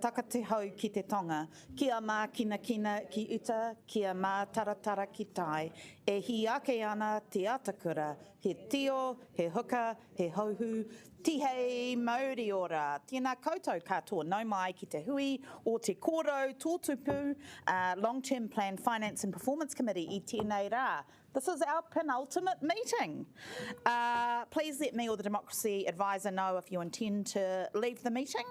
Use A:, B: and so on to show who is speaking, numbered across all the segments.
A: taka te hau ki te tonga, kia mā kina kina ki uta, kia mā taratara ki tai, e hi ake ana te atakura, he tio, he huka, he hauhu, tihei mauri ora, tēnā koutou katoa, nau mai ki te hui o te Kōrau Tōtōpū Long-Term Plan Finance and Performance Committee I tēnei rā. This is our penultimate meeting. Please let me or the Democracy Advisor know if you intend to leave the meeting.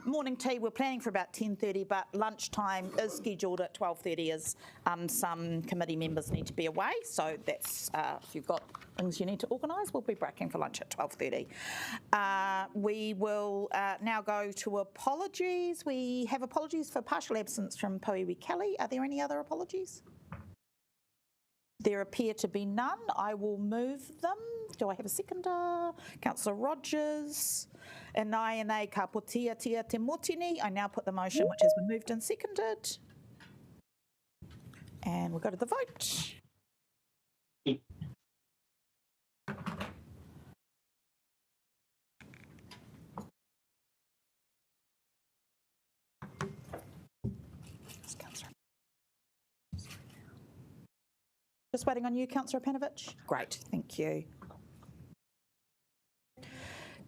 A: Morning tea, we're planning for about 10:30, but lunchtime is scheduled at 12:30 as some committee members need to be away. So that's, if you've got things you need to organise, we'll be breaking for lunch at 12:30. We will now go to apologies. We have apologies for partial absence from Poiwi Kelly. Are there any other apologies? There appear to be none. I will move them. Do I have a seconder? Councillor Rogers. And nai ka potia tia te motini. I now put the motion which has been moved and seconded. And we'll go to the vote. Just waiting on you, Councillor Panovich. Great, thank you.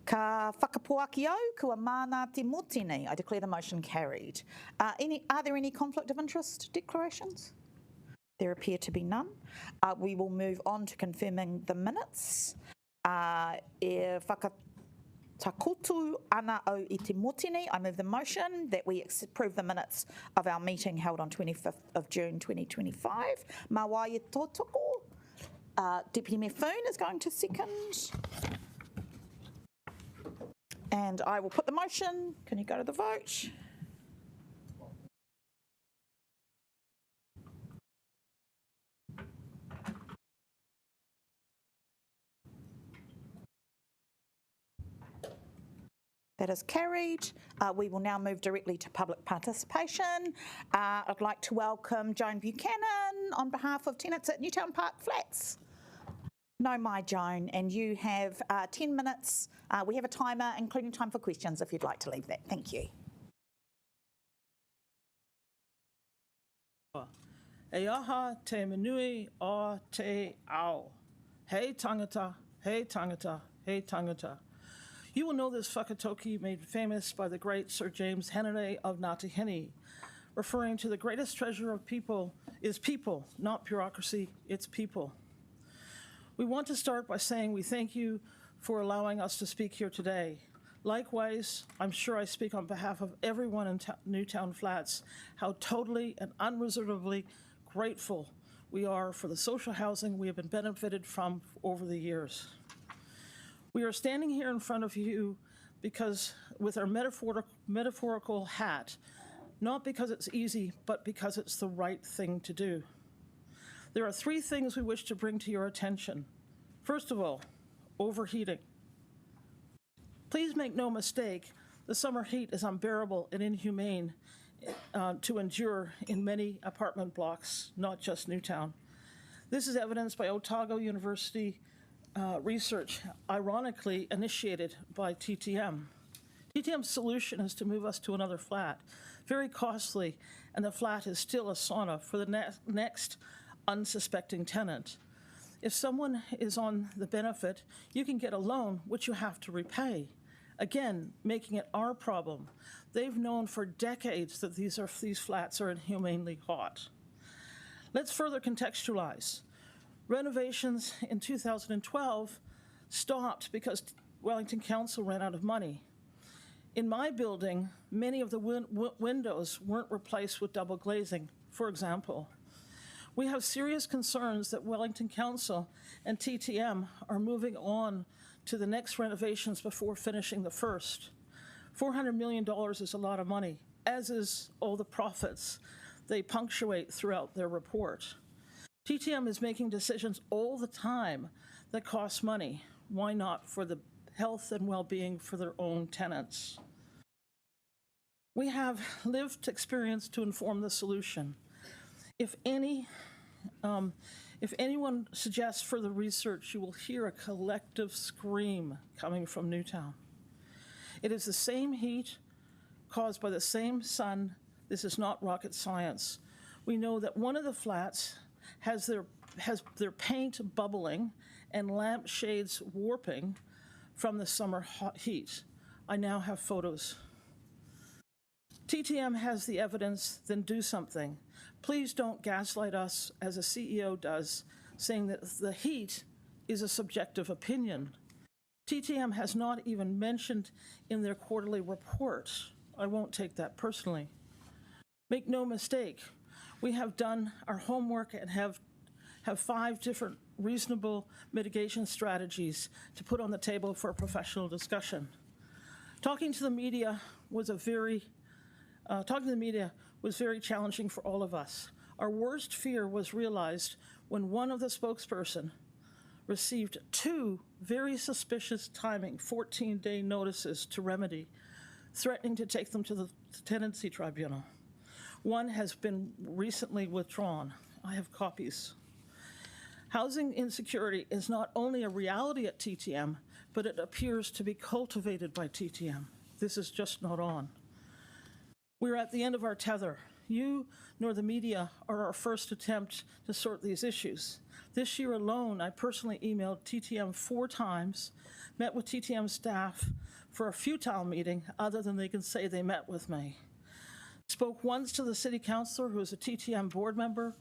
A: Ka whakapuaki au, kua mana te motini. I declare the motion carried. Are there any conflict of interest declarations? There appear to be none. We will move on to confirming the minutes. E whakatakotu ana au I te motini. I move the motion that we approve the minutes of our meeting held on 25th of June 2025. Mā wā e tōtoko. Deputy Mayor Foon is going to second. And I will put the motion. Can you go to the vote? That is carried. We will now move directly to public participation. I'd like to welcome Joan Buchanan on behalf of tenants at Newtown Park Flats. No, my Joan, and you have 10 minutes. We have a timer, including time for questions, if you'd like to leave that. Thank you.
B: E aha te manui o te ao. Hei tangata, hei tangata, hei tangata. You will know this whakatoki made famous by the great Sir James Henare of Ngāti referring to the greatest treasure of people is people, not bureaucracy, it's people. We want to start by saying we thank you for allowing us to speak here today. Likewise, I'm sure I speak on behalf of everyone in Newtown Flats, how totally and unreservedly grateful we are for the social housing we have been benefited from over the years. We are standing here in front of you because with our metaphorical hat, not because it's easy, but because it's the right thing to do. There are three things we wish to bring to your attention. First of all, overheating. Please make no mistake, the summer heat is unbearable and inhumane to endure in many apartment blocks, not just Newtown. This is evidenced by Otago University research, ironically initiated by TTM. TTM's solution is to move us to another flat, very costly, and the flat is still a sauna for the next unsuspecting tenant. If someone is on the benefit, you can get a loan which you have to repay. Again, making it our problem. They've known for decades that these flats are inhumanely hot. Let's further contextualize. Renovations in 2012 stopped because Wellington Council ran out of money. In my building, many of the windows weren't replaced with double glazing, for example. We have serious concerns that Wellington Council and TTM are moving on to the next renovations before finishing the first. $400 million is a lot of money, as is all the profits they punctuate throughout their report. TTM is making decisions all the time that cost money. Why not for the health and well-being for their own tenants? We have lived experience to inform the solution. If anyone suggests further research, you will hear a collective scream coming from Newtown. It is the same heat, caused by the same sun. This is not rocket science. We know that one of the flats has their paint bubbling and lampshades warping from the summer heat. I now have photos. TTM has the evidence, then do something. Please don't gaslight us as a CEO does, saying that the heat is a subjective opinion. TTM has not even mentioned in their quarterly report. I won't take that personally. Make no mistake, we have done our homework and have 5 different reasonable mitigation strategies to put on the table for a professional discussion. Talking to the media was very challenging for all of us. Our worst fear was realized when one of the spokesperson received 2 very suspicious timing 14-day notices to remedy, threatening to take them to the tenancy tribunal. One has been recently withdrawn. I have copies. Housing insecurity is not only a reality at TTM, but it appears to be cultivated by TTM. This is just not on. We're at the end of our tether. You nor the media are our first attempt to sort these issues. This year alone, I personally emailed TTM 4 times, met with TTM staff for a futile meeting other than they can say they met with me. Spoke once to the city councilor, who is a TTM board member,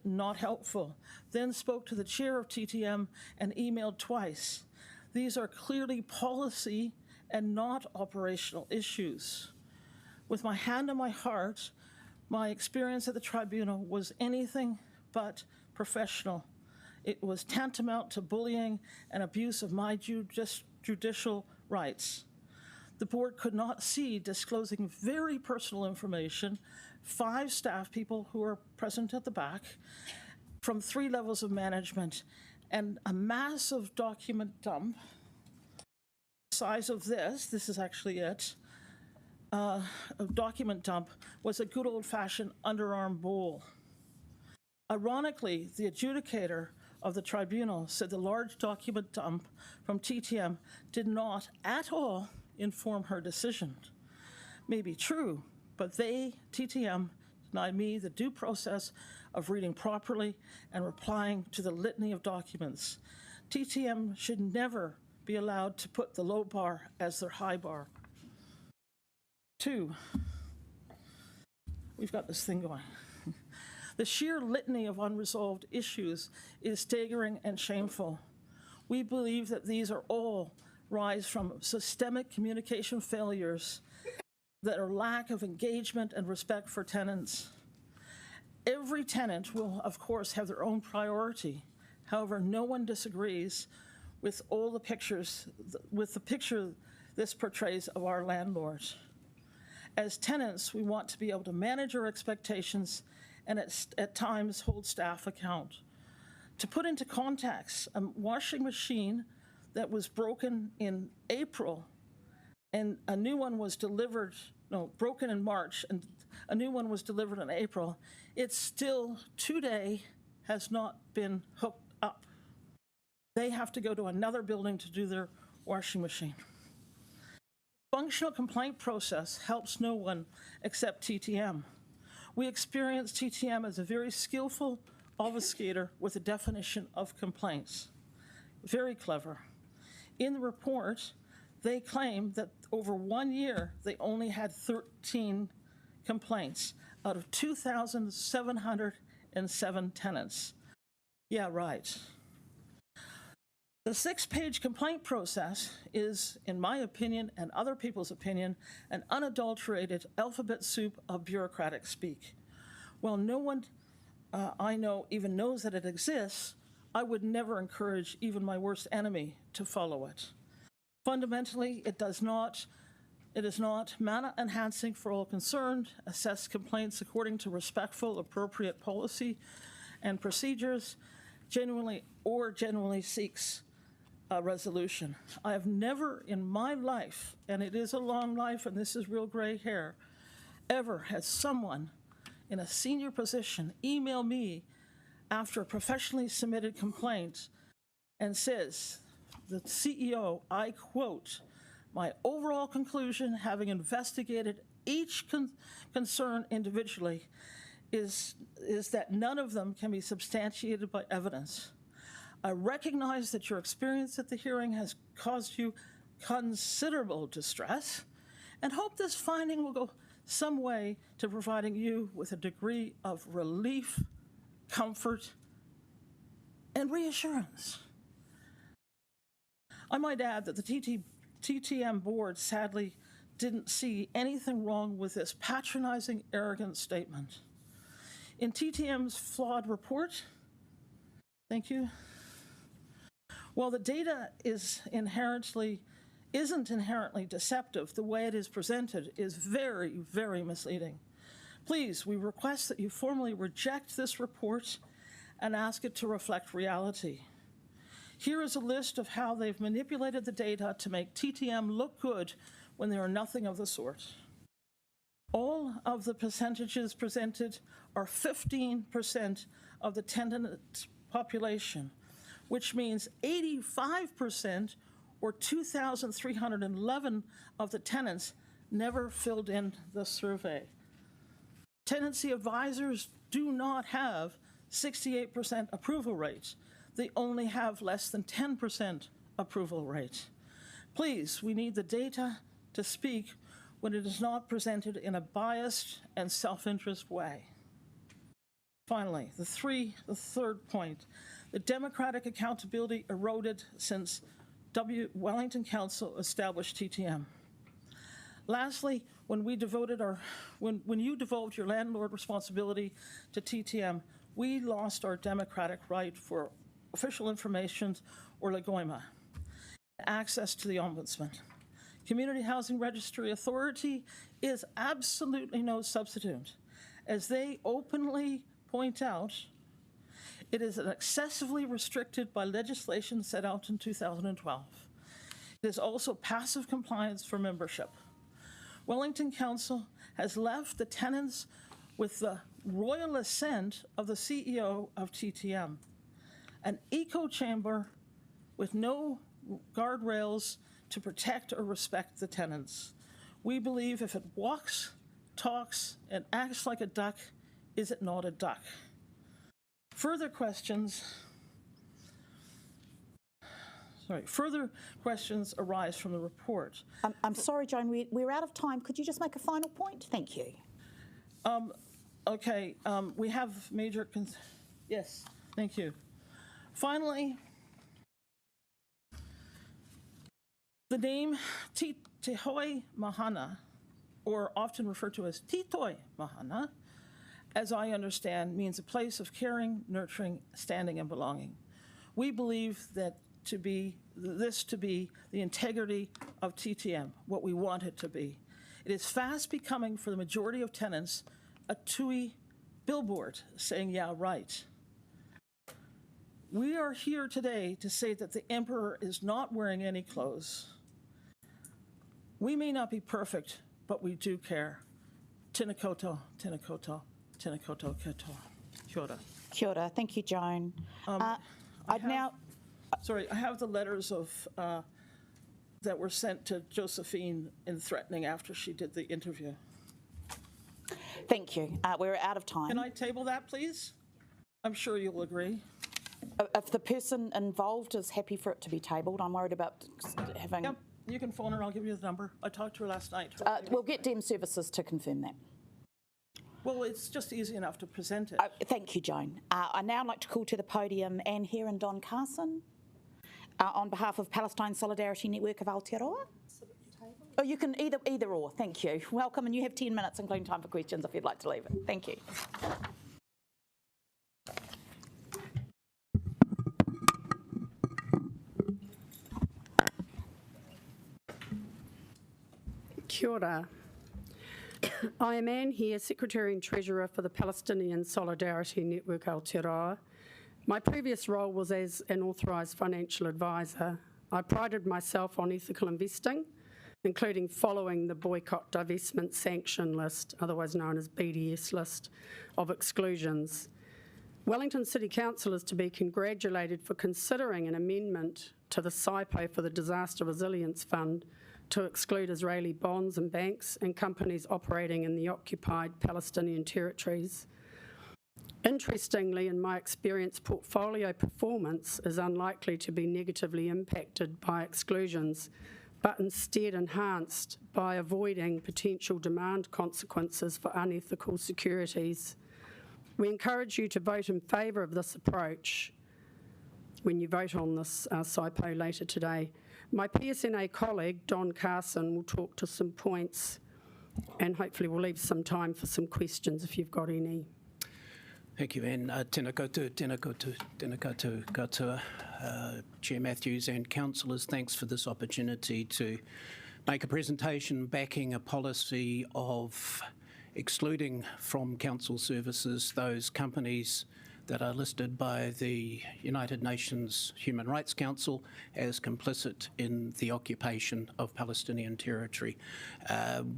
B: not helpful. Then spoke to the chair of TTM and emailed twice. These are clearly policy and not operational issues. With my hand on my heart, my experience at the tribunal was anything but professional. It was tantamount to bullying and abuse of my judicial rights. The board could not see disclosing very personal information, 5 staff people who are present at the back, from 3 levels of management, and a massive document dump, size of this is actually it, a document dump, was a good old-fashioned underarm bowl. Ironically, the adjudicator of the tribunal said the large document dump from TTM did not at all inform her decision. May be true, but they, TTM, denied me the due process of reading properly and replying to the litany of documents. TTM should never be allowed to put the low bar as their high bar. 2, we've got this thing going. The sheer litany of unresolved issues is staggering and shameful. We believe that these are all rise from systemic communication failures that are lack of engagement and respect for tenants. Every tenant will, of course, have their own priority. However, no one disagrees with all the pictures, with the picture this portrays of our landlords. As tenants, we want to be able to manage our expectations and at times hold staff account. To put into context, a washing machine that was broken in April and a new one was delivered, broken in March and a new one was delivered in April, it still today has not been hooked up. They have to go to another building to do their washing machine. Functional complaint process helps no one except TTM. We experience TTM as a very skillful obfuscator with a definition of complaints. Very clever. In the report, they claim that over 1 year, they only had 13 complaints out of 2,707 tenants. Yeah, right. The 6-page complaint process is, in my opinion and other people's opinion, an unadulterated alphabet soup of bureaucratic speak. While no one I know even knows that it exists, I would never encourage even my worst enemy to follow it. Fundamentally, it is not manner enhancing for all concerned, assess complaints according to respectful, appropriate policy and procedures, genuinely seeks a resolution. I have never in my life, and it is a long life and this is real gray hair, ever had someone in a senior position email me after a professionally submitted complaint and says, the CEO, I quote, "My overall conclusion, having investigated each concern individually is that none of them can be substantiated by evidence. I recognize that your experience at the hearing has caused you considerable distress and hope this finding will go some way to providing you with a degree of relief, comfort, and reassurance. I might add that the TTM board sadly didn't see anything wrong with this patronizing, arrogant statement. In TTM's flawed report, thank you, while the data isn't inherently deceptive, the way it is presented is very, very misleading. Please, we request that you formally reject this report and ask it to reflect reality. Here is a list of how they've manipulated the data to make TTM look good when they are nothing of the sort. All of the percentages presented are 15% of the tenant population, which means 85% or 2,311 of the tenants never filled in the survey. Tenancy advisors do not have 68% approval rates. They only have less than 10% approval rate. Please, we need the data to speak when it is not presented in a biased and self-interest way. Finally, the third point, the democratic accountability eroded since Wellington Council established TTM. Lastly, when you devolved your landlord responsibility to TTM, we lost our democratic right for official information or legoima, access to the ombudsman. Community Housing Registry Authority is absolutely no substitute. As they openly point out, it is excessively restricted by legislation set out in 2012. It is also passive compliance for membership. Wellington Council has left the tenants with the royal assent of the CEO of TTM, an echo chamber with no guardrails to protect or respect the tenants. We believe if it walks, talks, and acts like a duck, is it not a duck? Further questions arise from the report.
A: I'm sorry, Joan, we're out of time. Could you just make a final point? Thank you.
B: Okay, we have major, yes, thank you. Finally, the name Toi Mahana, or often referred to as Toi Mahana, as I understand, means a place of caring, nurturing, standing, and belonging. We believe that to be the integrity of TTM, what we want it to be. It is fast becoming, for the majority of tenants, a TUI billboard saying, yeah, right. We are here today to say that the emperor is not wearing any clothes. We may not be perfect, but we do care. Tēnā koutou, tēnā koutou, tēnā koutou katoa. Kia ora.
A: Kia ora. Thank you, Joan. I
B: have the letters of that were sent to Josephine in threatening after she did the interview.
A: Thank you. We're out of time.
B: Can I table that, please? I'm sure you'll agree.
A: If the person involved is happy for it to be tabled, I'm worried about having...
B: Yep, you can phone her. I'll give you the number. I talked to her last night.
A: We'll get Dem Services to confirm that.
B: Well, it's just easy enough to present it.
A: Thank you, Joan. I'd now like to call to the podium Anne Hare and Don Carson on behalf of Palestine Solidarity Network of Aotearoa. Oh, you can either or. Thank you. Welcome, and you have 10 minutes, including time for questions if you'd like to leave it. Thank you.
C: Kia ora. I am Anne Hare, Secretary and Treasurer for the Palestinian Solidarity Network Aotearoa. My previous role was as an authorised financial advisor. I prided myself on ethical investing, including following the boycott, divestment, sanction list, otherwise known as BDS list, of exclusions. Wellington City Council is to be congratulated for considering an amendment to the SIPO for the Disaster Resilience Fund to exclude Israeli bonds and banks and companies operating in the occupied Palestinian territories. Interestingly, in my experience, portfolio performance is unlikely to be negatively impacted by exclusions, but instead enhanced by avoiding potential demand consequences for unethical securities. We encourage you to vote in favour of this approach when you vote on this SIPO later today. My PSNA colleague, Don Carson, will talk to some points and hopefully we'll leave some time for some questions if you've got any.
D: Thank you, Anne. Tēnā koutou, Chair Matthews and councillors. Thanks for this opportunity to make a presentation backing a policy of excluding from council services those companies that are listed by the United Nations Human Rights Council as complicit in the occupation of Palestinian territory.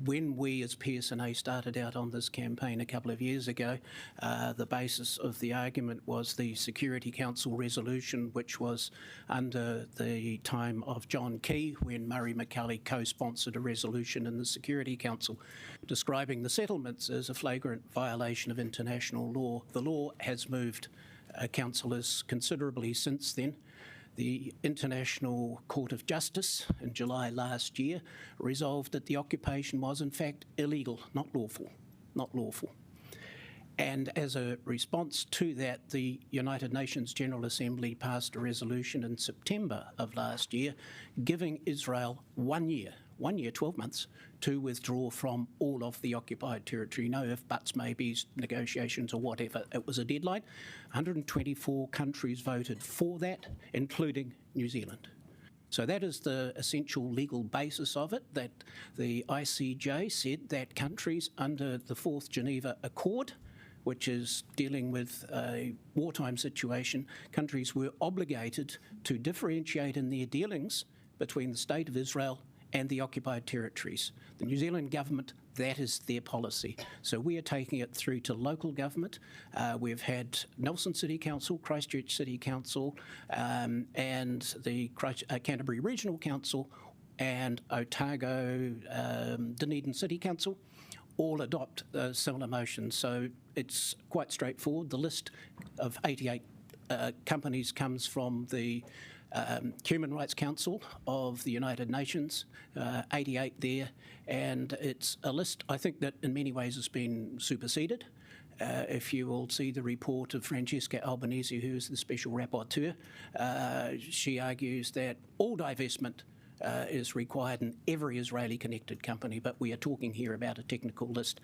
D: When we as PSNA started out on this campaign a couple of years ago, the basis of the argument was the Security Council resolution, which was under the time of John Key, when Murray McCully co-sponsored a resolution in the Security Council describing the settlements as a flagrant violation of international law. The law has moved councillors considerably since then. The International Court of Justice in July last year resolved that the occupation was in fact illegal, not lawful. And as a response to that, the United Nations General Assembly passed a resolution in September of last year giving Israel 1 year, 12 months, to withdraw from all of the occupied territory. No ifs, buts, maybes, negotiations or whatever. It was a deadline. 124 countries voted for that, including New Zealand. So that is the essential legal basis of it, that the ICJ said that countries under the Fourth Geneva Accord, which is dealing with a wartime situation, countries were obligated to differentiate in their dealings between the State of Israel and the occupied territories. The New Zealand government, that is their policy. So we are taking it through to local government. We've had Nelson City Council, Christchurch City Council, and the Canterbury Regional Council and Otago Dunedin City Council all adopt similar motions. So it's quite straightforward. The list of 88 companies comes from the Human Rights Council of the United Nations, 88 there, and it's a list I think that in many ways has been superseded. If you will see the report of Francesca Albanese, who is the Special Rapporteur, she argues that all divestment is required in every Israeli connected company, but we are talking here about a technical list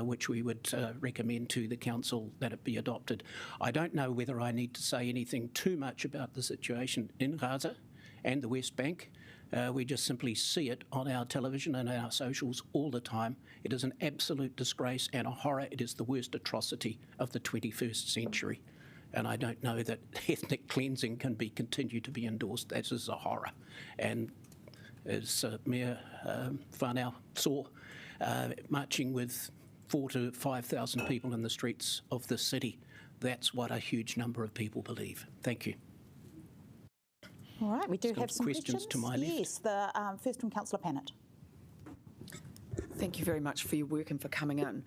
D: which we would recommend to the Council that it be adopted. I don't know whether I need to say anything too much about the situation in Gaza and the West Bank. We just simply see it on our television and our socials all the time. It is an absolute disgrace and a horror. It is the worst atrocity of the 21st century. And I don't know that ethnic cleansing can be continued to be endorsed. That is a horror. And as Mayor Whanau saw, marching with 4,000 to 5,000 people in the streets of this city, that's what a huge number of people believe. Thank you.
A: All right, we do have some
D: questions to my left.
A: Yes, the first from Councillor Pannett.
E: Thank you very much for your work and for coming in.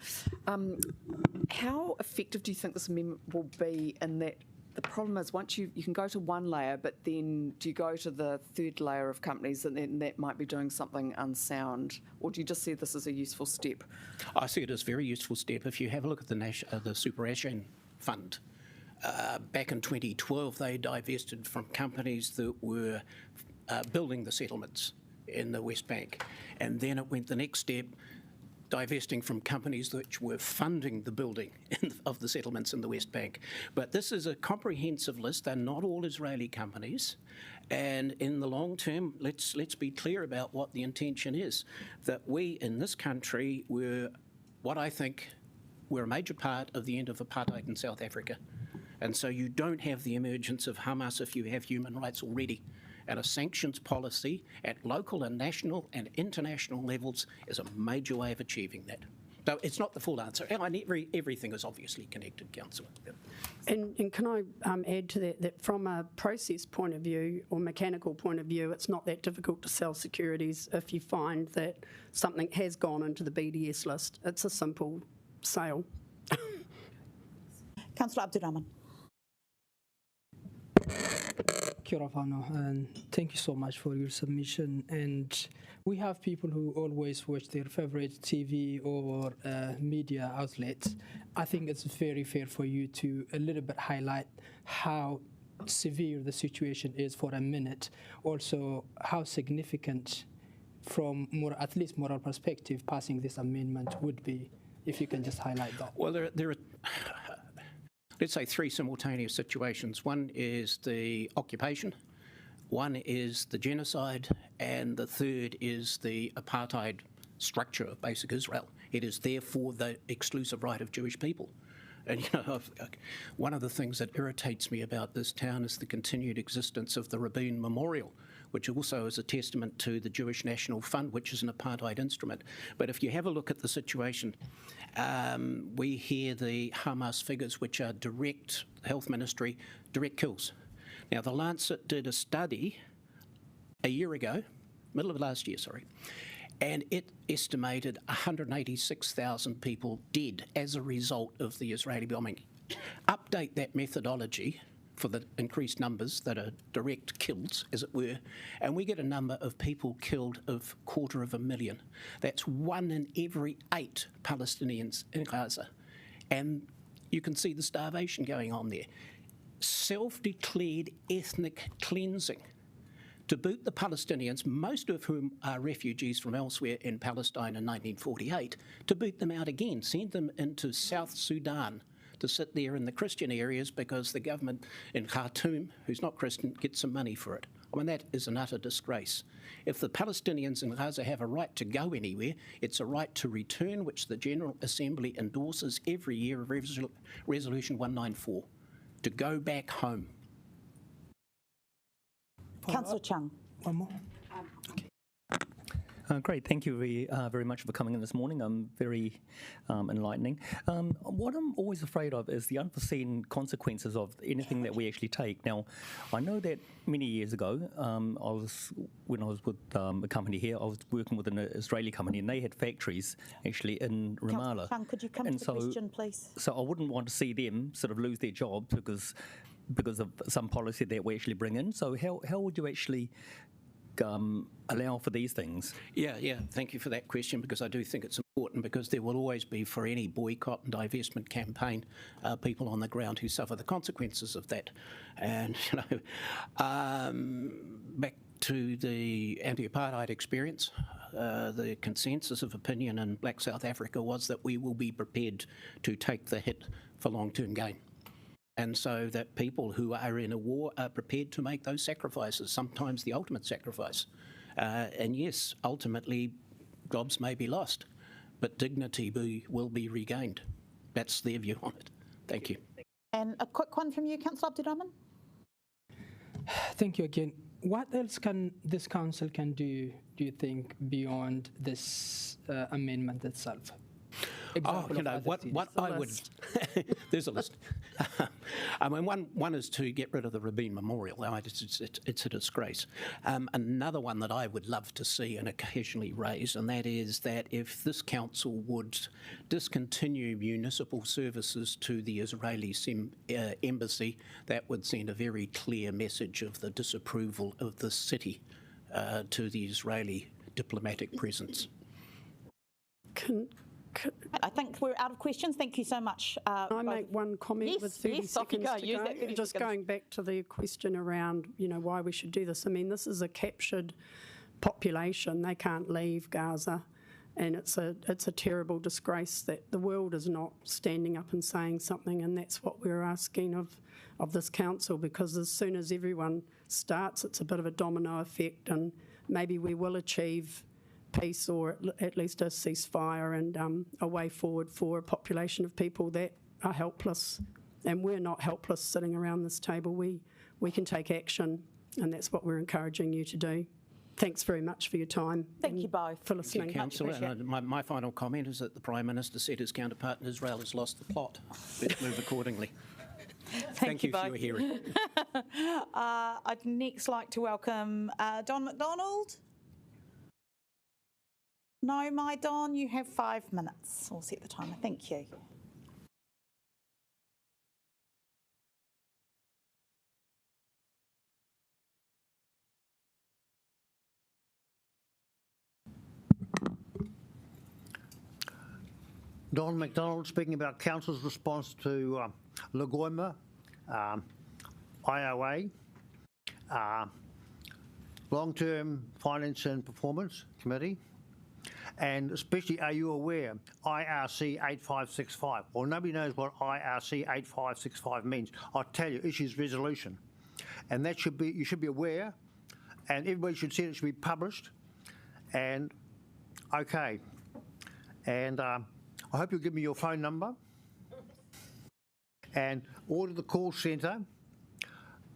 E: How effective do you think this amendment will be in that the problem is once you can go to one layer, but then do you go to the third layer of companies and then that might be doing something unsound? Or do you just see this as a useful step?
D: I see it as a very useful step. If you have a look at the Superannuation Fund, back in 2012 they divested from companies that were building the settlements in the West Bank. And then it went the next step, divesting from companies which were funding the building of the settlements in the West Bank. But this is a comprehensive list. They're not all Israeli companies. And in the long term, let's be clear about what the intention is, that we in this country were what I think were a major part of the end of apartheid in South Africa. And so you don't have the emergence of Hamas if you have human rights already. And a sanctions policy at local and national and international levels is a major way of achieving that. So it's not the full answer. And everything is obviously connected, Councillor. Yep.
C: And can I add to that from a process point of view or mechanical point of view, it's not that difficult to sell securities if you find that something has gone into the BDS list. It's a simple sale.
A: Councillor Abdurrahman.
F: Kia ora whanau, and thank you so much for your submission. And we have people who always watch their favorite TV or media outlets. I think it's very fair for you to a little bit highlight how severe the situation is for a minute. Also, how significant from at least moral perspective passing this amendment would be, if you can just highlight that.
D: Well, there are let's say three simultaneous situations. One is the occupation, one is the genocide, and the third is the apartheid structure of basic Israel. It is therefore the exclusive right of Jewish people. And, you know, one of the things that irritates me about this town is the continued existence of the Rabin Memorial, which also is a testament to the Jewish National Fund, which is an apartheid instrument. But if you have a look at the situation, we hear the Hamas figures, which are direct, health ministry, direct kills. Now, the Lancet did a study a year ago, middle of last year, sorry, and it estimated 186,000 people dead as a result of the Israeli bombing. Update that methodology for the increased numbers that are direct kills, as it were, and we get a number of people killed of 250,000. That's 1 in every 8 Palestinians in Gaza. And you can see the starvation going on there. Self-declared ethnic cleansing. To boot the Palestinians, most of whom are refugees from elsewhere in Palestine in 1948, to boot them out again, send them into South Sudan to sit there in the Christian areas because the government in Khartoum, who's not Christian, gets some money for it. I mean, that is an utter disgrace. If the Palestinians in Gaza have a right to go anywhere, it's a right to return, which the General Assembly endorses every year of Resolution 194, to go back home.
A: Councillor Chung.
F: One more.
G: Great, thank you very much for coming in this morning. Very enlightening. What I'm always afraid of is the unforeseen consequences of anything that we actually take. Now, I know that many years ago, when I was with a company here, I was working with an Israeli company, and they had factories actually in Ramallah.
A: Councillor Chung, could you come to the question, please?
G: So I wouldn't want to see them sort of lose their jobs because of some policy that we actually bring in. So how would you actually allow for these things?
D: Yeah, thank you for that question, because I do think it's important, because there will always be, for any boycott and divestment campaign, people on the ground who suffer the consequences of that. And, you know, back to the anti-apartheid experience, the consensus of opinion in Black South Africa was that we will be prepared to take the hit for long-term gain. And so that people who are in a war are prepared to make those sacrifices, sometimes the ultimate sacrifice. And yes, ultimately, jobs may be lost, but dignity will be regained. That's their view on it. Thank you.
A: And a quick one from you, Councillor Abdurrahman.
F: Thank you again. What else can this council do you think, beyond this amendment itself?
D: Oh, you know, what I would... There's a list. I mean, one is to get rid of the Rabin Memorial. It's a disgrace. Another one that I would love to see and occasionally raise, and that is that if this council would discontinue municipal services to the Israeli embassy, that would send a very clear message of the disapproval of the city to the Israeli diplomatic presence.
A: I think we're out of questions. Thank you so much.
C: Can I make one comment with 30 seconds
A: off
C: to
A: you go.
C: go?
A: Use that 30
C: Just
A: seconds.
C: going back to the question around, you know, why we should do this. I mean, this is a captured population. They can't leave Gaza, and it's a terrible disgrace that the world is not standing up and saying something, and that's what we're asking of this council, because as soon as everyone starts, it's a bit of a domino effect, and maybe we will achieve peace, or at least a ceasefire, and a way forward for a population of people that are helpless. And we're not helpless sitting around this table. We can take action, and that's what we're encouraging you to do. thanks very much for your time.
A: Thank
C: and
A: you both.
C: for listening.
D: Councillor,
A: appreciate
D: and my final comment is that the Prime Minister said his counterpart in Israel has lost the plot. Let's move accordingly. Thank you for
A: both.
D: your hearing.
A: I'd next like to welcome Don McDonald. No, my Don, you have 5 minutes. I'll set the timer. Thank you.
H: Don McDonald speaking about Council's response to Lagoima, IOA, Long-Term Finance and Performance Committee, and especially, are you aware, IRC 8565? Well, nobody knows what IRC 8565 means. I'll tell you, issues resolution. And that should be, you should be aware, and everybody should see it should be published. And, okay. And I hope you'll give me your phone number. And order the call centre,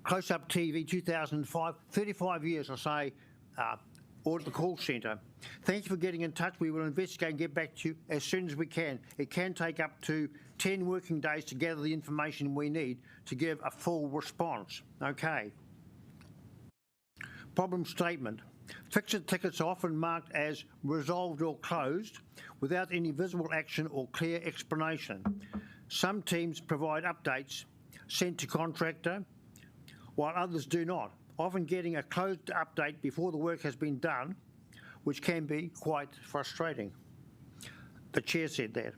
H: Close Up TV 2005, 35 years, I say, order the call centre. Thank you for getting in touch. We will investigate and get back to you as soon as we can. It can take up to 10 working days to gather the information we need to give a full response. Okay. Problem statement. Fixit tickets are often marked as resolved or closed without any visible action or clear explanation. Some teams provide updates sent to contractor, while others do not, often getting a closed update before the work has been done, which can be quite frustrating. The chair said that.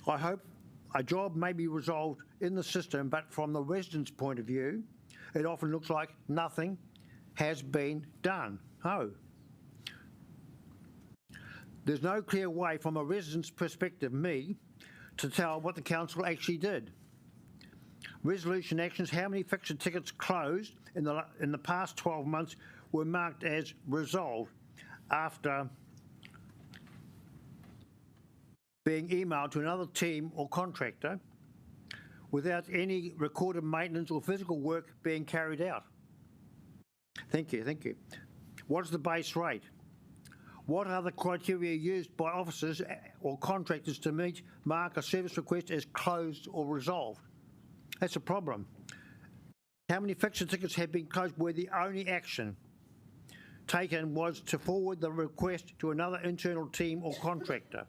H: I hope a job may be resolved in the system, but from the resident's point of view, it often looks like nothing has been done. Oh. There's no clear way from a resident's perspective, me, to tell what the council actually did. Resolution actions, how many Fixit tickets closed in the past 12 months were marked as resolved after being emailed to another team or contractor without any recorded maintenance or physical work being carried out. Thank you, thank you. What is the base rate? What are the criteria used by officers or contractors to mark a service request as closed or resolved? That's a problem. How many Fixit tickets have been closed where the only action taken was to forward the request to another internal team or contractor?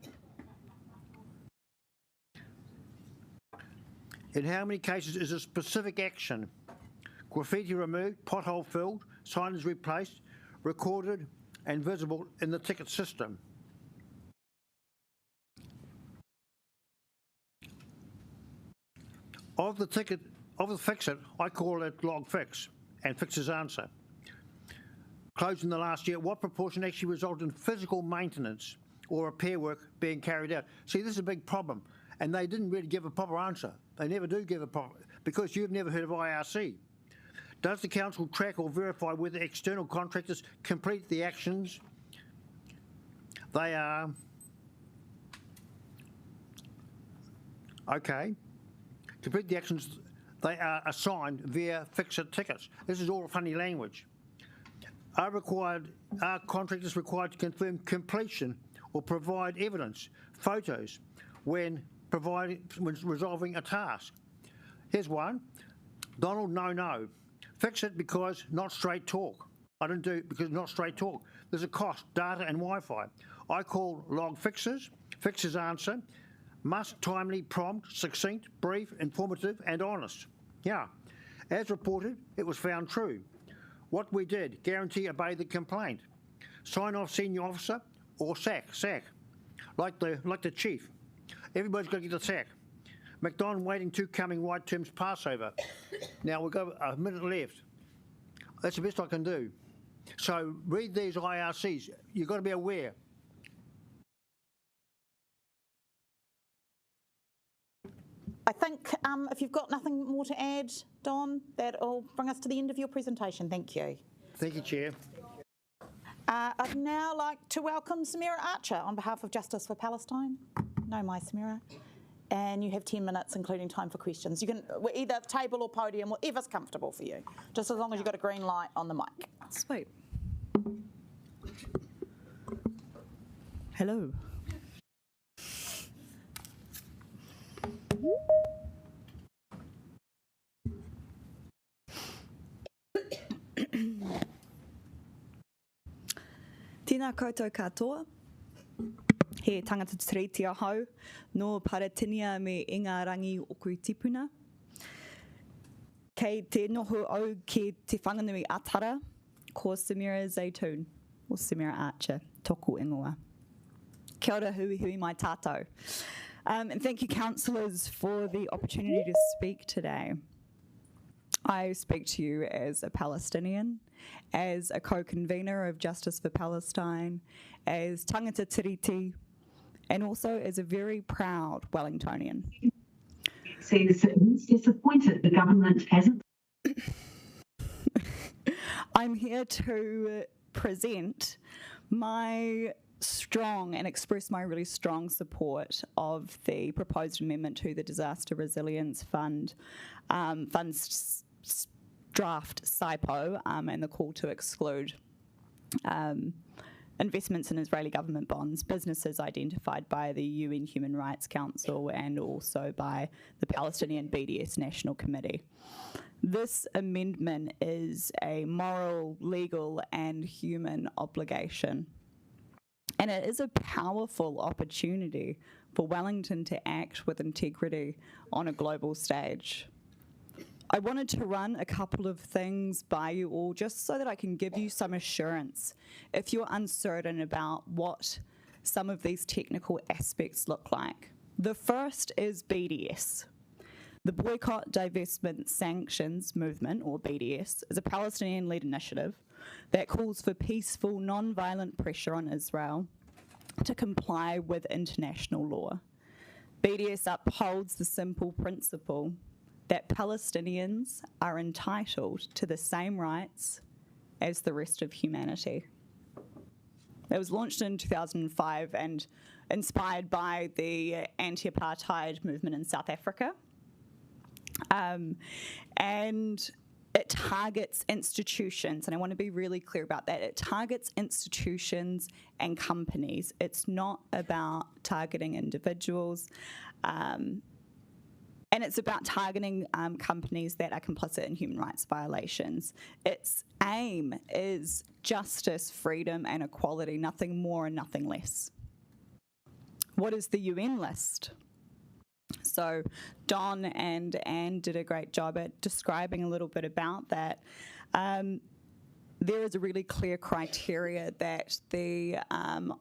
H: In how many cases is a specific action, graffiti removed, pothole filled, signage replaced, recorded and visible in the ticket system? Of the Fixit, I call it log fix and Fix's answer. Closed in the last year, what proportion actually resulted in physical maintenance or repair work being carried out? See, this is a big problem, and they didn't really give a proper answer. They never do give a proper, because you've never heard of IRC. Does the council track or verify whether external contractors complete the actions they are, complete the actions they are assigned via Fixit tickets? This is all funny language. Are contractors required to confirm completion or provide evidence, photos, when resolving a task? Here's one. Donald, no. Fixit because not straight talk. I don't do it because not straight talk. There's a cost, data and Wi-Fi. I call log fixes. Fix's answer must timely, prompt, succinct, brief, informative and honest. Yeah. As reported, it was found true. What we did, guarantee obey the complaint. Sign off senior officer or sack. Like the chief. Everybody's got to get the sack. McDonald waiting 2 coming white terms Passover. Now we've got a minute left. That's the best I can do. So read these IRCs. You've got to be aware.
A: I think if you've got nothing more to add, Don, that'll bring us to the end of your presentation. Thank you.
H: Thank you, Chair.
A: I'd now like to welcome Samira Archer on behalf of Justice for Palestine. No, my Samira. And you have 10 minutes, including time for questions. You can either table or podium, whatever's comfortable for you, just as long as you've got a green light on the mic.
E: Sweet.
I: Hello. Tēnā koutou katoa. He tangata tiriti ahau, no Paratinia me Ingarangi oku tipuna. Kei te noho au ki te whanganui atara, ko Samira Zaytoon, or Samira Archer, toku ingoa. Kia ora hui hui mai tātou. And thank you, councillors, for the opportunity to speak today. I speak to you as a Palestinian, as a co-convener of Justice for Palestine, as tangata tiriti, and also as a very proud Wellingtonian.
J: See, the citizens disappointed the government hasn't.
I: I'm here to present my strong and express my really strong support of the proposed amendment to the Disaster Resilience Fund, Fund's draft SIPO, and the call to exclude investments in Israeli government bonds, businesses identified by the UN Human Rights Council and also by the Palestinian BDS National Committee. This amendment is a moral, legal, and human obligation. And it is a powerful opportunity for Wellington to act with integrity on a global stage. I wanted to run a couple of things by you all just so that I can give you some assurance if you're uncertain about what some of these technical aspects look like. The first is BDS. The Boycott, Divestment, Sanctions Movement, or BDS, is a Palestinian-led initiative that calls for peaceful, non-violent pressure on Israel to comply with international law. BDS upholds the simple principle that Palestinians are entitled to the same rights as the rest of humanity. It was launched in 2005 and inspired by the anti-apartheid movement in South Africa. And it targets institutions, and I want to be really clear about that. It targets institutions and companies. It's not about targeting individuals. And it's about targeting companies that are complicit in human rights violations. Its aim is justice, freedom, and equality, nothing more and nothing less. What is the UN list? So Don and Anne did a great job at describing a little bit about that. There is a really clear criteria that the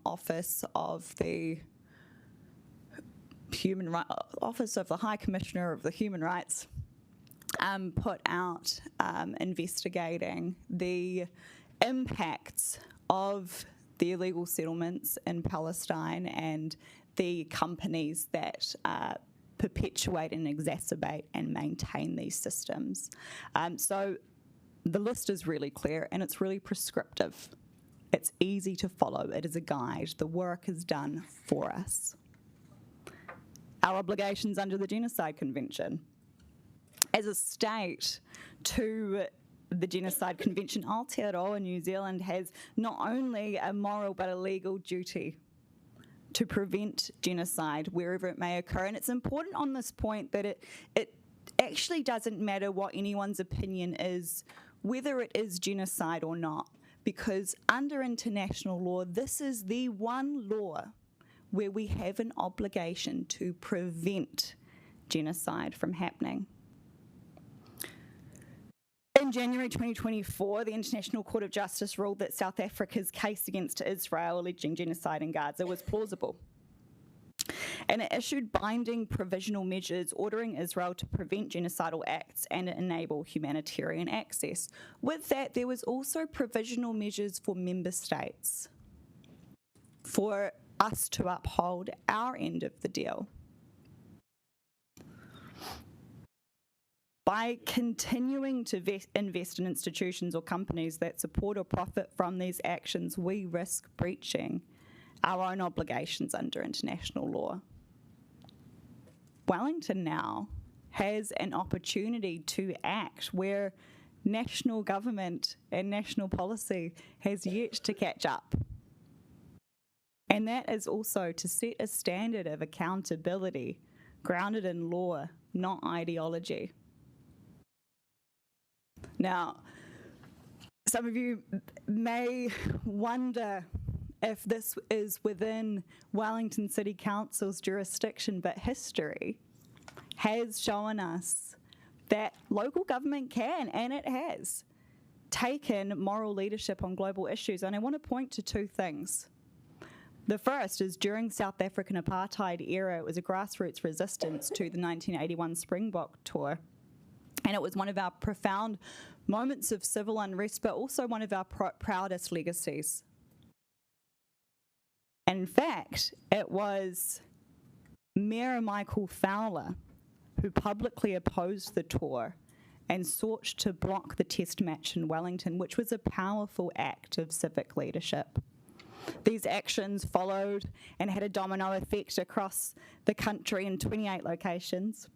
I: Office of the High Commissioner of the Human Rights put out investigating the impacts of the illegal settlements in Palestine and the companies that perpetuate and exacerbate and maintain these systems. So the list is really clear and it's really prescriptive. It's easy to follow. It is a guide. The work is done for us. Our obligations under the Genocide Convention. As a state to the Genocide Convention, Aotearoa New Zealand has not only a moral but a legal duty to prevent genocide wherever it may occur. And it's important on this point that it actually doesn't matter what anyone's opinion is, whether it is genocide or not, because under international law, this is the one law where we have an obligation to prevent genocide from happening. In January 2024, the International Court of Justice ruled that South Africa's case against Israel alleging genocide in Gaza was plausible. And it issued binding provisional measures ordering Israel to prevent genocidal acts and enable humanitarian access. With that, there was also provisional measures for member states for us to uphold our end of the deal. By continuing to invest in institutions or companies that support or profit from these actions, we risk breaching our own obligations under international law. Wellington now has an opportunity to act where national government and national policy has yet to catch up. And that is also to set a standard of accountability grounded in law, not ideology. Now, some of you may wonder if this is within Wellington City Council's jurisdiction, but history has shown us that local government can, and it has, taken moral leadership on global issues. And I want to point to two things. The first is during South African apartheid era, it was a grassroots resistance to the 1981 Springbok tour. And it was one of our profound moments of civil unrest, but also one of our proudest legacies. In fact, it was Mayor Michael Fowler who publicly opposed the tour and sought to block the test match in Wellington, which was a powerful act of civic leadership. These actions followed and had a domino effect across the country in 28 locations.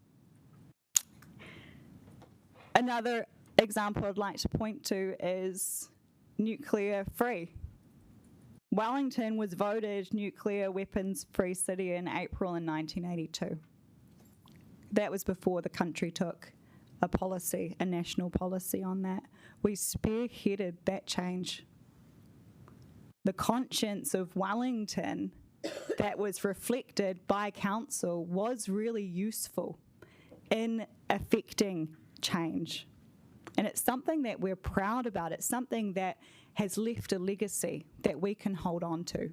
I: Another example I'd like to point to is nuclear free. Wellington was voted nuclear weapons free city in April in 1982. That was before the country took a policy, a national policy on that. We spearheaded that change. The conscience of Wellington that was reflected by council was really useful in affecting change. And it's something that we're proud about. It's something that has left a legacy that we can hold on to.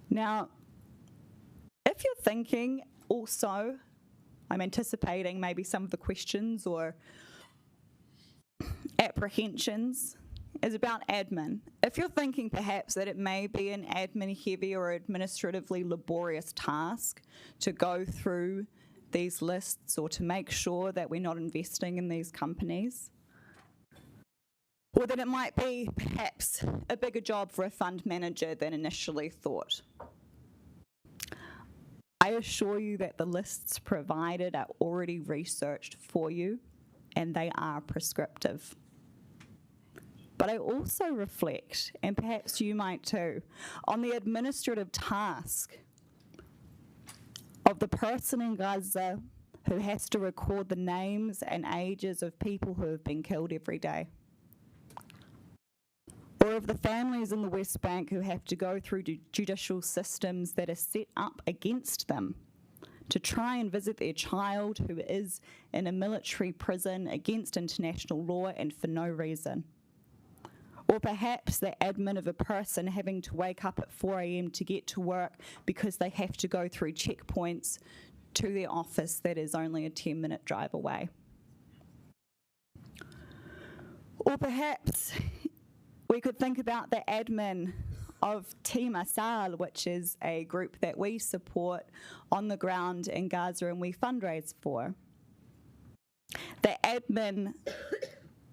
I: Now, if you're thinking also, I'm anticipating maybe some of the questions or apprehensions is about admin. If you're thinking perhaps that it may be an admin heavy or administratively laborious task to go through these lists or to make sure that we're not investing in these companies, or that it might be perhaps a bigger job for a fund manager than initially thought, I assure you that the lists provided are already researched for you and they are prescriptive. But I also reflect, and perhaps you might too, on the administrative task of the person in Gaza who has to record the names and ages of people who have been killed every day. Or of the families in the West Bank who have to go through judicial systems that are set up against them to try and visit their child who is in a military prison against international law and for no reason. Or perhaps the admin of a person having to wake up at 4 a.m. to get to work because they have to go through checkpoints to their office that is only a 10-minute drive away. Or perhaps we could think about the admin of Team Asal, which is a group that we support on the ground in Gaza and we fundraise for. The admin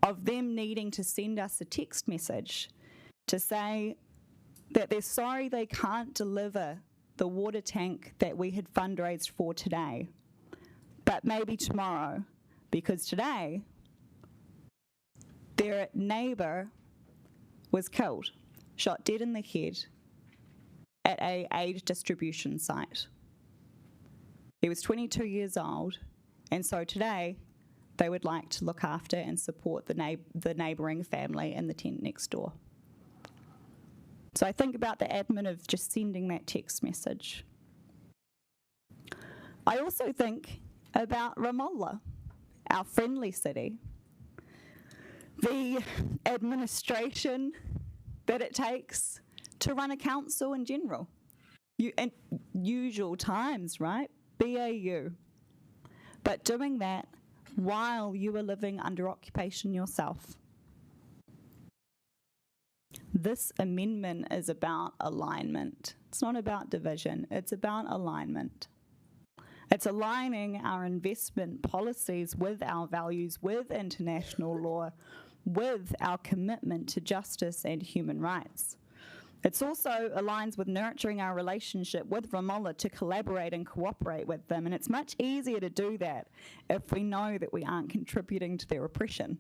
I: of them needing to send us a text message to say that they're sorry they can't deliver the water tank that we had fundraised for today, but maybe tomorrow, because today their neighbour was killed, shot dead in the head at an aid distribution site. He was 22 years old, and so today they would like to look after and support the neighbouring family in the tent next door. So I think about the admin of just sending that text message. I also think about Ramallah, our friendly city. The administration that it takes to run a council in general. And usual times, right? BAU. But doing that while you are living under occupation yourself. This amendment is about alignment. It's not about division, it's about alignment. It's aligning our investment policies with our values, with international law, with our commitment to justice and human rights. It also aligns with nurturing our relationship with Ramallah to collaborate and cooperate with them, and it's much easier to do that if we know that we aren't contributing to their oppression.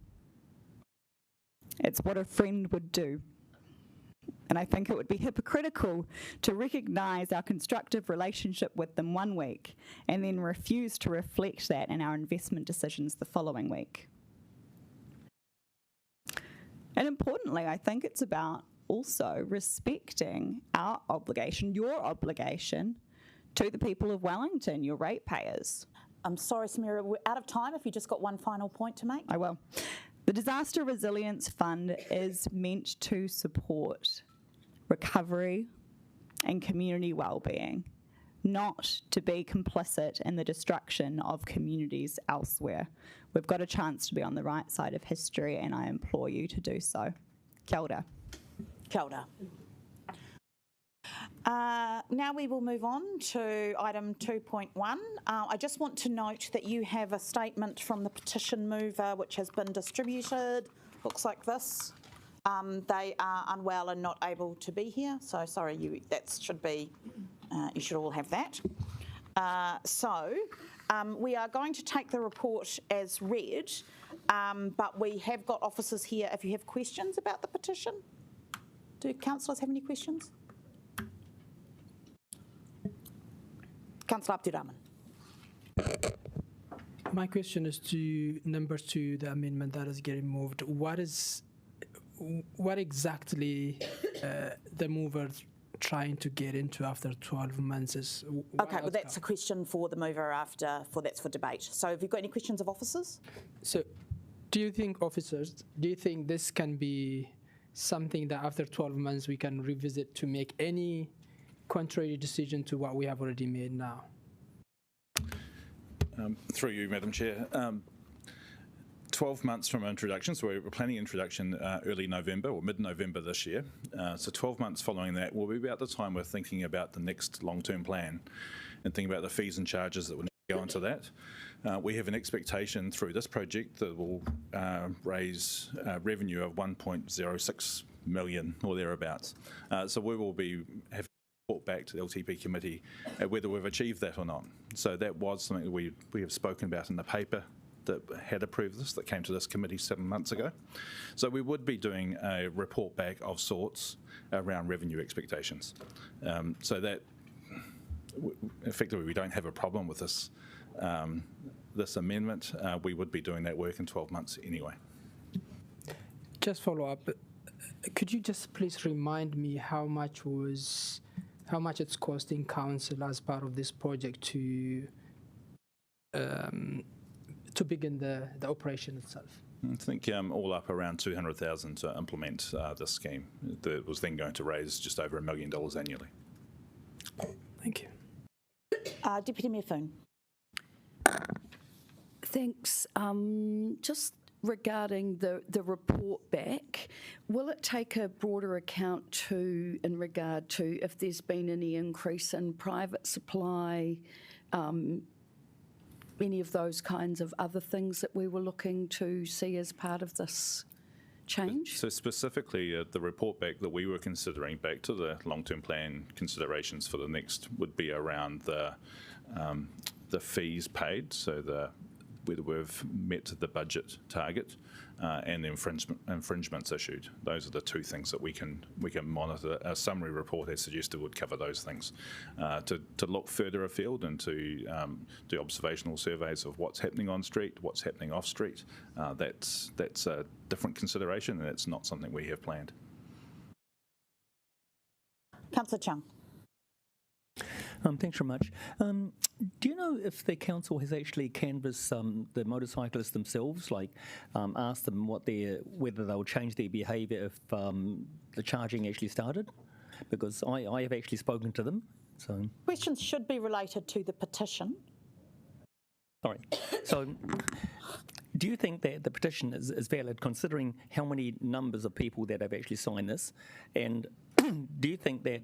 I: It's what a friend would do. And I think it would be hypocritical to recognise our constructive relationship with them one week and then refuse to reflect that in our investment decisions the following week. And importantly, I think it's about also respecting our obligation, your obligation, to the people of Wellington, your ratepayers.
A: I'm sorry, Samira, we're out of time. If you just got one final point to make.
I: I will. The Disaster Resilience Fund is meant to support recovery and community well-being, not to be complicit in the destruction of communities elsewhere. We've got a chance to be on the right side of history, and I implore you to do so. Kia ora.
A: Kia ora. Now we will move on to item 2.1. I just want to note that you have a statement from the petition mover which has been distributed. Looks like this. They are unwell and not able to be here, so sorry, you should all have that. We are going to take the report as read, but we have got officers here if you have questions about the petition. Do councillors have any questions? Councillor Abdirahman.
F: My question is to number 2, the amendment that is getting moved. What exactly the mover trying to get into after 12 months is?
A: Okay, well that's a question for the mover that's for debate. So have you got any questions of officers?
F: So do you think this can be something that after 12 months we can revisit to make any contrary decision to what we have already made now?
K: Through you, Madam Chair. 12 months from introduction, so we're planning introduction early November or mid-November this year. So 12 months following that will be about the time we're thinking about the next long-term plan and thinking about the fees and charges that will go into that. We have an expectation through this project that will raise revenue of 1.06 million or thereabouts. So we will be having report back to the LTP committee whether we've achieved that or not. So that was something that we have spoken about in the paper that had approved this, that came to this committee 7 months ago. So we would be doing a report back of sorts around revenue expectations. So that effectively we don't have a problem with this this amendment. We would be doing that work in 12 months anyway.
F: Just follow up. Could you just please remind me how much it's costing council as part of this project to begin the operation itself?
K: I think all up around 200,000 to implement this scheme. That was then going to raise just over $1 million annually.
F: Thank you.
A: Deputy Mayor Foon.
L: Thanks. Just regarding the report back, will it take a broader account in regard to if there's been any increase in private supply, any of those kinds of other things that we were looking to see as part of this change? So
K: specifically, the report back that we were considering back to the long-term plan considerations for the next would be around the fees paid, so whether we've met the budget target and the infringements issued. Those are the two things that we can monitor. A summary report, as suggested, would cover those things. To look further afield and to do observational surveys of what's happening on street, what's happening off street, that's a different consideration, and it's not something we have planned.
A: Councillor Chung.
G: Thanks very much. Do you know if the council has actually canvassed the motorcyclists themselves, like asked them whether they'll change their behaviour if the charging actually started? Because I have actually spoken to them. So
A: questions should be related to the petition.
G: Sorry. So do you think that the petition is valid, considering how many numbers of people that have actually signed this? And do you think that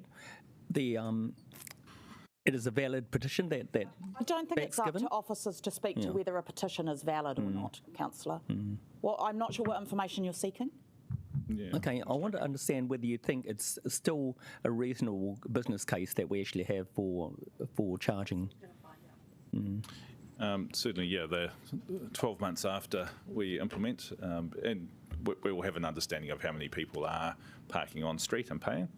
G: it is a valid petition that
A: I don't think it's up to officers to speak to whether a petition is valid or not, Councillor. Well, I'm not sure what information you're seeking.
K: Yeah.
G: Okay, I want to understand whether you think it's still a reasonable business case that we actually have for charging.
K: Certainly, yeah, the 12 months after we implement, and we will have an understanding of how many people are parking on street and paying.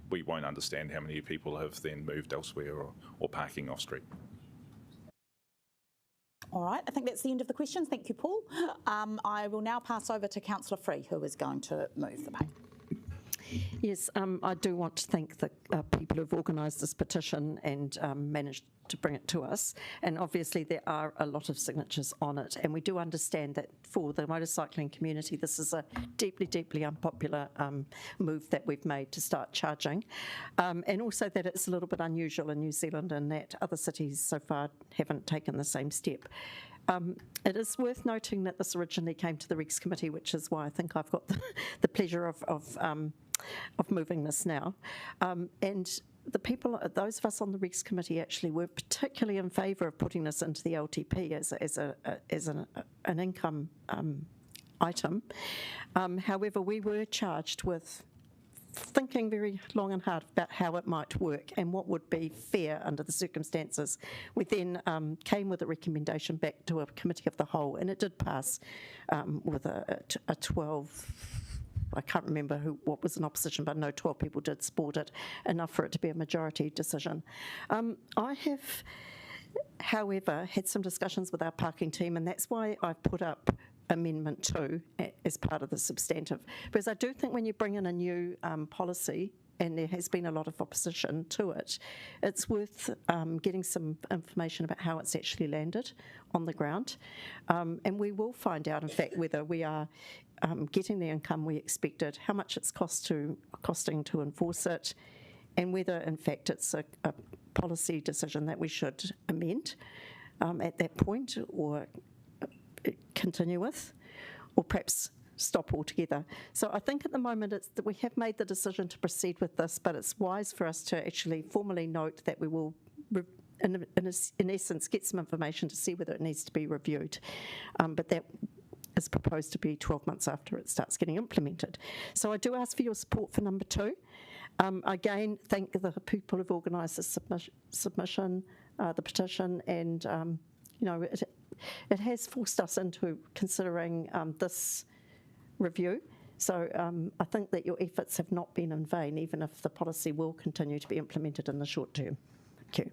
K: We won't understand how many people have then moved elsewhere or parking off street.
A: All right, I think that's the end of the questions. Thank you, Paul. I will now pass over to Councillor Free, who is going to move the paper.
M: Yes, I do want to thank the people who've organised this petition and managed to bring it to us. And obviously there are a lot of signatures on it, and we do understand that for the motorcycling community this is a deeply, deeply unpopular move that we've made to start charging, and also that it's a little bit unusual in New Zealand and that other cities so far haven't taken the same step. It is worth noting that this originally came to the Regs Committee, which is why I think I've got the pleasure of moving this now. And the people, those of us on the Regs Committee actually were particularly in favour of putting this into the LTP as an income item. However, we were charged with thinking very long and hard about how it might work and what would be fair under the circumstances. We then came with a recommendation back to a committee of the whole, and it did pass with a 12, I can't remember what was in opposition, but no, 12 people did support it, enough for it to be a majority decision. I have, however, had some discussions with our parking team, and that's why I've put up Amendment 2 as part of the substantive, because I do think when you bring in a new policy, and there has been a lot of opposition to it, it's worth getting some information about how it's actually landed on the ground. And we will find out, in fact, whether we are getting the income we expected, how much it's costing to enforce it, and whether, in fact, it's a policy decision that we should amend at that point, or continue with, or perhaps stop altogether. So I think at the moment it's that we have made the decision to proceed with this, but it's wise for us to actually formally note that we will, in essence, get some information to see whether it needs to be reviewed. But that is proposed to be 12 months after it starts getting implemented. So I do ask for your support for number 2. Again, thank the people who've organised this submission, the petition, and you know, it has forced us into considering this review. So I think that your efforts have not been in vain, even if the policy will continue to be implemented in the short term. Thank you.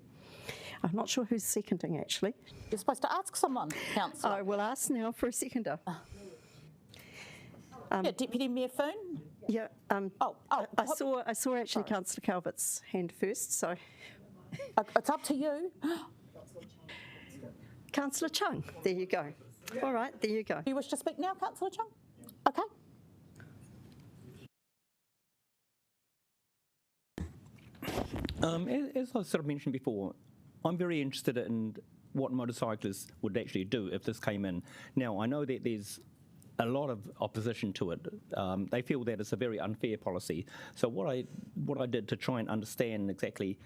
M: I'm not sure who's seconding, actually.
A: You're supposed to ask someone, Councillor.
M: I will ask now for a seconder.
A: Yeah, Deputy Mayor Foon?
M: Yeah. I saw actually Councillor Calvert's hand first, so.
A: It's up to you.
M: Councillor Chung, there you go. All right, there you go.
A: Do you wish to speak now, Councillor Chung? Okay.
G: As I sort of mentioned before, I'm very interested in what motorcyclists would actually do if this came in. Now, I know that there's a lot of opposition to it. They feel that it's a very unfair policy. So what I did to try and understand exactly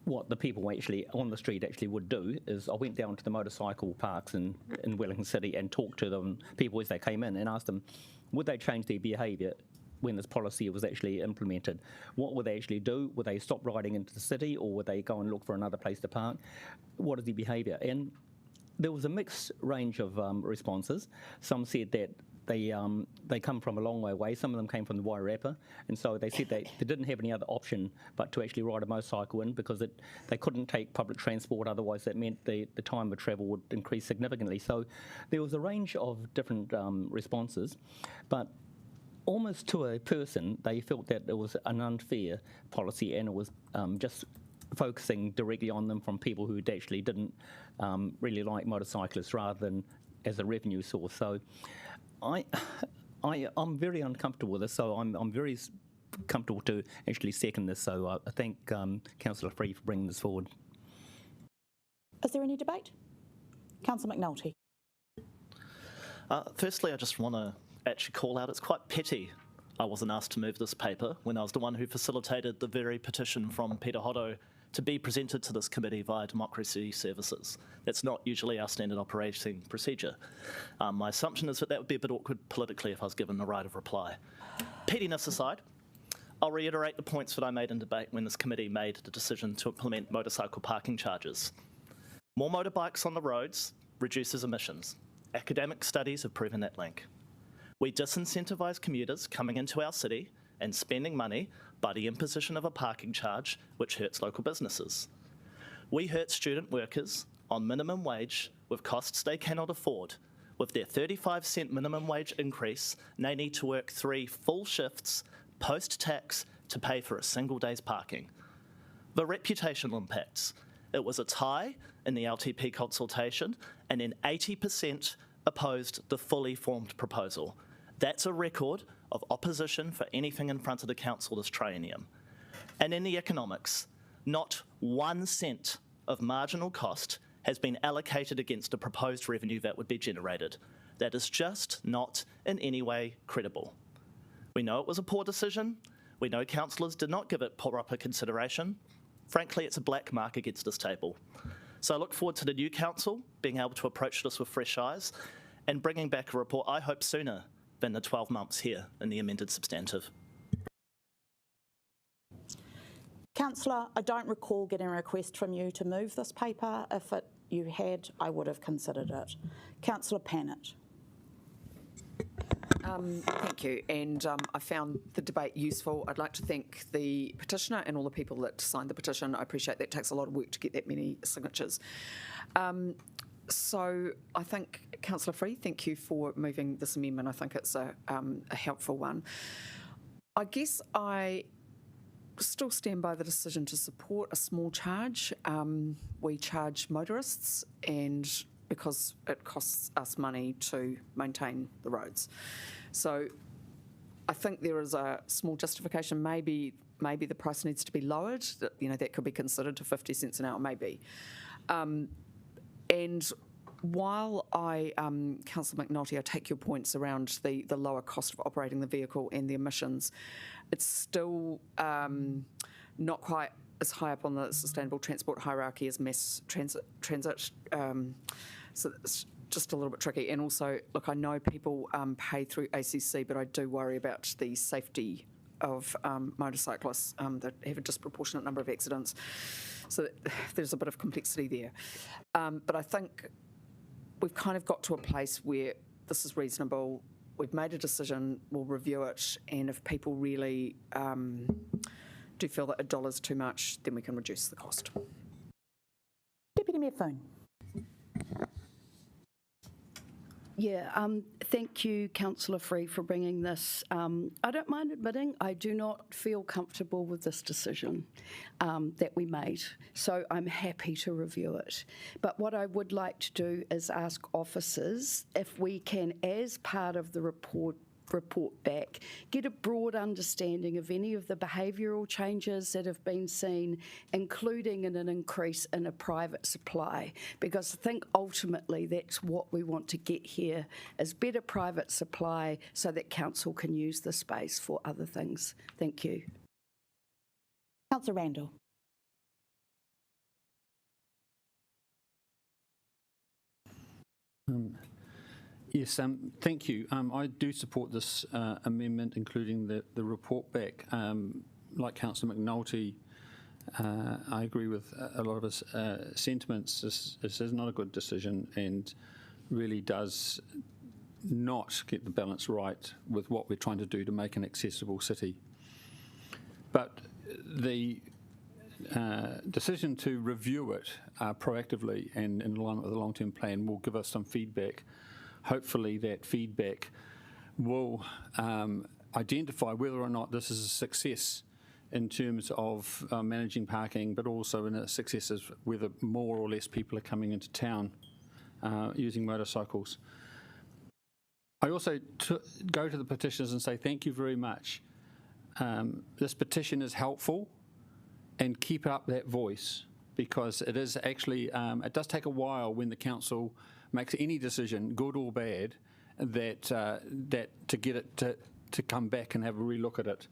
G: what the people actually on the street actually would do is I went down to the motorcycle parks in Wellington City and talked to them, people as they came in, and asked them, would they change their behaviour when this policy was actually implemented? What would they actually do? Would they stop riding into the city, or would they go and look for another place to park? What is the behaviour? And there was a mixed range of responses. Some said that they come from a long way away. Some of them came from the Wairarapa, and so they said they didn't have any other option but to actually ride a motorcycle in, because they couldn't take public transport, otherwise that meant the time of travel would increase significantly. So there was a range of different responses, but almost to a person they felt that it was an unfair policy, and it was just focusing directly on them from people who actually didn't really like motorcyclists rather than as a revenue source. So I'm very uncomfortable with this, so I'm very comfortable to actually second this. So I thank Councillor Free for bringing this forward.
A: Is there any debate? Councillor McNulty.
N: Firstly, I just want to actually call out, it's quite petty I wasn't asked to move this paper when I was the one who facilitated the very petition from Peter Hotto to be presented to this committee via Democracy Services. That's not usually our standard operating procedure. My assumption is that that would be a bit awkward politically if I was given the right of reply. Pettiness aside, I'll reiterate the points that I made in debate when this committee made the decision to implement motorcycle parking charges. More motorbikes on the roads reduces emissions. Academic studies have proven that link. We disincentivise commuters coming into our city and spending money by the imposition of a parking charge, which hurts local businesses. We hurt student workers on minimum wage with costs they cannot afford. With their 35-cent minimum wage increase, they need to work 3 full shifts post-tax to pay for a single day's parking. The reputational impacts. It was a tie in the LTP consultation, and then 80% opposed the fully formed proposal. That's a record of opposition for anything in front of the council this triennium. And in the economics, not 1 cent of marginal cost has been allocated against the proposed revenue that would be generated. That is just not in any way credible. We know it was a poor decision. We know councillors did not give it proper consideration. Frankly, it's a black mark against this table. So I look forward to the new council being able to approach this with fresh eyes and bringing back a report, I hope sooner than the 12 months here in the amended substantive.
A: Councillor, I don't recall getting a request from you to move this paper. If you had, I would have considered it. Councillor Pannett.
E: Thank you, and I found the debate useful. I'd like to thank the petitioner and all the people that signed the petition. I appreciate that takes a lot of work to get that many signatures. So I think, Councillor Free, thank you for moving this amendment. I think it's a helpful one. I guess I still stand by the decision to support a small charge. We charge motorists, and because it costs us money to maintain the roads. So I think there is a small justification. Maybe the price needs to be lowered. That could be considered to 50 cents an hour, maybe. And while Councillor McNulty, I take your points around the lower cost of operating the vehicle and the emissions, it's still not quite as high up on the sustainable transport hierarchy as mass transit. So it's just a little bit tricky. And also, look, I know people pay through ACC, but I do worry about the safety of motorcyclists that have a disproportionate number of accidents. So there's a bit of complexity there. But I think we've kind of got to a place where this is reasonable. We've made a decision, we'll review it, and if people really do feel that $1 is too much, then we can reduce the cost.
A: Deputy Mayor Foon.
L: Yeah, thank you, Councillor Free, for bringing this. I don't mind admitting I do not feel comfortable with this decision that we made, so I'm happy to review it. But what I would like to do is ask officers if we can, as part of the report back, get a broad understanding of any of the behavioural changes that have been seen, including in an increase in a private supply, because I think ultimately that's what we want to get here, is better private supply so that council can use the space for other things. Thank you.
A: Councillor Randall.
O: Yes, thank you. I do support this amendment, including the report back. Like Councillor McNulty, I agree with a lot of his sentiments. This is not a good decision and really does not get the balance right with what we're trying to do to make an accessible city. But the decision to review it proactively and in alignment with the long-term plan will give us some feedback. Hopefully that feedback will identify whether or not this is a success in terms of managing parking, but also in a success as whether more or less people are coming into town using motorcycles. I also go to the petitioners and say thank you very much. This petition is helpful, and keep up that voice, because it is actually, it does take a while when the council makes any decision, good or bad, that to get it to come back and have a relook at it.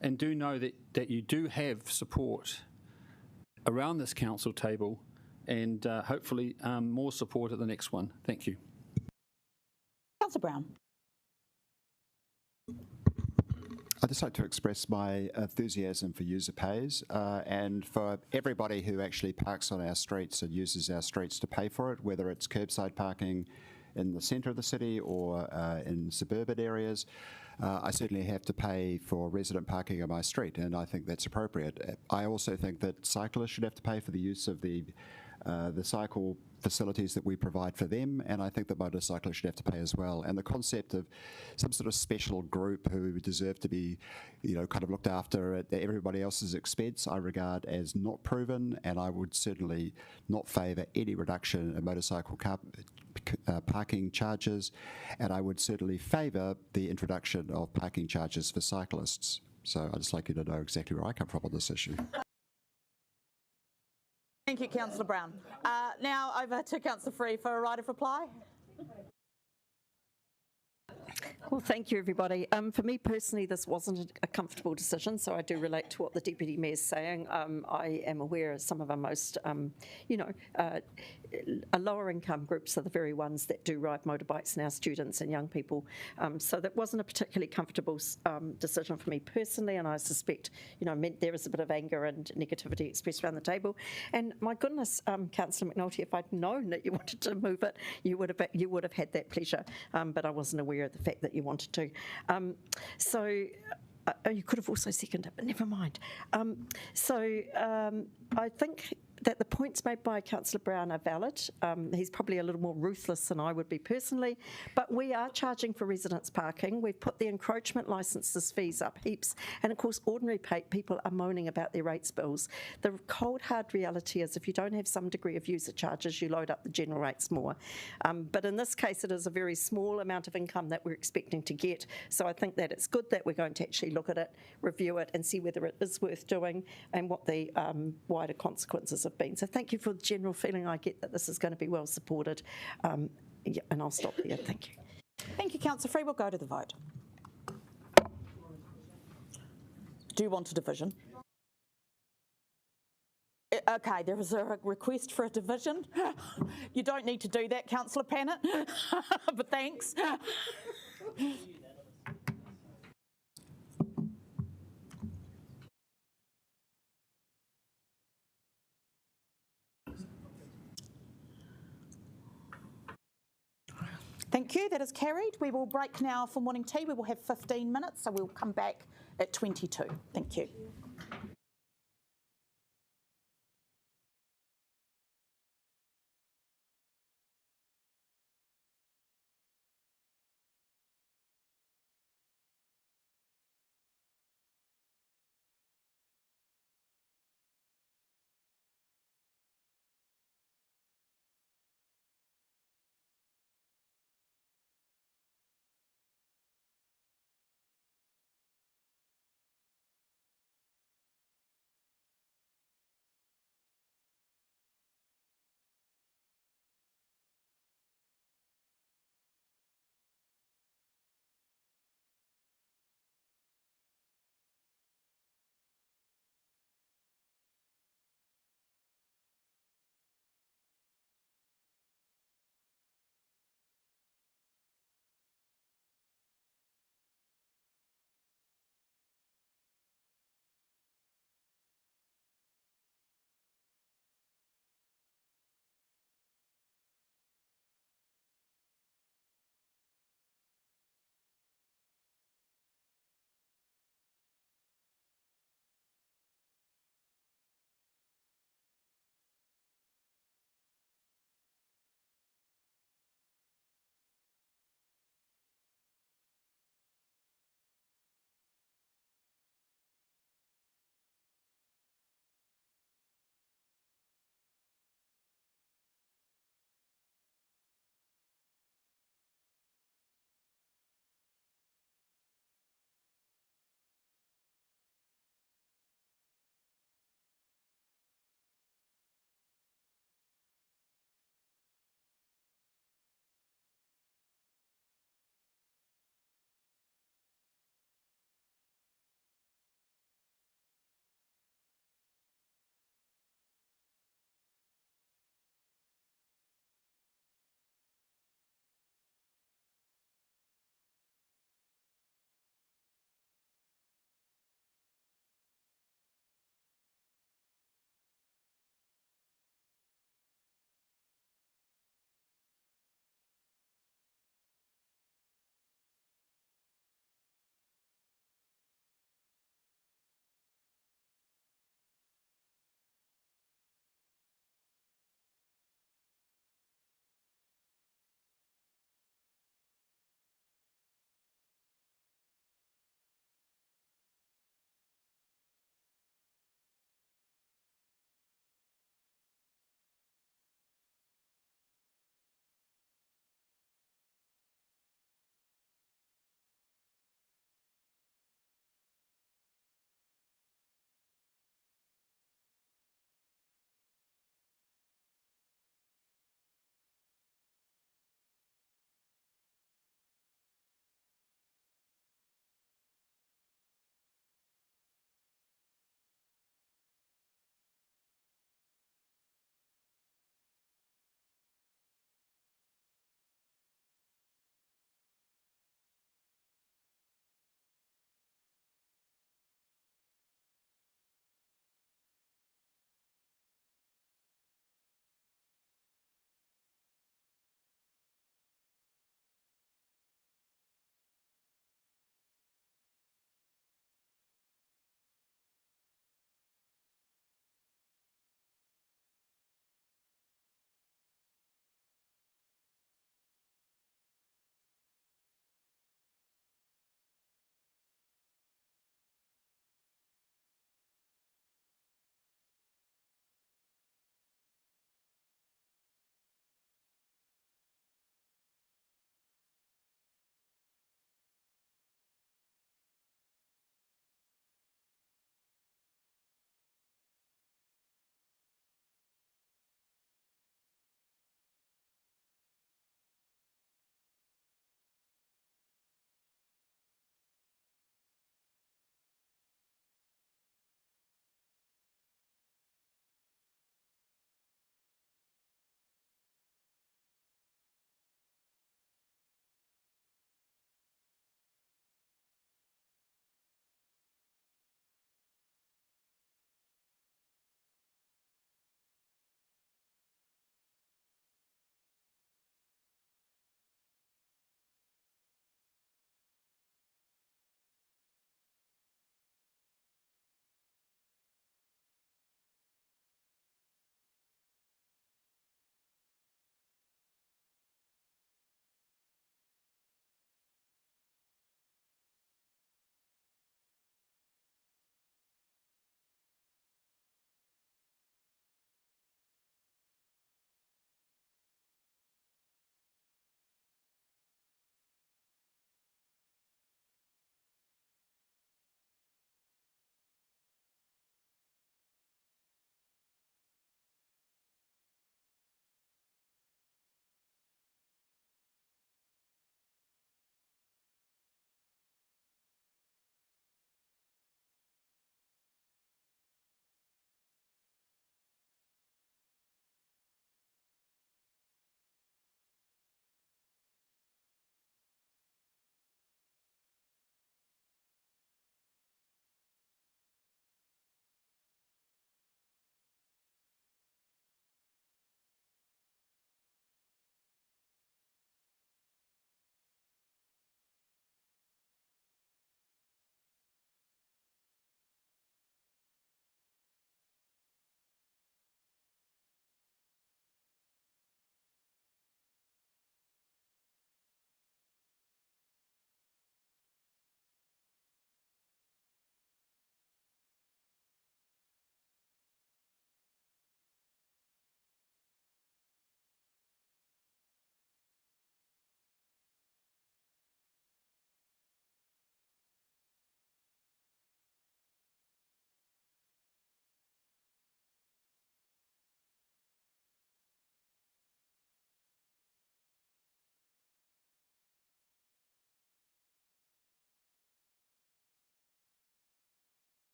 O: And do know that you do have support around this council table, and hopefully more support at the next one. Thank you.
A: Councillor Brown.
P: I'd just like to express my enthusiasm for user pays and for everybody who actually parks on our streets and uses our streets to pay for it, whether it's curbside parking in the centre of the city or in suburban areas. I certainly have to pay for resident parking on my street, and I think that's appropriate. I also think that cyclists should have to pay for the use of the cycle facilities that we provide for them, and I think that motorcyclists should have to pay as well. And the concept of some sort of special group who deserve to be, kind of looked after at everybody else's expense, I regard as not proven, and I would certainly not favour any reduction in motorcycle parking charges, and I would certainly favour the introduction of parking charges for cyclists. So I'd just like you to know exactly where I come from on this issue.
A: Thank you, Councillor Brown. Now over to Councillor Free for a right of reply.
M: Well, thank you, everybody. For me personally, this wasn't a comfortable decision, so I do relate to what the Deputy Mayor's saying. I am aware of some of our most, lower income groups are the very ones that do ride motorbikes, and our students and young people. So that wasn't a particularly comfortable decision for me personally, and I suspect, meant there was a bit of anger and negativity expressed around the table. And my goodness, Councillor McNulty, if I'd known that you wanted to move it, you would have had that pleasure. But I wasn't aware of the fact that you wanted to. You could have also seconded it, but never mind. I think that the points made by Councillor Brown are valid. He's probably a little more ruthless than I would be personally, but we are charging for residence parking. We've put the encroachment licences fees up heaps, and of course ordinary people are moaning about their rates bills. The cold hard reality is if you don't have some degree of user charges, you load up the general rates more. But in this case it is a very small amount of income that we're expecting to get, so I think that it's good that we're going to actually look at it, review it and see whether it is worth doing and what the wider consequences have been. So thank you for the general feeling I get that this is going to be well supported. And I'll stop there. Thank you.
A: Thank you, Councillor Free. We'll go to the vote. Do you want a division? Okay, there is a request for a division. You don't need to do that, Councillor Pannett, but thanks. Thank you, that is carried. We will break now for morning tea. We will have 15 minutes, so we'll come back at 22. Thank you.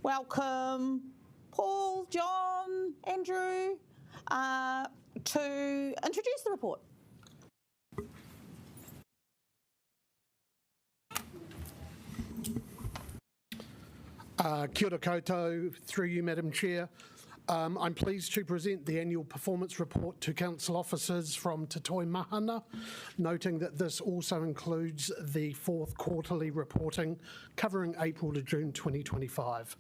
A: welcome Paul, John, Andrew to introduce the report.
Q: Kia ora koutou, through you, Madam Chair. I'm pleased to present the annual performance report to council officers from Toi Mahana, noting that this also includes the fourth quarterly reporting covering April to June 2025.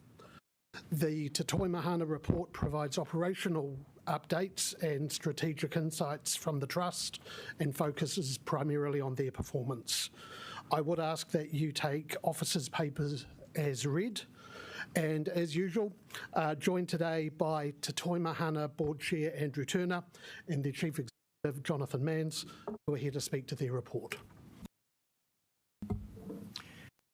Q: The Toi Mahana report provides operational updates and strategic insights from the Trust and focuses primarily on their performance. I would ask that you take officers' papers as read. And as usual, joined today by Toi Mahana Board Chair Andrew Turner and their Chief Executive Jonathan Manns, who are here to speak to their report.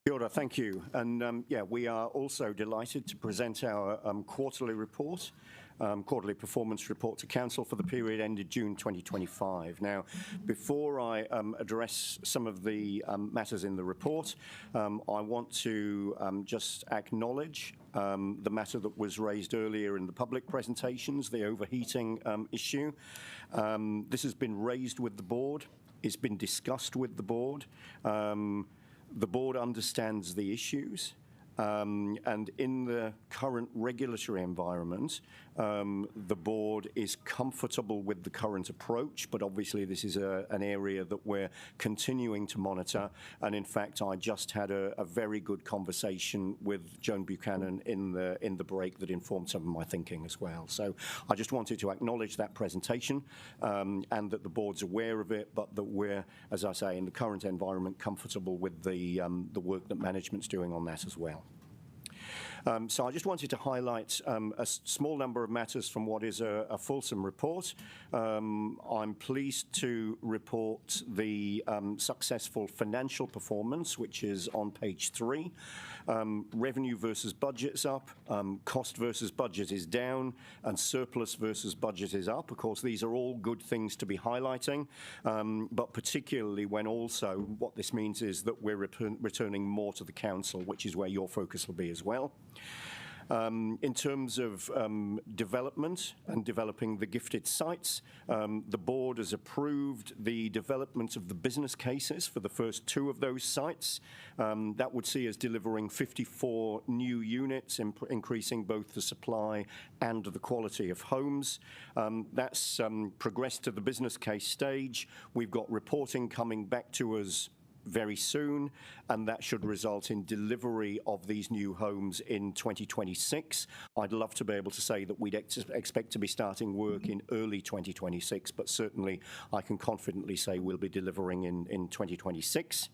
R: Kia ora, thank you. And yeah, we are also delighted to present our quarterly report, quarterly performance report to Council for the period ended June 2025. Now, before I address some of the matters in the report, I want to just acknowledge the matter that was raised earlier in the public presentations, the overheating issue. This has been raised with the board. It's been discussed with the board. The board understands the issues, and in the current regulatory environment, the board is comfortable with the current approach, but obviously this is an area that we're continuing to monitor. And in fact, I just had a very good conversation with Joan Buchanan in the break that informed some of my thinking as well. So I just wanted to acknowledge that presentation and that the board's aware of it, but that we're, as I say, in the current environment, comfortable with the work that management's doing on that as well. So I just wanted to highlight a small number of matters from what is a fulsome report. I'm pleased to report the successful financial performance, which is on page 3. Revenue versus budget's up, cost versus budget is down, and surplus versus budget is up. Of course, these are all good things to be highlighting, but particularly when also what this means is that we're returning more to the council, which is where your focus will be as well. In terms of development and developing the gifted sites, the board has approved the development of the business cases for the first 2 of those sites. That would see us delivering 54 new units, increasing both the supply and the quality of homes. That's progressed to the business case stage. We've got reporting coming back to us very soon, and that should result in delivery of these new homes in 2026. I'd love to be able to say that we'd expect to be starting work in early 2026, but certainly I can confidently say we'll be delivering in 2026.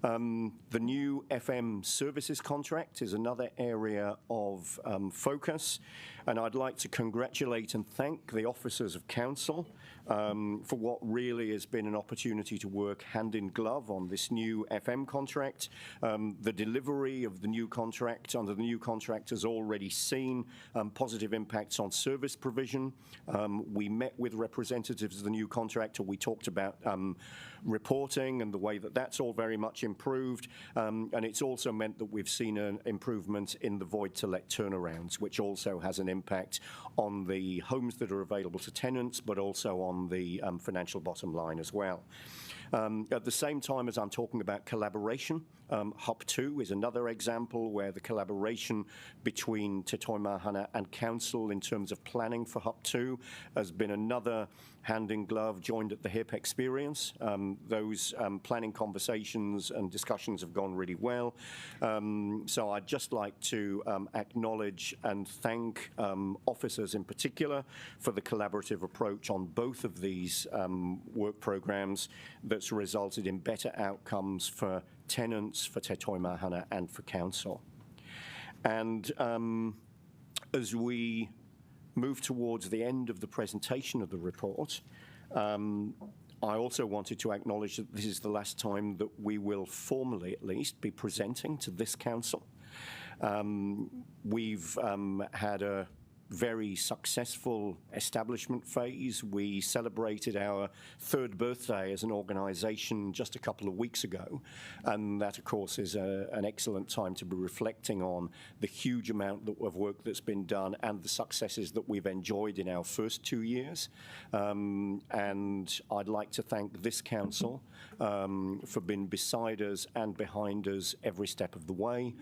R: The new FM services contract is another area of focus, and I'd like to congratulate and thank the officers of council for what really has been an opportunity to work hand in glove on this new FM contract. The delivery of the new contract under the new contract has already seen positive impacts on service provision. We met with representatives of the new contractor. We talked about reporting and the way that that's all very much improved, and it's also meant that we've seen an improvement in the void to let turnarounds, which also has an impact on the homes that are available to tenants, but also on the financial bottom line as well. At the same time as I'm talking about collaboration, Hub 2 is another example where the collaboration between Toi Mahana and Council in terms of planning for Hub 2 has been another hand in glove, joined at the hip experience. Those planning conversations and discussions have gone really well. So I'd just like to acknowledge and thank officers in particular for the collaborative approach on both of these work programs that's resulted in better outcomes for tenants, for Toi Mahana and for council. And as we move towards the end of the presentation of the report, I also wanted to acknowledge that this is the last time that we will formally, at least, be presenting to this council. We've had a very successful establishment phase. We celebrated our 3rd birthday as an organisation just a couple of weeks ago, and that, of course, is an excellent time to be reflecting on the huge amount of work that's been done and the successes that we've enjoyed in our first 2 years. And I'd like to thank this council for being beside us and behind us every step of the way.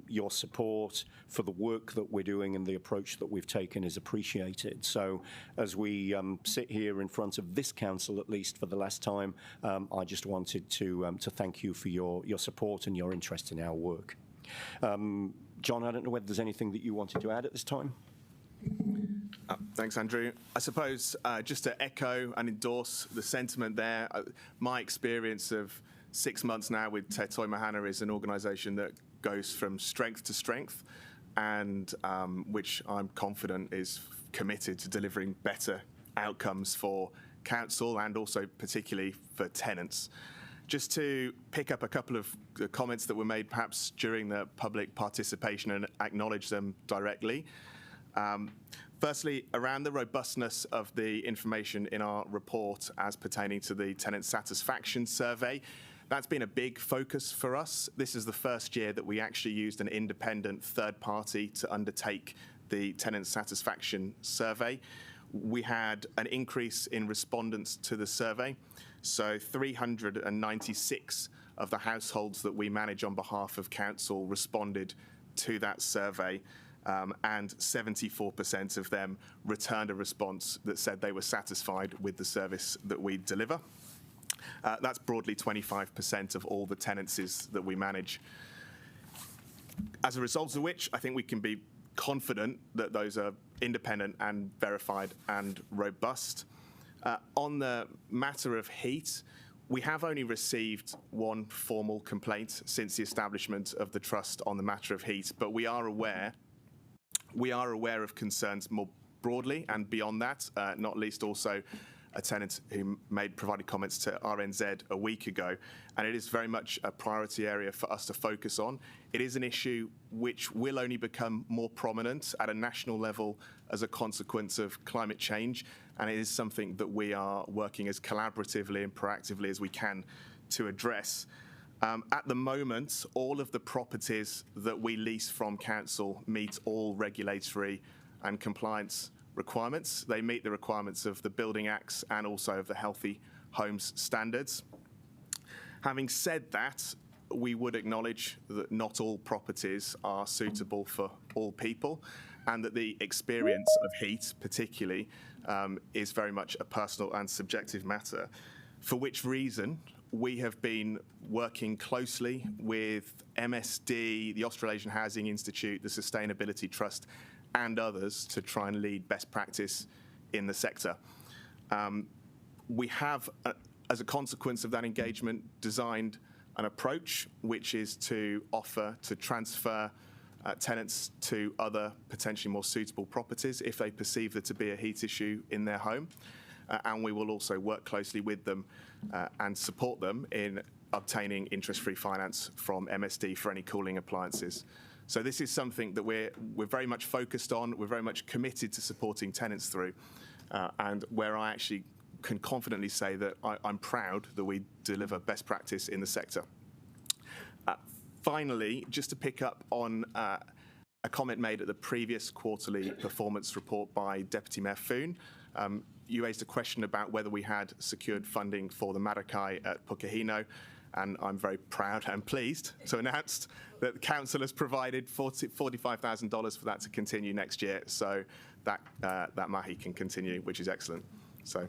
R: Your support for the work that we're doing and the approach that we've taken is appreciated. So as we sit here in front of this council, at least for the last time, I just wanted to thank you for your support and your interest in our work. John, I don't know whether there's anything that you wanted to add at this time.
S: Thanks, Andrew. I suppose just to echo and endorse the sentiment there, my experience of 6 months now with Toi Mahana is an organisation that goes from strength to strength, and which I'm confident is committed to delivering better outcomes for council and also particularly for tenants. Just to pick up a couple of comments that were made perhaps during the public participation and acknowledge them directly. Firstly, around the robustness of the information in our report as pertaining to the tenant satisfaction survey, that's been a big focus for us. This is the first year that we actually used an independent third party to undertake the tenant satisfaction survey. We had an increase in respondents to the survey. So 396 of the households that we manage on behalf of council responded to that survey. And 74% of them returned a response that said they were satisfied with the service that we deliver. That's broadly 25% of all the tenancies that we manage. As a result of which, I think we can be confident that those are independent and verified and robust. On the matter of heat, we have only received one formal complaint since the establishment of the trust on the matter of heat, but we are aware of concerns more broadly and beyond that, not least also a tenant who provided comments to RNZ a week ago, and it is very much a priority area for us to focus on. It is an issue which will only become more prominent at a national level as a consequence of climate change, and it is something that we are working as collaboratively and proactively as we can to address. At the moment, all of the properties that we lease from council meet all regulatory and compliance requirements. They meet the requirements of the Building Acts and also of the Healthy Homes Standards. Having said that, we would acknowledge that not all properties are suitable for all people, and that the experience of heat particularly is very much a personal and subjective matter, for which reason we have been working closely with MSD, the Australasian Housing Institute, the Sustainability Trust, and others to try and lead best practice in the sector. We have, as a consequence of that engagement, designed an approach which is to offer to transfer tenants to other potentially more suitable properties if they perceive there to be a heat issue in their home. And we will also work closely with them and support them in obtaining interest-free finance from MSD for any cooling appliances. So this is something that we're very much focused on, we're very much committed to supporting tenants through, and where I actually can confidently say that I'm proud that we deliver best practice in the sector. Finally, just to pick up on a comment made at the previous quarterly performance report by Deputy Mayor Foon. You raised a question about whether we had secured funding for the Marakai at Pukahino, and I'm very proud and pleased to announce that the council has provided $45,000 for that to continue next year, so that mahi can continue, which is excellent. So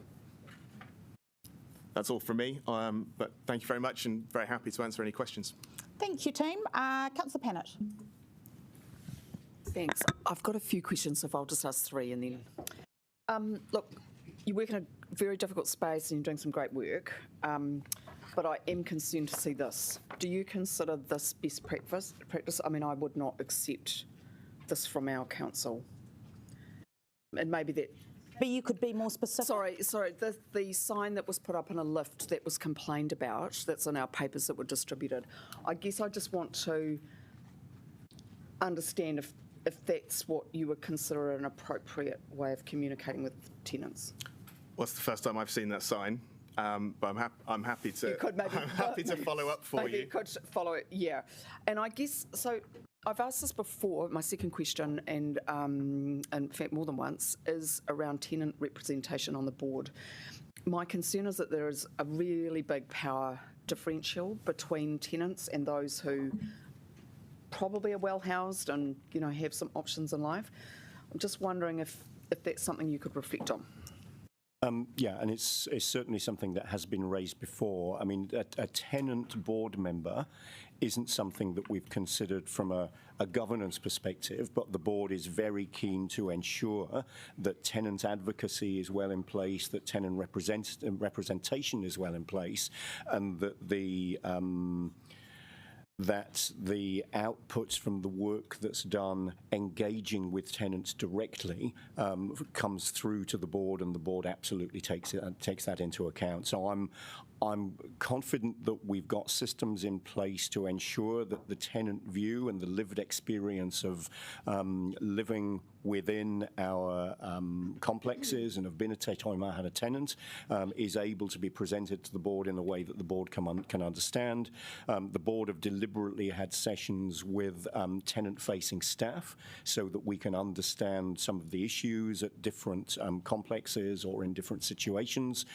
S: that's all from me, but thank you very much and very happy to answer any questions.
A: Thank you, team. Councillor Pennant.
E: Thanks. I've got a few questions, so if I'll just ask three and then... Look, you work in a very difficult space and you're doing some great work, but I am concerned to see this. Do you consider this best practice? I mean, I would not accept this from our council. And maybe that...
A: But you could be more specific.
E: Sorry, the sign that was put up in a lift that was complained about, that's in our papers that were distributed. I guess I just want to understand if that's what you would consider an appropriate way of communicating with tenants.
S: Well, it's the first time I've seen that sign, but I'm happy to.
E: You could maybe,
S: I'm happy to follow up for
E: maybe
S: you.
E: You could follow it, yeah. And I guess so. I've asked this before. My second question, and in fact more than once, is around tenant representation on the board. My concern is that there is a really big power differential between tenants and those who probably are well housed and have some options in life. I'm just wondering if that's something you could reflect on.
R: Yeah, and it's certainly something that has been raised before. I mean, a tenant board member isn't something that we've considered from a governance perspective, but the board is very keen to ensure that tenant advocacy is well in place, that tenant representation is well in place, and that the outputs from the work that's done engaging with tenants directly comes through to the board, and the board absolutely takes that into account. So I'm confident that we've got systems in place to ensure that the tenant view and the lived experience of living within our complexes and have been a Toi Mahana tenant is able to be presented to the board in a way that the board can understand. The board have deliberately had sessions with tenant-facing staff so that we can understand some of the issues at different complexes or in different situations.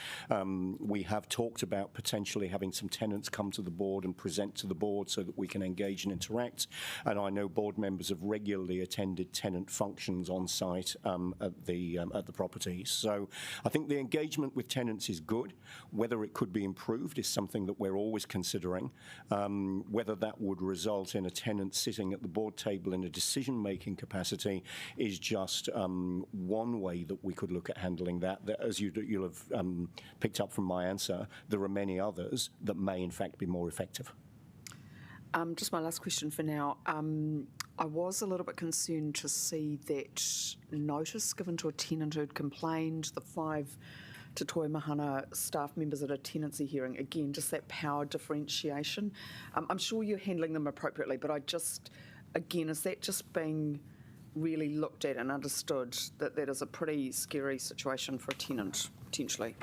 R: We have talked about potentially having some tenants come to the board and present to the board so that we can engage and interact. And I know board members have regularly attended tenant functions on site at the properties. So I think the engagement with tenants is good. Whether it could be improved is something that we're always considering. Whether that would result in a tenant sitting at the board table in a decision-making capacity is just one way that we could look at handling that. As you'll have picked up from my answer, there are many others that may in fact be more effective.
E: Just my last question for now. I was a little bit concerned to see that notice given to a tenant who'd complained, the 5 Toi Mahana staff members at a tenancy hearing. Again, just that power differentiation. I'm sure you're handling them appropriately, but again, is that just being really looked at and understood that that is a pretty scary situation for a tenant, potentially?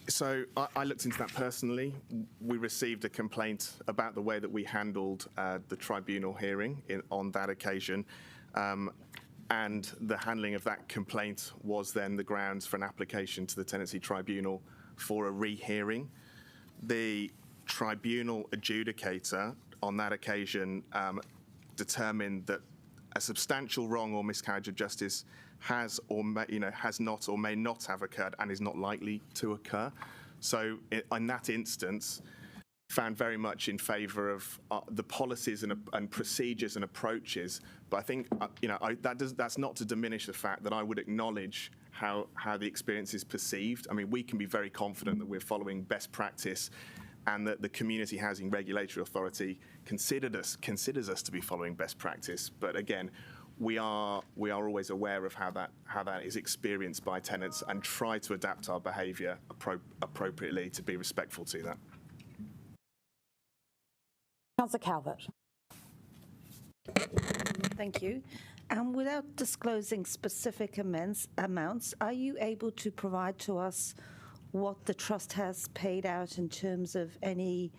S: So I looked into that personally. We received a complaint about the way that we handled the tribunal hearing on that occasion. And the handling of that complaint was then the grounds for an application to the Tenancy Tribunal for a rehearing. The tribunal adjudicator on that occasion determined that a substantial wrong or miscarriage of justice has not or may not have occurred and is not likely to occur. So in that instance, found very much in favour of the policies and procedures and approaches. But I think that's not to diminish the fact that I would acknowledge how the experience is perceived. I mean, we can be very confident that we're following best practice, and that the Community Housing Regulatory Authority considers us to be following best practice. But again, we are always aware of how that is experienced by tenants, and try to adapt our behaviour appropriately to be respectful to that.
A: Councillor Calvert.
M: Thank you. Without disclosing specific amounts, are you able to provide to us what the Trust has paid out in terms of any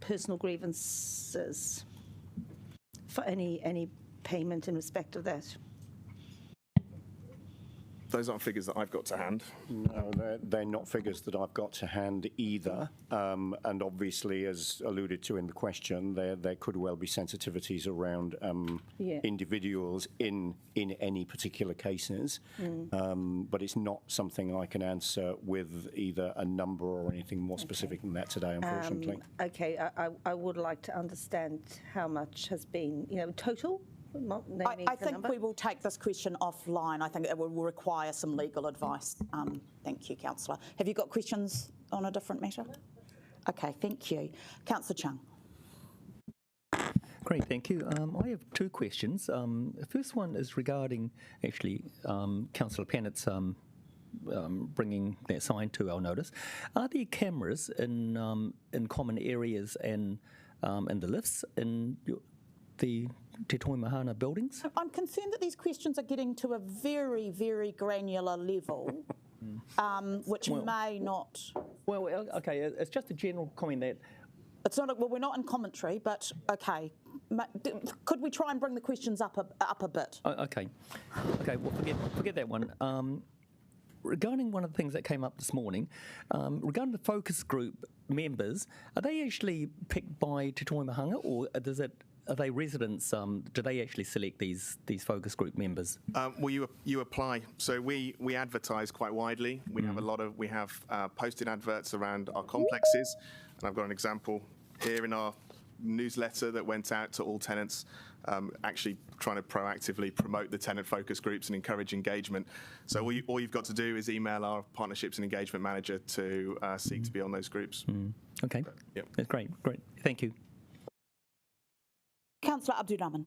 M: personal grievances, for any payment in respect of that?
S: Those aren't figures that I've got to hand.
R: No, they're not figures that I've got to hand either. And obviously, as alluded to in the question, there could well be sensitivities around individuals in any particular cases. But it's not something I can answer with either a number or anything more specific than that today, unfortunately.
M: Okay, I would like to understand how much has been, total.
A: I think we will take this question offline. I think it will require some legal advice. Thank you, Councillor. Have you got questions on a different matter? Okay, thank you. Councillor Chung.
G: Great, thank you. I have 2 questions. The first one is regarding actually Councillor Pennett's bringing that sign to our notice. Are there cameras in common areas and in the lifts the Te Toi Mahana buildings?
A: I'm concerned that these questions are getting to a very, very granular level, which may not.
G: Well, okay, it's just a general comment that.
A: It's not. Well, we're not in commentary, but okay. Could we try and bring the questions up a bit?
G: Okay. Well, forget that one. Regarding one of the things that came up this morning, regarding the focus group members, are they actually picked by Te Toi Mahana, or are they residents? Do they actually select these focus group members?
S: Well, you apply. So we advertise quite widely. We have posted adverts around our complexes, and I've got an example here in our newsletter that went out to all tenants, actually trying to proactively promote the tenant focus groups and encourage engagement. So all you've got to do is email our partnerships and engagement manager to seek to be on those groups.
G: Okay.
S: Yep.
G: That's great. Thank you.
A: Councillor Abdurrahman.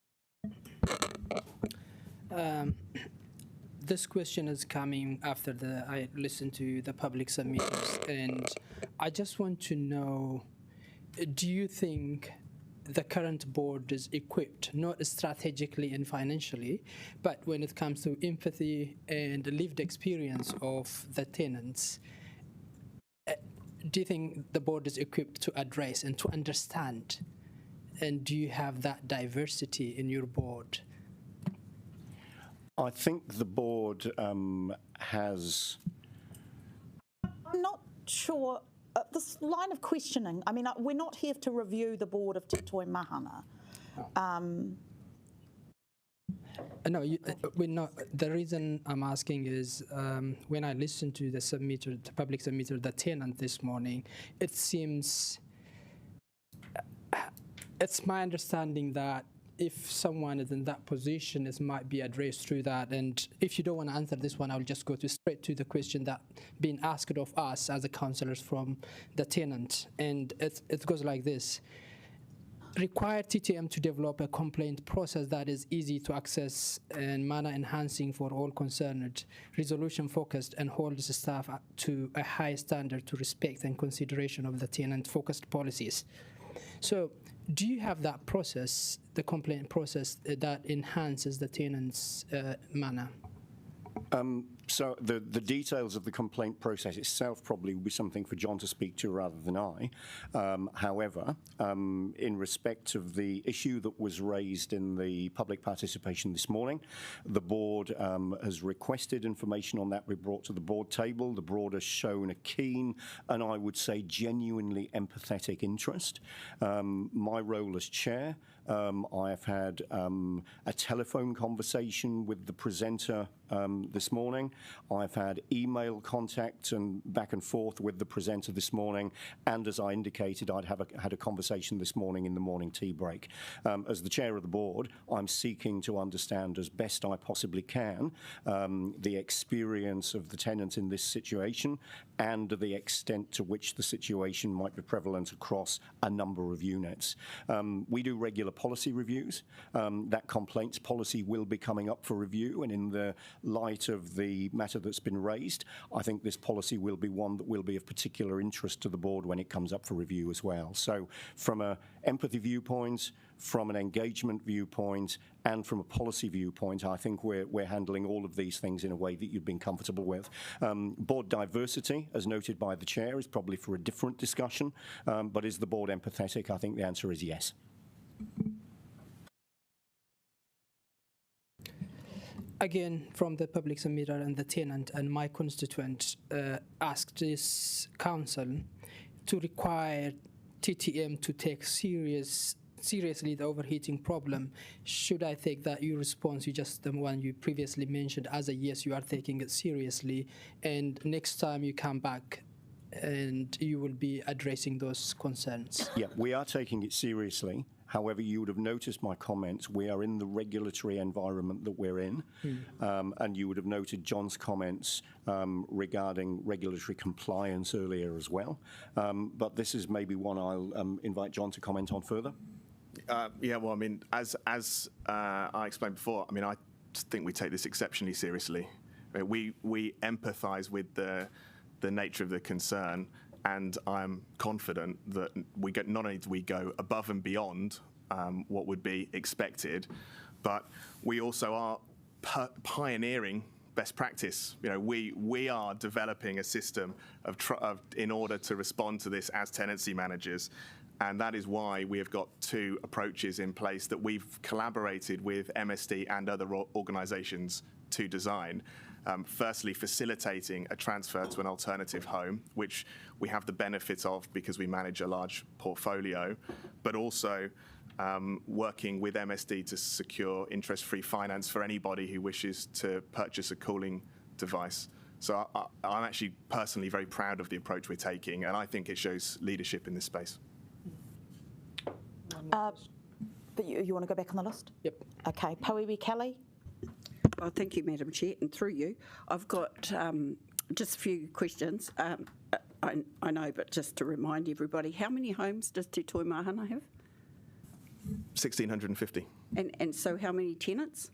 F: This question is coming after I listened to the public submitters, and I just want to know, do you think the current board is equipped, not strategically and financially, but when it comes to empathy and lived experience of the tenants, do you think the board is equipped to address and to understand? And do you have that diversity in your board?
R: I think the board has.
A: I'm not sure. This line of questioning, I mean, we're not here to review the board of Te Toi Mahana.
F: No, we're not. The reason I'm asking is when I listened to the public submitter, the tenant this morning, it seems, it's my understanding that if someone is in that position, it might be addressed through that. And if you don't want to answer this one, I'll just go straight to the question that being asked of us as a councillors from the tenant. And it goes like this. Require TTM to develop a complaint process that is easy to access and manner enhancing for all concerned, resolution focused, and holds the staff to a high standard to respect and consideration of the tenant focused policies. So do you have that process, the complaint process, that enhances the tenant's manner?
R: So the details of the complaint process itself probably will be something for John to speak to rather than I. However, in respect of the issue that was raised in the public participation this morning, the board has requested information on that be brought to the board table. The board has shown a keen and I would say genuinely empathetic interest. My role as chair, I have had a telephone conversation with the presenter this morning. I've had email contact and back and forth with the presenter this morning, and as I indicated, I'd had a conversation this morning in the morning tea break. As the chair of the board, I'm seeking to understand as best I possibly can the experience of the tenant in this situation and the extent to which the situation might be prevalent across a number of units. We do regular policy reviews. That complaints policy will be coming up for review, and in the light of the matter that's been raised, I think this policy will be one that will be of particular interest to the board when it comes up for review as well. So from an empathy viewpoint, from an engagement viewpoint, and from a policy viewpoint, I think we're handling all of these things in a way that you've been comfortable with. Board diversity, as noted by the chair, is probably for a different discussion, but is the board empathetic? I think the answer is yes.
F: Again, from the public submitter and the tenant and my constituent asked this council to require TTM to take seriously the overheating problem. Should I take that your response, just the one you previously mentioned, as a yes, you are taking it seriously, and next time you come back and you will be addressing those concerns?
R: Yeah, we are taking it seriously. However, you would have noticed my comments. We are in the regulatory environment that we're in, and you would have noted John's comments regarding regulatory compliance earlier as well. But this is maybe one I'll invite John to comment on further.
S: Yeah, well, I mean, as I explained before, I mean, I think we take this exceptionally seriously. We empathise with the nature of the concern. And I'm confident that not only do we go above and beyond what would be expected. But we also are pioneering best practice. You know, we are developing a system in order to respond to this as tenancy managers. And that is why we have got two approaches in place that we've collaborated with MSD and other organisations to design. Firstly, facilitating a transfer to an alternative home, which we have the benefit of because we manage a large portfolio, but also working with MSD to secure interest-free finance for anybody who wishes to purchase a cooling device. So I'm actually personally very proud of the approach we're taking, and I think it shows leadership in this space.
A: But you want to go back on the list?
F: Yep.
A: Okay, Pauiwi Kelly.
T: Oh, thank you, Madam Chair, and through you, I've got just a few questions. I know, but just to remind everybody, how many homes does Te Toi Mahana have?
S: 1,650.
T: And so how many tenants?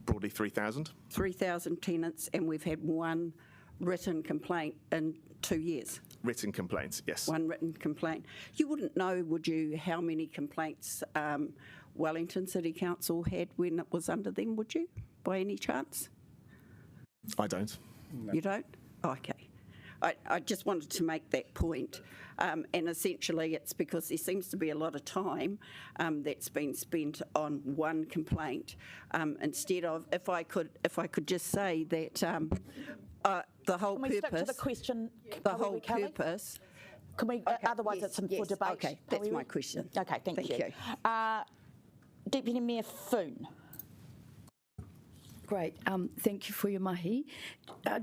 S: Broadly 3,000.
T: 3,000 tenants, and we've had one written complaint in 2 years.
S: Written complaints, yes.
T: One written complaint. You wouldn't know, would you, how many complaints Wellington City Council had when it was under them, would you, by any chance?
S: I don't.
T: No. You don't? Oh, okay. I just wanted to make that point. And essentially it's because there seems to be a lot of time that's been spent on one complaint instead of, if I could just say that the whole
A: Can we
T: purpose...
A: stick to the question,
T: the whole purpose...
A: Can we, otherwise it's for debate.
T: Okay, that's my question.
A: Okay, thank you. Deputy Mayor Foon.
L: Great, thank you for your mahi.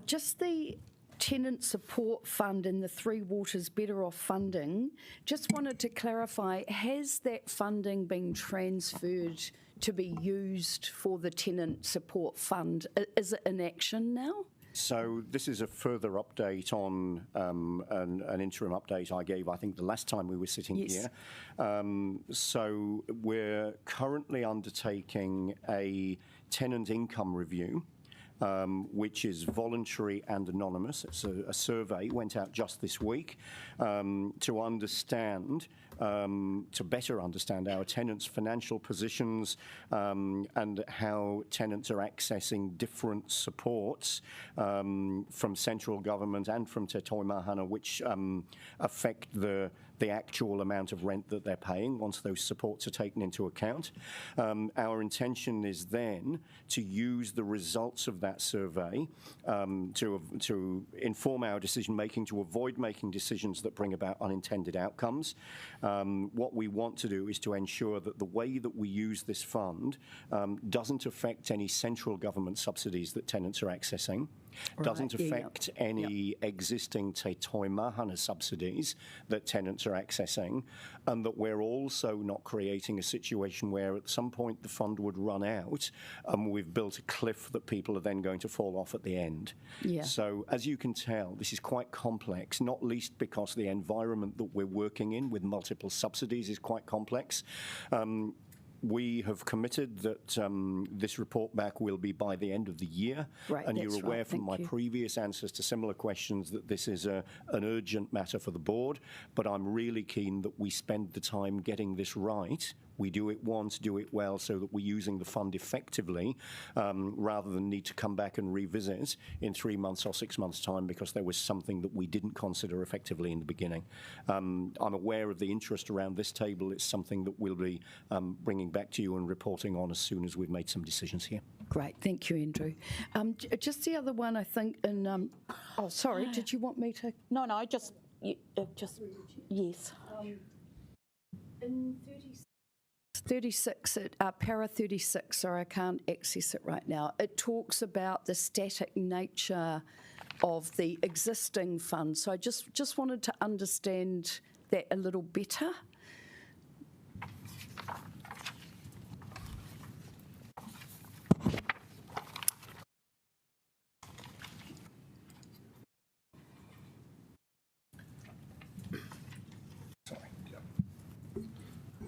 L: Just the Tenant Support Fund and the Three Waters Better Off funding, just wanted to clarify, has that funding been transferred to be used for the Tenant Support Fund? Is it in action now?
R: So this is a further update on an interim update I gave, I think, the last time we were sitting here. So we're currently undertaking a tenant income review, which is voluntary and anonymous. It's a survey, went out just this week, to understand, to better understand our tenants' financial positions and how tenants are accessing different supports from central government and from Te Toi Mahana, which affect the actual amount of rent that they're paying once those supports are taken into account. Our intention is then to use the results of that survey to inform our decision making, to avoid making decisions that bring about unintended outcomes. What we want to do is to ensure that the way that we use this fund doesn't affect any central government subsidies that tenants are accessing, doesn't affect any existing Te Toi Mahana subsidies that tenants are accessing, and that we're also not creating a situation where at some point the fund would run out and we've built a cliff that people are then going to fall off at the end. So as you can tell, this is quite complex, not least because the environment that we're working in with multiple subsidies is quite complex. We have committed that this report back will be by the end of the year. And you're aware from my previous answers to similar questions that this is an urgent matter for the board, but I'm really keen that we spend the time getting this right. We do it once, do it well, so that we're using the fund effectively, rather than need to come back and revisit in 3 months or 6 months' time because there was something that we didn't consider effectively in the beginning. I'm aware of the interest around this table. It's something that we'll be bringing back to you and reporting on as soon as we've made some decisions here.
L: Great, thank you, Andrew. Just the other one, I think, in... oh, sorry, did you want me to...
A: No, just yes.
L: In 36, para 36, sorry, I can't access it right now. It talks about the static nature of the existing fund. So I just wanted to understand that a little better.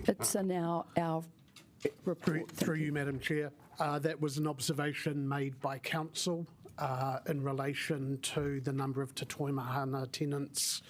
L: It's in our report.
Q: Through you, Madam Chair. That was an observation made by Council in relation to the number of Te Toi Mahana tenants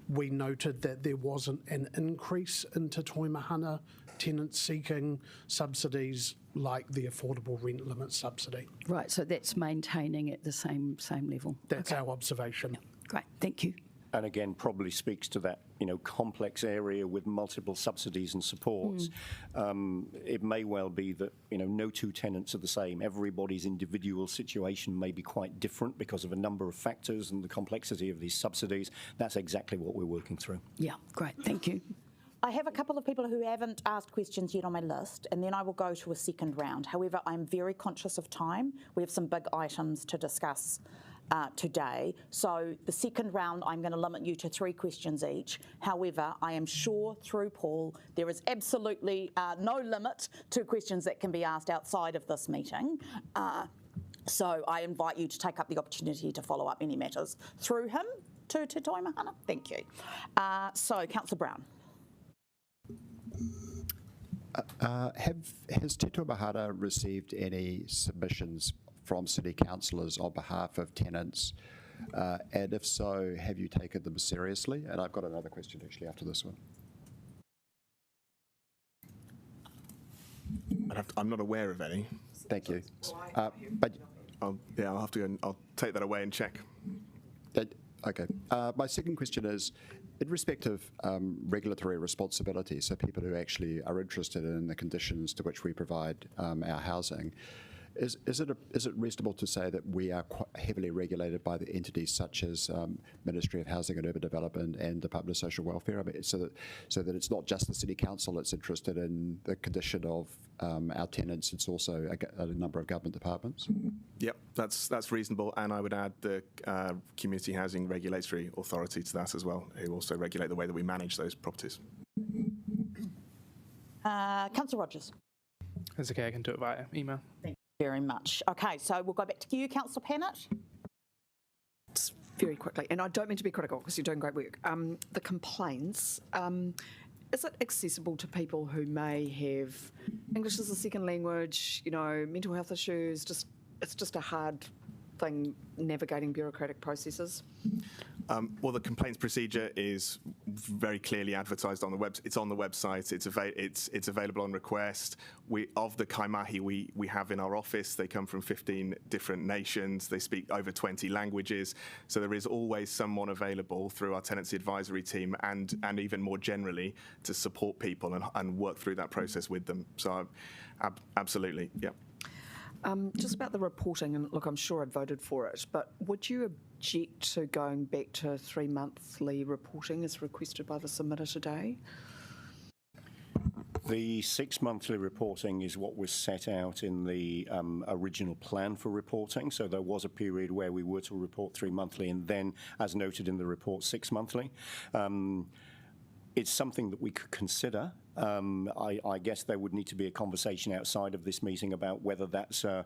Q: we noted that there wasn't an increase in Te Toi Mahana tenants seeking subsidies like the affordable rent limit subsidy.
L: Right, so that's maintaining at the same level.
Q: That's our observation.
L: Great, thank you.
R: And again, probably speaks to that, complex area with multiple subsidies and supports. It may well be that, no two tenants are the same. Everybody's individual situation may be quite different because of a number of factors and the complexity of these subsidies. That's exactly what we're working through.
L: Yeah, great, thank you.
A: I have a couple of people who haven't asked questions yet on my list, and then I will go to a second round. However, I'm very conscious of time. We have some big items to discuss today. So the second round, I'm going to limit you to 3 questions each. However, I am sure through Paul, there is absolutely no limit to questions that can be asked outside of this meeting. So I invite you to take up the opportunity to follow up any matters through him to Toi Mahana. Thank you. So, Councillor Brown.
P: Has Te Toi Mahana received any submissions from city councillors on behalf of tenants? And if so, have you taken them seriously? And I've got another question actually after this one.
S: I'm not aware of any.
P: Thank you.
S: But I'll have to go and I'll take that away and check.
P: Okay. My second question is, in respect of regulatory responsibility, so people who actually are interested in the conditions to which we provide our housing, is it reasonable to say that we are quite heavily regulated by the entities such as Ministry of Housing and Urban Development and Department of Social Welfare? I mean, so that it's not just the City Council that's interested in the condition of our tenants, it's also a number of government departments?
S: Yep, that's reasonable, and I would add the Community Housing Regulatory Authority to that as well, who also regulate the way that we manage those properties.
A: Councillor Rogers.
U: That's okay, I can do it via email.
A: Thank you very much. Okay, so we'll go back to you, Councillor Pannett.
E: Just very quickly, and I don't mean to be critical because you're doing great work. The complaints, is it accessible to people who may have English as a second language, mental health issues, it's just a hard thing navigating bureaucratic processes?
S: Well, the complaints procedure is very clearly advertised on the web. It's on the website. It's available on request. Of the kaimahi we have in our office, they come from 15 different nations. They speak over 20 languages. So there is always someone available through our tenancy advisory team and even more generally to support people and work through that process with them. So absolutely, yeah.
E: Just about the reporting, and look, I'm sure I'd voted for it, but would you object to going back to 3-monthly reporting as requested by the submitter today?
R: The 6-monthly reporting is what was set out in the original plan for reporting. So there was a period where we were to report 3-monthly and then, as noted in the report, 6-monthly. It's something that we could consider. I guess there would need to be a conversation outside of this meeting about whether that's a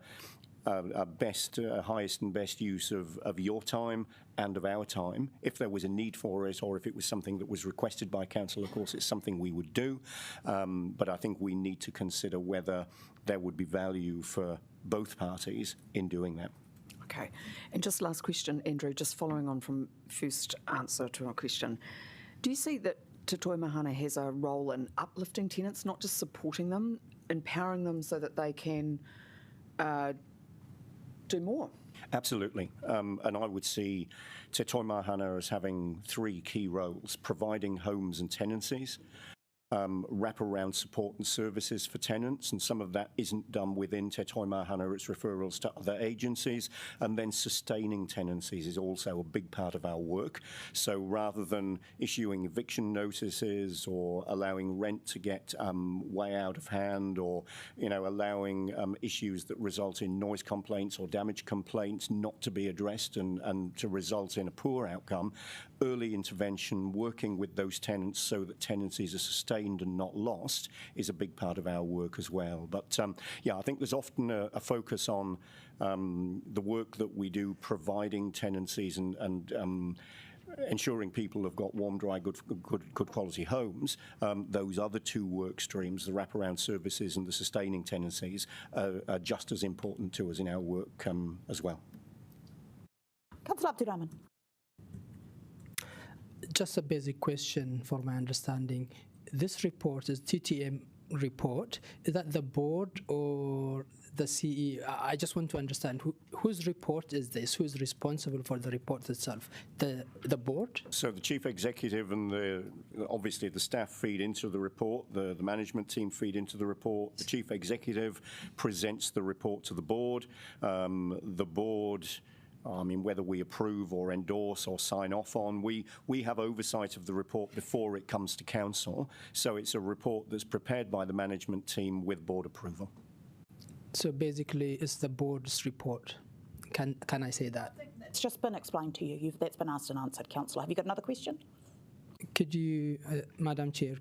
R: highest and best use of your time and of our time. If there was a need for it, or if it was something that was requested by council, of course, it's something we would do. But I think we need to consider whether there would be value for both parties in doing that.
E: Okay. And just last question, Andrew, just following on from first answer to our question. Do you see that Te Toi Mahana has a role in uplifting tenants, not just supporting them, empowering them so that they can do more?
R: Absolutely. And I would see Te Toi Mahana as having 3 key roles: providing homes and tenancies, wraparound support and services for tenants, and some of that isn't done within Te Toi Mahana, it's referrals to other agencies, and then sustaining tenancies is also a big part of our work. So rather than issuing eviction notices or allowing rent to get way out of hand, or allowing issues that result in noise complaints or damage complaints not to be addressed and to result in a poor outcome, early intervention, working with those tenants so that tenancies are sustained and not lost, is a big part of our work as well. But I think there's often a focus on the work that we do providing tenancies and ensuring people have got warm, dry, good quality homes. Those other 2 work streams, the wraparound services and the sustaining tenancies, are just as important to us in our work as well.
A: Councillor Abdurrahman.
F: Just a basic question for my understanding. This report is TTM report. Is that the board or the CE? I just want to understand whose report is this? Who is responsible for the report itself? The board?
R: So the chief executive and obviously the staff feed into the report. The management team feed into the report. The chief executive presents the report to the board. The board, whether we approve or endorse or sign off on, we have oversight of the report before it comes to council. So it's a report that's prepared by the management team with board approval.
F: So basically, it's the board's report. Can I say that?
A: It's just been explained to you. That's been asked and answered, Councillor. Have you got another question?
F: Could you, Madam Chair,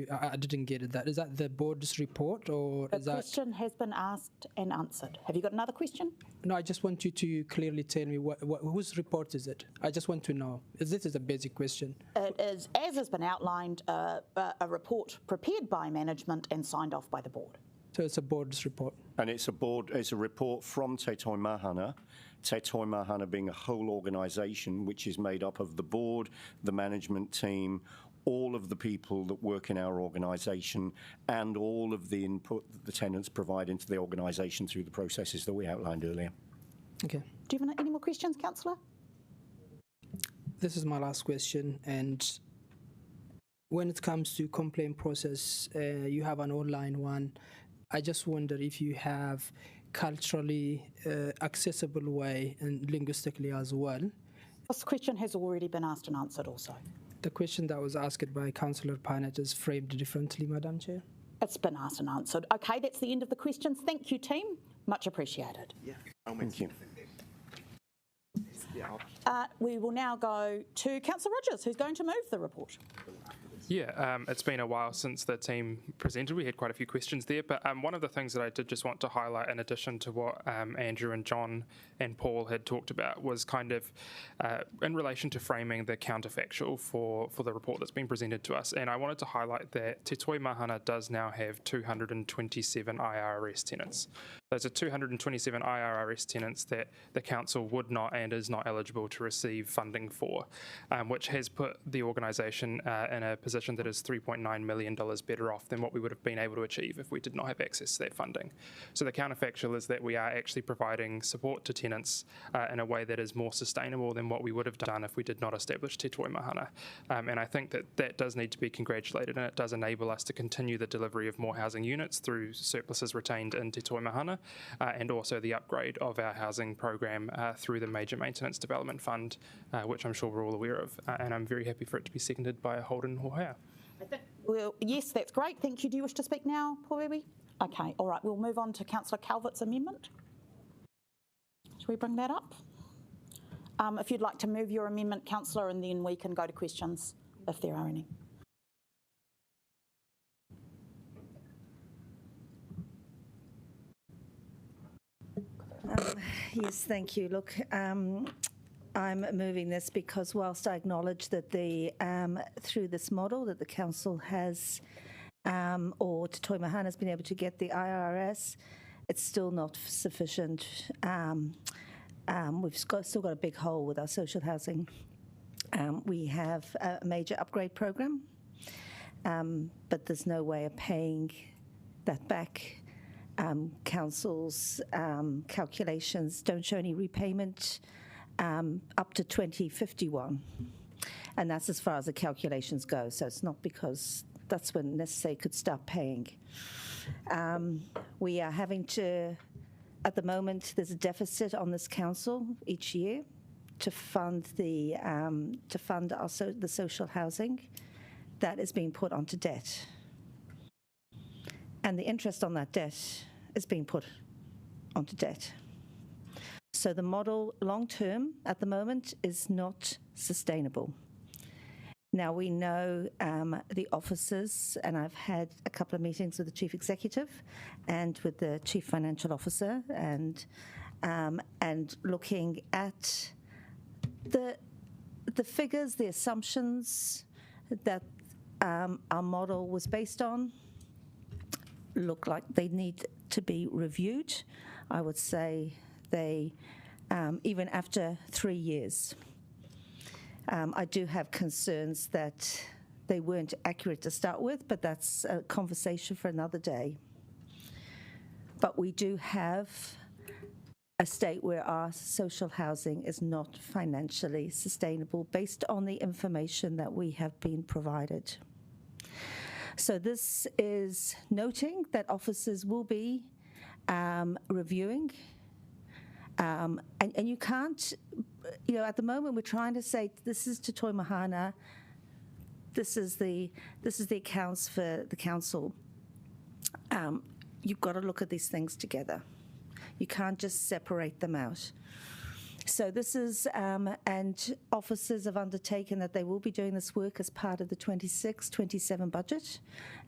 F: I didn't get it. Is that the board's report or
A: The
F: is that?
A: question has been asked and answered. Have you got another question?
F: No, I just want you to clearly tell me whose report is it? I just want to know. This is a basic question.
A: It is, as has been outlined, a report prepared by management and signed off by the board.
F: So it's a board's report.
R: And it's a report from Toi Mahana, Toi Mahana being a whole organisation which is made up of the board, the management team, all of the people that work in our organisation, and all of the input that the tenants provide into the organisation through the processes that we outlined earlier.
F: Okay.
A: Do you have any more questions, Councillor?
F: This is my last question, and when it comes to complaint process, you have an online one. I just wonder if you have culturally accessible way and linguistically as well.
A: This question has already been asked and answered also.
F: The question that was asked by Councillor Pinett is framed differently, Madam Chair.
A: It's been asked and answered. Okay, that's the end of the questions. Thank you, team. Much appreciated.
R: Yeah. Thank you.
A: We will now go to Councillor Rogers, who's going to move the report.
U: Yeah, it's been a while since the team presented. We had quite a few questions there, but one of the things that I did just want to highlight, in addition to what Andrew and John and Paul had talked about, was kind of in relation to framing the counterfactual for the report that's been presented to us. And I wanted to highlight that Te Toi Mahana does now have 227 IRS tenants. Those are 227 IRS tenants that the council would not and is not eligible to receive funding for, which has put the organisation in a position that is $3.9 million better off than what we would have been able to achieve if we did not have access to that funding. So the counterfactual is that we are actually providing support to tenants in a way that is more sustainable than what we would have done if we did not establish Te Toi Mahana. And I think that does need to be congratulated, and it does enable us to continue the delivery of more housing units through surpluses retained in Te Toi Mahana, and also the upgrade of our housing program through the Major Maintenance Development Fund, which I'm sure we're all aware of. And I'm very happy for it to be seconded by Holden Hohea.
A: Well, yes, that's great. Thank you. Do you wish to speak now, Poewi? Okay, all right. We'll move on to Councillor Calvert's amendment. Shall we bring that up? If you'd like to move your amendment, Councillor, and then we can go to questions if there are any.
B: Yes, thank you. Look, I'm moving this because whilst I acknowledge that through this model that the council has, or Te Toi Mahana has been able to get the IRS, it's still not sufficient. We've still got a big hole with our social housing. We have a major upgrade program, but there's no way of paying that back. Council's calculations don't show any repayment up to 2051, and that's as far as the calculations go. So it's not because that's when necessarily could start paying. We are having to, at the moment, there's a deficit on this council each year to fund the social housing that is being put onto debt. And the interest on that debt is being put onto debt. So the model long-term at the moment is not sustainable. Now we know the officers, and I've had a couple of meetings with the chief executive and with the chief financial officer, and looking at the figures, the assumptions that our model was based on, look like they need to be reviewed. I would say they, even after 3 years. I do have concerns that they weren't accurate to start with, but that's a conversation for another day. But we do have a state where our social housing is not financially sustainable based on the information that we have been provided. So this is noting that officers will be reviewing, and you can't, at the moment we're trying to say this is to Toi Mahana, this is the accounts for the council. You've got to look at these things together. You can't just separate them out. So this is, and officers have undertaken that they will be doing this work as part of the 26-27 budget,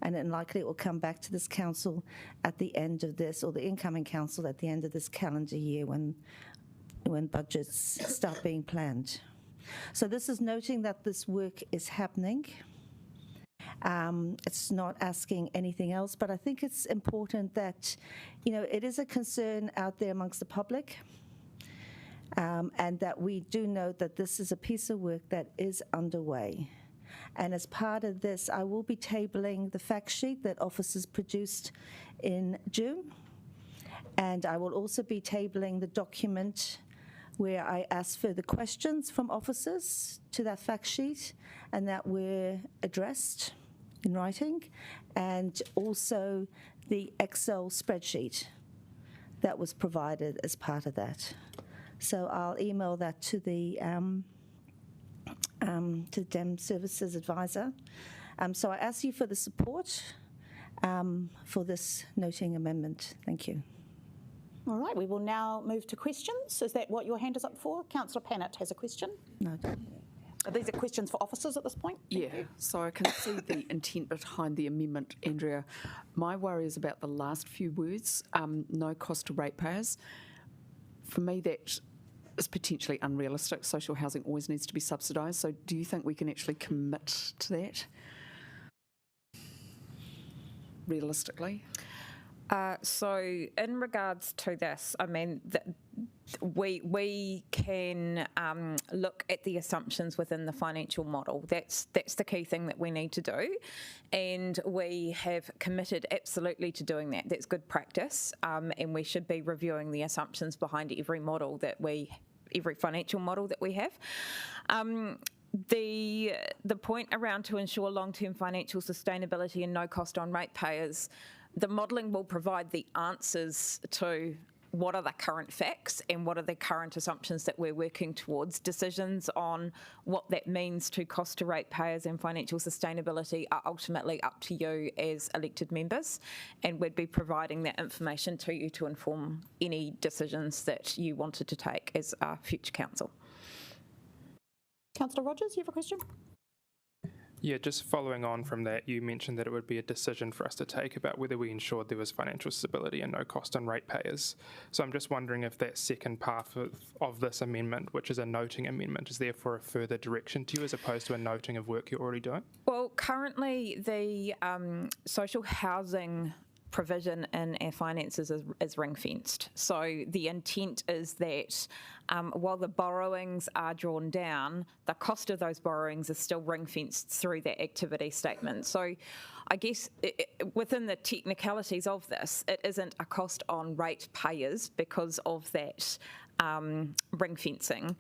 B: and then likely it will come back to this council at the end of this, or the incoming council at the end of this calendar year when budgets start being planned. So this is noting that this work is happening. It's not asking anything else, but I think it's important that, it is a concern out there amongst the public, and that we do note that this is a piece of work that is underway. And as part of this, I will be tabling the fact sheet that officers produced in June, and I will also be tabling the document where I asked further questions from officers to that fact sheet and that were addressed in writing, and also the Excel spreadsheet that was provided as part of that. So I'll email that to the DEM Services Advisor. So I ask you for the support for this noting amendment. Thank you.
A: All right, we will now move to questions. Is that what your hand is up for? Councillor Pannett has a question.
B: No.
A: Are these questions for officers at this point?
E: Yeah, so I can see the intent behind the amendment, Andrea. My worry is about the last few words, no cost to ratepayers. For me, that is potentially unrealistic. Social housing always needs to be subsidised. So do you think we can actually commit to that realistically?
C: So in regards to this, I mean, we can look at the assumptions within the financial model. That's the key thing that we need to do, and we have committed absolutely to doing that. That's good practice, and we should be reviewing the assumptions behind every financial model that we have. The point around to ensure long-term financial sustainability and no cost on ratepayers, the modelling will provide the answers to what are the current facts and what are the current assumptions that we're working towards. Decisions on what that means to cost to ratepayers and financial sustainability are ultimately up to you as elected members, and we'd be providing that information to you to inform any decisions that you wanted to take as a future council.
A: Councillor Rogers, you have a question?
U: Yeah, just following on from that, you mentioned that it would be a decision for us to take about whether we ensured there was financial stability and no cost on ratepayers. So I'm just wondering if that second part of this amendment, which is a noting amendment, is therefore a further direction to you as opposed to a noting of work you're already doing?
C: Well, currently the social housing provision in our finances is ring-fenced. So the intent is that while the borrowings are drawn down, the cost of those borrowings is still ring-fenced through that activity statement. So I guess within the technicalities of this, it isn't a cost on ratepayers because of that ring-fencing.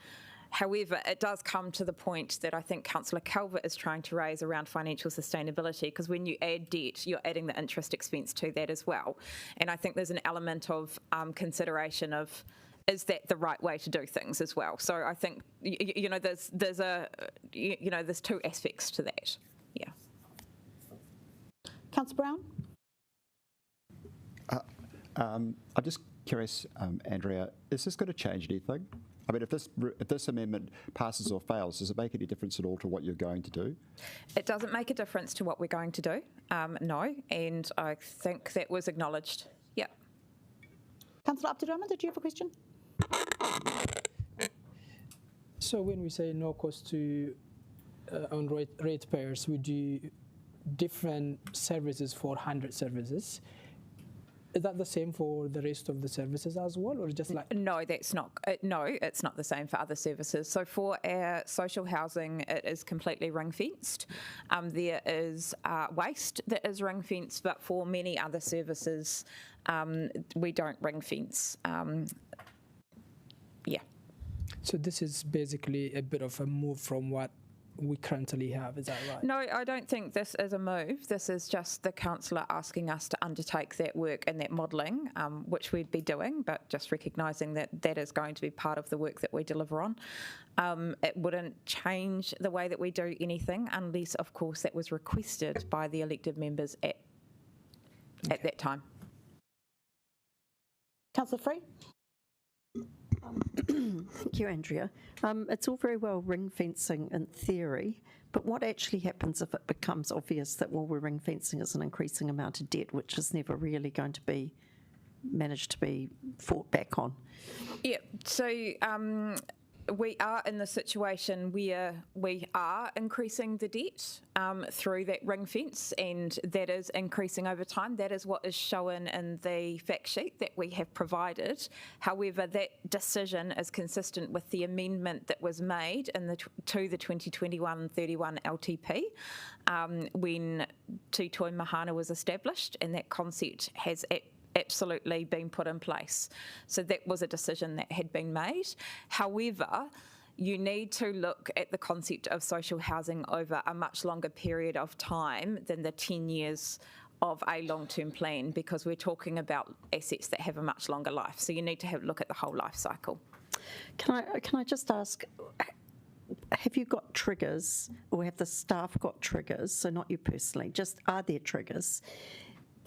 C: However, it does come to the point that I think Councillor Calvert is trying to raise around financial sustainability, because when you add debt, you're adding the interest expense to that as well. And I think there's an element of consideration of, is that the right way to do things as well? So I think, there's two aspects to that. Yeah.
A: Councillor Brown?
P: I'm just curious, Andrea, is this going to change anything? I mean, if this amendment passes or fails, does it make any difference at all to what you're going to do?
C: It doesn't make a difference to what we're going to do, no, and I think that was acknowledged. Yeah.
A: Councillor Abdirahman, did you have a question?
F: So when we say no cost to on ratepayers, we do different services for 100 services. Is that the same for the rest of the services as well, or just like?
C: No, that's not. No, it's not the same for other services. So for our social housing, it is completely ring fenced. There is waste that is ring fenced, but for many other services, we don't ring fence. Yeah.
F: So this is basically a bit of a move from what we currently have, is that right?
C: No, I don't think this is a move. This is just the councillor asking us to undertake that work and that modelling, which we'd be doing, but just recognising that that is going to be part of the work that we deliver on. It wouldn't change the way that we do anything unless, of course, that was requested by the elected members at that time.
A: Councillor Free?
M: Thank you, Andrea. It's all very well ring fencing in theory, but what actually happens if it becomes obvious that, well, we're ring fencing is an increasing amount of debt, which is never really going to be managed to be fought back on?
C: Yeah, so we are in the situation where we are increasing the debt through that ring fence, and that is increasing over time. That is what is shown in the fact sheet that we have provided. However, that decision is consistent with the amendment that was made in to the 2021-31 LTP when Toi Mahana was established, and that concept has absolutely been put in place. So that was a decision that had been made. However, you need to look at the concept of social housing over a much longer period of time than the 10 years of a long-term plan, because we're talking about assets that have a much longer life. So you need to look at the whole life cycle.
M: Can I just ask, have you got triggers, or have the staff got triggers, so not you personally, just are there triggers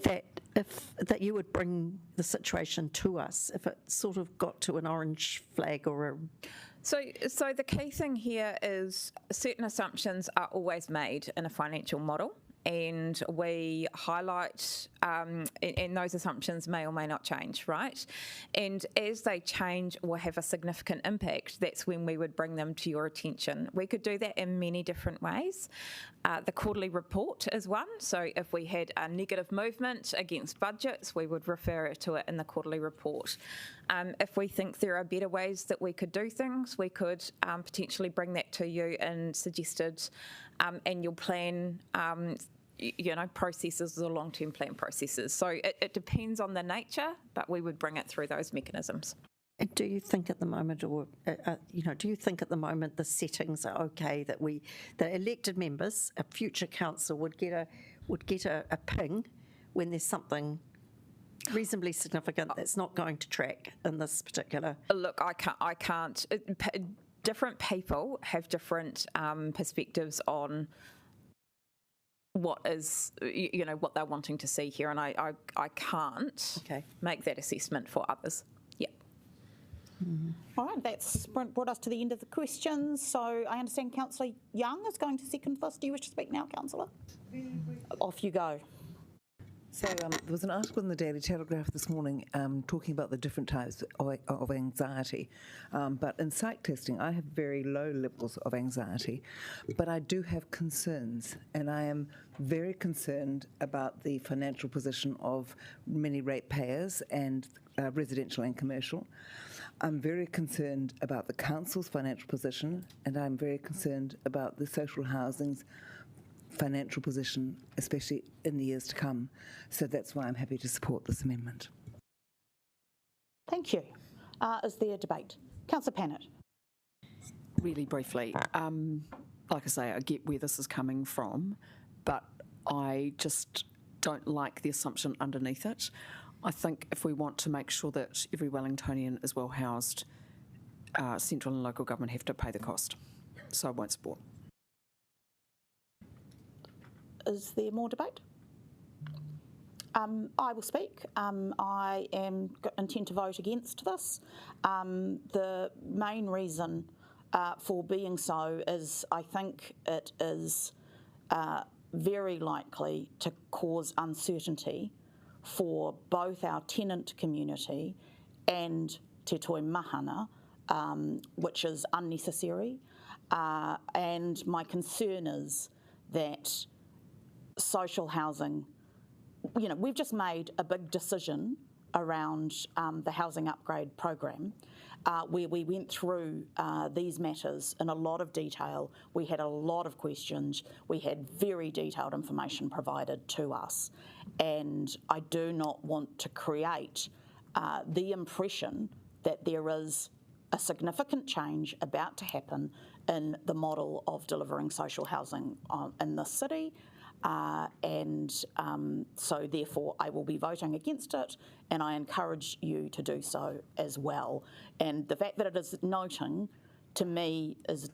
M: that you would bring the situation to us if it sort of got to an orange flag or a...
C: So the key thing here is certain assumptions are always made in a financial model, and we highlight, and those assumptions may or may not change, right? And as they change or have a significant impact, that's when we would bring them to your attention. We could do that in many different ways. The quarterly report is one. So if we had a negative movement against budgets, we would refer to it in the quarterly report. If we think there are better ways that we could do things, we could potentially bring that to you in suggested annual plan processes or long-term plan processes. So it depends on the nature, but we would bring it through those mechanisms.
M: And do you think at the moment, or do you think at the moment the settings are okay that the elected members, a future council would get a ping when there's something reasonably significant that's not going to track in this particular?
C: Look, I can't. Different people have different perspectives on what is, what they're wanting to see here, and I can't make that assessment for others. Yeah.
A: All right, that's brought us to the end of the questions. So I understand Councillor Young is going to second this. Do you wish to speak now, Councillor? Off you go.
D: So there was an article in the Daily Telegraph this morning talking about the different types of anxiety. But in psych testing, I have very low levels of anxiety, but I do have concerns, and I am very concerned about the financial position of many ratepayers, and residential and commercial. I'm very concerned about the council's financial position, and I'm very concerned about the social housing's financial position, especially in the years to come. So that's why I'm happy to support this amendment.
A: Thank you. Is there a debate? Councillor Pannett.
E: Really briefly, like I say, I get where this is coming from, but I just don't like the assumption underneath it. I think if we want to make sure that every Wellingtonian is well housed, central and local government have to pay the cost. So I won't support.
A: Is there more debate? I will speak. I intend to vote against this. The main reason for being so is I think it is very likely to cause uncertainty for both our tenant community and Te Toi Mahana, which is unnecessary. And my concern is that social housing we've just made a big decision around the housing upgrade program, where we went through these matters in a lot of detail. We had a lot of questions. We had very detailed information provided to us. And I do not want to create the impression that there is a significant change about to happen in the model of delivering social housing in this city. So therefore I will be voting against it, and I encourage you to do so as well. And the fact that it is noting, to me, is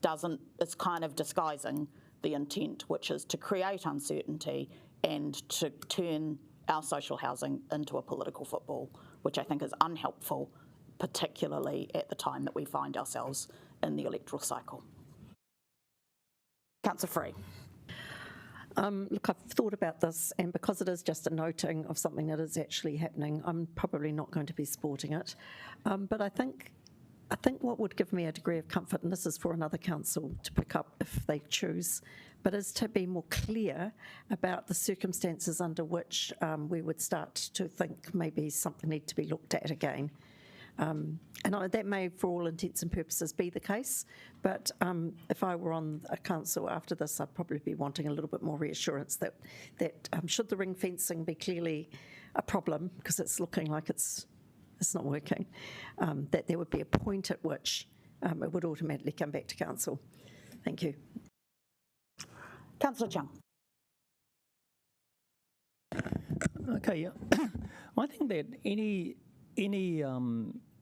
A: kind of disguising the intent, which is to create uncertainty and to turn our social housing into a political football, which I think is unhelpful, particularly at the time that we find ourselves in the electoral cycle. Councillor Free.
M: Look, I've thought about this, and because it is just a noting of something that is actually happening, I'm probably not going to be supporting it. But I think what would give me a degree of comfort, and this is for another council to pick up if they choose, but is to be more clear about the circumstances under which we would start to think maybe something needs to be looked at again. That may, for all intents and purposes, be the case, but if I were on a council after this, I'd probably be wanting a little bit more reassurance that should the ring fencing be clearly a problem, because it's looking like it's not working, that there would be a point at which it would automatically come back to council. Thank you.
A: Councillor Chung.
G: Okay, yeah. I think that any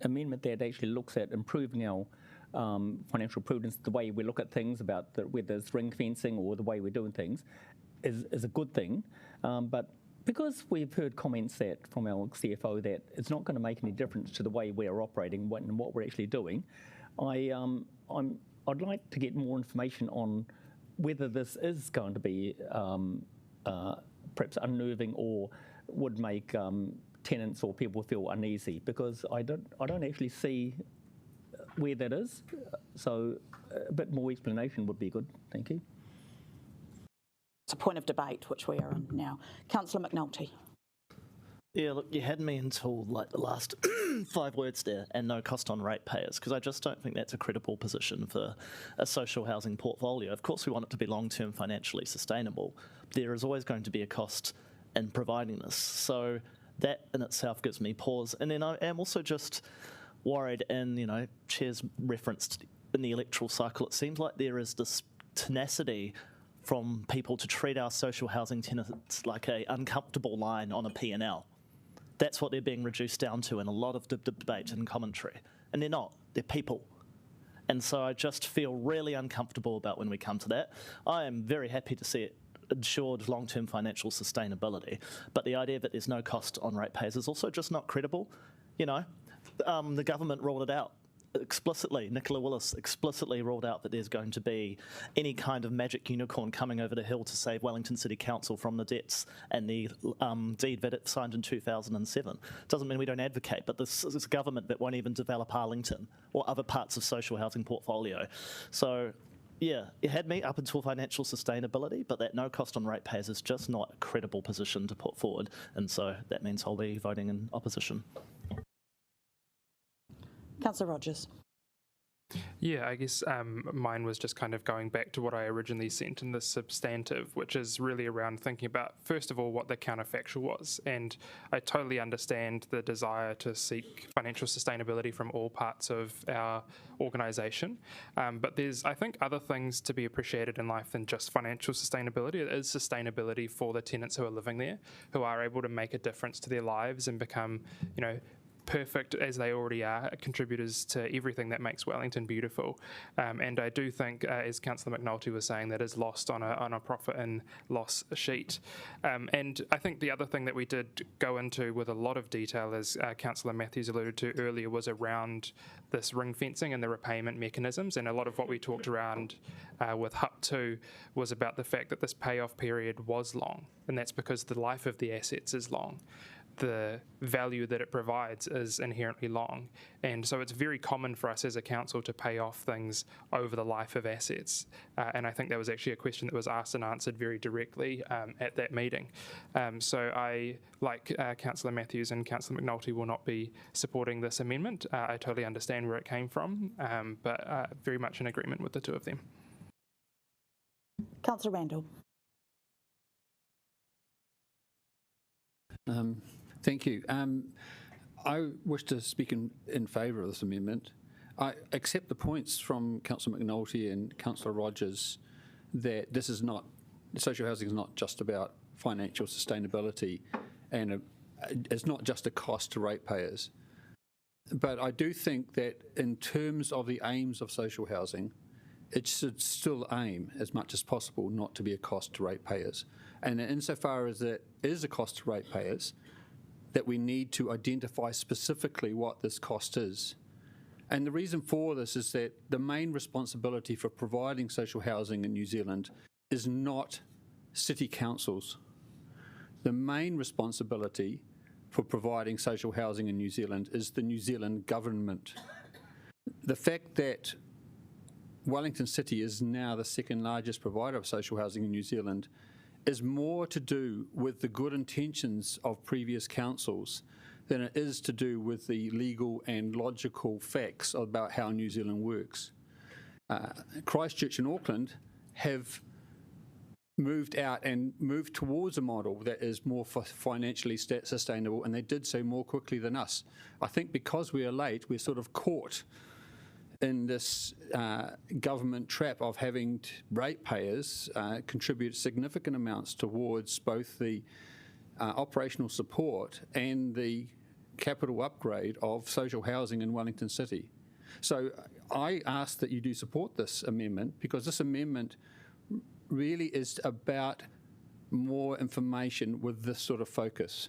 G: amendment that actually looks at improving our financial prudence, the way we look at things, about whether it's ring fencing or the way we're doing things, is a good thing. But because we've heard comments from our CFO that it's not going to make any difference to the way we're operating and what we're actually doing, I'd like to get more information on whether this is going to be perhaps unnerving or would make tenants or people feel uneasy, because I don't actually see where that is. So a bit more explanation would be good. Thank you.
A: It's a point of debate which we are in now. Councillor McNulty.
N: Yeah, look, you had me until like the last 5 words there, and no cost on ratepayers, because I just don't think that's a credible position for a social housing portfolio. Of course, we want it to be long-term financially sustainable. There is always going to be a cost in providing this. So that in itself gives me pause. And then I am also just worried, and Chair's referenced in the electoral cycle, it seems like there is this tenacity from people to treat our social housing tenants like a uncomfortable line on a P&L. That's what they're being reduced down to in a lot of debate and commentary. And they're not, they're people. And so I just feel really uncomfortable about when we come to that. I am very happy to see it ensured long-term financial sustainability, but the idea that there's no cost on ratepayers is also just not credible. The government ruled it out explicitly. Nicola Willis explicitly ruled out that there's going to be any kind of magic unicorn coming over the hill to save Wellington City Council from the debts and the deed that it signed in 2007. Doesn't mean we don't advocate, but this is a government that won't even develop Arlington or other parts of social housing portfolio. So yeah, it had me up until financial sustainability, but that no cost on ratepayers is just not a credible position to put forward, and so that means I'll be voting in opposition.
A: Councillor Rogers.
U: Yeah, I guess mine was just kind of going back to what I originally sent in the substantive, which is really around thinking about, first of all, what the counterfactual was. And I totally understand the desire to seek financial sustainability from all parts of our organisation. But there's, I think, other things to be appreciated in life than just financial sustainability. It is sustainability for the tenants who are living there, who are able to make a difference to their lives and become, perfect as they already are, contributors to everything that makes Wellington beautiful. And I do think, as Councillor McNulty was saying, that is lost on a profit and loss sheet. And I think the other thing that we did go into with a lot of detail, as Councillor Matthews alluded to earlier, was around this ring fencing and the repayment mechanisms. And a lot of what we talked around with HUP 2 was about the fact that this payoff period was long, and that's because the life of the assets is long. the value that it provides is inherently long. And so it's very common for us as a council to pay off things over the life of assets. And I think that was actually a question that was asked and answered very directly at that meeting. So I, like Councillor Matthews and Councillor McNulty, will not be supporting this amendment. I totally understand where it came from, but very much in agreement with the two of them.
A: Councillor Randall.
O: Thank you. I wish to speak in favour of this amendment. I accept the points from Councillor McNulty and Councillor Rogers that this is not, social housing is not just about financial sustainability and it's not just a cost to ratepayers. But I do think that in terms of the aims of social housing, it should still aim as much as possible not to be a cost to ratepayers. And insofar as it is a cost to ratepayers, that we need to identify specifically what this cost is. And the reason for this is that the main responsibility for providing social housing in New Zealand is not city councils. The main responsibility for providing social housing in New Zealand is the New Zealand government. The fact that Wellington City is now the second largest provider of social housing in New Zealand is more to do with the good intentions of previous councils than it is to do with the legal and logical facts about how New Zealand works. Christchurch and Auckland have moved out and moved towards a model that is more financially sustainable, and they did so more quickly than us. I think because we are late, we're sort of caught in this government trap of having ratepayers contribute significant amounts towards both the operational support and the capital upgrade of social housing in Wellington City. So I ask that you do support this amendment, because this amendment really is about more information with this sort of focus.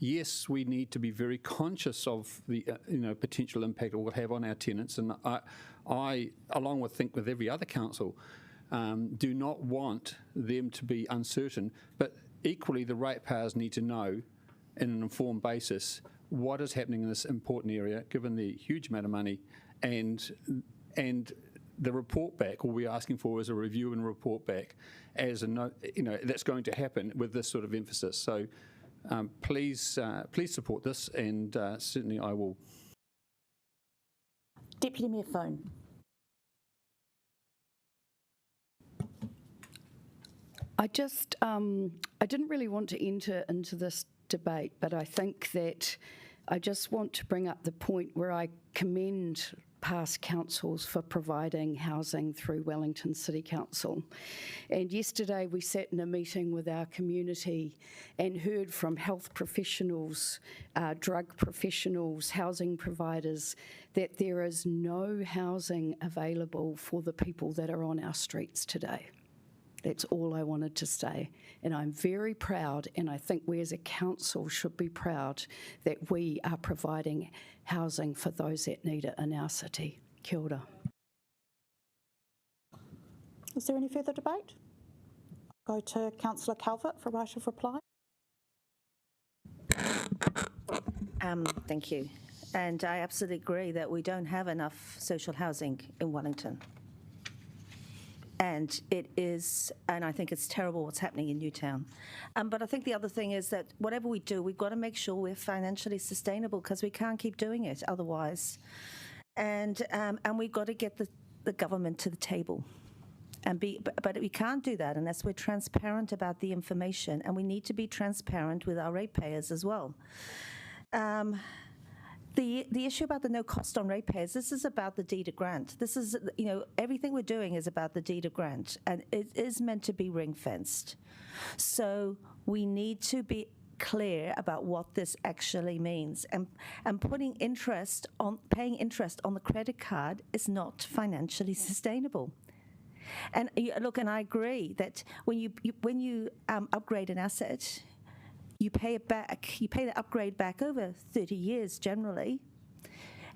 O: Yes, we need to be very conscious of the potential impact it will have on our tenants, and I along with every other council, do not want them to be uncertain. But equally, the ratepayers need to know, in an informed basis, what is happening in this important area, given the huge amount of money, and the report back. All we're asking for is a review and report back, as a note, that's going to happen with this sort of emphasis. So. Please support this, and certainly I will.
A: Deputy Mayor Phone.
L: I didn't really want to enter into this debate, but I think that I just want to bring up the point where I commend past councils for providing housing through Wellington City Council. And yesterday we sat in a meeting with our community and heard from health professionals, drug professionals, housing providers, that there is no housing available for the people that are on our streets today. That's all I wanted to say. And I'm very proud, and I think we as a council should be proud that we are providing housing for those that need it in our city. Kia ora.
A: Is there any further debate? Go to Councillor Calvert for right of reply.
B: Thank you. And I absolutely agree that we don't have enough social housing in Wellington. And I think it's terrible what's happening in Newtown. But I think the other thing is that whatever we do, we've got to make sure we're financially sustainable, because we can't keep doing it otherwise. And we've got to get the government to the table. But we can't do that unless we're transparent about the information, and we need to be transparent with our ratepayers as well. The issue about the no cost on ratepayers, this is about the deed of grant. This is, everything we're doing is about the deed of grant, and it is meant to be ring-fenced. So we need to be clear about what this actually means. And paying interest on the credit card is not financially sustainable. And look, and I agree that when you upgrade an asset, you pay it back. You pay the upgrade back over 30 years generally,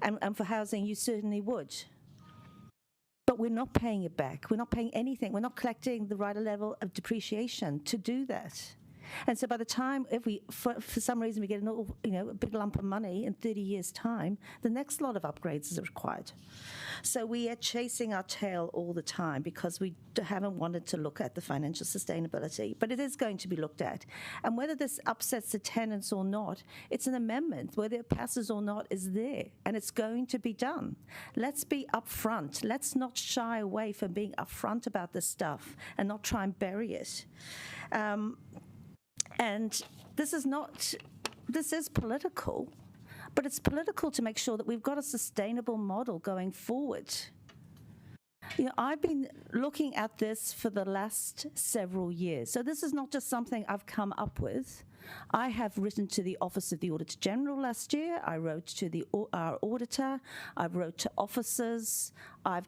B: and for housing you certainly would. But we're not paying it back. We're not paying anything. We're not collecting the right level of depreciation to do that. And so by the time, if we, for some reason, we get a big lump of money in 30 years' time, the next lot of upgrades is required. So we are chasing our tail all the time because we haven't wanted to look at the financial sustainability. But it is going to be looked at. And whether this upsets the tenants or not, it's an amendment. Whether it passes or not is there, and it's going to be done. Let's be upfront. Let's not shy away from being upfront about this stuff and not try and bury it. And this is political, but it's political to make sure that we've got a sustainable model going forward. I've been looking at this for the last several years. So this is not just something I've come up with. I have written to the Office of the Auditor General last year. I wrote to our auditor. I've wrote to officers. I've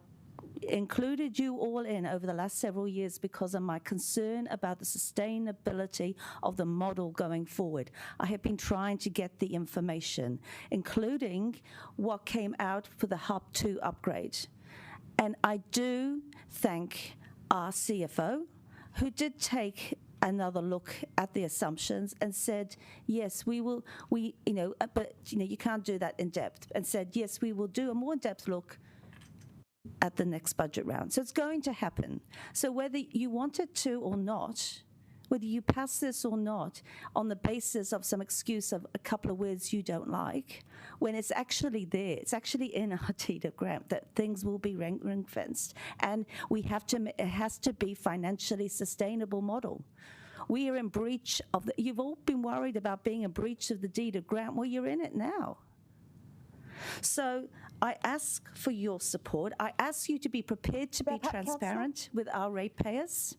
B: included you all in over the last several years because of my concern about the sustainability of the model going forward. I have been trying to get the information, including what came out for the Hub 2 upgrade. And I do thank our CFO, who did take another look at the assumptions and said, yes, we will, but you can't do that in depth, and said, yes, we will do a more in-depth look at the next budget round. So it's going to happen. So whether you want it to or not, whether you pass this or not on the basis of some excuse of a couple of words you don't like, when it's actually there, it's actually in our deed grant that things will be ring-fenced. And it has to be financially sustainable model. We are in breach of you've all been worried about being a breach of the deed of grant. Well, you're in it now. So I ask for your support. I ask you to be prepared to be transparent with our ratepayers,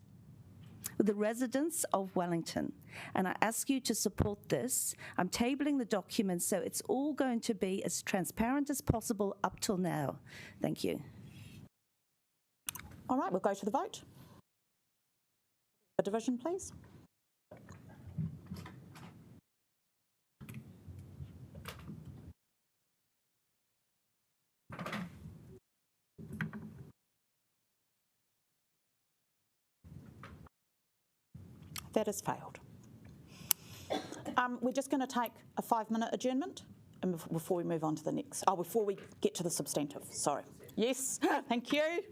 B: with the residents of Wellington. And I ask you to support this. I'm tabling the documents, so it's all going to be as transparent as possible up till now. Thank you.
A: All right, we'll go to the vote. A division, please. That has failed. We're just going to take a 5-minute adjournment before we move on to the next. Before we get to the substantive. Sorry. Yes, thank you.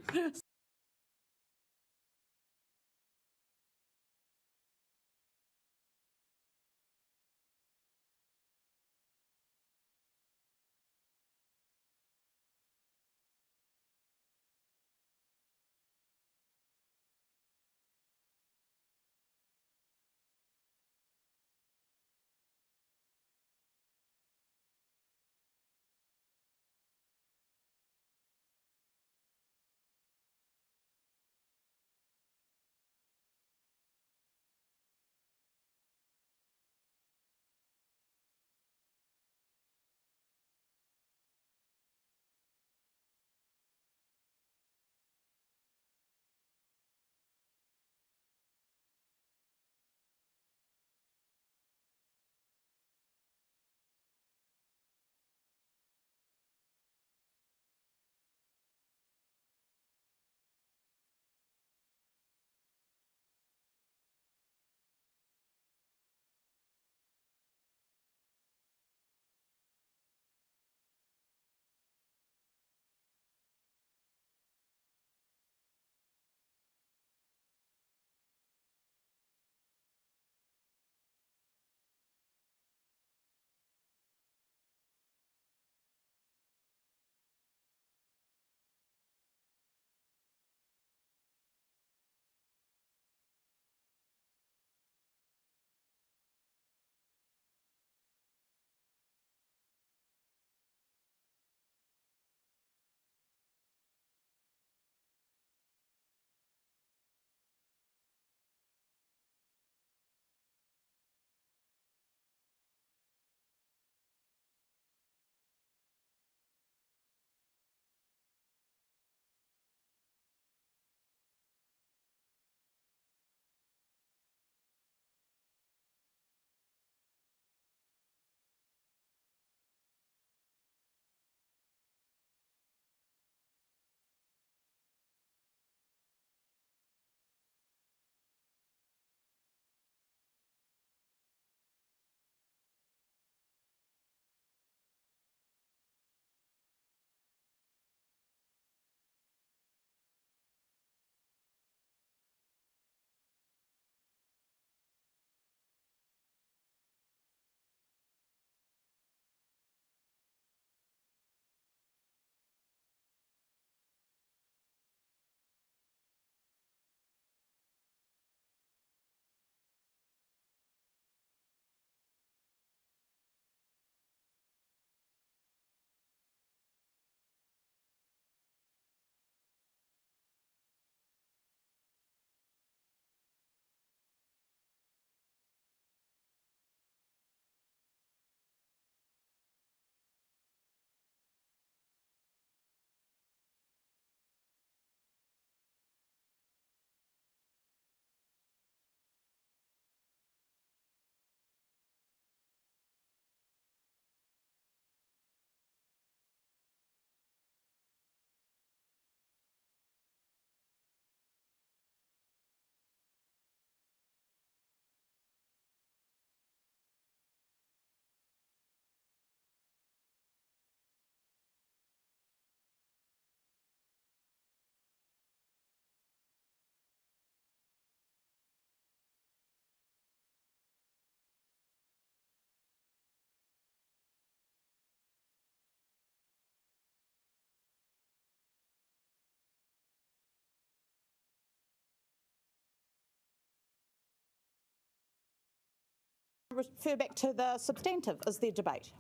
A: refer back to the substantive. Is there debate?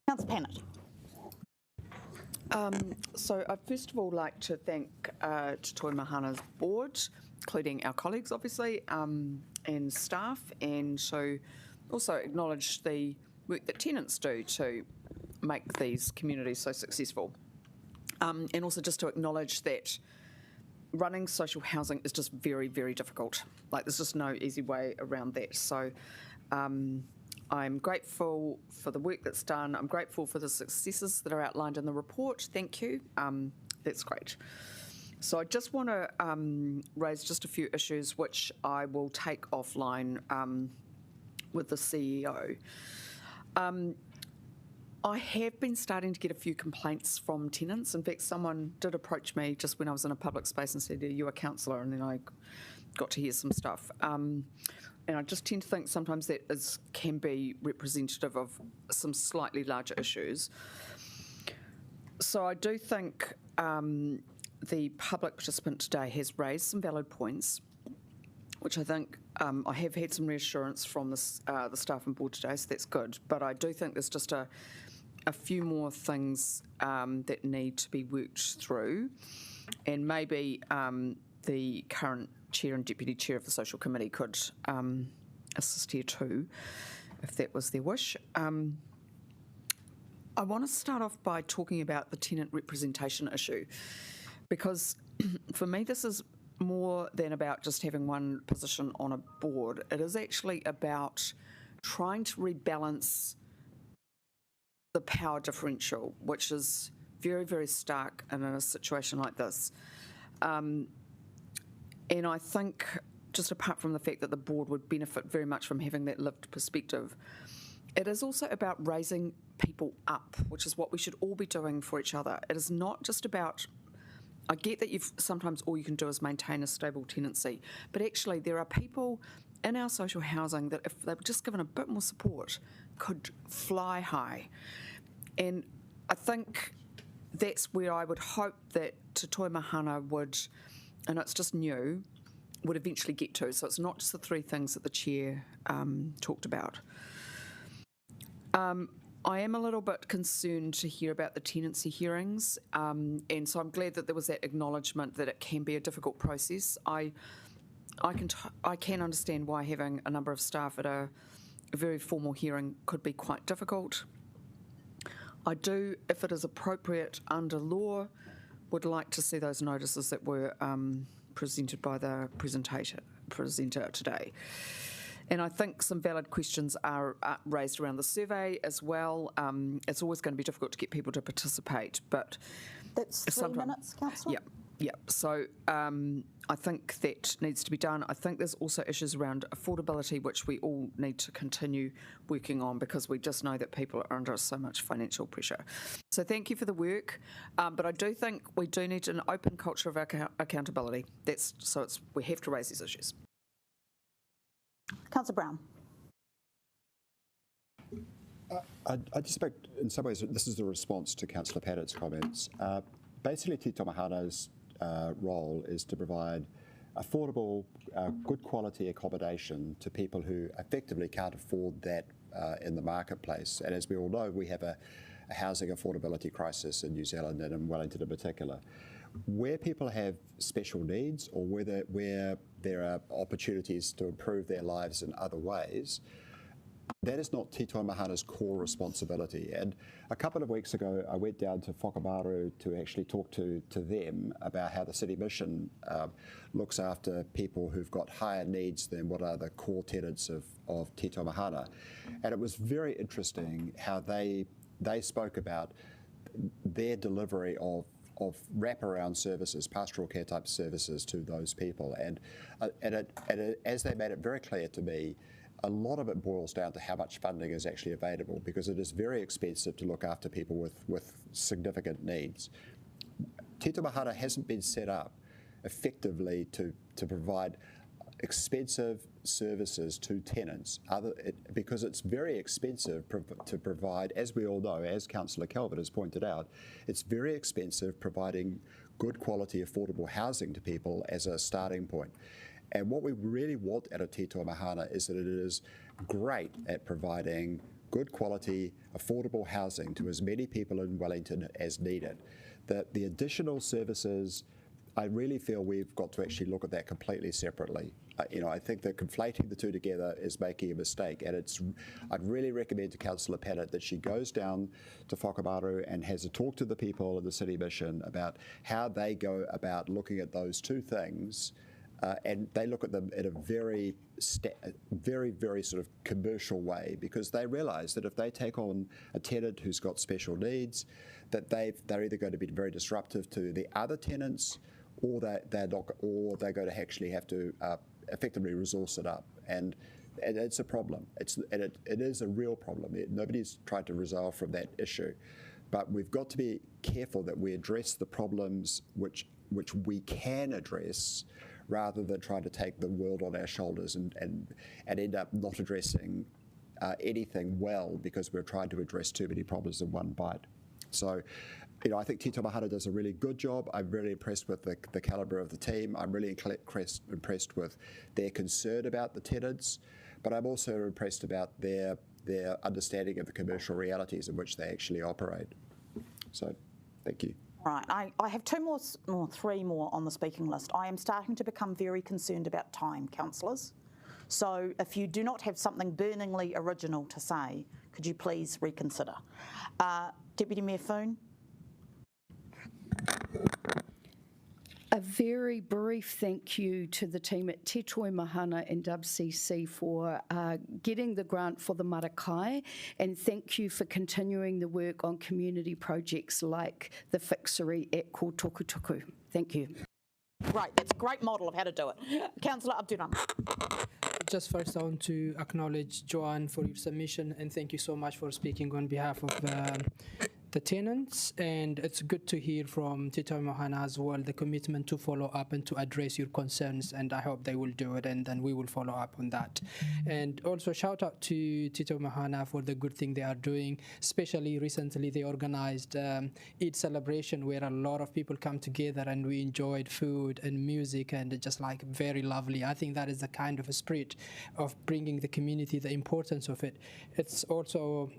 A: Councillor Pannett.
E: So I'd first of all like to thank Toi Mahana's board, including our colleagues, obviously, and staff, and so also acknowledge the work that tenants do to make these communities so successful. And also just to acknowledge that running social housing is just very, very difficult. Like, there's just no easy way around that. So I'm grateful for the work that's done. I'm grateful for the successes that are outlined in the report. Thank you. That's great. So I just want to raise just a few issues which I will take offline with the CEO. I have been starting to get a few complaints from tenants. In fact, someone did approach me just when I was in a public space and said, "Are you a councillor?" And then I got to hear some stuff. And I just tend to think sometimes that can be representative of some slightly larger issues. So I do think the public participant today has raised some valid points, which I think I have had some reassurance from the staff and board today, so that's good. But I do think there's just a few more things that need to be worked through, and maybe the current chair and deputy chair of the social committee could assist here too, if that was their wish. I want to start off by talking about the tenant representation issue, because for me this is more than about just having one position on a board. It is actually about trying to rebalance the power differential, which is very, very stark in a situation like this. And I think, just apart from the fact that the board would benefit very much from having that lived perspective, it is also about raising people up, which is what we should all be doing for each other. It is not just about, I get that sometimes all you can do is maintain a stable tenancy, but actually there are people in our social housing that if they were just given a bit more support could fly high. And I think that's where I would hope that Toi Mahana would, and it's just new, would eventually get to. So it's not just the three things that the chair talked about. I am a little bit concerned to hear about the tenancy hearings, and so I'm glad that there was that acknowledgement that it can be a difficult process. I can understand why having a number of staff at a very formal hearing could be quite difficult. I do, if it is appropriate under law, would like to see those notices that were presented by the presenter today. And I think some valid questions are raised around the survey as well. It's always going to be difficult to get people to participate, but
A: that's 3 minutes, Councillor?
E: Yeah. So I think that needs to be done. I think there's also issues around affordability, which we all need to continue working on, because we just know that people are under so much financial pressure. So thank you for the work, but I do think we do need an open culture of accountability. We have to raise these issues.
A: Councillor Brown.
P: I suspect in some ways this is the response to Councillor Pannett's comments. Basically, Toi Mahana's role is to provide affordable, good quality accommodation to people who effectively can't afford that in the marketplace. And as we all know, we have a housing affordability crisis in New Zealand and in Wellington in particular. Where people have special needs, or where there are opportunities to improve their lives in other ways, that is not Toi Mahana's core responsibility. And a couple of weeks ago, I went down to Whakamaru to actually talk to them about how the City Mission looks after people who've got higher needs than what are the core tenets of Toi Mahana. And it was very interesting how they spoke about their delivery of wraparound services, pastoral care type services to those people. And as they made it very clear to me, a lot of it boils down to how much funding is actually available, because it is very expensive to look after people with significant needs. Toi Mahana hasn't been set up effectively to provide expensive services to tenants, because it's very expensive to provide, as we all know, as Councillor Calvert has pointed out, it's very expensive providing good quality, affordable housing to people as a starting point. And what we really want out of Toi Mahana is that it is great at providing good quality, affordable housing to as many people in Wellington as needed. That the additional services, I really feel we've got to actually look at that completely separately. I think that conflating the two together is making a mistake, and I'd really recommend to Councillor Pennant that she goes down to Whakamaru and has a talk to the people of the City Mission about how they go about looking at those two things, and they look at them in a very, very sort of commercial way, because they realise that if they take on a tenant who's got special needs, that they're either going to be very disruptive to the other tenants, or they're going to actually have to effectively resource it up, and it's a problem. It is a real problem. Nobody's tried to resolve from that issue, but we've got to be careful that we address the problems which we can address, rather than trying to take the world on our shoulders and end up not addressing anything well, because we're trying to address too many problems in one bite. So, I think Toi Mahana does a really good job. I'm really impressed with the calibre of the team. I'm really impressed with their concern about the tenants, but I'm also impressed about their understanding of the commercial realities in which they actually operate. So, thank you.
A: Right, I have three more on the speaking list. I am starting to become very concerned about time, councillors. So if you do not have something burningly original to say, could you please reconsider? Deputy Mayor Foon.
L: A very brief thank you to the team at Toi Mahana and WCC for getting the grant for the Marakai, and thank you for continuing the work on community projects like the Fixit at Tōtōpū. Thank you.
A: Great, that's a great model of how to do it. Councillor Abdurrahman.
F: Just first, I want to acknowledge Joanne for your submission, and thank you so much for speaking on behalf of the tenants. And it's good to hear from Toi Mahana as well, the commitment to follow up and to address your concerns, and I hope they will do it, and then we will follow up on that. And also shout out to Toi Mahana for the good thing they are doing, especially recently they organized Eid celebration where a lot of people come together and we enjoyed food and music, and just like very lovely. I think that is the kind of a spirit of bringing the community, the importance of it. It's also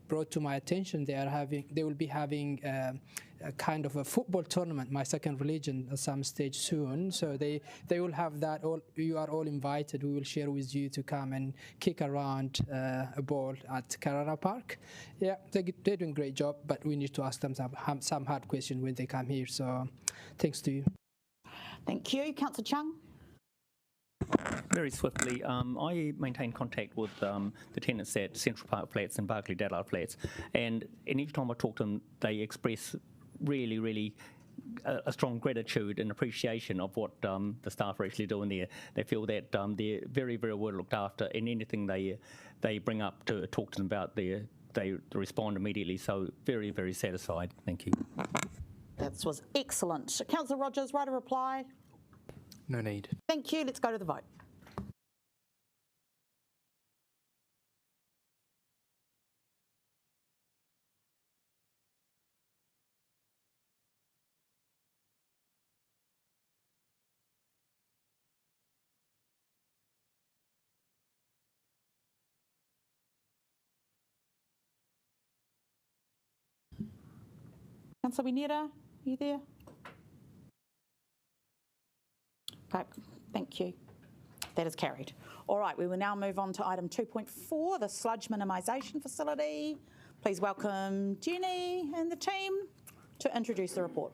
F: brought to my attention they will be having a kind of a football tournament, My Second Religion, at some stage soon. So they will have that. You are all invited. We will share with you to come and kick around a ball at Karara Park. Yeah, they're doing a great job, but we need to ask them some hard questions when they come here. So thanks to you.
A: Thank you. Councillor Chung.
G: Very swiftly, I maintain contact with the tenants at Central Park Flats and Barclay Dallard Flats, and each time I talk to them, they express really a strong gratitude and appreciation of what the staff are actually doing there. They feel that they're very well looked after, and anything they bring up to talk to them about, they respond immediately. So very satisfied. Thank you.
A: That was excellent. Councillor Rogers, right of reply?
U: No need.
A: Thank you. Let's go to the vote. Councillor Winera, are you there? Okay, thank you. That is carried. All right, we will now move on to item 2.4, the sludge minimisation facility. Please welcome Jenny and the team to introduce the report.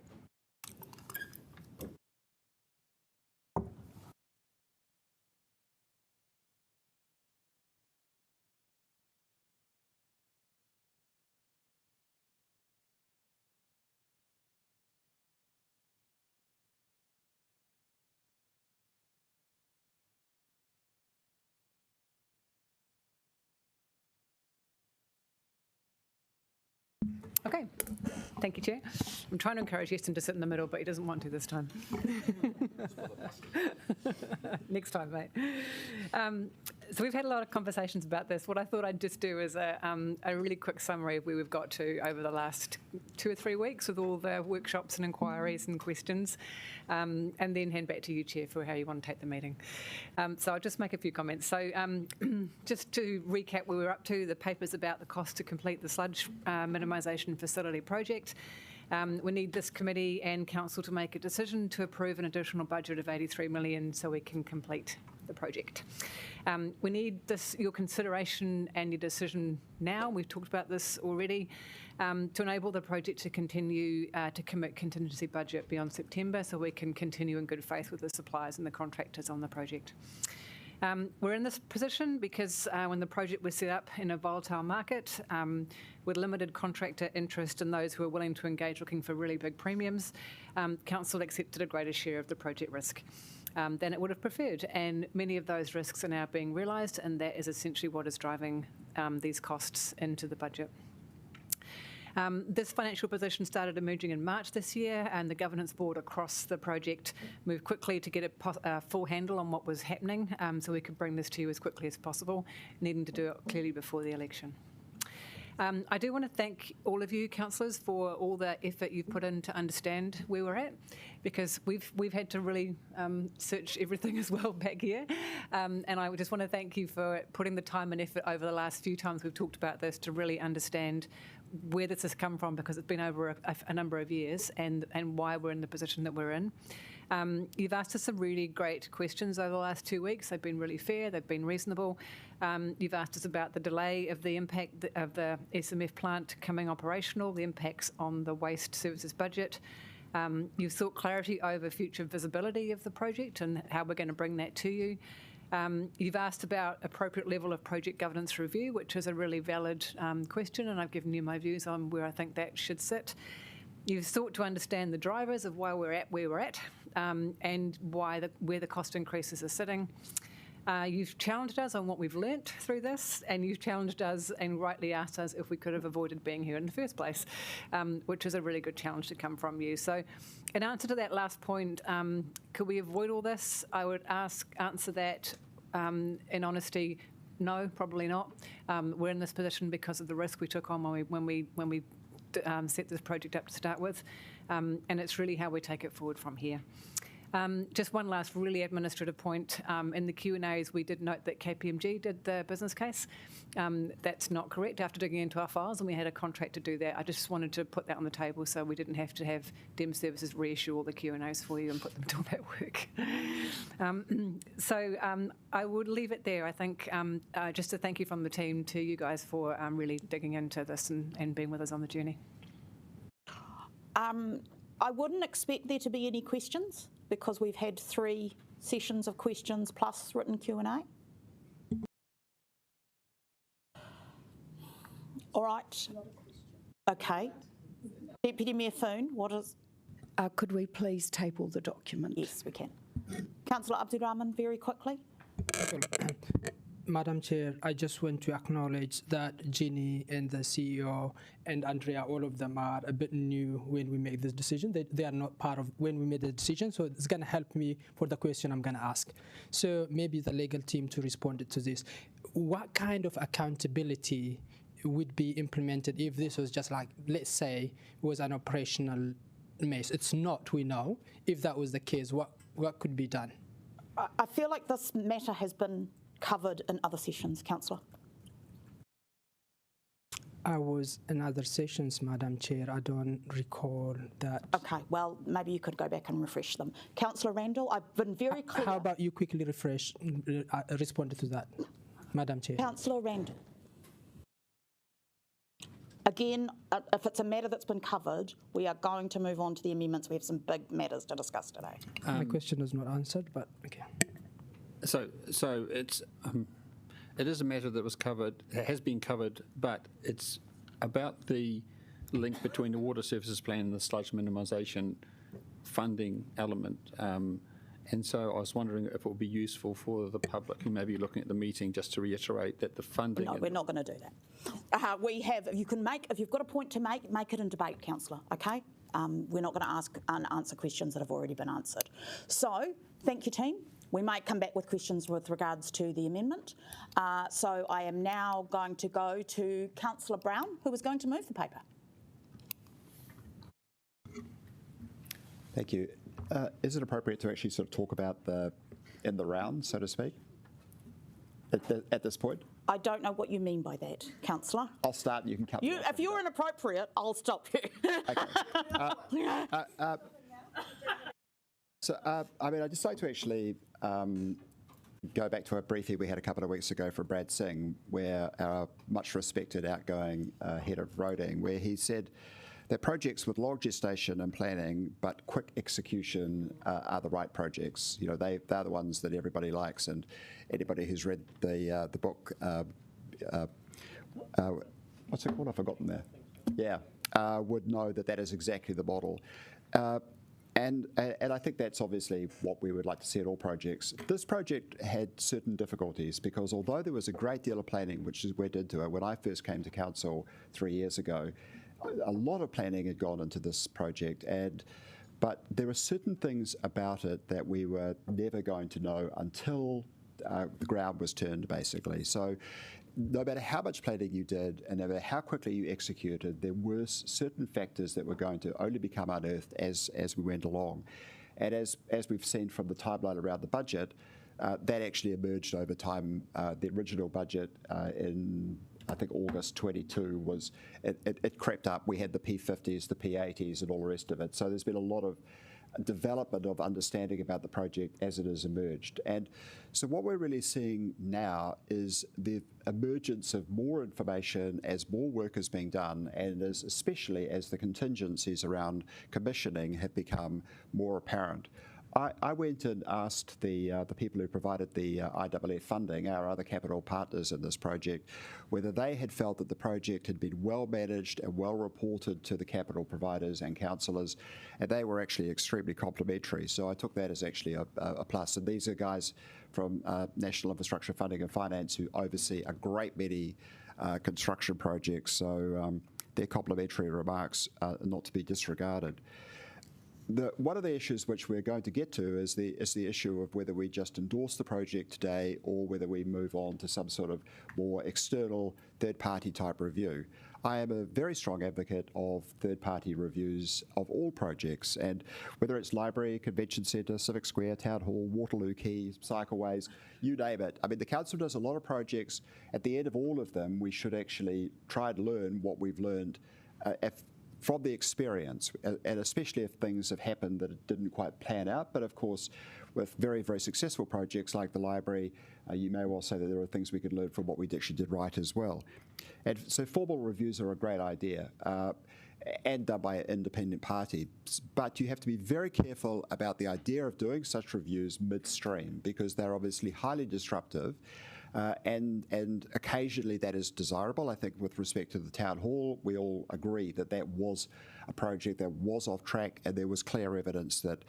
H: Okay, thank you, Chair. I'm trying to encourage Easton to sit in the middle, but he doesn't want to this time. Next time, mate. So we've had a lot of conversations about this. What I thought I'd just do is a really quick summary of where we've got to over the last 2 or 3 weeks with all the workshops and inquiries and questions, and then hand back to you, Chair, for how you want to take the meeting. So I'll just make a few comments. So just to recap where we're up to, the paper's about the cost to complete the sludge minimisation facility project. We need this committee and council to make a decision to approve an additional budget of 83 million so we can complete the project. We need your consideration and your decision now. We've talked about this already, to enable the project to continue to commit contingency budget beyond September so we can continue in good faith with the suppliers and the contractors on the project. We're in this position because when the project was set up in a volatile market with limited contractor interest and those who are willing to engage looking for really big premiums, council accepted a greater share of the project risk than it would have preferred. And many of those risks are now being realised, and that is essentially what is driving these costs into the budget. This financial position started emerging in March this year, and the governance board across the project moved quickly to get a full handle on what was happening so we could bring this to you as quickly as possible, needing to do it clearly before the election. I do want to thank all of you councillors for all the effort you've put in to understand where we're at, because we've had to really search everything as well back here, and I just want to thank you for putting the time and effort over the last few times we've talked about this to really understand where this has come from, because it's been over a number of years, and why we're in the position that we're in. You've asked us some really great questions over the last 2 weeks. They've been really fair, they've been reasonable. You've asked us about the delay of the impact of the SMF plant coming operational, the impacts on the waste services budget. You've sought clarity over future visibility of the project and how we're going to bring that to you. You've asked about appropriate level of project governance review, which is a really valid question, and I've given you my views on where I think that should sit. You've sought to understand the drivers of why we're at where we're at, and where the cost increases are sitting. You've challenged us on what we've learnt through this, and you've challenged us and rightly asked us if we could have avoided being here in the first place, which is a really good challenge to come from you. So in answer to that last point, could we avoid all this? I would answer that in honesty, no, probably not. We're in this position because of the risk we took on when we set this project up to start with, and it's really how we take it forward from here. Just one last really administrative point. In the Q&As, we did note that KPMG did the business case. That's not correct after digging into our files, and we had a contract to do that. I just wanted to put that on the table so we didn't have to have DEM services reissue all the Q&As for you and put them to all that work. I would leave it there, I think, just to thank you from the team to you guys for really digging into this and being with us on the journey.
A: I wouldn't expect there to be any questions, because we've had 3 sessions of questions plus written Q&A. All right. Okay. Deputy Mayor Foon, what is...
L: Could we please table the documents?
A: Yes, we can. Councillor Abdurrahman, very quickly.
F: Madam Chair, I just want to acknowledge that Ginny and the CEO and Andrea, all of them are a bit new when we make this decision. They are not part of when we made the decision, so it's going to help me for the question I'm going to ask. So maybe the legal team to respond to this. What kind of accountability would be implemented if this was just like, let's say, was an operational mess? It's not, we know. If that was the case, what could be done?
A: I feel like this matter has been covered in other sessions, Councillor.
F: I was in other sessions, Madam Chair. I don't recall that.
A: Okay, well, maybe you could go back and refresh them. Councillor Randall, I've been very clear.
F: How about you quickly respond to that, Madam Chair?
A: Councillor Randall. Again, if it's a matter that's been covered, we are going to move on to the amendments. We have some big matters to discuss today.
F: My question is not answered, but okay.
O: So it is a matter that was covered, it has been covered, but it's about the link between the water services plan and the sludge minimisation funding element. And so I was wondering if it would be useful for the public who may be looking at the meeting just to reiterate that the funding...
A: No, we're not going to do that. If you've got a point to make it in debate, Councillor, okay? We're not going to answer questions that have already been answered. So, thank you, team. we might come back with questions with regards to the amendment. So I am now going to go to Councillor Brown, who is going to move the paper.
P: Thank you. Is it appropriate to actually sort of talk about in the round, so to speak, at this point?
A: I don't know what you mean by that, Councillor.
P: I'll start and you can cut me off.
A: If you're inappropriate, I'll stop you.
P: Okay. So, I mean, I'd just like to actually go back to a briefing we had a couple of weeks ago for Brad Singh, where our much respected outgoing head of roading, where he said that projects with long gestation and planning but quick execution are the right projects. You know, they're the ones that everybody likes, and anybody who's read the book, what's it called? I've forgotten there. Yeah, would know that is exactly the model. And I think that's obviously what we would like to see at all projects. This project had certain difficulties because although there was a great deal of planning, which is we did to it when I first came to council 3 years ago, a lot of planning had gone into this project, but there were certain things about it that we were never going to know until the ground was turned, basically. So no matter how much planning you did and no matter how quickly you executed, there were certain factors that were going to only become unearthed as we went along. And as we've seen from the timeline around the budget, that actually emerged over time. The original budget in, I think, August 22 was, it crept up. We had the P50s, the P80s and all the rest of it. So there's been a lot of development of understanding about the project as it has emerged. And so what we're really seeing now is the emergence of more information as more work is being done, and especially as the contingencies around commissioning have become more apparent. I went and asked the people who provided the IWF funding, our other capital partners in this project, whether they had felt that the project had been well managed and well reported to the capital providers and councillors, and they were actually extremely complimentary. So I took that as actually a plus. And these are guys from National Infrastructure Funding and Finance who oversee a great many construction projects. So their complimentary remarks are not to be disregarded. One of the issues which we're going to get to is the issue of whether we just endorse the project today or whether we move on to some sort of more external third-party type review. I am a very strong advocate of third-party reviews of all projects, and whether it's library, convention centre, civic square, town hall, Waterloo Quay, cycleways, you name it. I mean, the council does a lot of projects. At the end of all of them, we should actually try and learn what we've learned from the experience, and especially if things have happened that it didn't quite plan out. But of course, with very, very successful projects like the library, you may well say that there are things we could learn from what we actually did right as well. And so formal reviews are a great idea, and done by an independent party. But you have to be very careful about the idea of doing such reviews midstream, because they're obviously highly disruptive. And occasionally that is desirable. I think with respect to the town hall, we all agree that that was a project that was off track, and there was clear evidence that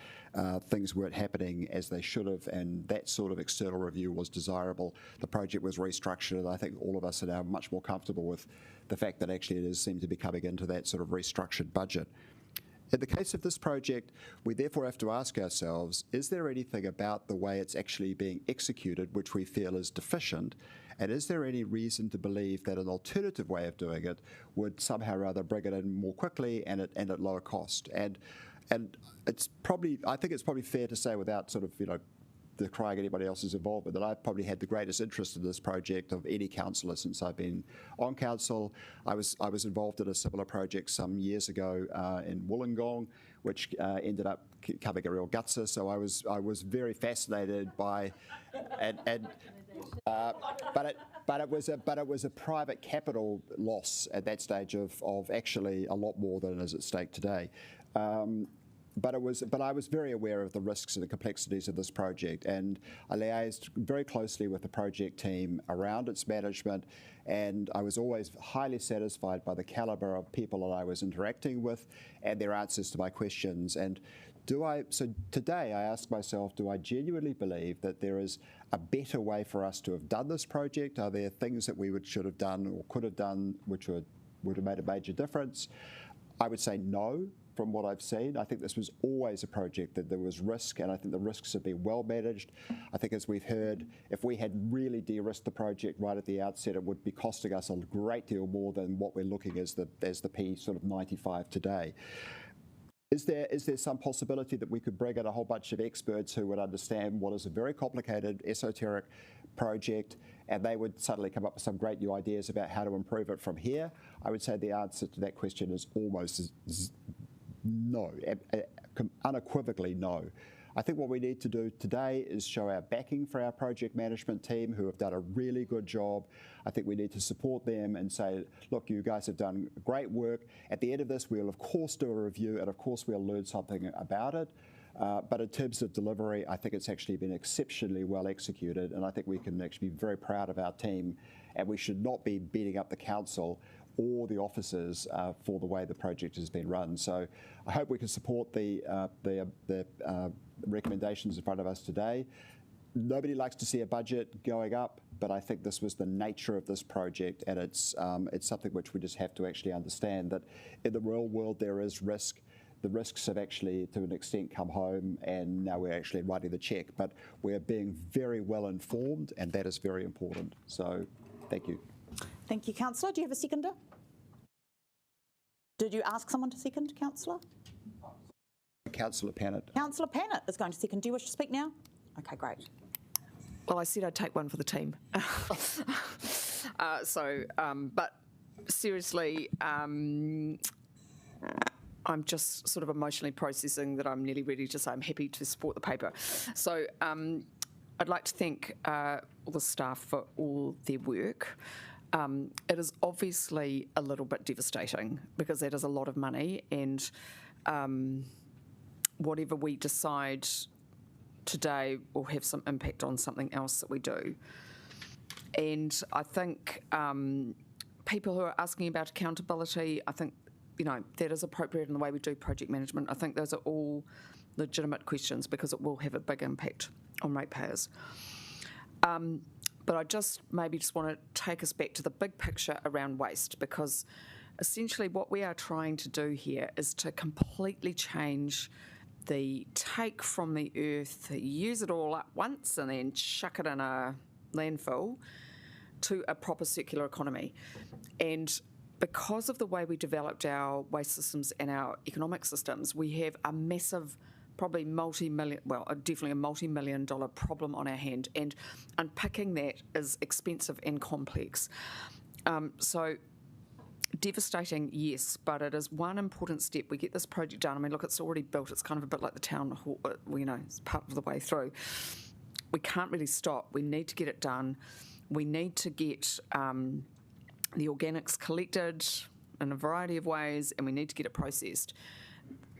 P: things weren't happening as they should have, and that sort of external review was desirable. The project was restructured, and I think all of us are now much more comfortable with the fact that actually it does seem to be coming into that sort of restructured budget. In the case of this project, we therefore have to ask ourselves, is there anything about the way it's actually being executed which we feel is deficient? And is there any reason to believe that an alternative way of doing it would somehow or other bring it in more quickly and at lower cost? And it's probably, I think it's probably fair to say, without sort of, decrying anybody else's involvement, that I've probably had the greatest interest in this project of any councillor since I've been on council. I was involved in a similar project some years ago in Wollongong, which ended up becoming a real gutser. So I was very fascinated by, but it was a private capital loss at that stage of actually a lot more than is at stake today. But I was very aware of the risks and the complexities of this project, and I liaised very closely with the project team around its management, and I was always highly satisfied by the calibre of people that I was interacting with and their answers to my questions. And so today I ask myself, do I genuinely believe that there is a better way for us to have done this project? Are there things that we should have done or could have done which would have made a major difference? I would say no. from what I've seen. I think this was always a project that there was risk, and I think the risks have been well managed. I think, as we've heard, if we had really de-risked the project right at the outset, it would be costing us a great deal more than what we're looking as the P sort of 95 today. Is there some possibility that we could bring in a whole bunch of experts who would understand what is a very complicated, esoteric project, and they would suddenly come up with some great new ideas about how to improve it from here? I would say the answer to that question is almost no, unequivocally no. I think what we need to do today is show our backing for our project management team, who have done a really good job. I think we need to support them and say, look, you guys have done great work. At the end of this, we'll of course do a review, and of course we'll learn something about it. But in terms of delivery, I think it's actually been exceptionally well executed, and I think we can actually be very proud of our team, and we should not be beating up the council or the officers for the way the project has been run. So I hope we can support the recommendations in front of us today. Nobody likes to see a budget going up, but I think this was the nature of this project, and it's something which we just have to actually understand, that in the real world there is risk. The risks have actually, to an extent, come home, and now we're actually writing the check. But we're being very well informed, and that is very important. So thank you.
A: Thank you, Councillor. Do you have a seconder? Did you ask someone to second, Councillor?
P: Councillor Pannett.
A: Councillor Pannett is going to second. Do you wish to speak now? Okay, great.
E: Well, I said I'd take one for the team. But seriously, I'm just sort of emotionally processing that I'm nearly ready to say I'm happy to support the paper. So I'd like to thank all the staff for all their work. It is obviously a little bit devastating because that is a lot of money, and whatever we decide today will have some impact on something else that we do. And I think people who are asking about accountability, I think, that is appropriate in the way we do project management. I think those are all legitimate questions because it will have a big impact on ratepayers. But I just want to take us back to the big picture around waste, because essentially what we are trying to do here is to completely change the take from the earth, use it all up once and then chuck it in a landfill, to a proper circular economy. And because of the way we developed our waste systems and our economic systems, we have a massive, probably definitely a multi-million-dollar problem on our hand, and unpicking that is expensive and complex. So devastating, yes, but it is one important step. We get this project done. I mean, look, it's already built. It's kind of a bit like the town hall, it's part of the way through. We can't really stop. We need to get it done. We need to get the organics collected in a variety of ways, and we need to get it processed.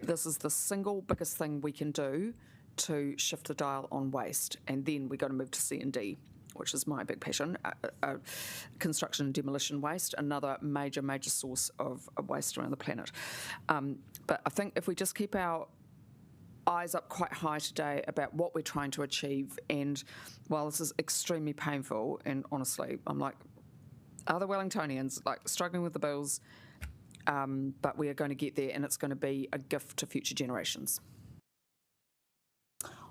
E: This is the single biggest thing we can do to shift the dial on waste, and then we've got to move to C&D, which is my big passion. Construction and demolition waste, another major source of waste around the planet. But I think if we just keep our eyes up quite high today about what we're trying to achieve, and while this is extremely painful, and honestly, I'm like other Wellingtonians, like struggling with the bills, but we are going to get there, and it's going to be a gift to future generations.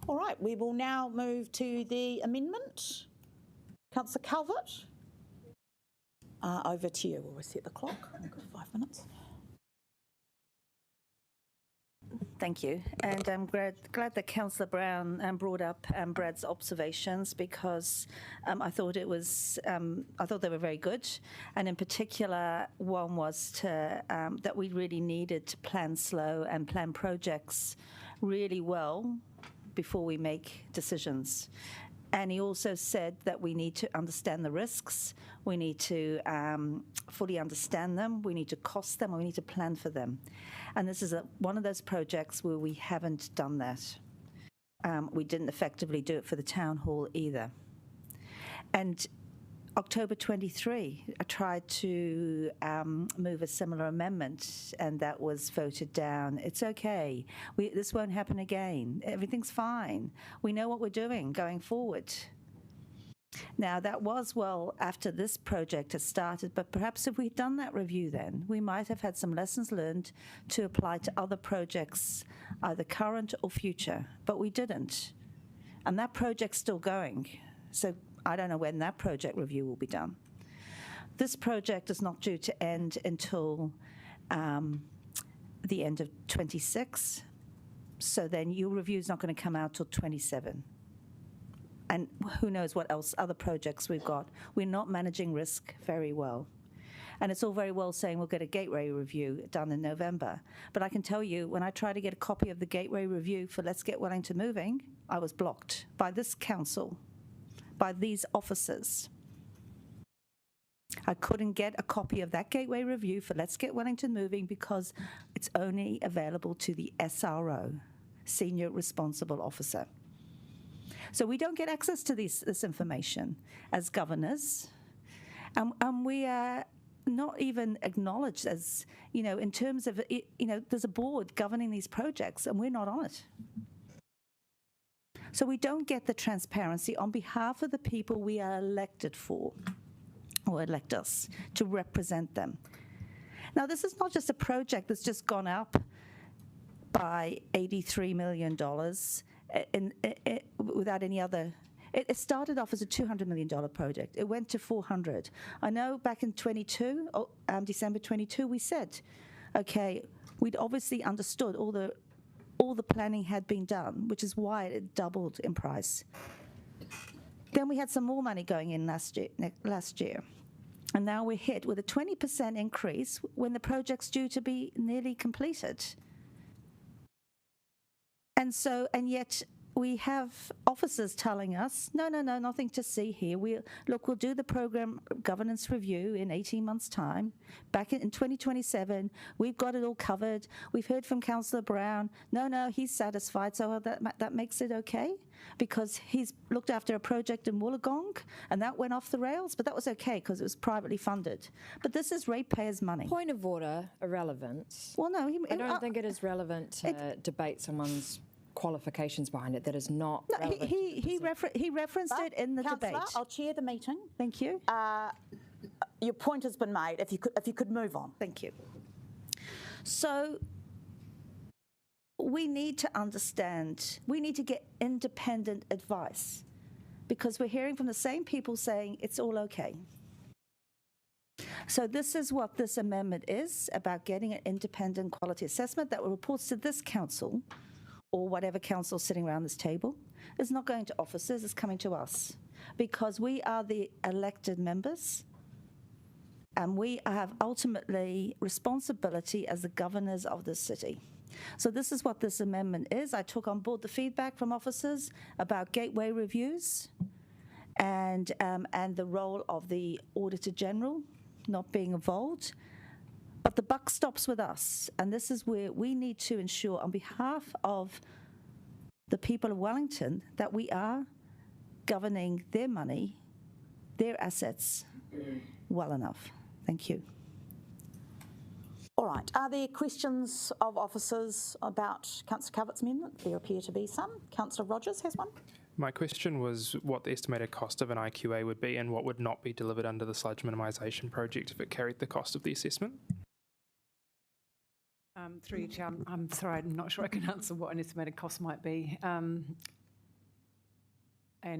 A: All right, we will now move to the amendment. Councillor Calvert, over to you. We'll reset the clock. We've got 5 minutes.
B: Thank you, and I'm glad that Councillor Brown brought up Brad's observations, because I thought they were very good, and in particular, one was that we really needed to plan slow and plan projects really well before we make decisions. And he also said that we need to understand the risks, we need to fully understand them, we need to cost them, and we need to plan for them. And this is one of those projects where we haven't done that. We didn't effectively do it for the town hall either. And October 23, I tried to move a similar amendment, and that was voted down. It's okay. This won't happen again. Everything's fine. We know what we're doing going forward. Now, that was well after this project has started, but perhaps if we'd done that review then, we might have had some lessons learned to apply to other projects, either current or future, but we didn't. And that project's still going. So I don't know when that project review will be done. This project is not due to end until the end of 26. So then your review is not going to come out till 27. And who knows what else, other projects we've got. We're not managing risk very well. And it's all very well saying we'll get a gateway review done in November. But I can tell you, when I tried to get a copy of the gateway review for Let's Get Wellington Moving, I was blocked by this council, by these officers. I couldn't get a copy of that gateway review for Let's Get Wellington Moving because it's only available to the SRO, Senior Responsible Officer. So we don't get access to this information as governors, and we are not even acknowledged as, in terms of, there's a board governing these projects, and we're not on it. So we don't get the transparency on behalf of the people we are elected for, or elect us to represent them. Now, this is not just a project that's just gone up by $83 million without any other. It started off as a $200 million project. It went to 400. I know back in December 22, we said, okay, we'd obviously understood all the planning had been done, which is why it doubled in price. Then we had some more money going in last year. And now we're hit with a 20% increase when the project's due to be nearly completed. And yet we have officers telling us, no, nothing to see here. We'll do the program governance review in 18 months' time. Back in 2027, we've got it all covered. We've heard from Councillor Brown. No, he's satisfied, so that makes it okay because he's looked after a project in Wollongong, and that went off the rails, but that was okay because it was privately funded. But this is ratepayers' money.
J: Point of order, irrelevance.
B: Well, no.
J: I don't think it is relevant to debate someone's qualifications behind it. That is not.
B: No, he referenced it in the debate.
A: I'll chair the meeting.
B: Thank you.
A: Your point has been made. If you could move on.
B: Thank you. So we need to understand. We need to get independent advice because we're hearing from the same people saying it's all okay. So this is what this amendment is about: getting an independent quality assessment that reports to this council, or whatever council sitting around this table. It's not going to officers, it's coming to us. Because we are the elected members, and we have ultimately responsibility as the governors of this city. So this is what this amendment is. I took on board the feedback from officers about gateway reviews and the role of the Auditor General not being involved. But the buck stops with us, and this is where we need to ensure on behalf of the people of Wellington that we are governing their money, their assets well enough. Thank you.
A: All right. Are there questions of officers about Councillor Calvert's amendment? There appear to be some. Councillor Rogers has one.
U: My question was what the estimated cost of an IQA would be and what would not be delivered under the sludge minimisation project if it carried the cost of the assessment.
H: Through you, Chair, I'm sorry, I'm not sure I can answer what an estimated cost might be. And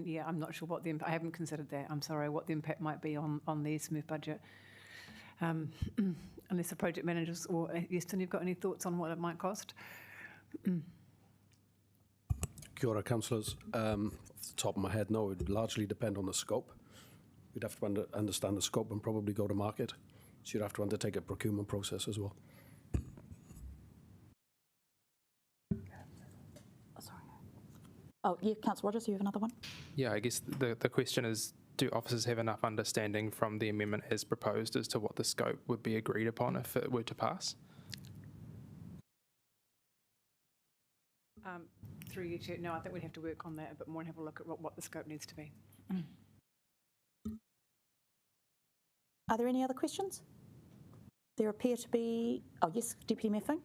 H: yeah, I'm not sure what the impact, I haven't considered that, I'm sorry, what the impact might be on the SMF budget. Unless the project managers or Easton, you've got any thoughts on what it might cost?
V: Kia ora, councillors. Off the top of my head, no, it would largely depend on the scope. We'd have to understand the scope and probably go to market. So you'd have to undertake a procurement process as well.
A: Oh, yeah, Councillor Rogers, you have another one?
U: Yeah, I guess the question is, do officers have enough understanding from the amendment as proposed as to what the scope would be agreed upon if it were to pass?
H: Through you, Chair, no, I think we'd have to work on that a bit more and have a look at what the scope needs to be.
A: Are there any other questions? There appear to be, oh yes, Deputy Mayor Fing.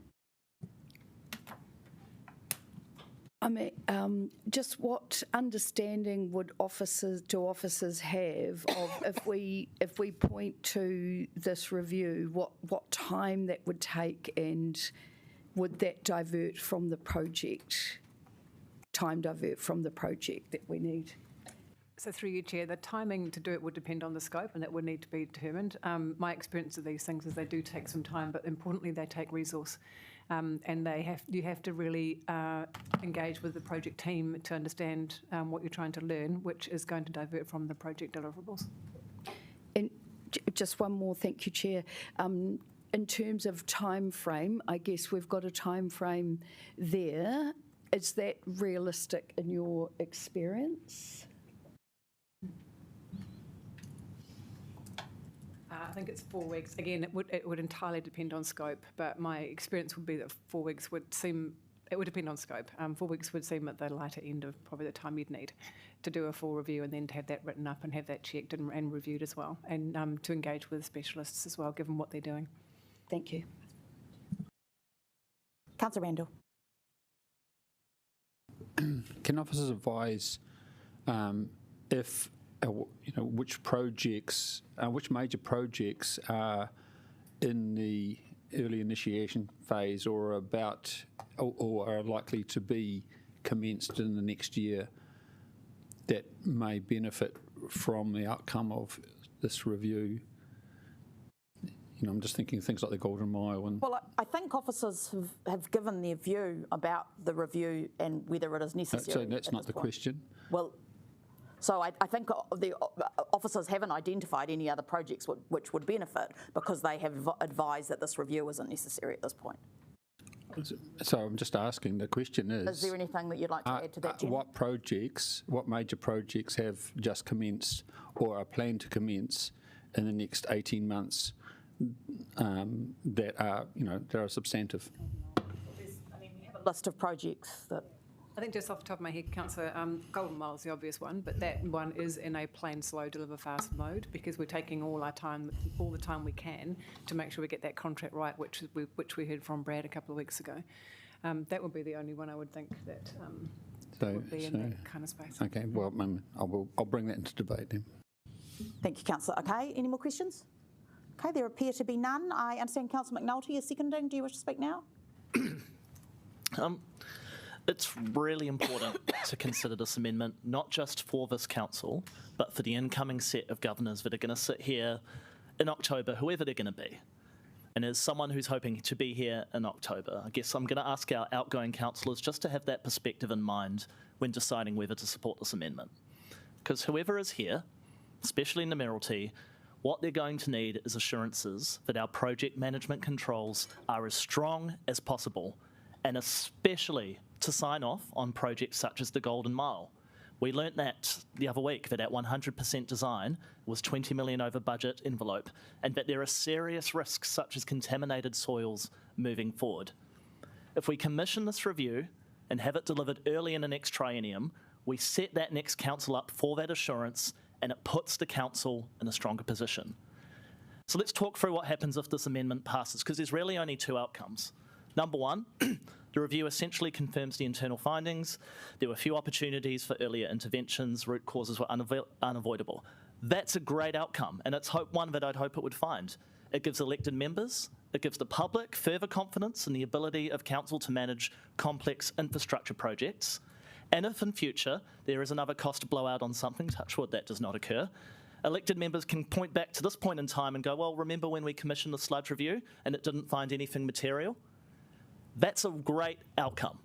L: I mean, just what understanding would officers have of if we point to this review, what time that would take, and would that divert from the project? Time divert from the project that we need.
H: So through you, Chair, the timing to do it would depend on the scope, and that would need to be determined. My experience of these things is they do take some time, but importantly they take resource. And you have to really engage with the project team to understand what you're trying to learn, which is going to divert from the project deliverables.
L: And just one more, thank you, Chair. In terms of time frame, I guess we've got a time frame there. Is that realistic in your experience?
H: I think it's 4 weeks. Again, it would entirely depend on scope, but my experience would be that 4 weeks would seem, it would depend on scope. 4 weeks would seem at the lighter end of probably the time you'd need to do a full review, and then to have that written up and have that checked and reviewed as well, and to engage with specialists as well, given what they're doing.
L: Thank you.
A: Councillor Randall.
O: Can officers advise if which projects, which major projects are in the early initiation phase or are likely to be commenced in the next year that may benefit from the outcome of this review? I'm just thinking of things like the Golden Mile. And
A: well, I think officers have given their view about the review and whether it is necessary.
O: So that's not the question?
A: Well, so I think the officers haven't identified any other projects which would benefit, because they have advised that this review isn't necessary at this point.
O: So I'm just asking, the question is
A: there anything that you'd like to add to that, Jenny?
O: What major projects have just commenced or are planned to commence in the next 18 months that are substantive?
A: We have a list of projects that.
H: I think just off the top of my head, Councillor, Golden Mile is the obvious one, but that one is in a plan, slow, deliver fast mode, because we're taking all our time, all the time we can, to make sure we get that contract right, which we heard from Brad a couple of weeks ago. That would be the only one I would think that would be in that kind of space.
O: Okay, well, I'll bring that into debate then.
A: Thank you, Councillor. Okay, any more questions? Okay, there appear to be none. I understand Councillor McNulty is seconding. Do you wish to speak now?
N: It's really important to consider this amendment, not just for this council, but for the incoming set of governors that are going to sit here in October, whoever they're going to be. And as someone who's hoping to be here in October, I guess I'm going to ask our outgoing councillors just to have that perspective in mind when deciding whether to support this amendment. Because whoever is here, especially in the Mayoralty, what they're going to need is assurances that our project management controls are as strong as possible, and especially to sign off on projects such as the Golden Mile. We learnt that the other week, that at 100% design was 20 million over budget envelope, and that there are serious risks such as contaminated soils moving forward. If we commission this review and have it delivered early in the next triennium, we set that next council up for that assurance, and it puts the council in a stronger position. So let's talk through what happens if this amendment passes, because there's really only two outcomes. Number one, the review essentially confirms the internal findings. There were few opportunities for earlier interventions. Root causes were unavoidable. That's a great outcome, and it's one that I'd hope it would find. It gives elected members, it gives the public further confidence in the ability of council to manage complex infrastructure projects. And if in future there is another cost blowout on something, touch wood that does not occur, elected members can point back to this point in time and go, well, remember when we commissioned the Sludge review and it didn't find anything material? That's a great outcome.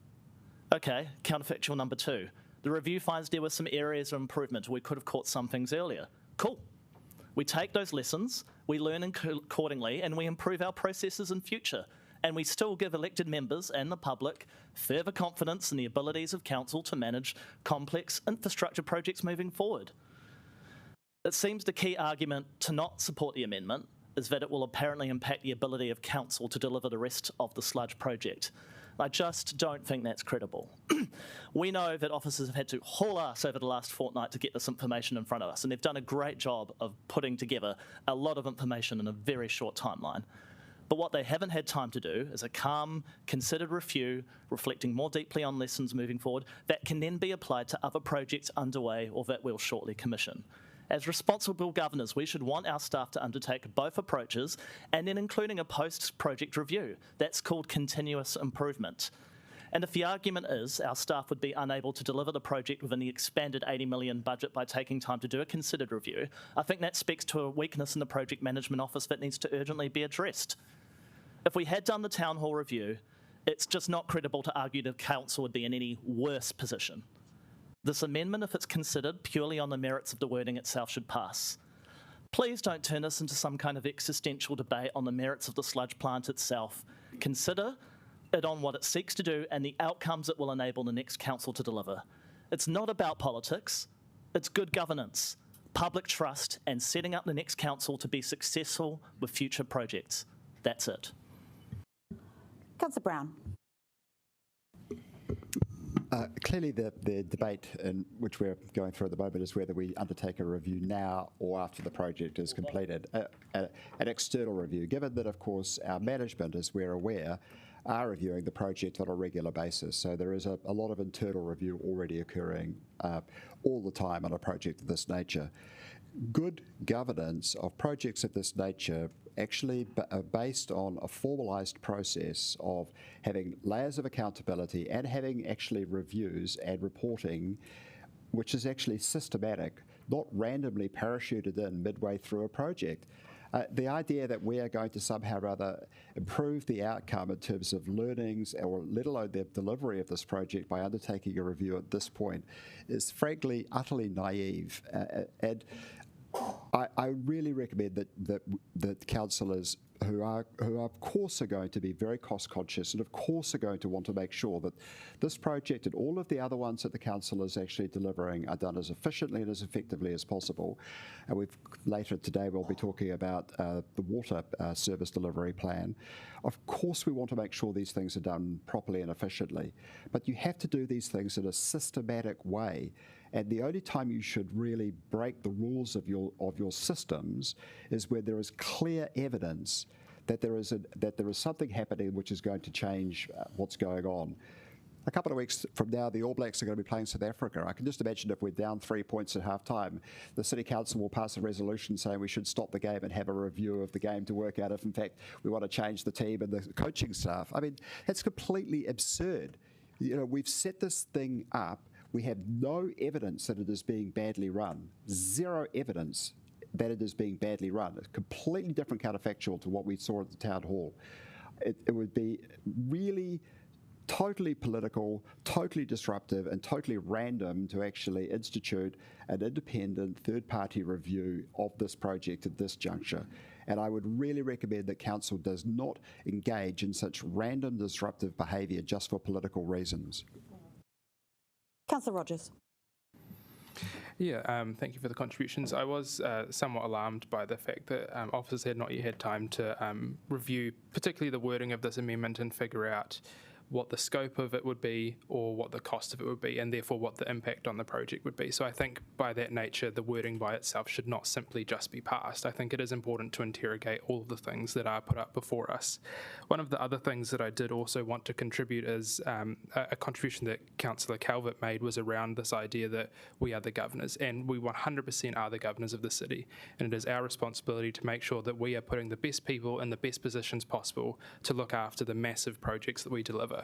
N: Okay, counterfactual number two. The review finds there were some areas of improvement. We could have caught some things earlier. Cool. We take those lessons, we learn accordingly, and we improve our processes in future. And we still give elected members and the public further confidence in the abilities of council to manage complex infrastructure projects moving forward. It seems the key argument to not support the amendment is that it will apparently impact the ability of council to deliver the rest of the Sludge project. I just don't think that's credible. We know that officers have had to haul ass over the last fortnight to get this information in front of us, and they've done a great job of putting together a lot of information in a very short timeline. But what they haven't had time to do is a calm, considered review, reflecting more deeply on lessons moving forward, that can then be applied to other projects underway or that we'll shortly commission. As responsible governors, we should want our staff to undertake both approaches and then including a post-project review. That's called continuous improvement. And if the argument is our staff would be unable to deliver the project within the expanded $80 million budget by taking time to do a considered review, I think that speaks to a weakness in the Project Management Office that needs to urgently be addressed. If we had done the Town Hall review, it's just not credible to argue the Council would be in any worse position. This amendment, if it's considered purely on the merits of the wording itself, should pass. Please don't turn this into some kind of existential debate on the merits of the sludge plant itself. Consider it on what it seeks to do and the outcomes it will enable the next council to deliver. It's not about politics, it's good governance, public trust, and setting up the next council to be successful with future projects. That's it.
A: Councillor Brown.
P: Clearly the debate in which we're going through at the moment is whether we undertake a review now or after the project is completed, an external review, given that, of course, our management, as we're aware, are reviewing the project on a regular basis. So there is a lot of internal review already occurring all the time on a project of this nature. Good governance of projects of this nature actually are based on a formalised process of having layers of accountability and having actually reviews and reporting which is actually systematic, not randomly parachuted in midway through a project. The idea that we are going to somehow rather improve the outcome in terms of learnings or let alone the delivery of this project by undertaking a review at this point is frankly utterly naive. And I really recommend that councillors who of course are going to be very cost conscious and of course are going to want to make sure that this project and all of the other ones that the council is actually delivering are done as efficiently and as effectively as possible. And later today we'll be talking about the water service delivery plan. Of course we want to make sure these things are done properly and efficiently, but you have to do these things in a systematic way. And the only time you should really break the rules of your systems is where there is clear evidence that there is something happening which is going to change what's going on. A couple of weeks from now, the All Blacks are going to be playing South Africa. I can just imagine if we're down 3 points at half-time, the City Council will pass a resolution saying we should stop the game and have a review of the game to work out if, in fact, we want to change the team and the coaching staff. I mean, that's completely absurd. You know, we've set this thing up. We have no evidence that it is being badly run. Zero evidence that it is being badly run. It's completely different counterfactual to what we saw at the Town Hall. It would be really totally political, totally disruptive, and totally random to actually institute an independent third-party review of this project at this juncture. And I would really recommend that Council does not engage in such random disruptive behaviour just for political reasons.
A: Councillor Rogers.
U: Yeah, thank you for the contributions. I was somewhat alarmed by the fact that officers had not yet had time to review particularly the wording of this amendment and figure out what the scope of it would be or what the cost of it would be, and therefore what the impact on the project would be. So I think by that nature, the wording by itself should not simply just be passed. I think it is important to interrogate all of the things that are put up before us. One of the other things that I did also want to contribute is a contribution that Councillor Calvert made was around this idea that we are the governors, and we 100% are the governors of the city, and it is our responsibility to make sure that we are putting the best people in the best positions possible to look after the massive projects that we deliver.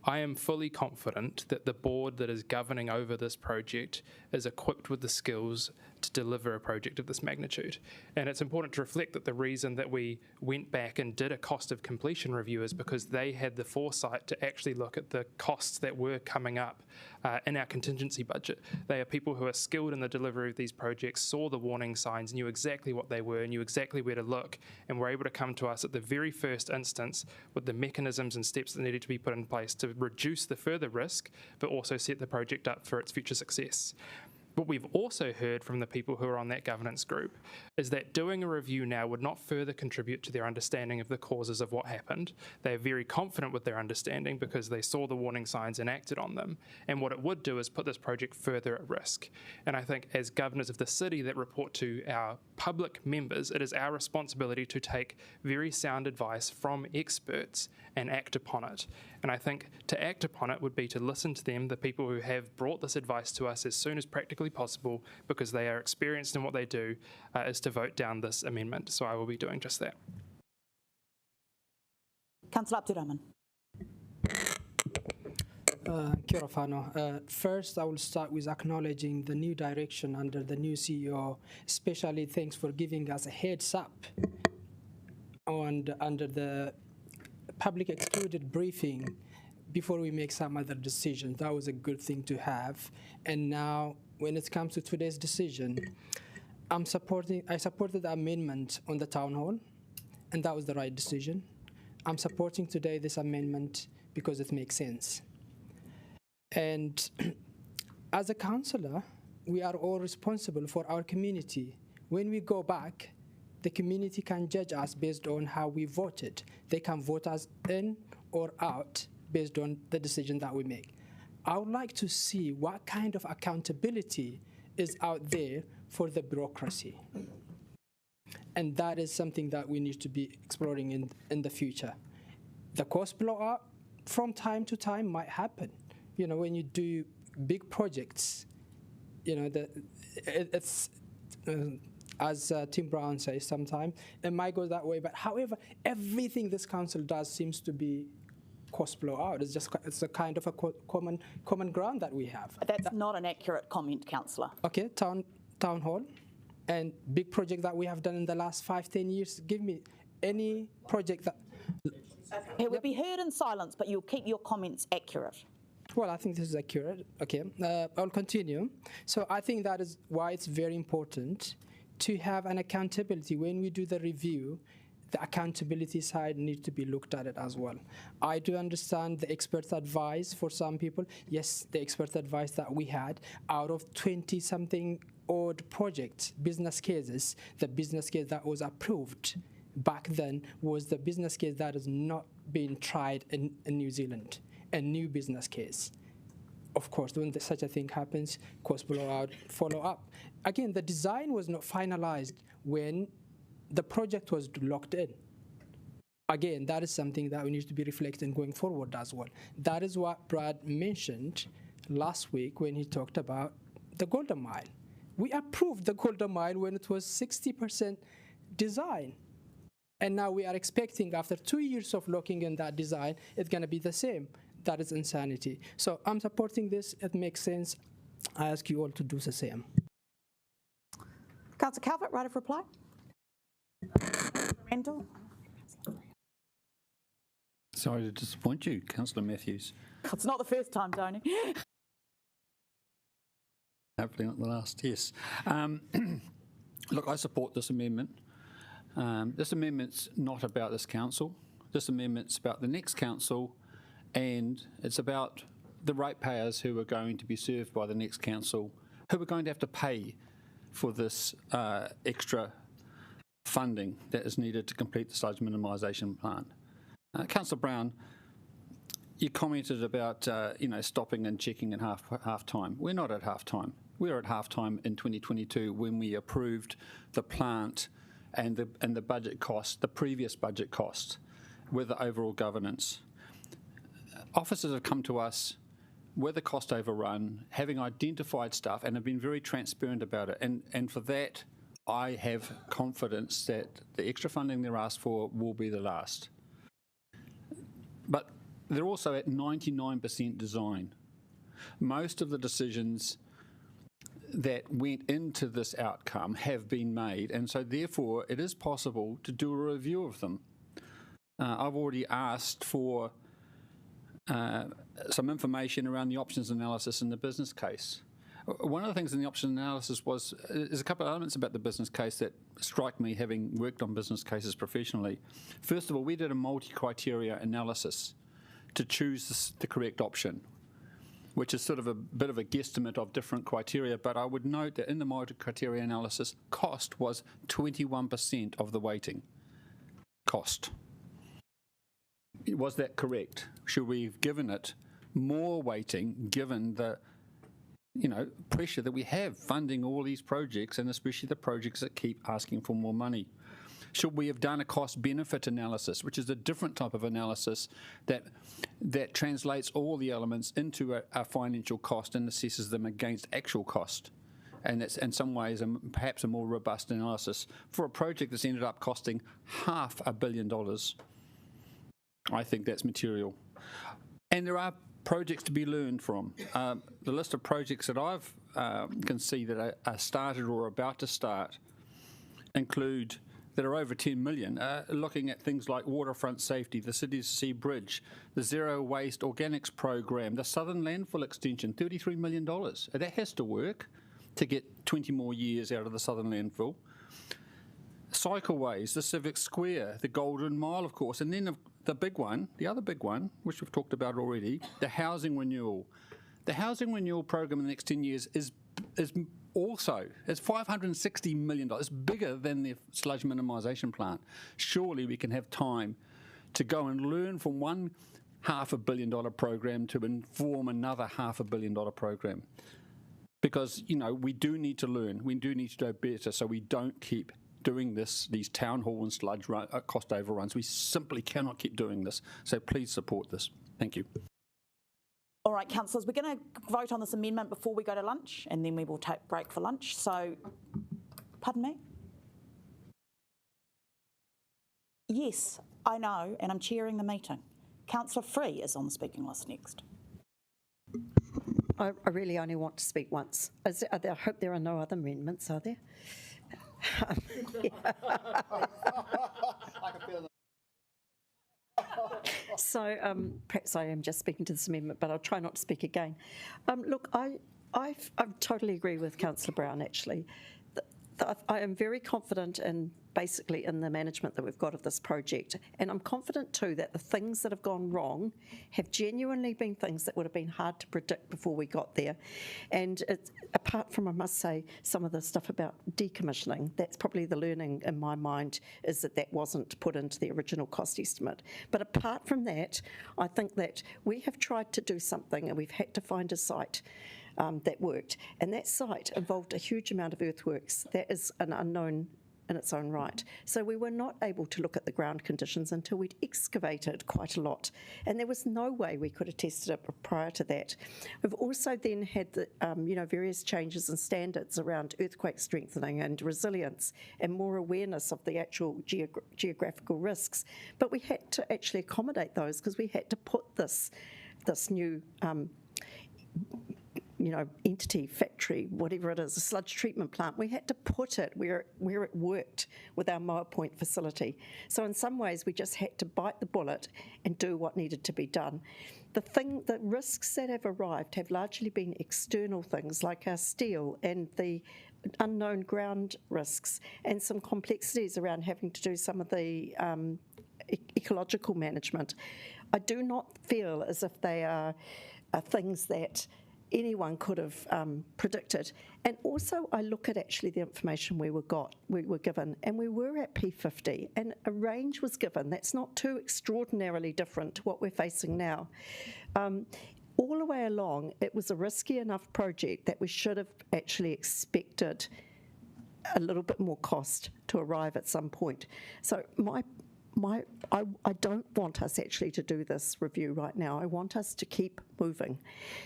U: I am fully confident that the board that is governing over this project is equipped with the skills to deliver a project of this magnitude. And it's important to reflect that the reason that we went back and did a cost of completion review is because they had the foresight to actually look at the costs that were coming up in our contingency budget. They are people who are skilled in the delivery of these projects, saw the warning signs, knew exactly what they were, knew exactly where to look, and were able to come to us at the very first instance with the mechanisms and steps that needed to be put in place to reduce the further risk, but also set the project up for its future success. What we've also heard from the people who are on that governance group is that doing a review now would not further contribute to their understanding of the causes of what happened. They are very confident with their understanding because they saw the warning signs and acted on them. And what it would do is put this project further at risk. And I think as governors of the city that report to our public members, it is our responsibility to take very sound advice from experts and act upon it. And I think to act upon it would be to listen to them, the people who have brought this advice to us as soon as practically possible, because they are experienced in what they do, is to vote down this amendment. So I will be doing just that.
A: Councillor Abdurrahman.
F: Kia ora whanau. First, I will start with acknowledging the new direction under the new CEO, especially thanks for giving us a heads up under the public excluded briefing before we make some other decisions. That was a good thing to have. And now, when it comes to today's decision, I supported the amendment on the town hall, and that was the right decision. I'm supporting today this amendment because it makes sense. And as a councillor, we are all responsible for our community. When we go back, the community can judge us based on how we voted. They can vote us in or out based on the decision that we make. I would like to see what kind of accountability is out there for the bureaucracy. And that is something that we need to be exploring in the future. The cost blowout from time to time might happen. You know, when you do big projects, you know, it's as Tim Brown says sometimes, it might go that way. But however, everything this council does seems to be cost blowout. It's a kind of a common ground that we have.
A: That's not an accurate comment, councillor.
F: Okay, town hall and big project that we have done in the last 5-10 years. Give me any project that...
A: It would be heard in silence, but you'll keep your comments accurate.
F: Well, I think this is accurate. Okay, I'll continue. So I think that is why it's very important to have an accountability. When we do the review, the accountability side needs to be looked at it as well. I do understand the expert advice for some people. Yes, the expert advice that we had, out of 20-something odd projects, business cases, the business case that was approved back then was the business case that is not being tried in New Zealand, a new business case. Of course, when such a thing happens, cost blowout, follow up. Again, the design was not finalized when the project was locked in. Again, that is something that we need to be reflecting going forward as well. That is what Brad mentioned last week when he talked about the Golden Mile. We approved the Golden Mile when it was 60% design. And now we are expecting after 2 years of looking in that design, it's going to be the same. That is insanity. So I'm supporting this. It makes sense. I ask you all to do the same.
A: Councillor Calvert, right of reply. Randall.
O: Sorry to disappoint you, Councillor Matthews.
A: It's not the first time, Tony.
O: Hopefully not the last, yes. Look, I support this amendment. This amendment's not about this council. This amendment's about the next council, and it's about the ratepayers who are going to be served by the next council, who are going to have to pay for this extra funding that is needed to complete the sludge minimisation plan. Councillor Brown, you commented about stopping and checking at half time. We're not at half time. We were at half time in 2022 when we approved the plant and the budget cost, the previous budget cost, with the overall governance. Officers have come to us with a cost overrun, having identified stuff, and have been very transparent about it. And for that, I have confidence that the extra funding they're asked for will be the last. But they're also at 99% design. Most of the decisions that went into this outcome have been made, and so therefore it is possible to do a review of them. I've already asked for some information around the options analysis in the business case. One of the things in the option analysis there's a couple of elements about the business case that strike me, having worked on business cases professionally. First of all, we did a multi-criteria analysis to choose the correct option. which is sort of a bit of a guesstimate of different criteria, but I would note that in the multi-criteria analysis, cost was 21% of the weighting. Cost. Was that correct? Should we have given it more weighting given the pressure that we have funding all these projects, and especially the projects that keep asking for more money? Should we have done a cost-benefit analysis, which is a different type of analysis that translates all the elements into a financial cost and assesses them against actual cost? And it's in some ways perhaps a more robust analysis for a project that's ended up costing $500 million. I think that's material. And there are projects to be learned from. The list of projects that I've can see that are started or about to start include that are over 10 million, looking at things like waterfront safety, the Cities Sea Bridge, the Zero Waste Organics Program, the Southern Landfill Extension, $33 million. That has to work to get 20 more years out of the Southern Landfill. Cycleways, the Civic Square, the Golden Mile, of course, and then the big one, the other big one, which we've talked about already, the housing renewal. The housing renewal program in the next 10 years is also, it's $560 million. It's bigger than the sludge minimisation plant. Surely we can have time to go and learn from one $500 million program to inform another $500 million program. Because, we do need to learn. We do need to do better so we don't keep doing these town hall and sludge cost overruns. We simply cannot keep doing this. So please support this. Thank you.
A: All right, councillors, we're going to vote on this amendment before we go to lunch, and then we will take a break for lunch. So, pardon me? Yes, I know, and I'm chairing the meeting. Councillor Free is on the speaking list next.
M: I really only want to speak once. I hope there are no other amendments, are there?
I: I can feel them.
M: So perhaps I am just speaking to this amendment, but I'll try not to speak again. Look, I totally agree with Councillor Brown, actually. I am very confident in basically in the management that we've got of this project. And I'm confident too that the things that have gone wrong have genuinely been things that would have been hard to predict before we got there. And it's, apart from, I must say, some of the stuff about decommissioning, that's probably the learning in my mind, is that that wasn't put into the original cost estimate. But apart from that, I think that we have tried to do something and we've had to find a site that worked. And that site involved a huge amount of earthworks. That is an unknown in its own right. So we were not able to look at the ground conditions until we'd excavated quite a lot. And there was no way we could have tested it prior to that. We've also then had the, various changes in standards around earthquake strengthening and resilience and more awareness of the actual geographical risks. But we had to actually accommodate those because we had to put this new entity, factory, whatever it is, a sludge treatment plant, we had to put it where it worked with our Moa Point facility. So in some ways, we just had to bite the bullet and do what needed to be done. The risks that have arrived have largely been external things like our steel and the unknown ground risks and some complexities around having to do some of the ecological management. I do not feel as if they are things that anyone could have predicted. And also I look at actually the information we were given, and we were at P50 and a range was given. That's not too extraordinarily different to what we're facing now. All the way along, it was a risky enough project that we should have actually expected a little bit more cost to arrive at some point. So I don't want us actually to do this review right now. I want us to keep moving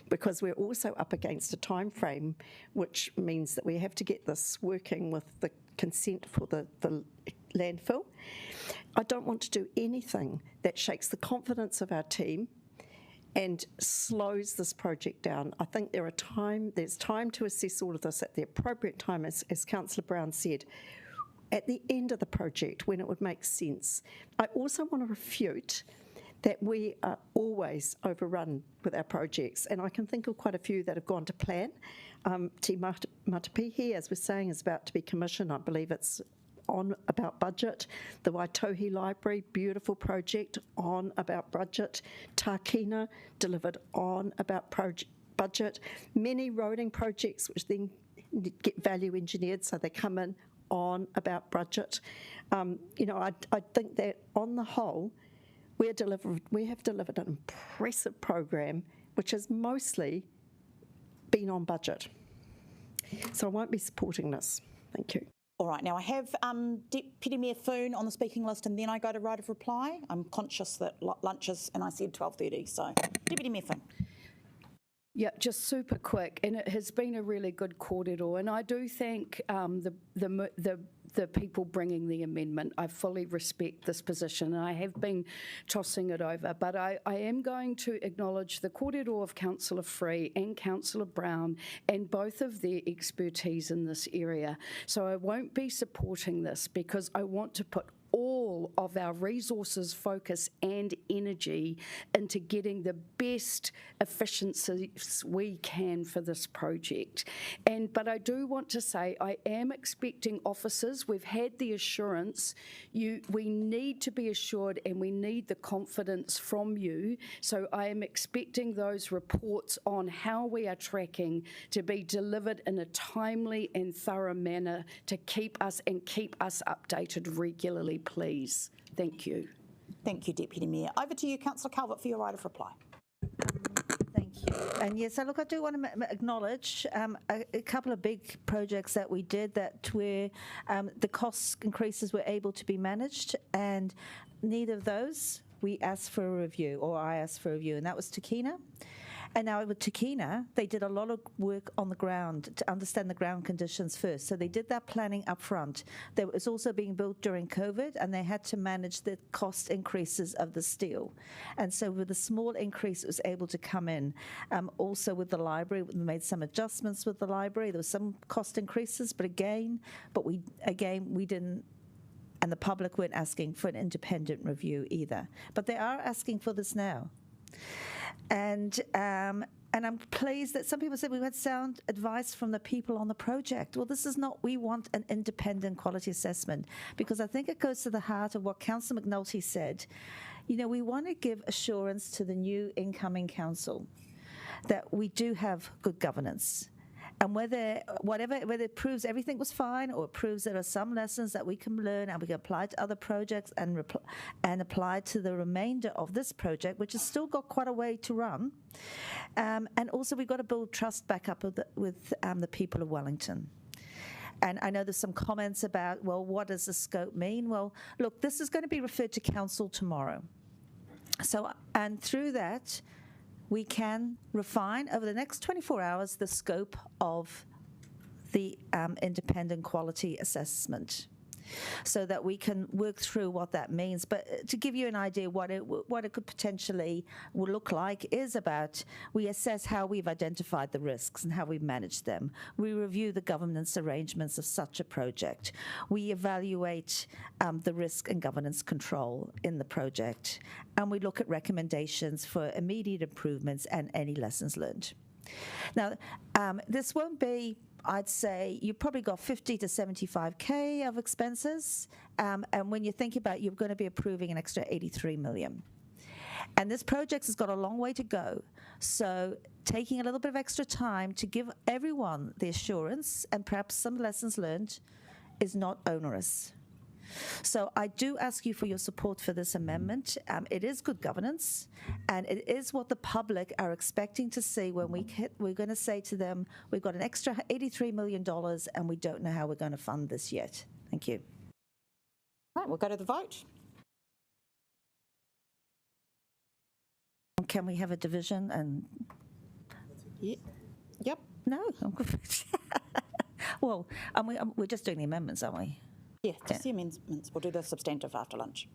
M: because we're also up against a time frame, which means that we have to get this working with the consent for the landfill. I don't want to do anything that shakes the confidence of our team and slows this project down. I think there's time to assess all of this at the appropriate time, as Councillor Brown said, at the end of the project when it would make sense. I also want to refute that we are always overrun with our projects, and I can think of quite a few that have gone to plan. Te Matapihi, as we're saying, is about to be commissioned. I believe it's on about budget. The Waitohi Library, beautiful project, on about budget. Tākina, delivered on about budget. Many roading projects which then get value engineered, so they come in on about budget. I think that on the whole, we have delivered an impressive program which has mostly been on budget. So I won't be supporting this. Thank you.
A: All right, now I have Deputy Mayor Foon on the speaking list, and then I go to right of reply. I'm conscious that lunch is, and I said 12:30, so Deputy Mayor Foon.
L: Yeah, just super quick, and it has been a really good kōrero, and I do thank the people bringing the amendment. I fully respect this position, and I have been tossing it over, but I am going to acknowledge the kōrero of Councillor Free and Councillor Brown and both of their expertise in this area. So I won't be supporting this because I want to put all of our resources, focus and energy into getting the best efficiencies we can for this project. But I do want to say I am expecting officers. We've had the assurance. We need to be assured and we need the confidence from you. So I am expecting those reports on how we are tracking to be delivered in a timely and thorough manner to keep us updated regularly, please. Thank you.
A: Thank you, Deputy Mayor. Over to you, Councillor Calvert, for your right of reply.
B: Thank you. And yes, look, I do want to acknowledge a couple of big projects that we did that where the cost increases were able to be managed, and neither of those we asked for a review, or I asked for a review, and that was Takina. And now with Takina, they did a lot of work on the ground to understand the ground conditions first. So they did that planning up front. That was also being built during COVID, and they had to manage the cost increases of the steel. And so with a small increase, it was able to come in. Also with the library, we made some adjustments with the library. There was some cost increases, but we didn't, and the public weren't asking for an independent review either. But they are asking for this now. And I'm pleased that some people said we had sound advice from the people on the project. Well, this is not, we want an independent quality assessment, because I think it goes to the heart of what Councillor McNulty said. We want to give assurance to the new incoming council that we do have good governance. And whether it proves everything was fine, or it proves there are some lessons that we can learn and we can apply to other projects and apply to the remainder of this project, which has still got quite a way to run. And also we've got to build trust back up with the people of Wellington. And I know there's some comments about, well, what does the scope mean? Well, look, this is going to be referred to council tomorrow. So, and through that, we can refine over the next 24 hours the scope of the independent quality assessment, so that we can work through what that means. But to give you an idea what it could potentially would look like is about, we assess how we've identified the risks and how we've managed them. We review the governance arrangements of such a project. We evaluate the risk and governance control in the project. And we look at recommendations for immediate improvements and any lessons learned. Now, this won't be, I'd say you probably got 50 to 75K of expenses, and when you think about it, you're going to be approving an extra 83 million. And this project has got a long way to go, so taking a little bit of extra time to give everyone the assurance and perhaps some lessons learned is not onerous. So I do ask you for your support for this amendment. It is good governance, and it is what the public are expecting to see when we're going to say to them, we've got an extra $83 million and we don't know how we're going to fund this yet. Thank you.
A: Right, we'll go to the vote.
B: Can we have a division? And
A: Yep.
B: No, I'm good. Well, we're just doing the amendments, aren't we?
A: Yeah, just the amendments. We'll do the substantive after lunch.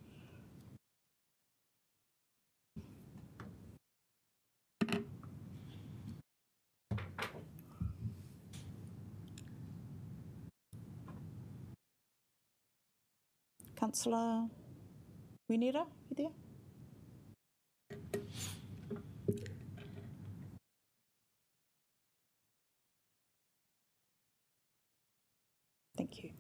A: Councillor Winera, you there? Thank you.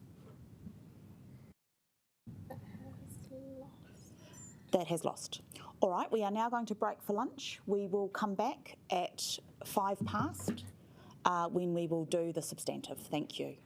A: That has lost. All right, we are now going to break for lunch. We will come back at 5 past when we will do the substantive. Thank you.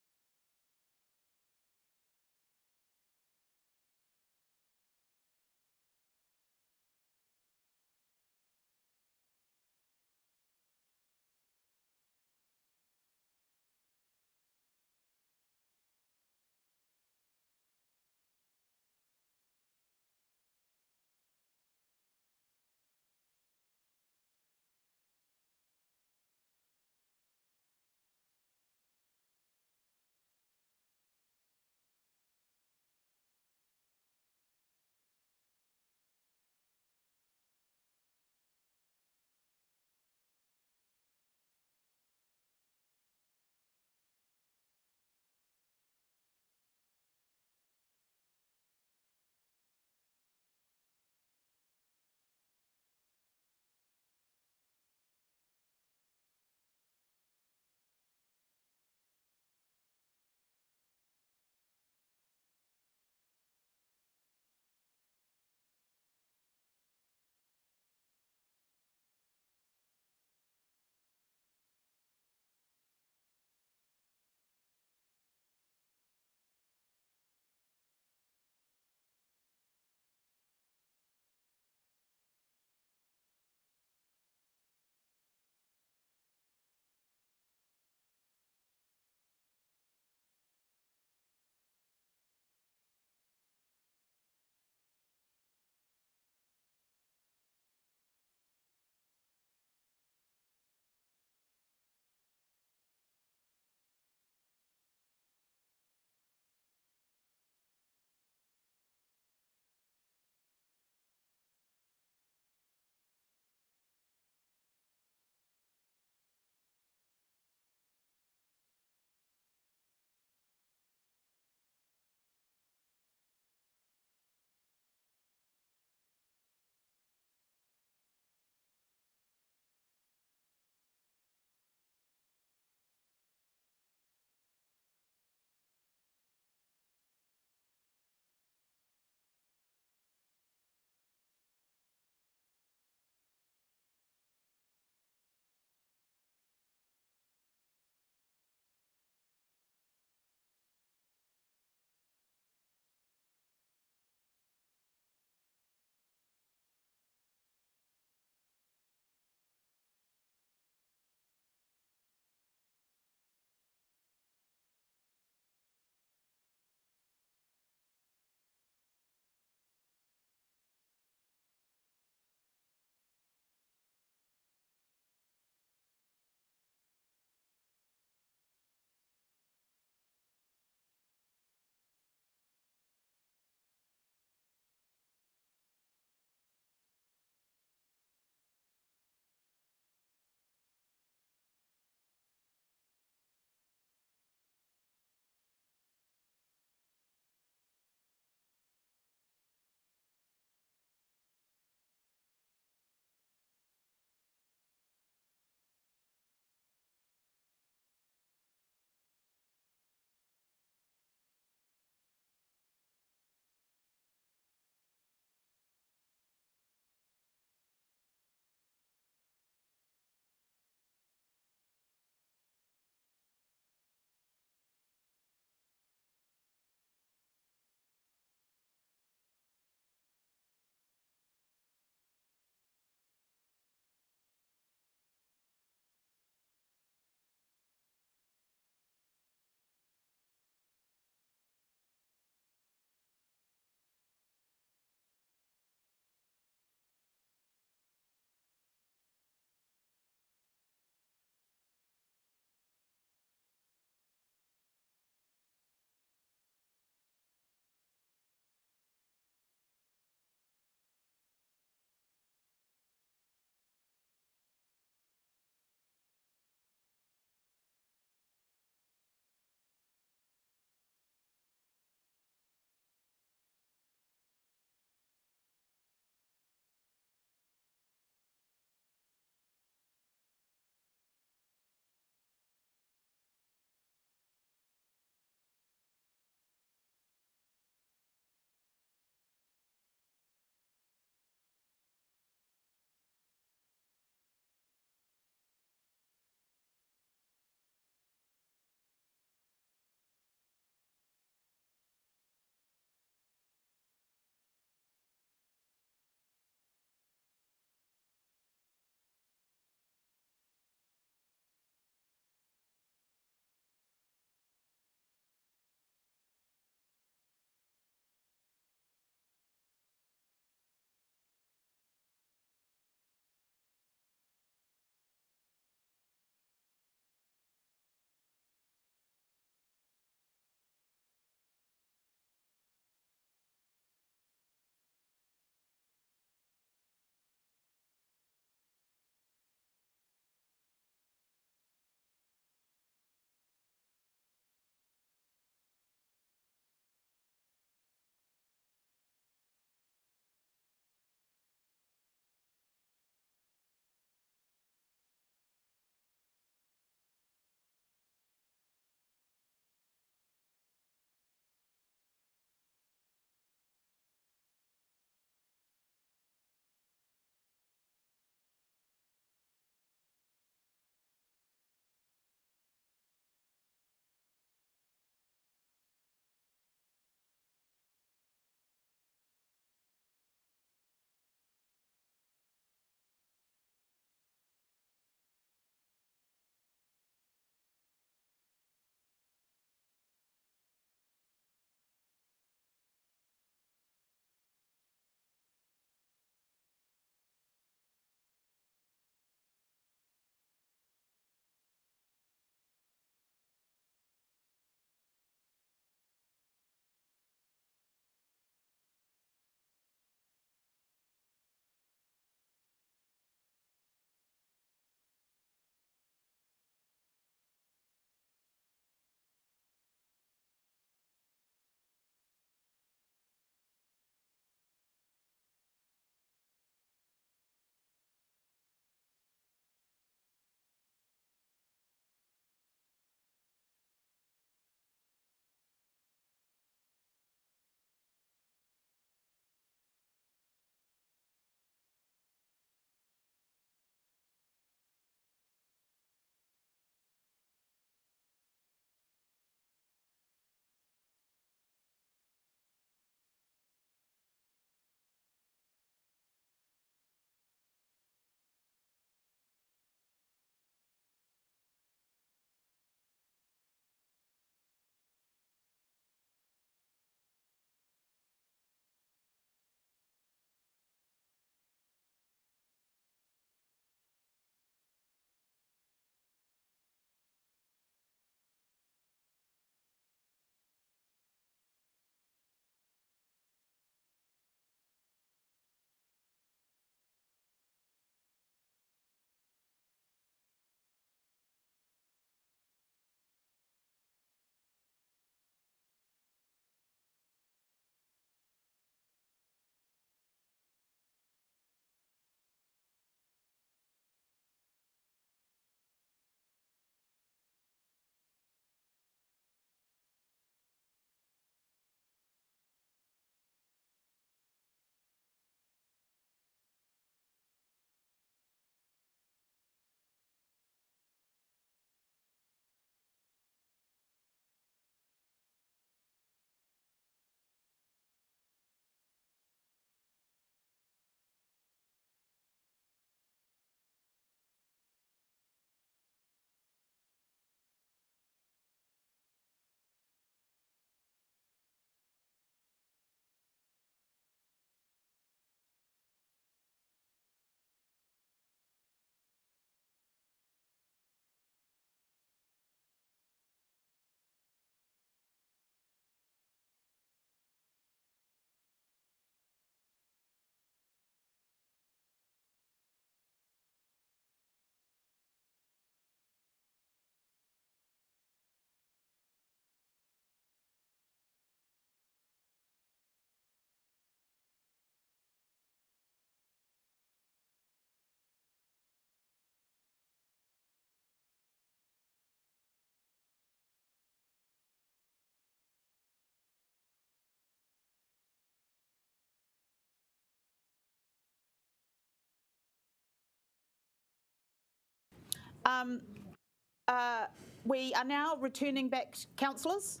A: We are now returning back, councillors.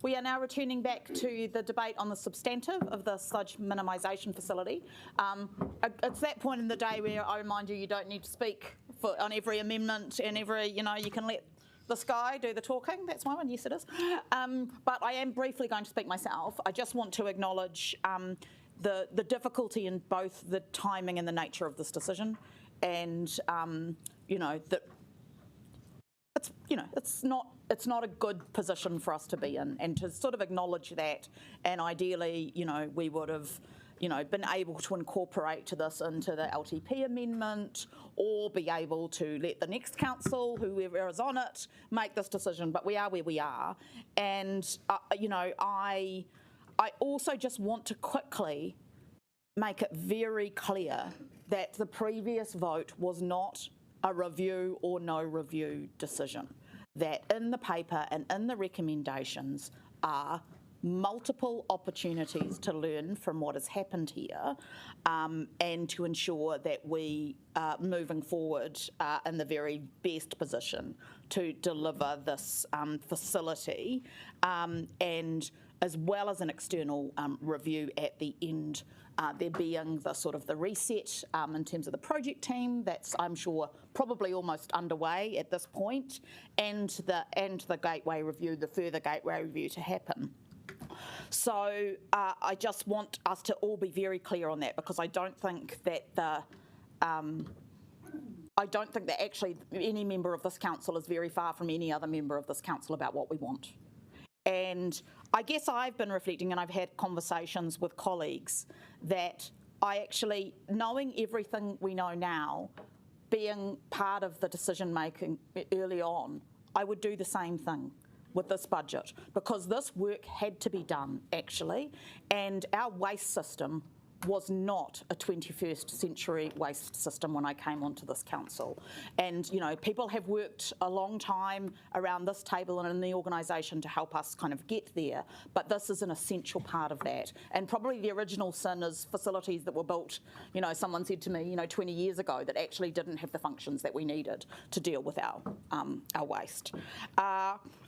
A: We are now returning back to the debate on the substantive of the sludge minimisation facility. It's that point in the day where I remind you, you don't need to speak on every amendment and every, you can let this guy do the talking. That's my one, yes it is. But I am briefly going to speak myself. I just want to acknowledge the difficulty in both the timing and the nature of this decision, and that it's not a good position for us to be in, and to sort of acknowledge that, and ideally, we would have, been able to incorporate this into the LTP amendment, or be able to let the next council, whoever is on it, make this decision. But we are where we are, and I also just want to quickly make it very clear that the previous vote was not a review or no review decision. That in the paper and in the recommendations are multiple opportunities to learn from what has happened here, and to ensure that we are moving forward in the very best position to deliver this facility, and as well as an external review at the end, there being the sort of the reset in terms of the project team that's, I'm sure, probably almost underway at this point, and the gateway review, the further gateway review to happen. So I just want us to all be very clear on that, because I don't think that actually any member of this council is very far from any other member of this council about what we want. And I guess I've been reflecting, and I've had conversations with colleagues, that I actually, knowing everything we know now, being part of the decision making early on, I would do the same thing with this budget, because this work had to be done actually, and our waste system was not a 21st century waste system when I came onto this council. And people have worked a long time around this table and in the organisation to help us kind of get there, but this is an essential part of that. And probably the original sin is facilities that were built, someone said to me, 20 years ago, that actually didn't have the functions that we needed to deal with our waste.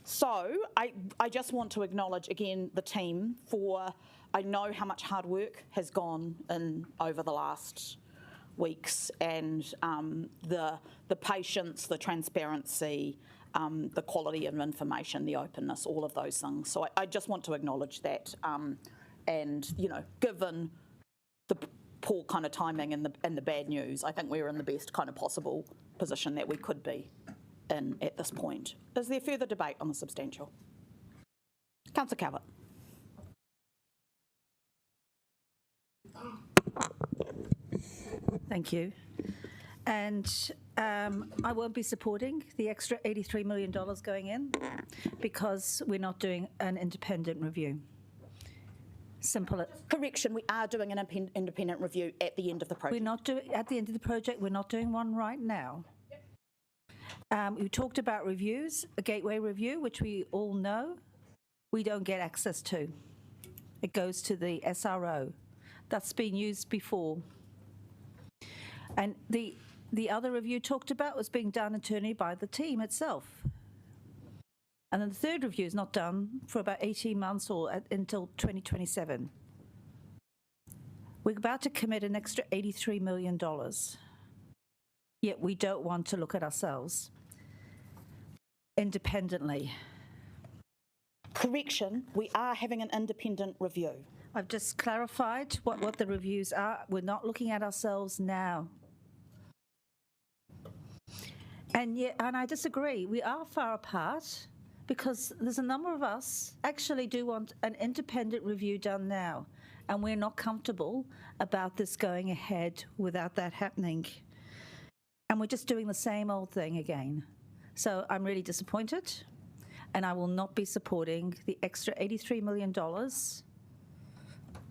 A: So I just want to acknowledge again the team for, I know how much hard work has gone in over the last weeks, and the patience, the transparency, the quality of information, the openness, all of those things. So I just want to acknowledge that, and given the poor kind of timing and the bad news, I think we're in the best kind of possible position that we could be in at this point. Is there further debate on the substantial? Councillor Calvert.
B: Thank you. And I won't be supporting the extra $83 million going in, because we're not doing an independent review. Simple.
A: Correction, we are doing an independent review at the end of the project.
B: We're not doing at the end of the project. We're not doing one right now. We talked about reviews, a gateway review, which we all know we don't get access to. It goes to the SRO. That's been used before. And the other review talked about was being done internally by the team itself. And then the third review is not done for about 18 months or until 2027. We're about to commit an extra $83 million. Yet we don't want to look at ourselves independently.
A: Correction, we are having an independent review.
B: I've just clarified what the reviews are. We're not looking at ourselves now. And I disagree. We are far apart, because there's a number of us actually do want an independent review done now, and we're not comfortable about this going ahead without that happening. And we're just doing the same old thing again. So I'm really disappointed, and I will not be supporting the extra $83 million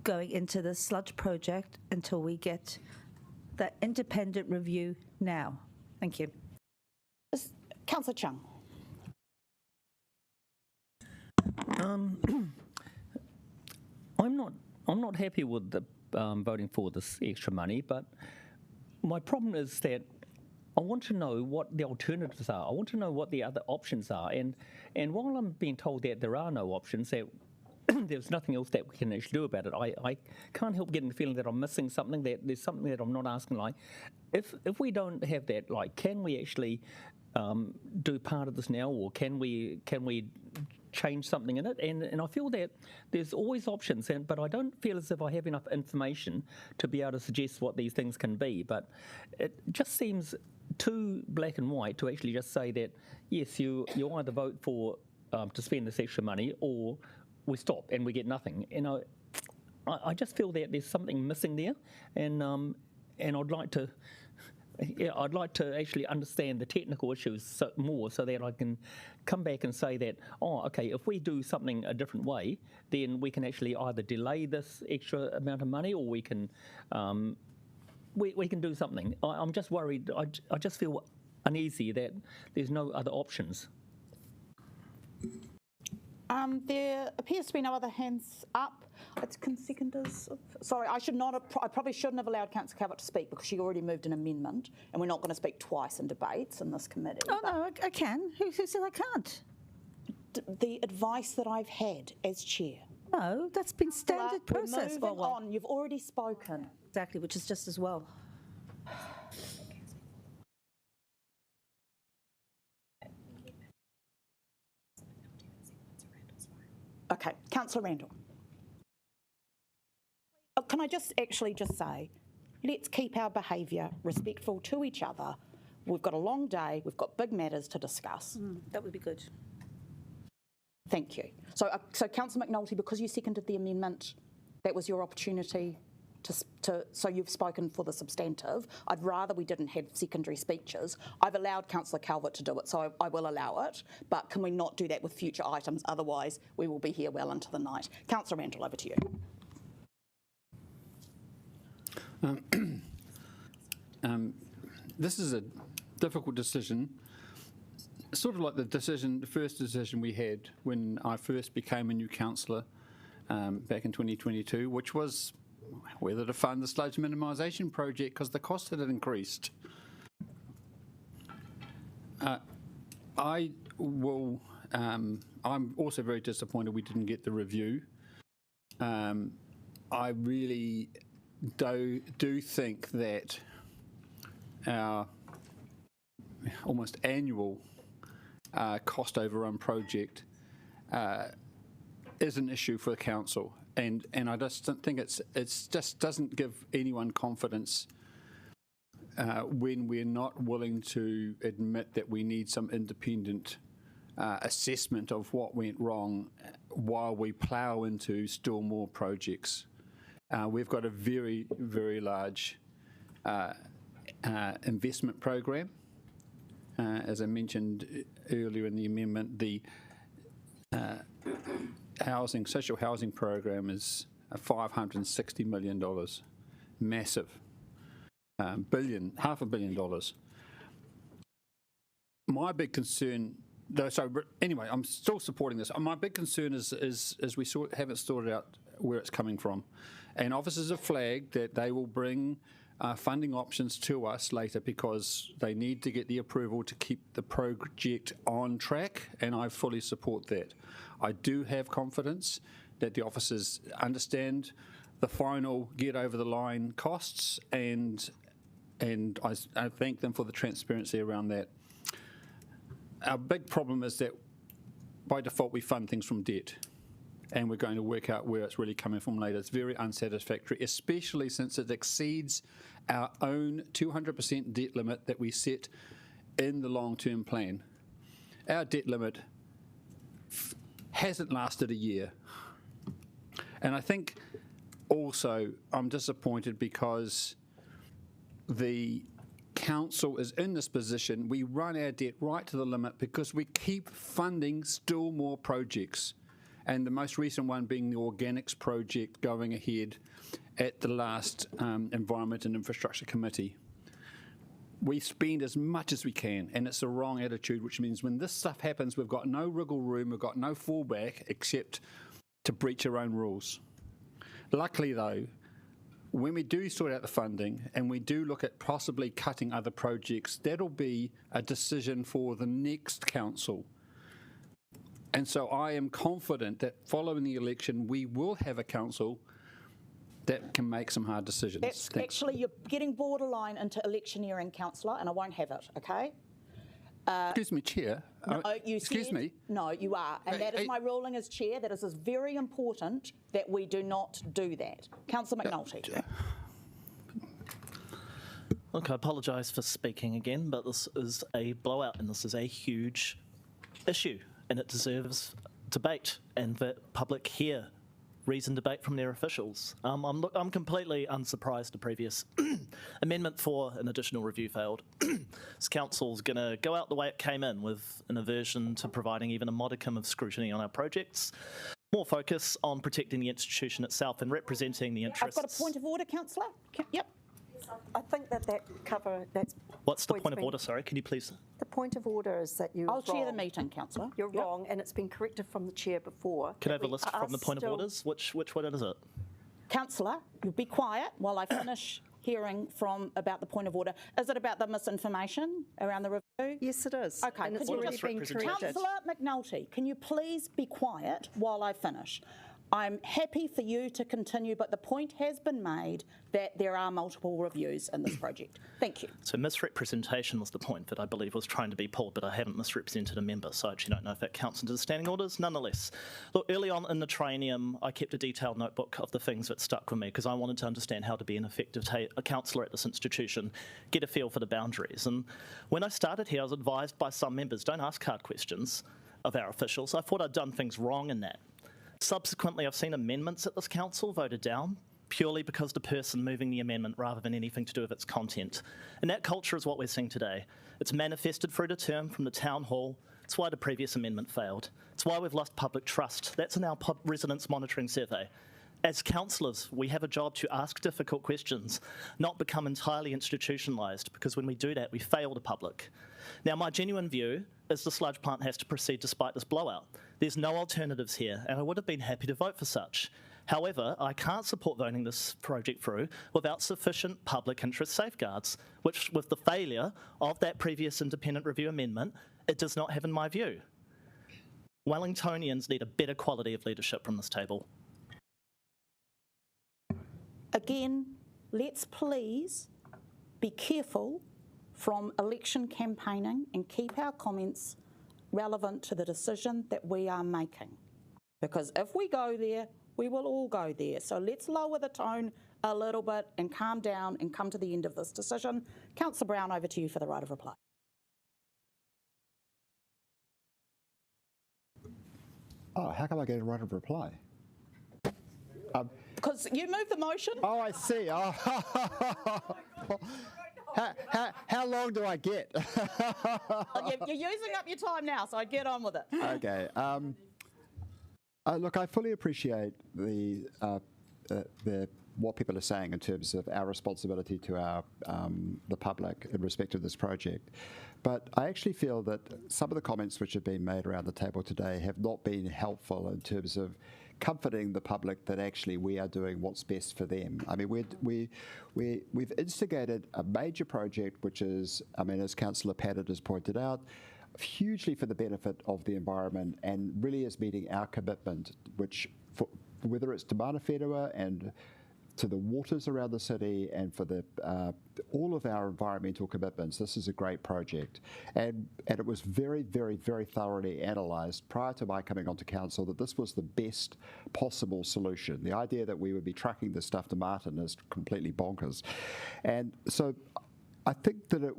B: going into the sludge project until we get that independent review now. Thank you.
A: Councillor Chung.
G: I'm not happy with the voting for this extra money, but my problem is that I want to know what the alternatives are. I want to know what the other options are. And while I'm being told that there are no options, that there's nothing else that we can actually do about it, I can't help getting the feeling that I'm missing something, that there's something that I'm not asking. Like, if we don't have that, like, can we actually do part of this now, or can we change something in it? And I feel that there's always options, but I don't feel as if I have enough information to be able to suggest what these things can be. But it just seems too black and white to actually just say that, yes, you either vote for to spend this extra money, or we stop and we get nothing. I just feel that there's something missing there, and I'd like to. Yeah, I'd like to actually understand the technical issues more, so that I can come back and say that, oh, okay, if we do something a different way, then we can actually either delay this extra amount of money, or we can do something. I'm just worried. I just feel uneasy that there's no other options.
A: There appears to be no other hands up. Can seconders? Sorry, I probably shouldn't have allowed Councillor Calvert to speak, because she already moved an amendment, and we're not going to speak twice in debates in this committee.
B: Oh, no, I can. Who said I can't?
A: The advice that I've had as chair.
B: No, that's been standard process.
A: We're moving on. You've already spoken.
B: Exactly, which is just as well.
A: Okay, Councillor Randall. Can I just say, let's keep our behaviour respectful to each other. We've got a long day. We've got big matters to discuss.
B: That would be good.
A: Thank you. So Councillor McNulty, because you seconded the amendment, that was your opportunity so you've spoken for the substantive. I'd rather we didn't have secondary speeches. I've allowed Councillor Calvert to do it, so I will allow it. But can we not do that with future items? Otherwise, we will be here well into the night. Councillor Randall, over to you.
O: This is a difficult decision, sort of like the first decision we had when I first became a new councillor back in 2022, which was whether to fund the sludge minimisation project, because the cost had increased. I'm also very disappointed we didn't get the review. I really do think that our almost annual cost overrun project is an issue for the council, and I just don't think it's just doesn't give anyone confidence when we're not willing to admit that we need some independent assessment of what went wrong while we plough into still more projects. We've got a very, very large investment program. As I mentioned earlier in the amendment, the social housing program is $560 million, massive, $500 million. My big concern, anyway, I'm still supporting this. My big concern is we haven't sorted out where it's coming from. And officers have flagged that they will bring funding options to us later, because they need to get the approval to keep the project on track, and I fully support that. I do have confidence that the officers understand the final get over the line costs, and I thank them for the transparency around that. Our big problem is that by default we fund things from debt, and we're going to work out where it's really coming from later. It's very unsatisfactory, especially since it exceeds our own 200% debt limit that we set in the long-term plan. Our debt limit hasn't lasted a year. And I think also I'm disappointed because the council is in this position. We run our debt right to the limit because we keep funding still more projects. And the most recent one being the organics project going ahead at the last Environment and Infrastructure Committee. We spend as much as we can, and it's the wrong attitude, which means when this stuff happens, we've got no wriggle room, we've got no fallback except to breach our own rules. Luckily, though, when we do sort out the funding and we do look at possibly cutting other projects, that'll be a decision for the next council. And so I am confident that following the election, we will have a council that can make some hard decisions.
A: That's
O: Thanks.
A: actually, you're getting borderline into electioneering, councillor, and I won't have it, okay?
O: Excuse me, Chair.
A: No, you
O: excuse
A: said-
O: me.
A: No, you are. And that is my ruling as chair. That is very important that we do not do that. Councillor McNulty.
N: Look, I apologise for speaking again, but this is a blowout and this is a huge issue and it deserves debate and that public hear reasoned debate from their officials. I'm completely unsurprised the previous amendment for an additional review failed. This council's going to go out the way it came in with an aversion to providing even a modicum of scrutiny on our projects, more focus on protecting the institution itself and representing the interests.
A: I've got a point of order, councillor. Yep.
M: I think that's
N: What's the point of order? Sorry, can you please?
M: The point of order is that you're
A: I'll chair the
M: wrong.
A: meeting, councillor.
M: You're wrong, and it's been corrected from the chair before.
N: Can I have a list from the point of orders? Which one is it?
A: Councillor, you'll be quiet while I finish hearing about the point of order. Is it about the misinformation around the review?
M: Yes, it is.
A: Okay.
M: And it's
A: could you
M: already been corrected.
A: Councillor McNulty, can you please be quiet while I finish? I'm happy for you to continue, but the point has been made that there are multiple reviews in this project. Thank you.
N: So misrepresentation was the point that I believe was trying to be pulled, but I haven't misrepresented a member, so I actually don't know if that counts into the standing orders. Nonetheless, look, early on in the traineum, I kept a detailed notebook of the things that stuck with me because I wanted to understand how to be an effective a councillor at this institution, get a feel for the boundaries. And when I started here, I was advised by some members, don't ask hard questions of our officials. I thought I'd done things wrong in that. Subsequently, I've seen amendments at this council voted down purely because the person moving the amendment rather than anything to do with its content. And that culture is what we're seeing today. It's manifested through the term from the town hall. It's why the previous amendment failed. It's why we've lost public trust. That's in our residents monitoring survey. As councillors, we have a job to ask difficult questions, not become entirely institutionalised, because when we do that, we fail the public. Now, my genuine view is the sludge plant has to proceed despite this blowout. There's no alternatives here, and I would have been happy to vote for such. However, I can't support voting this project through without sufficient public interest safeguards, which, with the failure of that previous independent review amendment, it does not have in my view. Wellingtonians need a better quality of leadership from this table.
A: Again, let's please be careful from election campaigning and keep our comments relevant to the decision that we are making. Because if we go there, we will all go there. So let's lower the tone a little bit and calm down and come to the end of this decision. Councillor Brown, over to you for the right of reply.
P: Oh, how come I get a right of reply?
A: Because you moved the motion.
P: Oh, I see. Oh. How long do I get?
A: You're using up your time now, so I'd get on with it.
P: Okay. Look, I fully appreciate the what people are saying in terms of our responsibility to our the public in respect of this project. But I actually feel that some of the comments which have been made around the table today have not been helpful in terms of comforting the public that actually we are doing what's best for them. I mean, we've instigated a major project which is, I mean, as Councillor Paddock has pointed out, hugely for the benefit of the environment and really is meeting our commitment, which whether it's to Mana Whenua and to the waters around the city and for the all of our environmental commitments, this is a great project. And it was very, very, very thoroughly analysed prior to my coming onto council that this was the best possible solution. The idea that we would be trucking this stuff to Martin is completely bonkers. And so I think that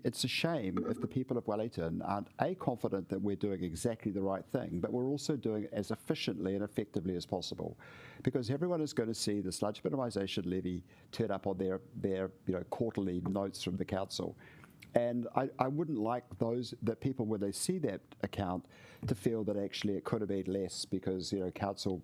P: it's a shame if the people of Wellington aren't confident that we're doing exactly the right thing, but we're also doing it as efficiently and effectively as possible, because everyone is going to see the sludge minimisation levy turn up on their quarterly notes from the council. And I wouldn't like that people, when they see that account, to feel that actually it could have been less because council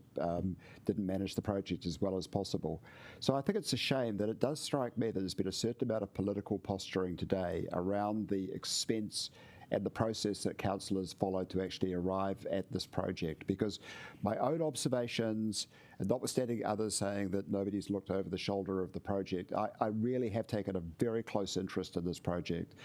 P: didn't manage the project as well as possible. So I think it's a shame that it does strike me that there's been a certain amount of political posturing today around the expense and the process that councillors followed to actually arrive at this project. Because my own observations, and notwithstanding others saying that nobody's looked over the shoulder of the project, I really have taken a very close interest in this project,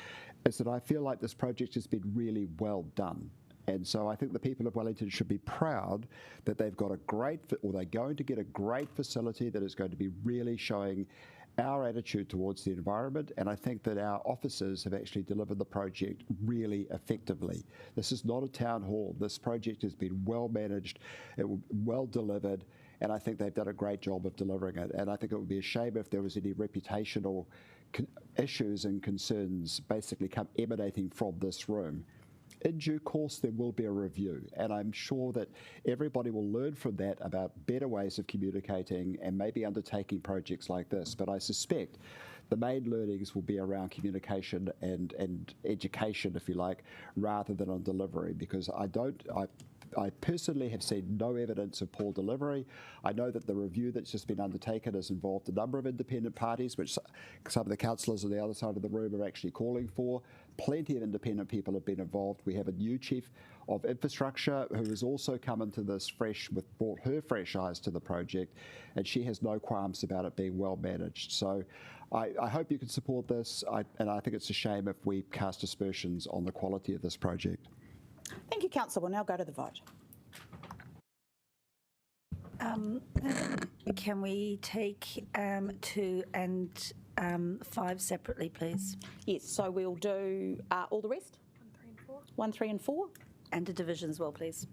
P: is that I feel like this project has been really well done. And so I think the people of Wellington should be proud that they've got a great, or they're going to get a great facility that is going to be really showing our attitude towards the environment. And I think that our officers have actually delivered the project really effectively. This is not a town hall. This project has been well managed, well delivered, and I think they've done a great job of delivering it. And I think it would be a shame if there was any reputational issues and concerns basically emanating from this room. In due course, there will be a review, and I'm sure that everybody will learn from that about better ways of communicating and maybe undertaking projects like this. But I suspect the main learnings will be around communication and education, if you like, rather than on delivery, because I personally have seen no evidence of poor delivery. I know that the review that's just been undertaken has involved a number of independent parties, which some of the councillors on the other side of the room are actually calling for. Plenty of independent people have been involved. We have a new chief of infrastructure who has also come into this brought her fresh eyes to the project, and she has no qualms about it being well managed. So I hope you can support this, and I think it's a shame if we cast aspersions on the quality of this project.
A: Thank you, Councillor. We'll now go to the vote.
B: Can we take 2 and 5 separately, please?
A: Yes, so we'll do all the rest? 1, 3 and 4.
B: And the division as well, please.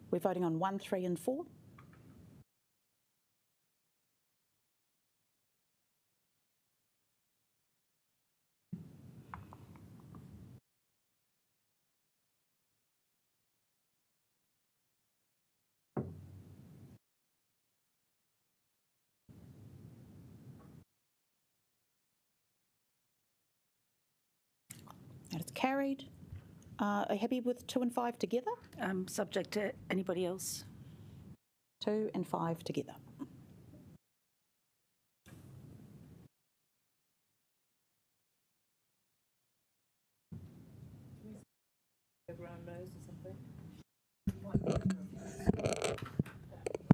A: We're voting on 1, 3 and 4. That is carried. Are you happy with 2 and 5 together?
B: Subject to anybody else.
A: 2 and 5 together.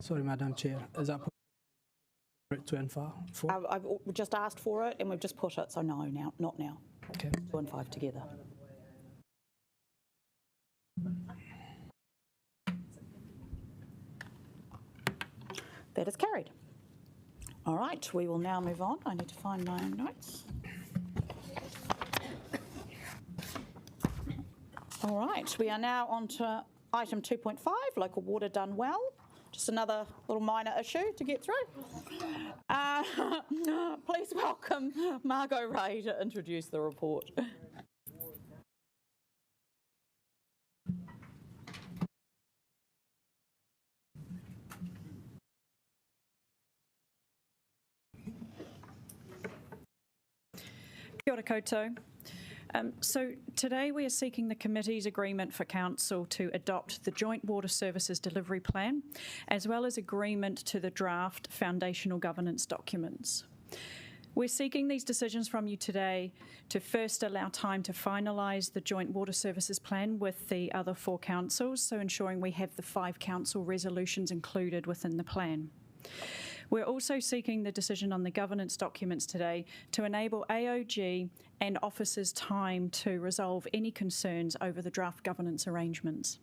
F: Sorry, Madam Chair. Is that 2 and 4?
A: I've just asked for it and we've just put it, so no, now, not now.
F: Okay.
A: 2 and 5 together. That is carried. All right, we will now move on. I need to find my own notes. All right, we are now on to item 2.5, local water done well. Just another little minor issue to get through. Please welcome Margot Ray to introduce the report.
K: Kia ora koutou. So today we are seeking the committee's agreement for council to adopt the Joint Water Services Delivery Plan, as well as agreement to the draft foundational governance documents. We're seeking these decisions from you today to first allow time to finalise the Joint Water Services Plan with the other 4 councils, so ensuring we have the 5 council resolutions included within the plan. We're also seeking the decision on the governance documents today to enable AOG and officers time to resolve any concerns over the draft governance arrangements.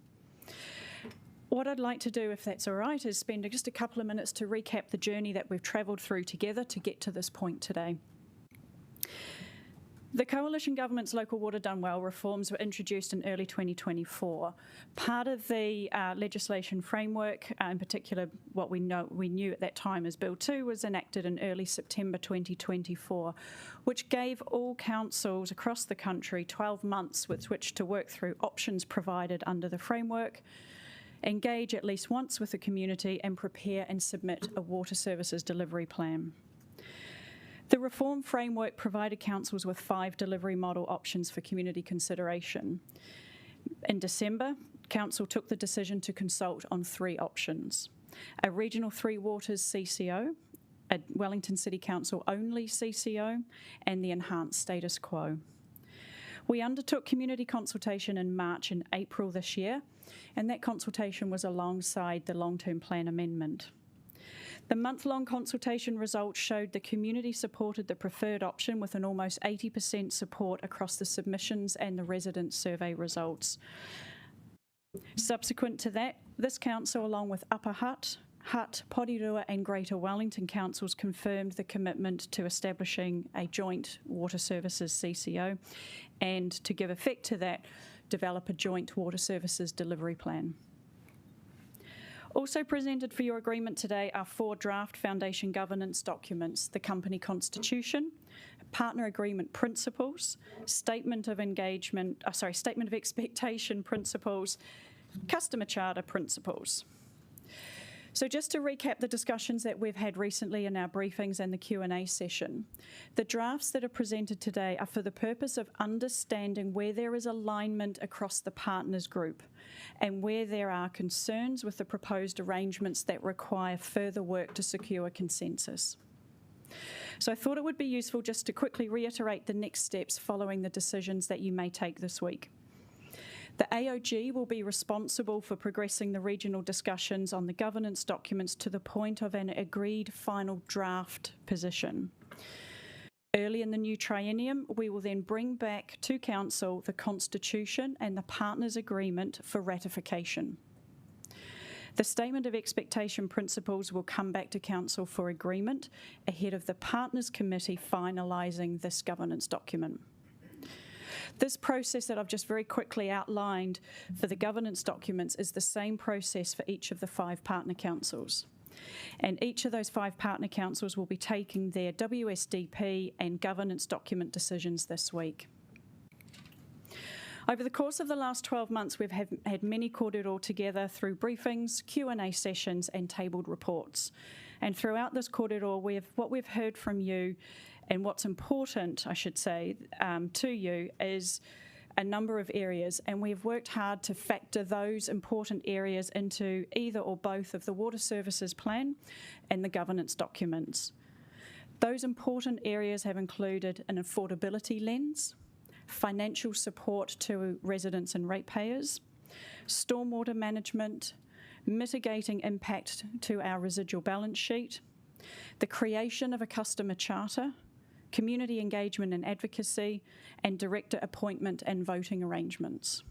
K: What I'd like to do, if that's all right, is spend just a couple of minutes to recap the journey that we've travelled through together to get to this point today. The Coalition Government's Local Water Done Well reforms were introduced in early 2024. Part of the legislation framework, in particular what we knew at that time as Bill 2, was enacted in early September 2024, which gave all councils across the country 12 months with which to work through options provided under the framework, engage at least once with the community, and prepare and submit a water services delivery plan. The reform framework provided councils with 5 delivery model options for community consideration. In December, council took the decision to consult on 3 options. a Regional Three Waters CCO, a Wellington City Council only CCO, and the enhanced status quo. We undertook community consultation in March and April this year, and that consultation was alongside the long-term plan amendment. The month-long consultation results showed the community supported the preferred option with an almost 80% support across the submissions and the resident survey results. Subsequent to that, this council, along with Upper Hutt, Porirua and Greater Wellington councils, confirmed the commitment to establishing a joint water services CCO and, to give effect to that, develop a joint water services delivery plan. Also presented for your agreement today are 4 draft foundation governance documents: the company constitution, partner agreement principles, statement of expectation principles, customer charter principles. So just to recap the discussions that we've had recently in our briefings and the Q&A session, the drafts that are presented today are for the purpose of understanding where there is alignment across the partners group and where there are concerns with the proposed arrangements that require further work to secure consensus. So I thought it would be useful just to quickly reiterate the next steps following the decisions that you may take this week. The AOG will be responsible for progressing the regional discussions on the governance documents to the point of an agreed final draft position. Early in the new triennium, we will then bring back to Council the Constitution and the Partners Agreement for ratification. The Statement of Expectation Principles will come back to Council for agreement ahead of the Partners Committee finalising this governance document. This process that I've just very quickly outlined for the governance documents is the same process for each of the 5 partner councils. And each of those 5 partner councils will be taking their WSDP and governance document decisions this week. Over the course of the last 12 months, we've had many kōrero together through briefings, Q&A sessions and tabled reports. And throughout this kōrero, what we've heard from you and what's important, I should say, to you is a number of areas, and we've worked hard to factor those important areas into either or both of the Water Services Plan and the governance documents. Those important areas have included an affordability lens, financial support to residents and ratepayers, stormwater management, mitigating impact to our residual balance sheet, the creation of a customer charter, community engagement and advocacy, and director appointment and voting arrangements.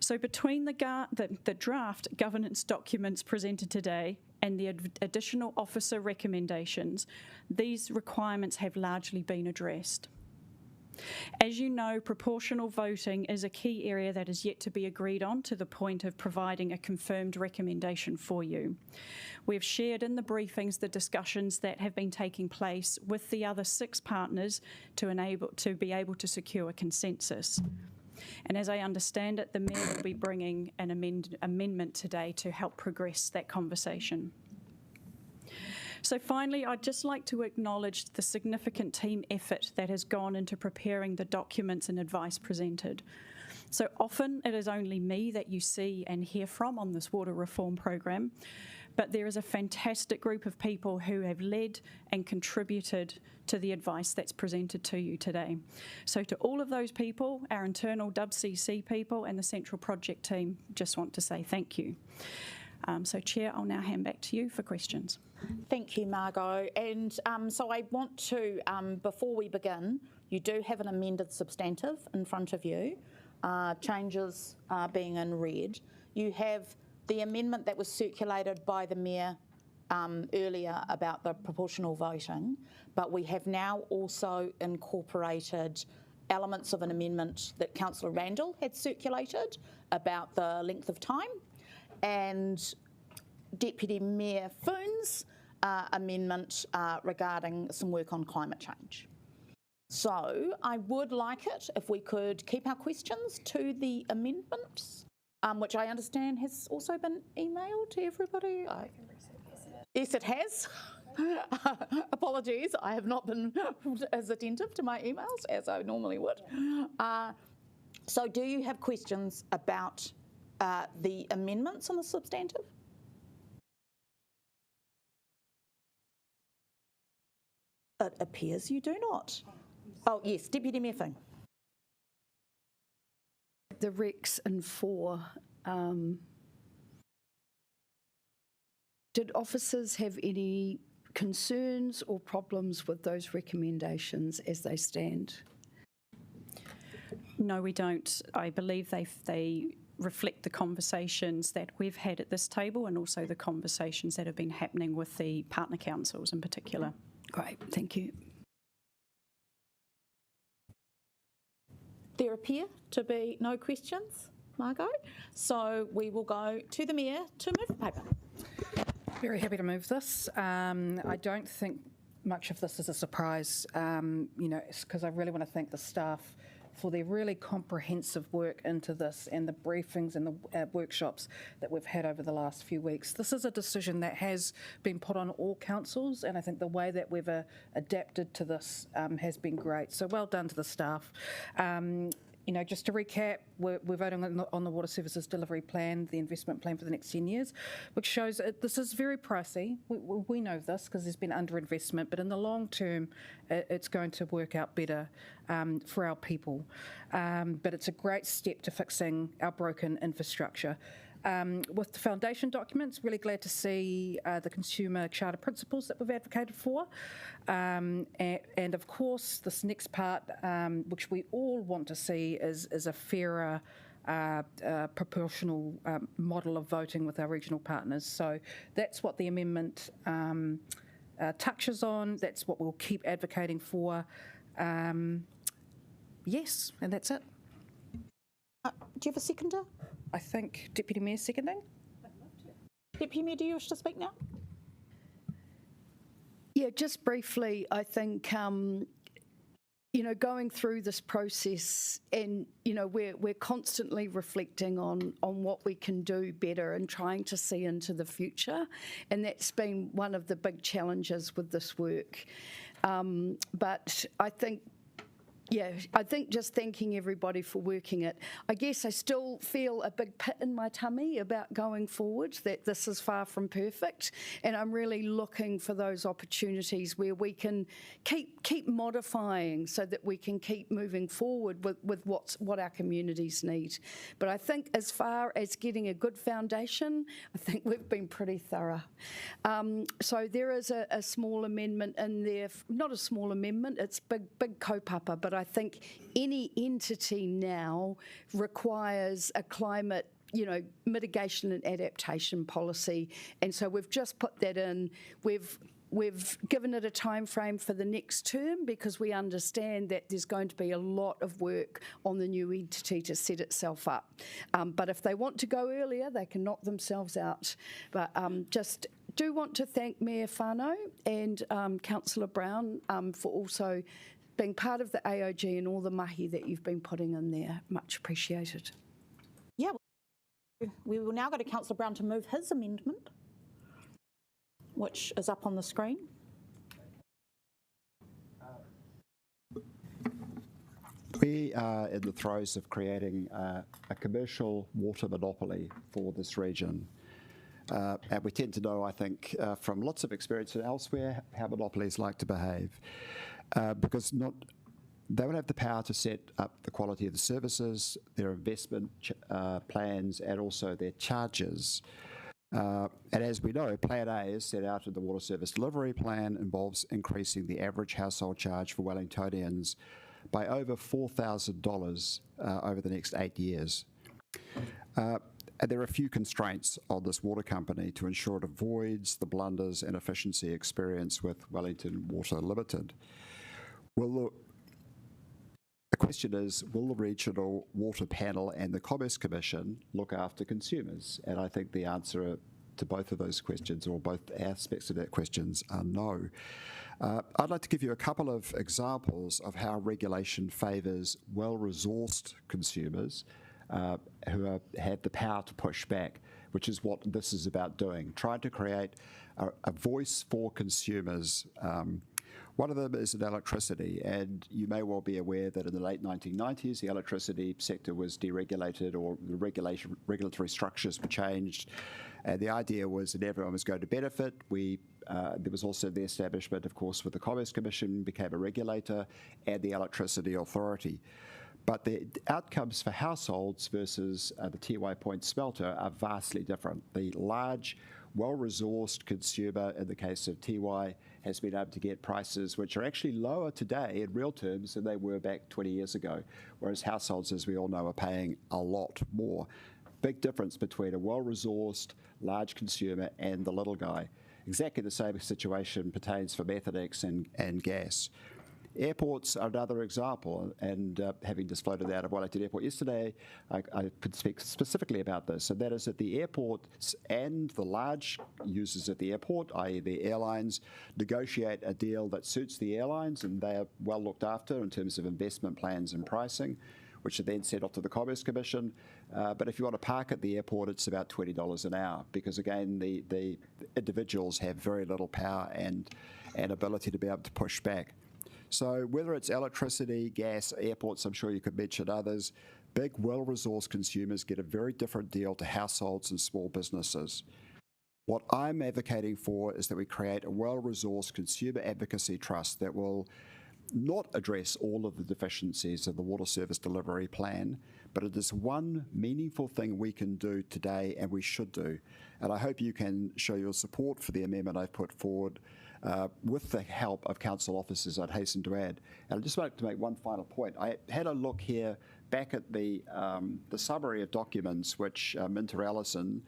K: So between the draft governance documents presented today and the additional officer recommendations, these requirements have largely been addressed. As you know, proportional voting is a key area that is yet to be agreed on to the point of providing a confirmed recommendation for you. We've shared in the briefings the discussions that have been taking place with the other 6 partners to be able to secure consensus. And as I understand it, the Mayor will be bringing an amendment today to help progress that conversation. So finally, I'd just like to acknowledge the significant team effort that has gone into preparing the documents and advice presented. So often it is only me that you see and hear from on this water reform program, but there is a fantastic group of people who have led and contributed to the advice that's presented to you today. So to all of those people, our internal WCC people and the central project team, just want to say thank you. So Chair, I'll now hand back to you for questions.
A: Thank you, Margot. And so I want to, before we begin, you do have an amended substantive in front of you, changes being in red. You have the amendment that was circulated by the Mayor earlier about the proportional voting, but we have now also incorporated elements of an amendment that Councillor Randall had circulated about the length of time, and Deputy Mayor Foon's amendment regarding some work on climate change. So I would like it if we could keep our questions to the amendments, which I understand has also been emailed to everybody. Yes, it has. Apologies, I have not been as attentive to my emails as I normally would. So do you have questions about the amendments on the substantive? It appears you do not. Oh, yes, Deputy Mayor Fing.
L: The Rex and 4, did officers have any concerns or problems with those recommendations as they stand?
K: No, we don't. I believe they reflect the conversations that we've had at this table and also the conversations that have been happening with the partner councils in particular.
L: Great, thank you.
A: There appear to be no questions, Margot. So we will go to the Mayor to move the paper.
Q: Very happy to move this. I don't think much of this is a surprise, because I really want to thank the staff for their really comprehensive work into this and the briefings and the workshops that we've had over the last few weeks. This is a decision that has been put on all councils, and I think the way that we've adapted to this has been great. So well done to the staff. Just to recap, we're voting on the Water Services Delivery Plan, the investment plan for the next 10 years, which shows this is very pricey. We know this because there's been underinvestment, but in the long term, it's going to work out better for our people. But it's a great step to fixing our broken infrastructure. With the foundation documents, really glad to see the consumer charter principles that we've advocated for. And of course, this next part, which we all want to see, is a fairer proportional model of voting with our regional partners. So that's what the amendment touches on. That's what we'll keep advocating for. Yes, and that's it.
A: Do you have a seconder?
Q: I think Deputy Mayor seconding.
A: Deputy Mayor, do you wish to speak now?
L: Yeah, just briefly, I think, going through this process and, we're constantly reflecting on what we can do better and trying to see into the future. And that's been one of the big challenges with this work. But I think just thanking everybody for working it. I guess I still feel a big pit in my tummy about going forward, that this is far from perfect, and I'm really looking for those opportunities where we can keep modifying so that we can keep moving forward with what our communities need. But I think as far as getting a good foundation, I think we've been pretty thorough. So there is a small amendment in there, not a small amendment, it's big kaupapa, but I think any entity now requires a climate mitigation and adaptation policy, and so we've just put that in. We've given it a time frame for the next term because we understand that there's going to be a lot of work on the new entity to set itself up. But if they want to go earlier, they can knock themselves out. But just do want to thank Mayor Whānau and Councillor Brown for also being part of the AOG and all the mahi that you've been putting in there. Much appreciated.
A: Yeah, we will now go to Councillor Brown to move his amendment, which is up on the screen.
P: We are in the throes of creating a commercial water monopoly for this region. And we tend to know, I think, from lots of experience elsewhere, how monopolies like to behave. Because they will have the power to set up the quality of the services, their investment plans, and also their charges. And as we know, Plan A is set out in the Water Service Delivery Plan, involves increasing the average household charge for Wellingtonians by over $4,000 over the next 8 years. And there are a few constraints on this water company to ensure it avoids the blunders and efficiency experience with Wellington Water Limited. The question is, will the Regional Water Panel and the Commerce Commission look after consumers? And I think the answer to both of those questions, or both aspects of that questions, are no. I'd like to give you a couple of examples of how regulation favours well-resourced consumers who have the power to push back, which is what this is about doing, trying to create a voice for consumers. One of them is in electricity, and you may well be aware that in the late 1990s, the electricity sector was deregulated, or the regulatory structures were changed, and the idea was that everyone was going to benefit. We there was also the establishment, of course, with the Commerce Commission, became a regulator, and the Electricity Authority. But the outcomes for households versus the Tiwai Point smelter are vastly different. The large, well-resourced consumer, in the case of Tiwai, has been able to get prices which are actually lower today in real terms than they were back 20 years ago, whereas households, as we all know, are paying a lot more. Big difference between a well-resourced, large consumer and the little guy. Exactly the same situation pertains for Methanex and gas. Airports are another example, and having just floated out of Wellington Airport yesterday, I could speak specifically about this, and that is that the airports and the large users at the airport, i.e. the airlines, negotiate a deal that suits the airlines, and they are well looked after in terms of investment plans and pricing, which are then sent off to the Commerce Commission. But if you want to park at the airport, it's about $20 an hour, because again, the individuals have very little power and ability to be able to push back. So whether it's electricity, gas, airports, I'm sure you could mention others, big, well-resourced consumers get a very different deal to households and small businesses. What I'm advocating for is that we create a well-resourced consumer advocacy trust that will not address all of the deficiencies of the water service delivery plan, but it is one meaningful thing we can do today and we should do. And I hope you can show your support for the amendment I've put forward with the help of council officers, I'd hasten to add. And I just wanted to make one final point. I had a look here back at the summary of documents which Minter Allison,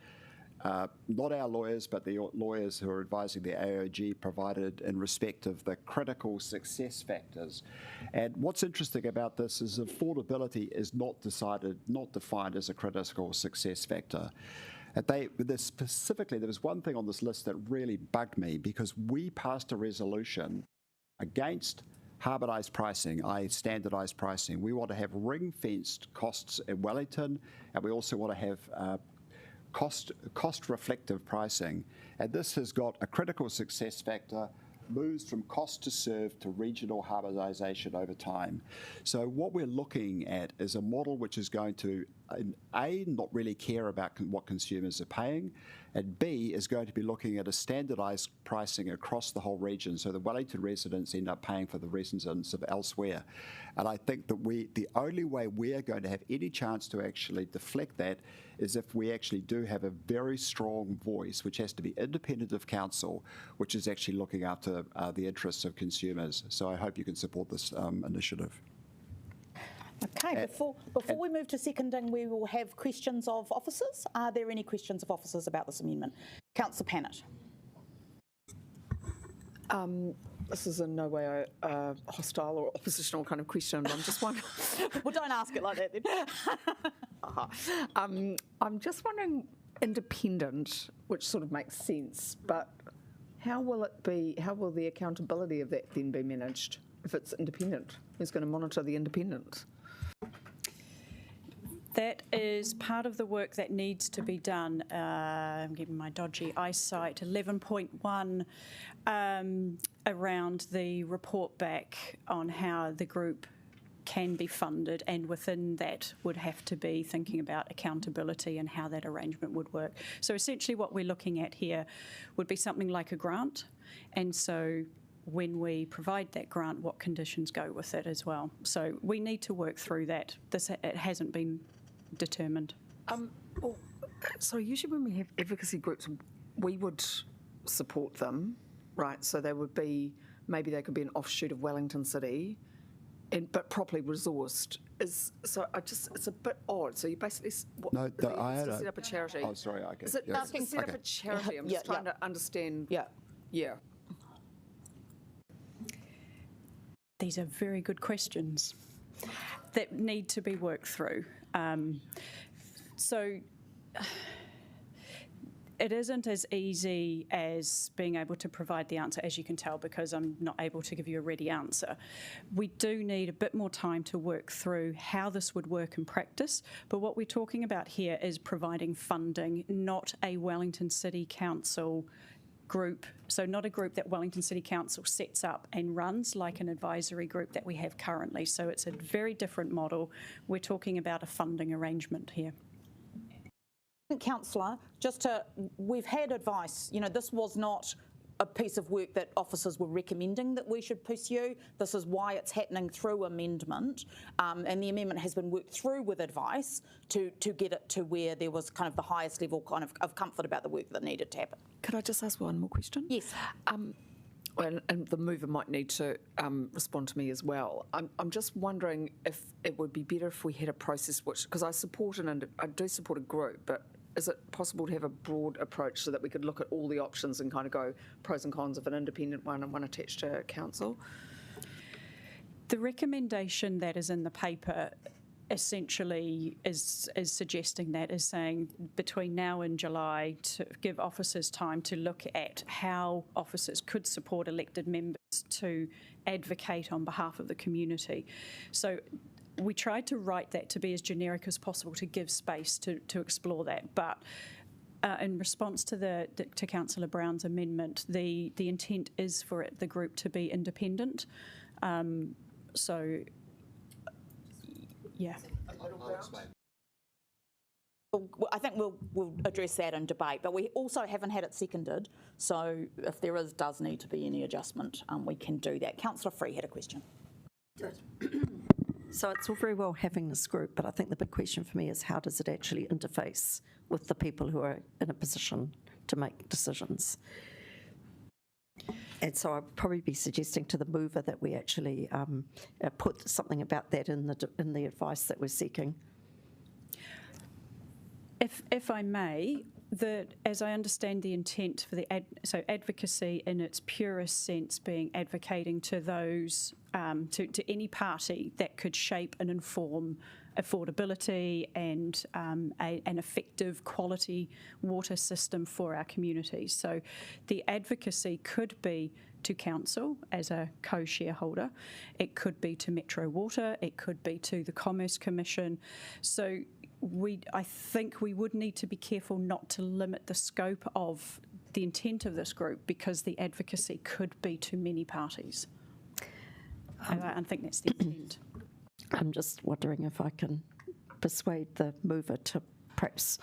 P: not our lawyers, but the lawyers who are advising the AOG provided in respect of the critical success factors. And what's interesting about this is affordability is not defined as a critical success factor. Specifically, there was one thing on this list that really bugged me, because we passed a resolution against harmonised pricing, i.e. standardised pricing. We want to have ring-fenced costs in Wellington, and we also want to have cost-reflective pricing. And this has got a critical success factor, moves from cost to serve to regional harmonisation over time. So what we're looking at is a model which is going to, A, not really care about what consumers are paying, and B, is going to be looking at a standardised pricing across the whole region, so the Wellington residents end up paying for the residents of elsewhere. And I think that the only way we're going to have any chance to actually deflect that is if we actually do have a very strong voice, which has to be independent of council, which is actually looking after the interests of consumers. So I hope you can support this initiative.
A: Okay, before we move to seconding, we will have questions of officers. Are there any questions of officers about this amendment? Councillor Pannett.
E: This is in no way a hostile or oppositional kind of question, but I'm just wondering...
A: Well, don't ask it like that then.
E: I'm just wondering, independent, which sort of makes sense, but how will the accountability of that then be managed if it's independent? Who's going to monitor the independence?
K: That is part of the work that needs to be done. I'm getting my dodgy eyesight. 11.1 around the report back on how the group can be funded, and within that would have to be thinking about accountability and how that arrangement would work. So essentially what we're looking at here would be something like a grant, and so when we provide that grant, what conditions go with it as well. So we need to work through that. It hasn't been determined.
E: So usually when we have advocacy groups, we would support them, right? So they would be, maybe they could be an offshoot of Wellington City, but properly resourced. It's a bit odd. So you basically set up a charity.
P: Oh, sorry, okay.
E: Is it set up a charity? I'm just trying to understand. Yeah.
K: These are very good questions that need to be worked through. So it isn't as easy as being able to provide the answer, as you can tell, because I'm not able to give you a ready answer. We do need a bit more time to work through how this would work in practice, but what we're talking about here is providing funding, not a Wellington City Council group, so not a group that Wellington City Council sets up and runs like an advisory group that we have currently. So it's a very different model. We're talking about a funding arrangement here.
A: Councillor, we've had advice, this was not a piece of work that officers were recommending that we should pursue. This is why it's happening through amendment, and the amendment has been worked through with advice to get it to where there was kind of the highest level kind of comfort about the work that needed to happen.
E: Could I just ask one more question?
A: Yes.
E: And the mover might need to respond to me as well. I'm just wondering if it would be better if we had a process which, because I do support a group, but is it possible to have a broad approach so that we could look at all the options and kind of go pros and cons of an independent one and one attached to council?
K: The recommendation that is in the paper essentially is suggesting that, is saying between now and July to give officers time to look at how officers could support elected members to advocate on behalf of the community. So we tried to write that to be as generic as possible to give space to explore that. But in response to to Councillor Brown's amendment, the intent is for the group to be independent. So, yeah.
A: I think we'll address that in debate, but we also haven't had it seconded, so if there does need to be any adjustment, we can do that. Councillor Free had a question.
M: So it's all very well having this group, but I think the big question for me is how does it actually interface with the people who are in a position to make decisions? And so I'd probably be suggesting to the mover that we actually put something about that in the advice that we're seeking.
K: If I may, as I understand the intent for so advocacy in its purest sense being advocating to those, to any party that could shape and inform affordability and an effective quality water system for our communities. So the advocacy could be to council as a co-shareholder, it could be to Metro Water, it could be to the Commerce Commission. So I think we would need to be careful not to limit the scope of the intent of this group because the advocacy could be to many parties. I think that's the intent.
M: I'm just wondering if I can persuade the mover to perhaps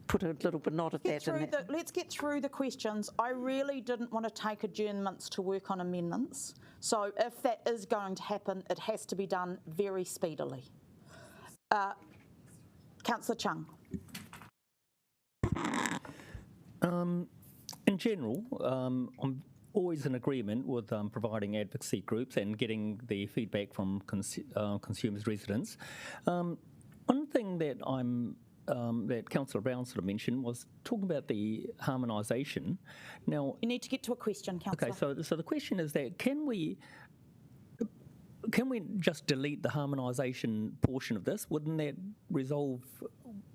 M: put a little bit nod of that in there.
A: Let's get through the questions. I really didn't want to take adjournments to work on amendments. So if that is going to happen, it has to be done very speedily. Councillor Chung.
G: In general, I'm always in agreement with providing advocacy groups and getting the feedback from consumers, residents. One thing that that Councillor Brown sort of mentioned was talking about the harmonisation. Now,
A: you need to get to a question, Councillor.
G: Okay, so the question is that can we just delete the harmonisation portion of this? Wouldn't that resolve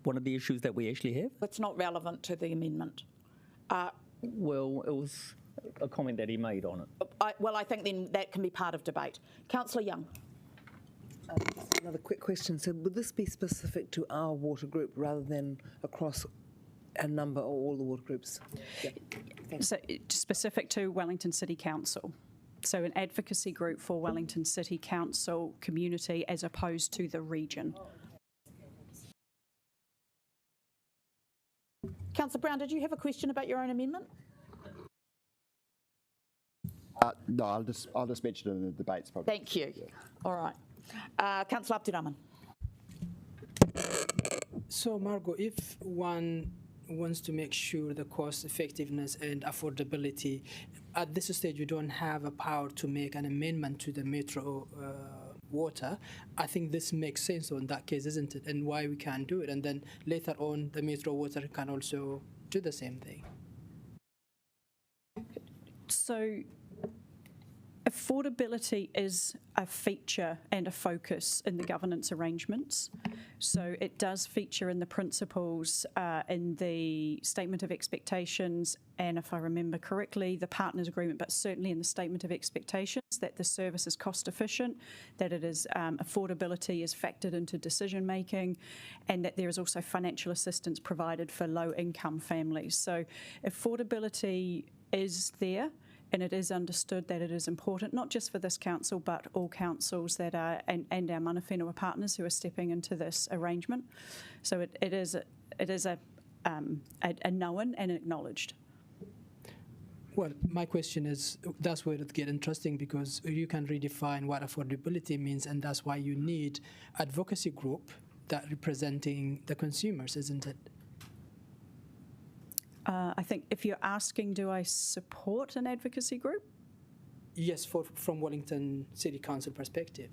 G: one of the issues that we actually have?
A: It's not relevant to the amendment.
G: Well, it was a comment that he made on it.
A: I think then that can be part of debate. Councillor Young.
D: Just another quick question. So would this be specific to our water group rather than across a number or all the water groups? Yeah.
K: So specific to Wellington City Council. So an advocacy group for Wellington City Council community as opposed to the region.
A: Councillor Brown, did you have a question about your own amendment?
P: No, I'll just mention it in the debates probably.
A: Thank you. Yeah. All right. Councillor Abdurrahman.
F: So, Margot, if one wants to make sure the cost effectiveness and affordability, at this stage we don't have a power to make an amendment to the Metro Water, I think this makes sense in that case, isn't it? And why we can't do it. And then later on, the Metro Water can also do the same thing.
K: So affordability is a feature and a focus in the governance arrangements. So it does feature in the principles, in the statement of expectations, and if I remember correctly, the partners agreement, but certainly in the statement of expectations that the service is cost efficient, that it is affordability is factored into decision making, and that there is also financial assistance provided for low income families. So affordability is there. And it is understood that it is important, not just for this council, but all councils that are, and our mana whenua partners who are stepping into this arrangement. So it is a known and acknowledged.
F: Well, my question is, that's where it gets interesting because you can redefine what affordability means, and that's why you need advocacy group that representing the consumers, isn't it?
K: I think if you're asking, do I support an advocacy group?
F: Yes, from Wellington City Council perspective.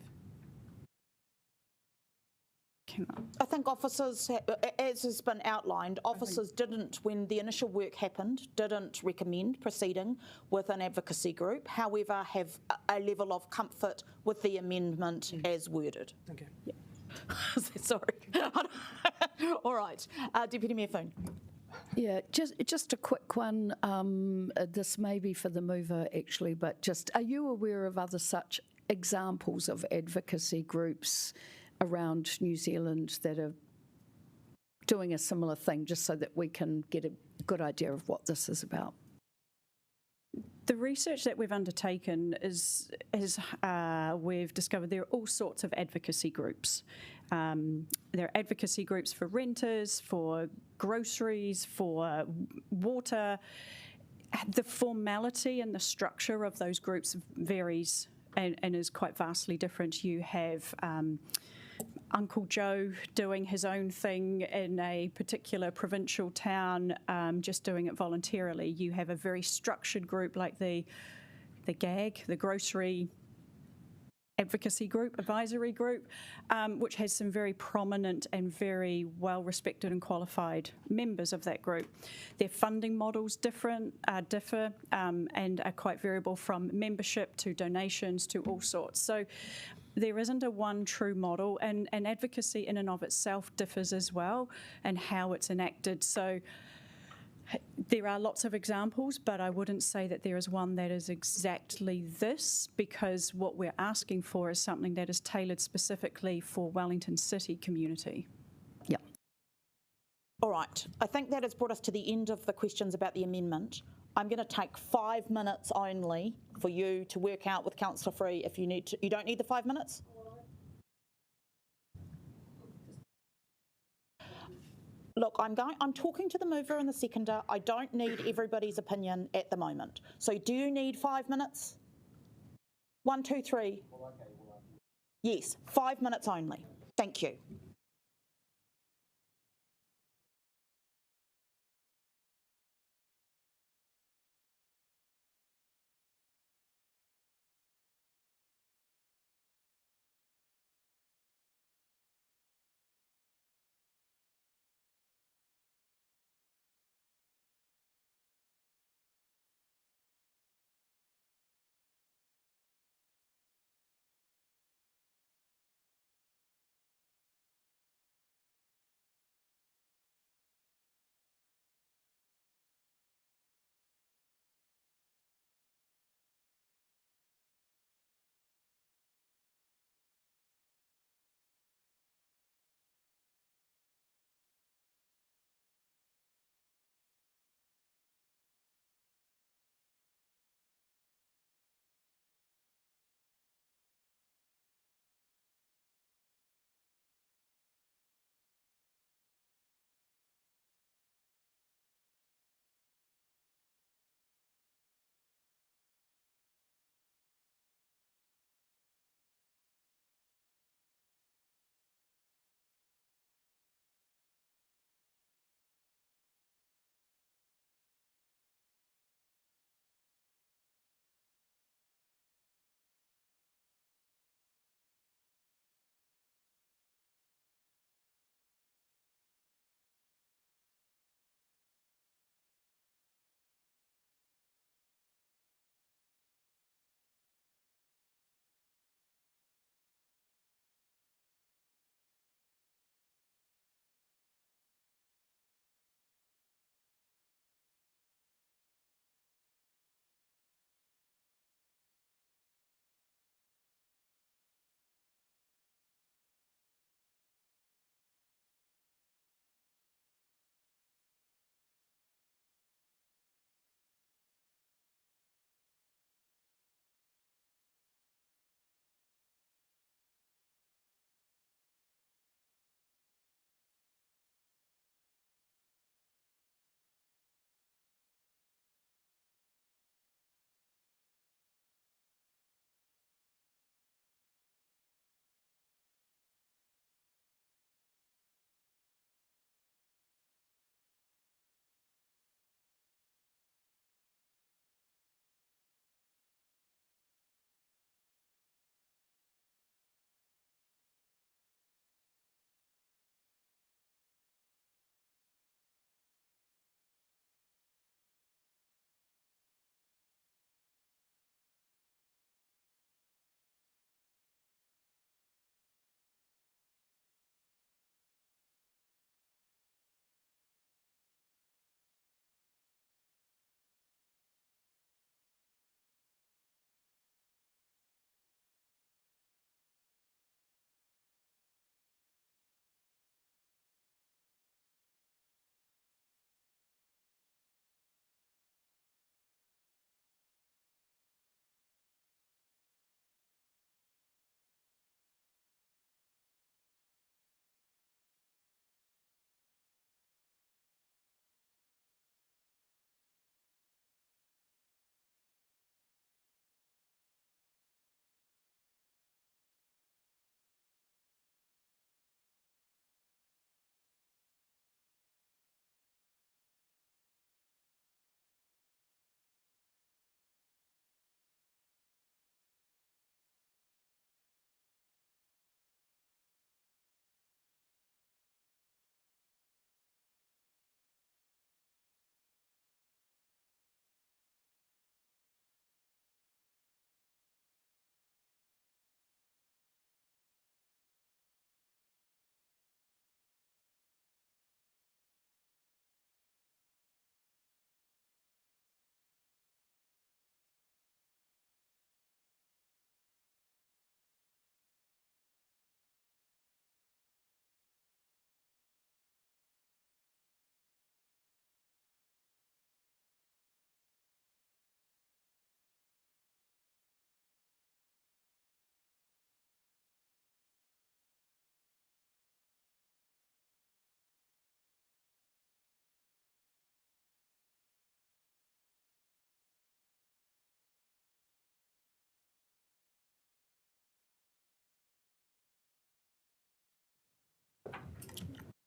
A: I think officers, as has been outlined, officers didn't, when the initial work happened, didn't recommend proceeding with an advocacy group, however have a level of comfort with the amendment as worded.
F: Okay.
A: Yeah. Sorry. All right. Deputy Mayor Foon.
L: Yeah, just a quick one. This may be for the mover actually, but just, are you aware of other such examples of advocacy groups around New Zealand that are doing a similar thing, just so that we can get a good idea of what this is about?
K: The research that we've undertaken is we've discovered there are all sorts of advocacy groups. There are advocacy groups for renters, for groceries, for water. The formality and the structure of those groups varies and is quite vastly different. You have Uncle Joe doing his own thing in a particular provincial town, just doing it voluntarily. You have a very structured group like the GAG, the Grocery Advocacy Group, Advisory Group, which has some very prominent and very well-respected and qualified members of that group. Their funding models differ and are quite variable from membership to donations to all sorts. So there isn't a one true model, and advocacy in and of itself differs as well, and how it's enacted. So there are lots of examples, but I wouldn't say that there is one that is exactly this, because what we're asking for is something that is tailored specifically for Wellington City community.
L: Yeah.
A: All right. I think that has brought us to the end of the questions about the amendment. I'm going to take 5 minutes only for you to work out with Councillor Free if you need to. You don't need the 5 minutes? Look, I'm talking to the mover and the seconder. I don't need everybody's opinion at the moment. So do you need 5 minutes? 1, 2, 3. Yes, 5 minutes only. Thank you.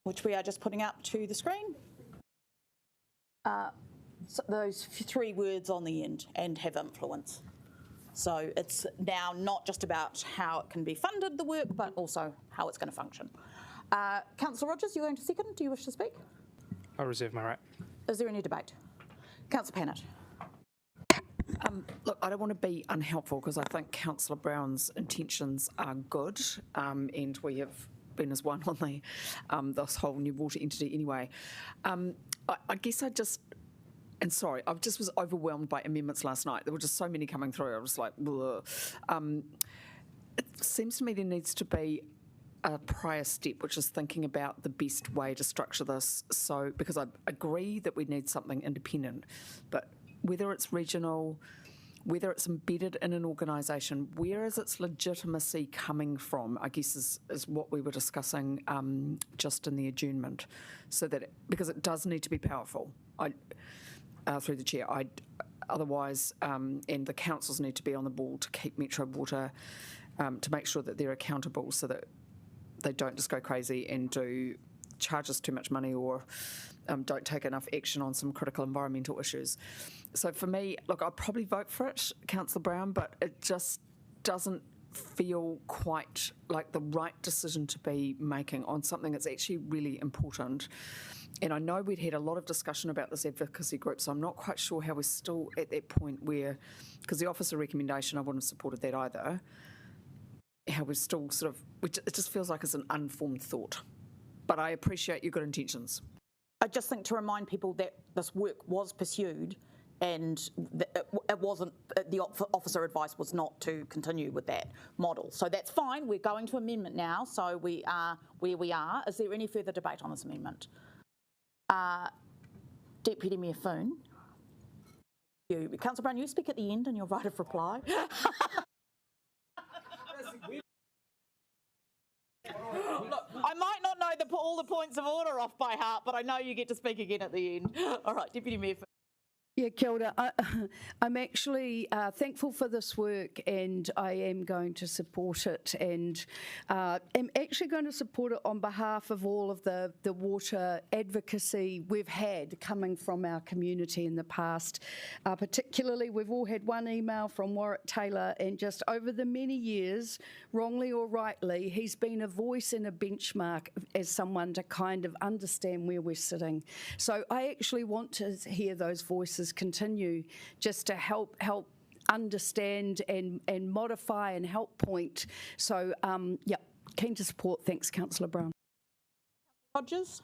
A: which we are just putting up to the screen. So those 3 words on the end, and have influence. So it's now not just about how it can be funded, the work, but also how it's going to function. Councillor Rogers, you're going to second. Do you wish to speak?
U: I'll reserve my right.
A: Is there any debate? Councillor Pannett.
E: Look, I don't want to be unhelpful because I think Councillor Brown's intentions are good, and we have been as one on the this whole new water entity anyway. I guess I just. And sorry, I just was overwhelmed by amendments last night. There were just so many coming through. I was like, it seems to me there needs to be a prior step, which is thinking about the best way to structure this. So, because I agree that we need something independent, but whether it's regional, whether it's embedded in an organisation, where is its legitimacy coming from, I guess is what we were discussing just in the adjournment. So that, because it does need to be powerful. Through the chair, otherwise, and the councils need to be on the ball to keep Metro Water, to make sure that they're accountable so that they don't just go crazy and charge us too much money or don't take enough action on some critical environmental issues. So for me, look, I'll probably vote for it, Councillor Brown, but it just doesn't feel quite like the right decision to be making on something that's actually really important. And I know we'd had a lot of discussion about this advocacy group, so I'm not quite sure how we're still at that point where, because the officer recommendation, I wouldn't have supported that either, how we're still sort of, it just feels like it's an unformed thought. But I appreciate your good intentions.
A: I just think to remind people that this work was pursued and it wasn't, the officer advice was not to continue with that model. So that's fine, we're going to amendment now, so we are where we are. Is there any further debate on this amendment? Deputy Mayor Foon. Councillor Brown, you speak at the end in your right of reply. Look, I might not know all the points of order off by heart, but I know you get to speak again at the end. All right, Deputy Mayor Foon.
L: Yeah, kia ora. I'm actually thankful for this work and I am going to support it, and I'm actually going to support it on behalf of all of the water advocacy we've had coming from our community in the past. Particularly, we've all had one email from Warwick Taylor, and just over the many years, wrongly or rightly, he's been a voice and a benchmark as someone to kind of understand where we're sitting. So I actually want to hear those voices continue, just to help understand and modify and help point. So yeah, keen to support. Thanks, Councillor Brown.
A: Rogers.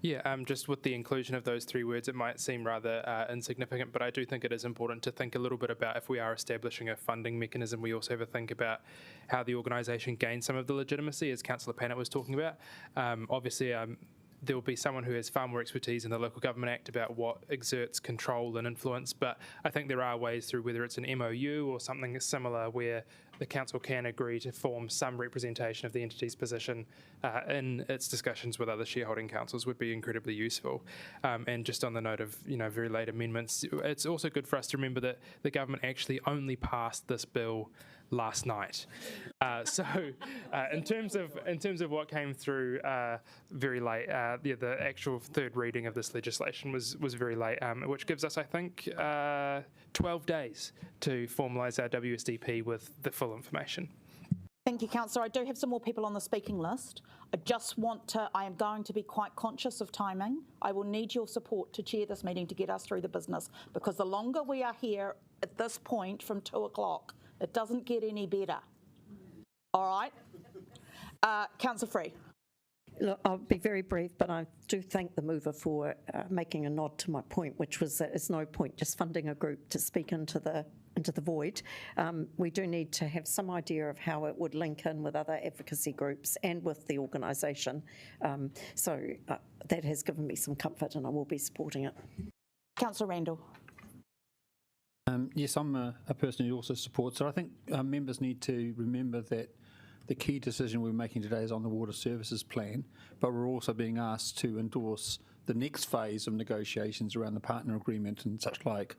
U: Yeah, just with the inclusion of those 3 words, it might seem rather insignificant, but I do think it is important to think a little bit about, if we are establishing a funding mechanism, we also have to think about how the organisation gains some of the legitimacy, as Councillor Pannett was talking about. Obviously, there will be someone who has far more expertise in the Local Government Act about what exerts control and influence, but I think there are ways through, whether it's an MOU or something similar, where the council can agree to form some representation of the entity's position in its discussions with other shareholding councils would be incredibly useful. And just on the note of very late amendments, it's also good for us to remember that the government actually only passed this bill last night. So in terms of what came through very late, the actual 3rd reading of this legislation was very late, which gives us, I think, 12 days to formalise our WSDP with the full information.
A: Thank you, Councillor. I do have some more people on the speaking list. I am going to be quite conscious of timing. I will need your support to chair this meeting to get us through the business, because the longer we are here at this point from 2 o'clock, it doesn't get any better. All right? Councillor Free.
M: Look, I'll be very brief, but I do thank the mover for making a nod to my point, which was that it's no point just funding a group to speak into the void. We do need to have some idea of how it would link in with other advocacy groups and with the organisation. So that has given me some comfort, and I will be supporting it.
A: Councillor Randall.
O: Yes, I'm a person who also supports it. I think members need to remember that the key decision we're making today is on the water services plan, but we're also being asked to endorse the next phase of negotiations around the partner agreement and such like.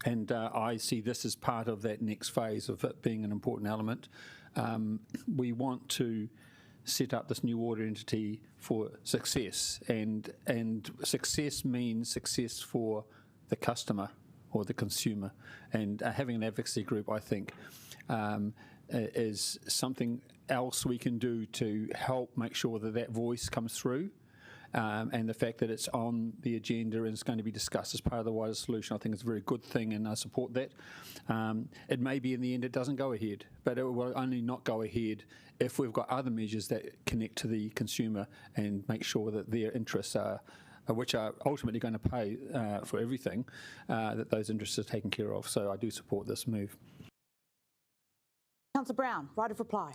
O: And I see this as part of that next phase of it being an important element. We want to set up this new water entity for success, and success means success for the customer or the consumer, and having an advocacy group, I think, is something else we can do to help make sure that that voice comes through. And the fact that it's on the agenda and it's going to be discussed as part of the wider solution, I think is a very good thing, and I support that. It may be in the end it doesn't go ahead, but it will only not go ahead if we've got other measures that connect to the consumer and make sure that their interests are, which are ultimately going to pay for everything, that those interests are taken care of. So I do support this move.
A: Councillor Brown, right of reply.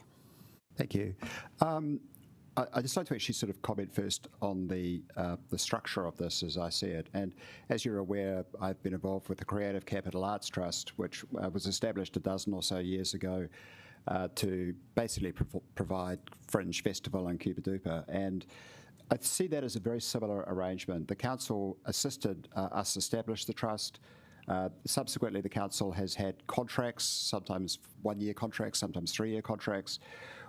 P: Thank you. I'd just like to actually sort of comment first on the structure of this as I see it. And as you're aware, I've been involved with the Creative Capital Arts Trust, which was established a dozen or so years ago to basically provide fringe festival and Cuba Duper. And I see that as a very similar arrangement. The council assisted us establish the trust. Subsequently, the council has had contracts, sometimes one-year contracts, sometimes three-year contracts,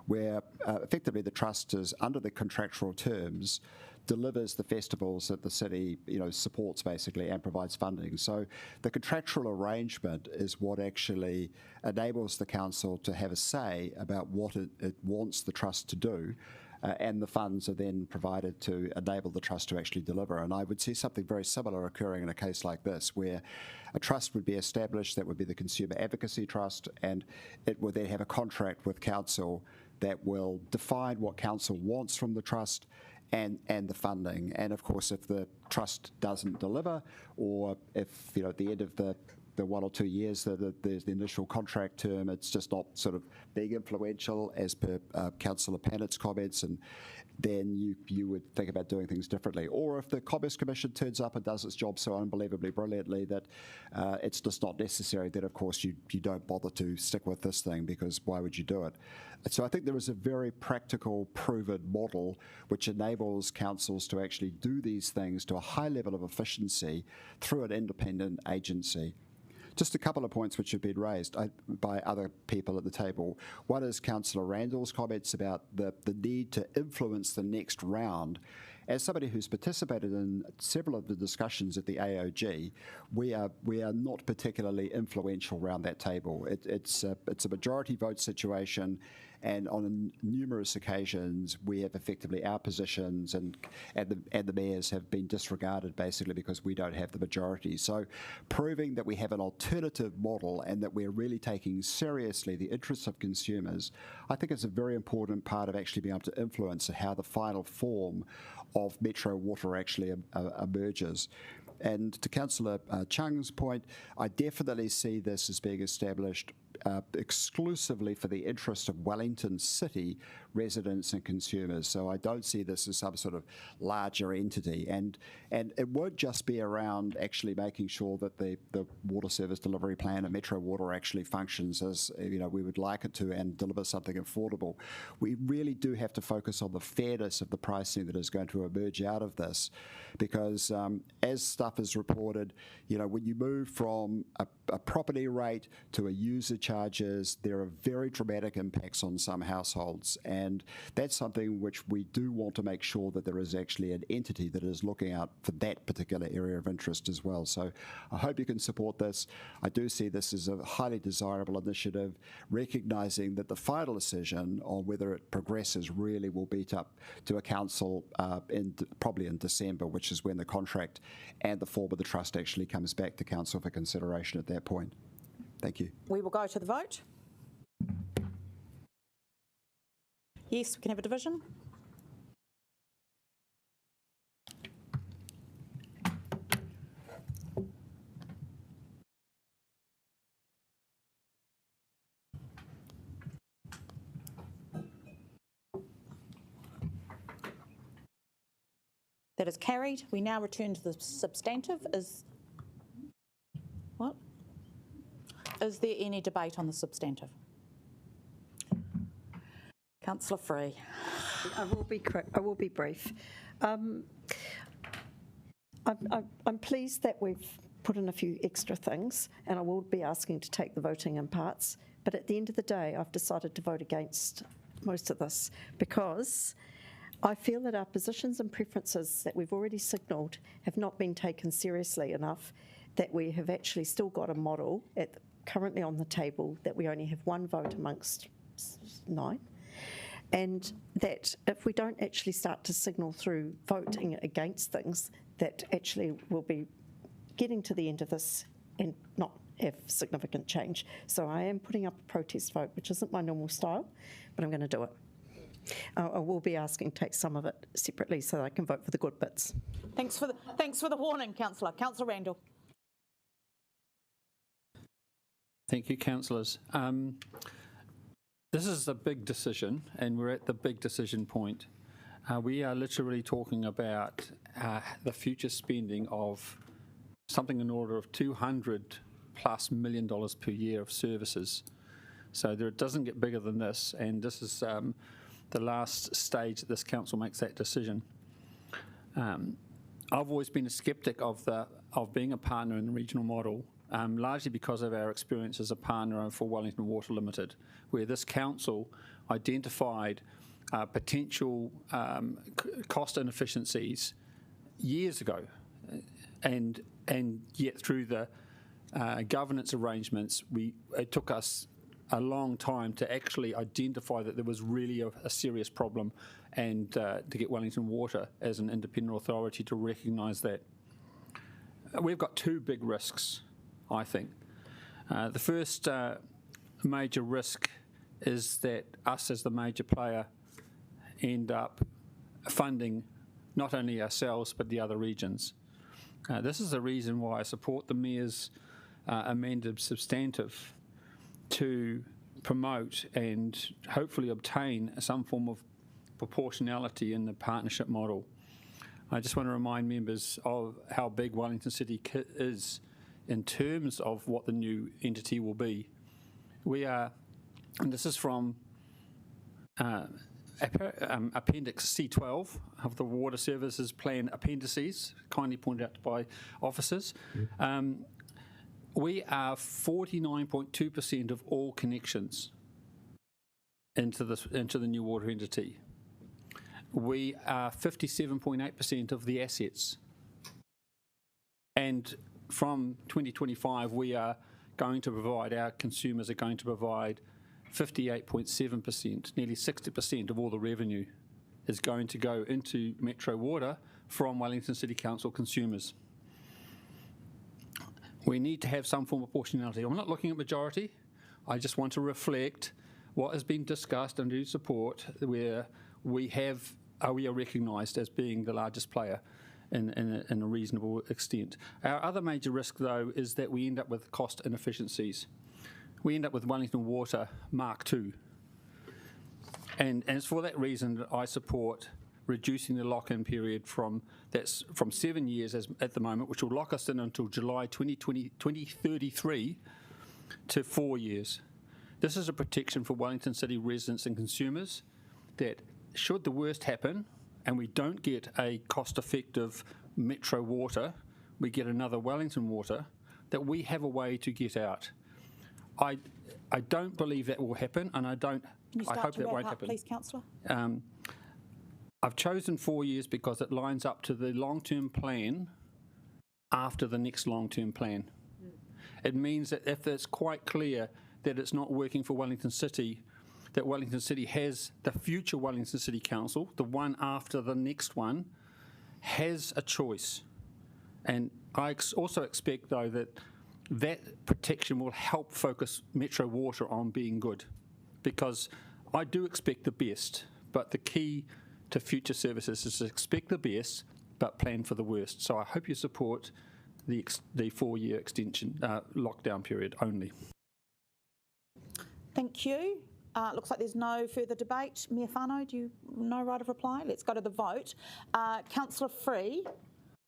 P: where effectively the trust is, under the contractual terms, delivers the festivals that the city, supports basically and provides funding. So the contractual arrangement is what actually enables the council to have a say about what it wants the trust to do. And the funds are then provided to enable the trust to actually deliver. And I would see something very similar occurring in a case like this, where a trust would be established, that would be the Consumer Advocacy Trust, and it would then have a contract with council that will define what council wants from the trust and the funding. And of course, if the trust doesn't deliver, or if at the end of the 1 or 2 years that there's the initial contract term, it's just not sort of being influential as per Councillor Pannett's comments, and then you would think about doing things differently. Or if the Commerce Commission turns up and does its job so unbelievably brilliantly that it's just not necessary, then of course you don't bother to stick with this thing, because why would you do it? So I think there is a very practical, proven model which enables councils to actually do these things to a high level of efficiency through an independent agency. Just a couple of points which have been raised by other people at the table. One is Councillor Randall's comments about the need to influence the next round. As somebody who's participated in several of the discussions at the AOG, we are not particularly influential around that table. It's a majority vote situation, and on numerous occasions we have effectively our positions and the mayors have been disregarded basically because we don't have the majority. So proving that we have an alternative model and that we're really taking seriously the interests of consumers, I think is a very important part of actually being able to influence how the final form of Metro Water actually emerges. And to Councillor Chung's point, I definitely see this as being established exclusively for the interest of Wellington City residents and consumers. So I don't see this as some sort of larger entity. And it won't just be around actually making sure that the water service delivery plan and Metro Water actually functions as we would like it to and deliver something affordable. We really do have to focus on the fairness of the pricing that is going to emerge out of this, because as stuff is reported, when you move from a property rate to a user charges, there are very dramatic impacts on some households, and that's something which we do want to make sure that there is actually an entity that is looking out for that particular area of interest as well. So I hope you can support this. I do see this as a highly desirable initiative, recognising that the final decision on whether it progresses really will be up to a council probably in December, which is when the contract and the form of the trust actually comes back to council for consideration at that point. Thank you.
A: We will go to the vote. Yes, we can have a division. That is carried. We now return to the substantive. Is there any debate on the substantive? Councillor Free.
M: I will be quick. I will be brief. I'm pleased that we've put in a few extra things, and I will be asking to take the voting in parts. But at the end of the day, I've decided to vote against most of this, because I feel that our positions and preferences that we've already signalled have not been taken seriously enough, that we have actually still got a model currently on the table that we only have one vote amongst 9, and that if we don't actually start to signal through voting against things, that actually we'll be getting to the end of this and not have significant change. So I am putting up a protest vote, which isn't my normal style, but I'm going to do it. I will be asking to take some of it separately so that I can vote for the good bits.
A: Thanks for the warning, Councillor. Councillor Randall.
O: Thank you, councillors. This is a big decision, and we're at the big decision point. We are literally talking about the future spending of something in order of $200+ million per year of services. So it doesn't get bigger than this, and this is the last stage that this council makes that decision. I've always been a sceptic of being a partner in the regional model, largely because of our experience as a partner for Wellington Water Limited, where this council identified potential cost inefficiencies years ago, and yet through the governance arrangements, it took us a long time to actually identify that there was really a serious problem, and to get Wellington Water as an independent authority to recognise that. We've got two big risks, I think. The first major risk is that us as the major player end up funding not only ourselves but the other regions. This is the reason why I support the Mayor's amended substantive to promote and hopefully obtain some form of proportionality in the partnership model. I just want to remind members of how big Wellington City is in terms of what the new entity will be. We are, and this is from Appendix C12 of the Water Services Plan appendices, kindly pointed out by officers. We are 49.2% of all connections into the new water entity. We are 57.8% of the assets. And from 2025, we are going to provide, our consumers are going to provide 58.7%, nearly 60% of all the revenue is going to go into Metro Water from Wellington City Council consumers. We need to have some form of proportionality. I'm not looking at majority. I just want to reflect what has been discussed and do support, where we are recognised as being the largest player in a reasonable extent. Our other major risk, though, is that we end up with cost inefficiencies. We end up with Wellington Water Mark II. And it's for that reason that I support reducing the lock-in period from 7 years at the moment, which will lock us in until July 2033, to 4 years. This is a protection for Wellington City residents and consumers that should the worst happen and we don't get a cost-effective Metro Water, we get another Wellington Water, that we have a way to get out. I don't believe that will happen, and I hope that won't happen.
A: Please, Councillor.
O: I've chosen 4 years because it lines up to the long-term plan after the next long-term plan. It means that if it's quite clear that it's not working for Wellington City, that Wellington City has, the future Wellington City Council, the one after the next one, has a choice. And I also expect, though, that protection will help focus Metro Water on being good, because I do expect the best, but the key to future services is to expect the best but plan for the worst. So I hope you support the 4-year extension lockdown period only.
A: Thank you. Looks like there's no further debate. Mayor Whanau, no right of reply? Let's go to the vote. Councillor Free,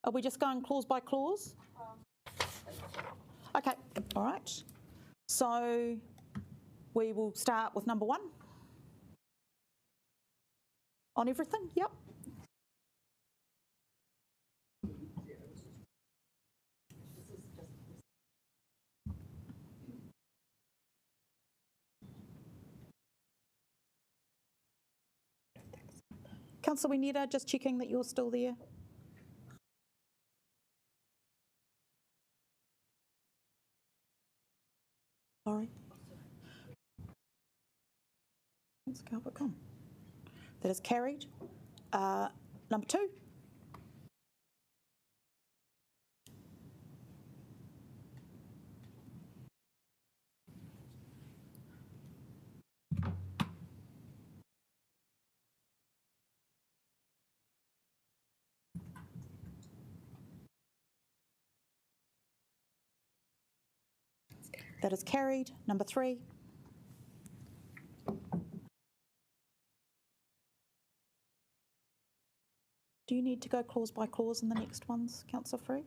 A: are we just going clause by clause? Okay, all right. So we will start with number 1. On everything? Yep. Councillor Wineta, just checking that you're still there. Sorry. Let's go, but come. That is carried. Number 2. That is carried. Number 3. Do you need to go clause by clause in the next ones, Councillor Free?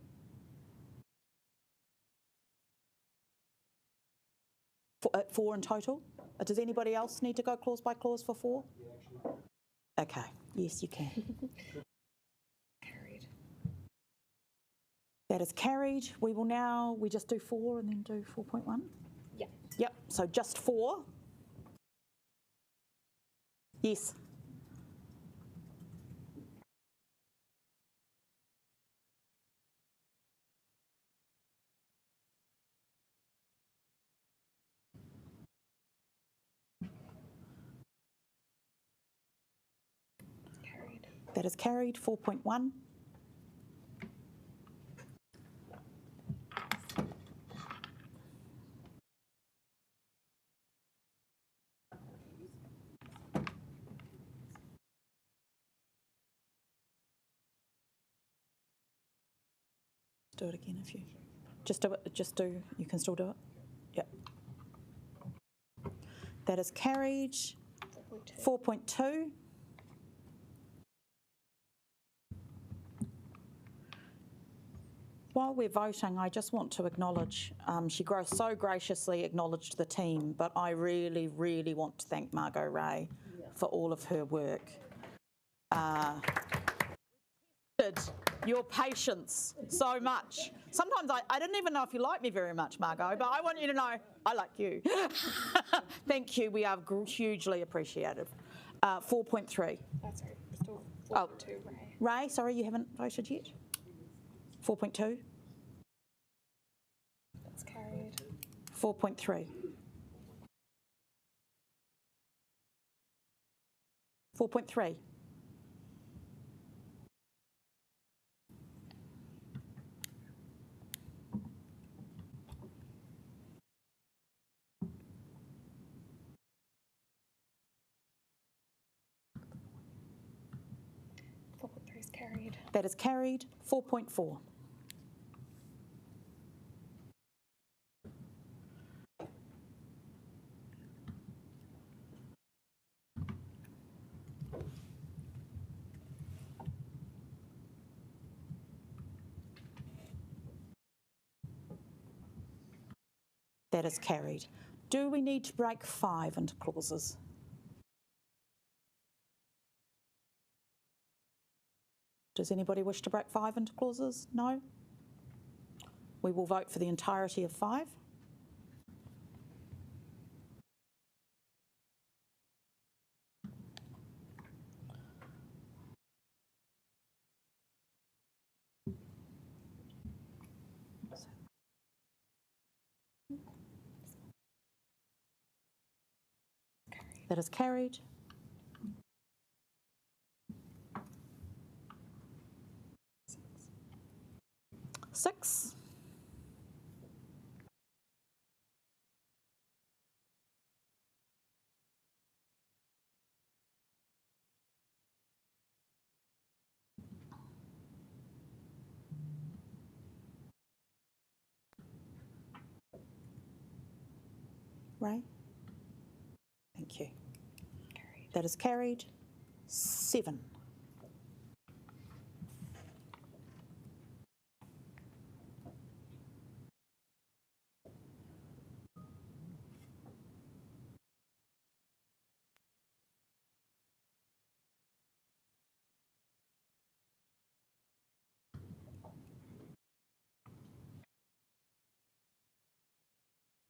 A: Four in total? Does anybody else need to go clause by clause for 4? Okay, yes you can. That is carried. We will now, we just do 4 and then do 4.1?
S: Yeah.
A: Yep, so just 4. Yes.
S: Carried.
A: That is carried. 4.1. Do it again if you just do it, you can still do it. Yep. That is carried. 4.2. While we're voting, I just want to acknowledge, she so graciously acknowledged the team, but I really, really want to thank Margot Ray for all of her work. Your patience so much. Sometimes I didn't even know if you like me very much, Margot, but I want you to know I like you. Thank you. We are hugely appreciative. 4.3.
S: Sorry, still 4.2, Ray.
A: Ray, sorry, you haven't voted yet? 4.2.
S: That's carried.
A: 4.3. 4.3.
S: 4.3 is carried.
A: That is carried. 4.4. That is carried. Do we need to break 5 into clauses? Does anybody wish to break 5 into clauses? No? We will vote for the entirety of 5. That is carried. Six. Ray? Thank you. Carried. That is carried. 7.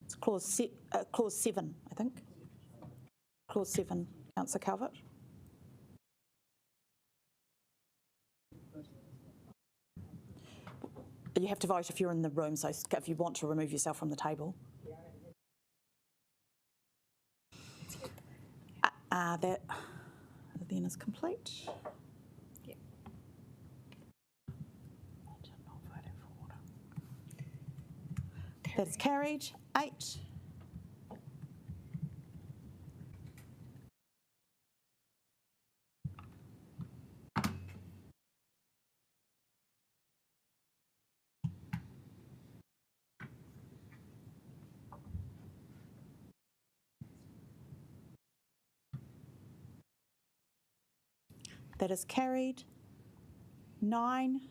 A: It's clause 7, I think. Clause 7, Councillor Calvert. You have to vote if you're in the room, so if you want to remove yourself from the table. That then is complete. That is carried. 8. That is carried. 9.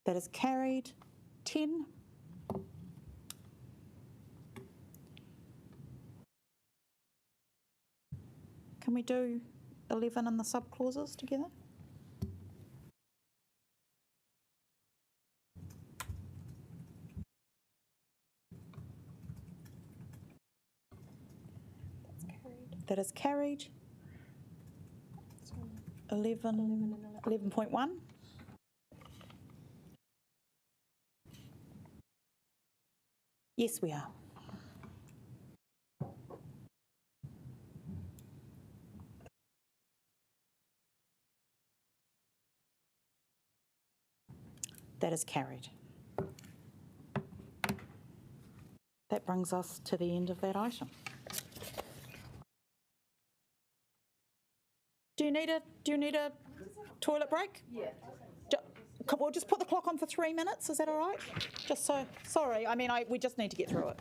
A: That is carried. 10. Can we do 11 and the sub-clauses together? That is carried. 11.1. Yes, we are. That is carried. That brings us to the end of that item. Do you need a toilet break? Yeah. We'll just put the clock on for 3 minutes. Is that all right? Just so, sorry. I mean, we just need to get through it.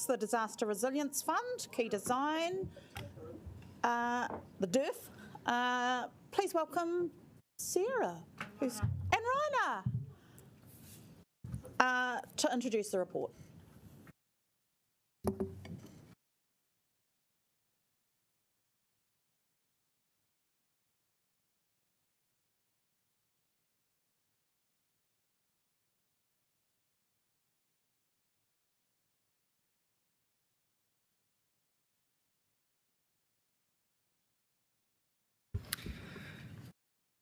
A: the Disaster Resilience Fund, Key Design, the DIRF. Please welcome Sarah and Raina to introduce the report.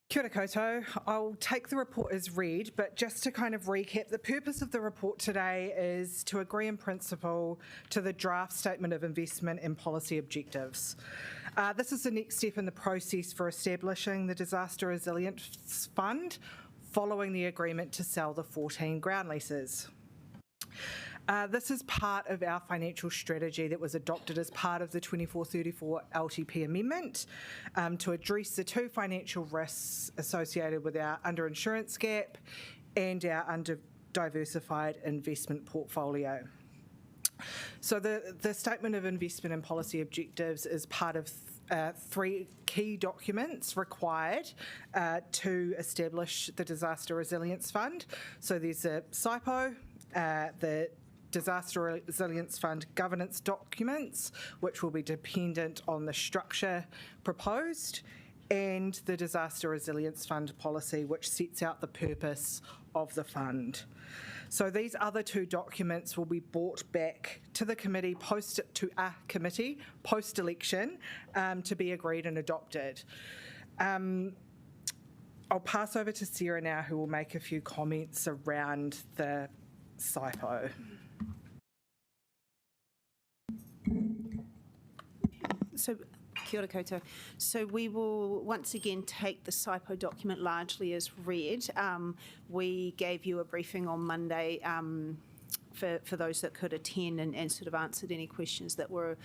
R: Kia ora koutou. I'll take the report as read, but just to kind of recap, the purpose of the report today is to agree in principle to the draft Statement of Investment and Policy Objectives. This is the next step in the process for establishing the Disaster Resilience Fund following the agreement to sell the 14 ground leases. This is part of our financial strategy that was adopted as part of the 2434 LTP amendment to address the two financial risks associated with our underinsurance gap and our under-diversified investment portfolio. So the Statement of Investment and Policy Objectives is part of three key documents required to establish the Disaster Resilience Fund. So there's a SIPO, the Disaster Resilience Fund governance documents, which will be dependent on the structure proposed, and the Disaster Resilience Fund policy, which sets out the purpose of the fund. So these other two documents will be brought back to the committee, post-election, to be agreed and adopted. I'll pass over to Sarah now, who will make a few comments around the SIPO.
T: So, kia ora koutou. So we will once again take the SIPO document largely as read. We gave you a briefing on Monday for those that could attend and sort of answered any questions that were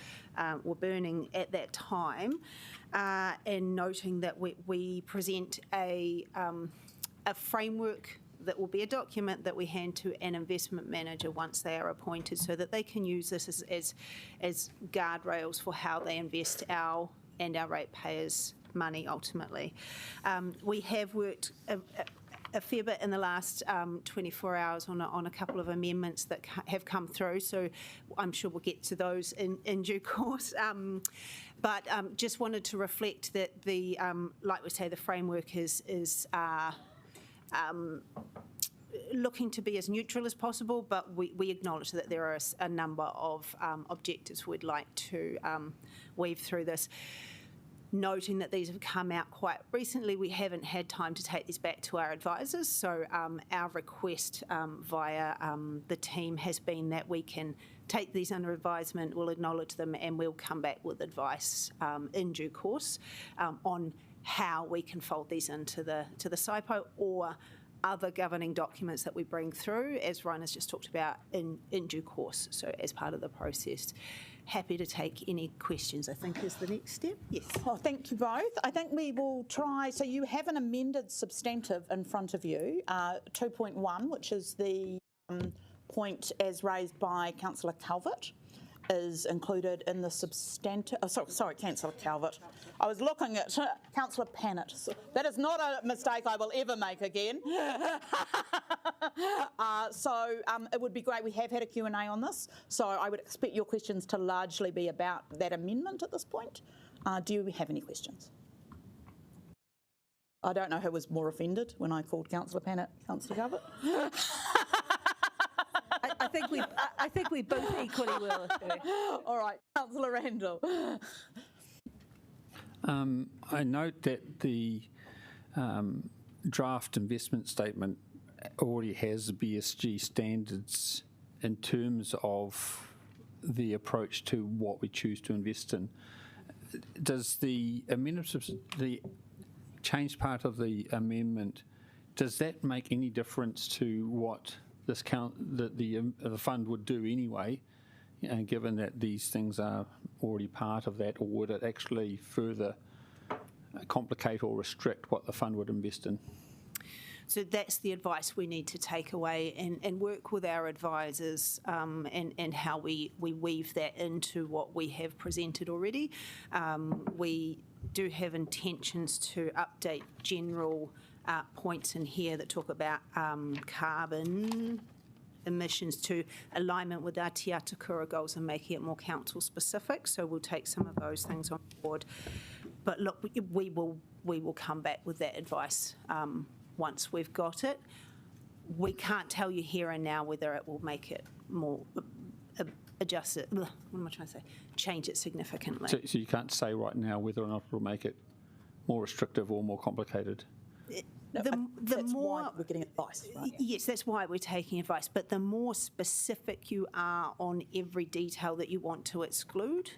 T: burning at that time, and noting that we present a framework that will be a document that we hand to an investment manager once they are appointed, so that they can use this as guardrails for how they invest our ratepayers' money ultimately. We have worked a fair bit in the last 24 hours on a couple of amendments that have come through, so I'm sure we'll get to those in due course. But just wanted to reflect that like we say, the framework is looking to be as neutral as possible, but we acknowledge that there are a number of objectives we'd like to weave through this. Noting that these have come out quite recently, we haven't had time to take these back to our advisors, so our request via the team has been that we can take these under advisement, we'll acknowledge them, and we'll come back with advice in due course on how we can fold these into the SIPO or other governing documents that we bring through, as Raina's just talked about, in due course, so as part of the process. Happy to take any questions, I think is the next step. Yes.
A: Well, thank you both. I think we will try, so you have an amended substantive in front of you, 2.1, which is the point as raised by Councillor Calvert, is included in the substantive. Oh, sorry, Councillor Calvert. I was looking at Councillor Pannett. So that is not a mistake I will ever make again. It would be great. We have had a Q&A on this, so I would expect your questions to largely be about that amendment at this point. Do you have any questions? I don't know who was more offended when I called Councillor Pannett Councillor Calvert.
B: I think we both equally will.
A: All right, Councillor Randall.
O: I note that the draft investment statement already has the BSG standards in terms of the approach to what we choose to invest in. Does the amendment, the change part of the amendment, does that make any difference to what this the fund would do anyway, given that these things are already part of that, or would it actually further complicate or restrict what the fund would invest in?
T: So that's the advice we need to take away and work with our advisors and how we weave that into what we have presented already. We do have intentions to update general points in here that talk about carbon emissions to alignment with our Te Atakura goals and making it more council specific. So we'll take some of those things on board. But look, we will come back with that advice once we've got it. We can't tell you here and now whether it will make it more adjust it. What am I trying to say? Change it significantly.
O: So you can't say right now whether or not it'll make it more restrictive or more complicated.
A: That's why we're getting advice, right?
T: Yes, that's why we're taking advice. But the more specific you are on every detail that you want to exclude,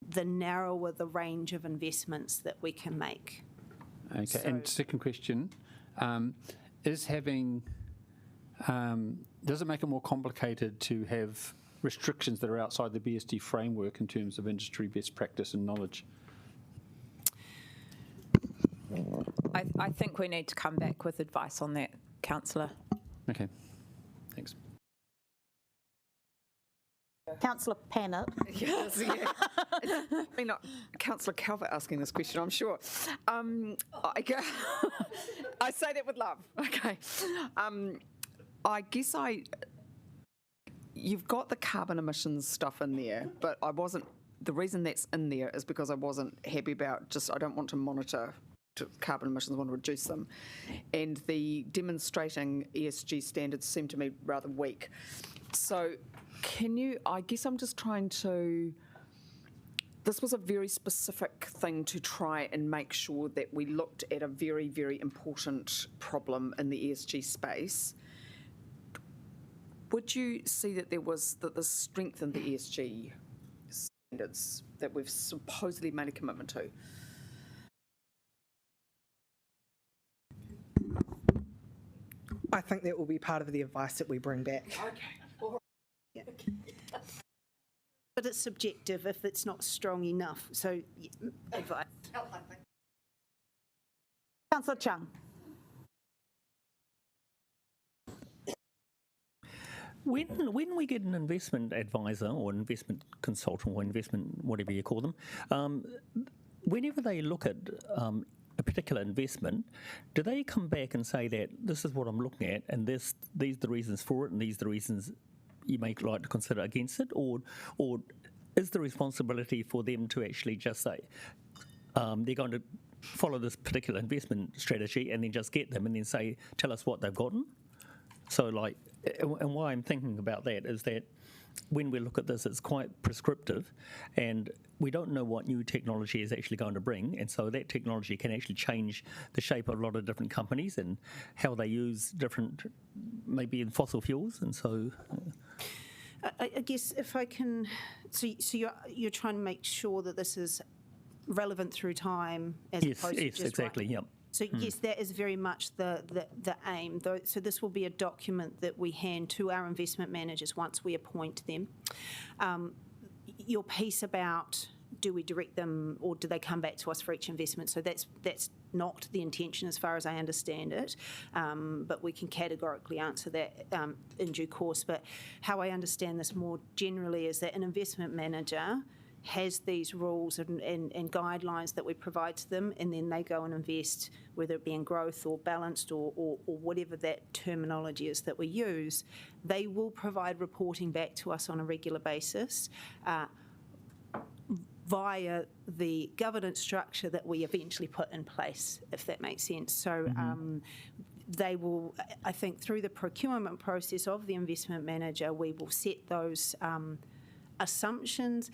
T: the narrower the range of investments that we can make.
O: Okay,
T: So-
O: and second question, is having, does it make it more complicated to have restrictions that are outside the BSD framework in terms of industry best practice and knowledge?
C: I think we need to come back with advice on that, Councillor.
O: Okay, thanks.
A: Councillor Pannett.
E: Yes, yeah. I mean, Councillor Calvert asking this question, I'm sure. I say that with love. Okay. I guess you've got the carbon emissions stuff in there, but the reason that's in there is because I wasn't happy about I don't want to monitor carbon emissions, I want to reduce them. And the demonstrating ESG standards seem to me rather weak. So I guess I'm just trying to, this was a very specific thing to try and make sure that we looked at a very, very important problem in the ESG space. Would you see that there's strength in the ESG standards that we've supposedly made a commitment to?
R: I think that will be part of the advice that we bring back.
T: Okay. Yeah. But it's subjective if it's not strong enough. So, advice.
A: Councillor Chung.
G: When we get an investment advisor or investment consultant or investment, whatever you call them, whenever they look at a particular investment, do they come back and say that this is what I'm looking at and these are the reasons for it and these are the reasons you may like to consider against it, or is the responsibility for them to actually just say they're going to follow this particular investment strategy and then just get them and then say, tell us what they've gotten? So and why I'm thinking about that is that when we look at this, it's quite prescriptive and we don't know what new technology is actually going to bring, and so that technology can actually change the shape of a lot of different companies and how they use different, maybe in fossil fuels, and so...
T: I guess if I can, so you're trying to make sure that this is relevant through time as opposed to just...
G: Yes, exactly, yep.
T: So yes, that is very much the aim. So this will be a document that we hand to our investment managers once we appoint them. Your piece about do we direct them or do they come back to us for each investment? So that's not the intention as far as I understand it, but we can categorically answer that in due course. But how I understand this more generally is that an investment manager has these rules and guidelines that we provide to them, and then they go and invest, whether it be in growth or balanced or whatever that terminology is that we use. They will provide reporting back to us on a regular basis via the governance structure that we eventually put in place, if that makes sense. So they will, I think, through the procurement process of the investment manager, we will set those assumptions.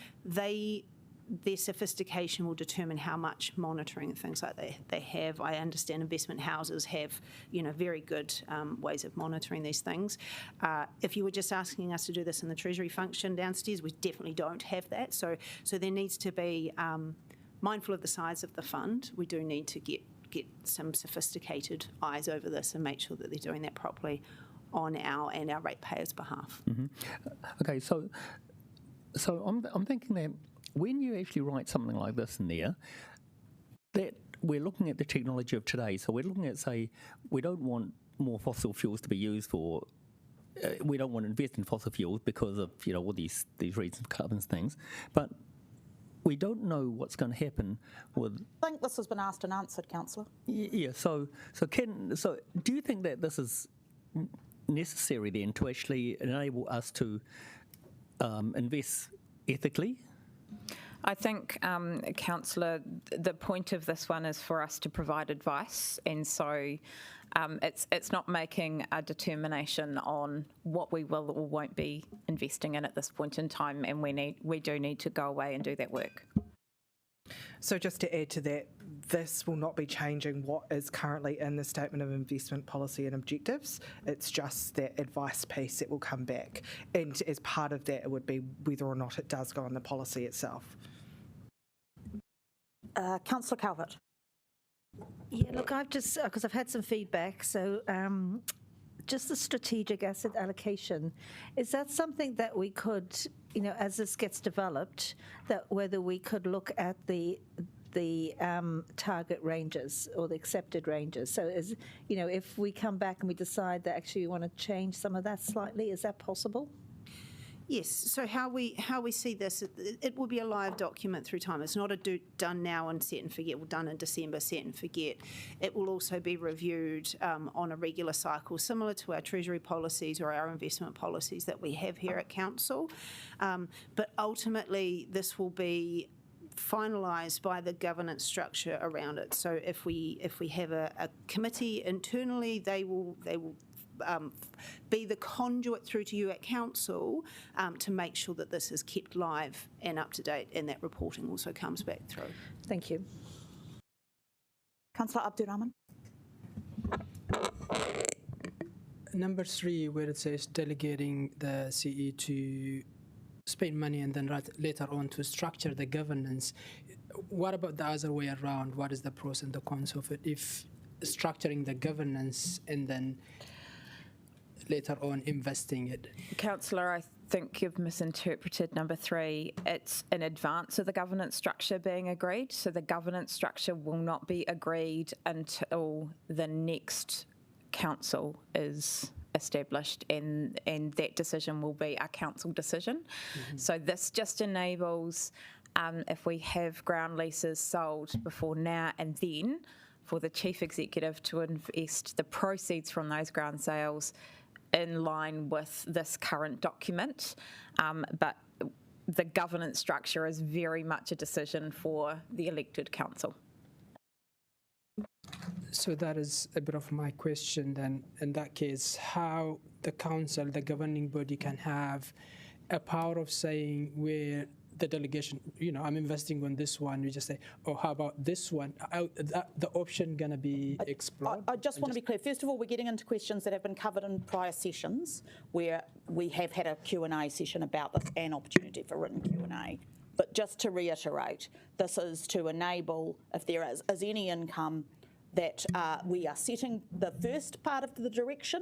T: Their sophistication will determine how much monitoring and things like that they have. I understand investment houses have, very good ways of monitoring these things. If you were just asking us to do this in the Treasury function downstairs, we definitely don't have that. So there needs to be, mindful of the size of the fund, we do need to get some sophisticated eyes over this and make sure that they're doing that properly on our and our ratepayers' behalf.
G: Okay, so I'm thinking that when you actually write something like this in there, that we're looking at the technology of today. So we're looking at, say, we don't want more fossil fuels to be used for. We don't want to invest in fossil fuels because of all these reasons of carbon things, but we don't know what's going to happen with.
A: I think this has been asked and answered, Councillor.
G: Yeah. So do you think that this is necessary then to actually enable us to invest ethically?
C: I think, Councillor, the point of this one is for us to provide advice, and so it's not making a determination on what we will or won't be investing in at this point in time, and we do need to go away and do that work.
R: So just to add to that, this will not be changing what is currently in the Statement of Investment Policy and Objectives. It's just that advice piece that will come back. And as part of that, it would be whether or not it does go in the policy itself.
A: Councillor Calvert.
B: Yeah, look, I've just, because I've had some feedback, so just the strategic asset allocation, is that something that we could, as this gets developed, that whether we could look at the target ranges or the accepted ranges? So if we come back and we decide that actually we want to change some of that slightly, is that possible?
T: Yes, so how we see this, it will be a live document through time. It's not done now and set and forget, or done in December, set and forget. It will also be reviewed on a regular cycle, similar to our Treasury policies or our investment policies that we have here at Council. But ultimately, this will be finalised by the governance structure around it. So if we have a committee internally, they will be the conduit through to you at Council to make sure that this is kept live and up to date, and that reporting also comes back through.
B: Thank you.
A: Councillor Abdurrahman.
F: Number 3, where it says delegating the CE to spend money and then later on to structure the governance. What about the other way around? What is the pros and the cons of it? If structuring the governance and then later on investing it.
C: Councillor, I think you've misinterpreted number 3. It's in advance of the governance structure being agreed. So the governance structure will not be agreed until the next council is established, and that decision will be a council decision. Mm-hmm. So this just enables, if we have ground leases sold before now and then, for the chief executive to invest the proceeds from those ground sales in line with this current document, but the governance structure is very much a decision for the elected council.
F: So that is a bit of my question then, in that case, how the council, the governing body, can have a power of saying where the delegation, I'm investing on this one, we just say, oh, how about this one? The option going to be explored?
A: I just want to be clear. First of all, we're getting into questions that have been covered in prior sessions where we have had a Q&A session about this, and opportunity for written Q&A. But just to reiterate, this is to enable, if there is any income, that we are setting the first part of the direction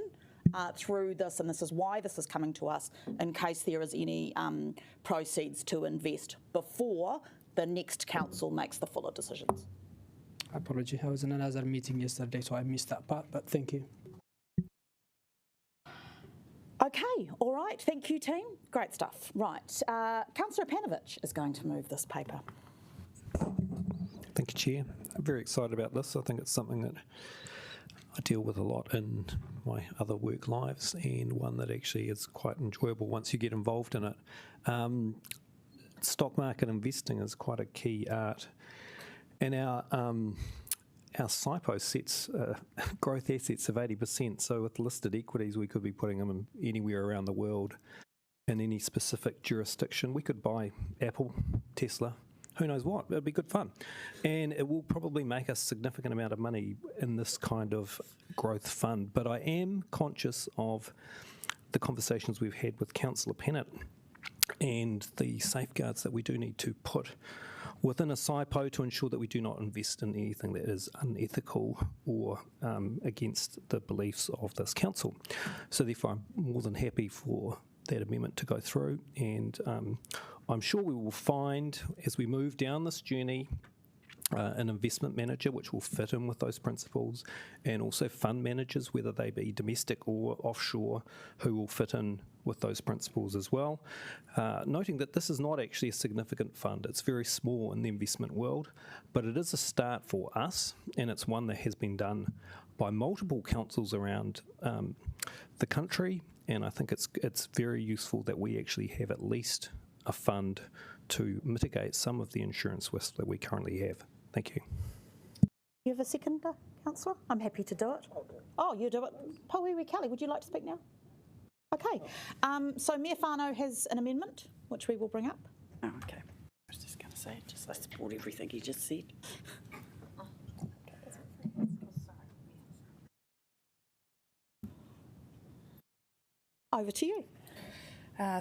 A: through this, and this is why this is coming to us, in case there is any proceeds to invest before the next council makes the fuller decisions.
F: Apology, I was in another meeting yesterday, so I missed that part, but thank you.
A: Okay, all right, thank you, team. Great stuff. Right, Councillor Panovich is going to move this paper.
J: Thank you, Chair. I'm very excited about this. I think it's something that I deal with a lot in my other work lives, and one that actually is quite enjoyable once you get involved in it. Stock market investing is quite a key art, and our SIPO sets growth assets of 80%, so with listed equities we could be putting them in anywhere around the world in any specific jurisdiction. We could buy Apple, Tesla, who knows what. It'll be good fun. And it will probably make a significant amount of money in this kind of growth fund. But I am conscious of the conversations we've had with Councillor Pennant and the safeguards that we do need to put within a SIPO to ensure that we do not invest in anything that is unethical or against the beliefs of this council. So therefore I'm more than happy for that amendment to go through, and I'm sure we will find, as we move down this journey, an investment manager which will fit in with those principles, and also fund managers, whether they be domestic or offshore, who will fit in with those principles as well. Noting that this is not actually a significant fund, it's very small in the investment world, but it is a start for us, and it's one that has been done by multiple councils around the country, and I think it's very useful that we actually have at least a fund to mitigate some of the insurance risk that we currently have. Thank you.
A: You have a second, Councillor? I'm happy to do it. Oh, you do it. Pauiwi Kelly, would you like to speak now? Okay. So Mayor Whānau has an amendment, which we will bring up.
H: Oh, okay. I was just going to say, I support everything he just said.
A: Over to you.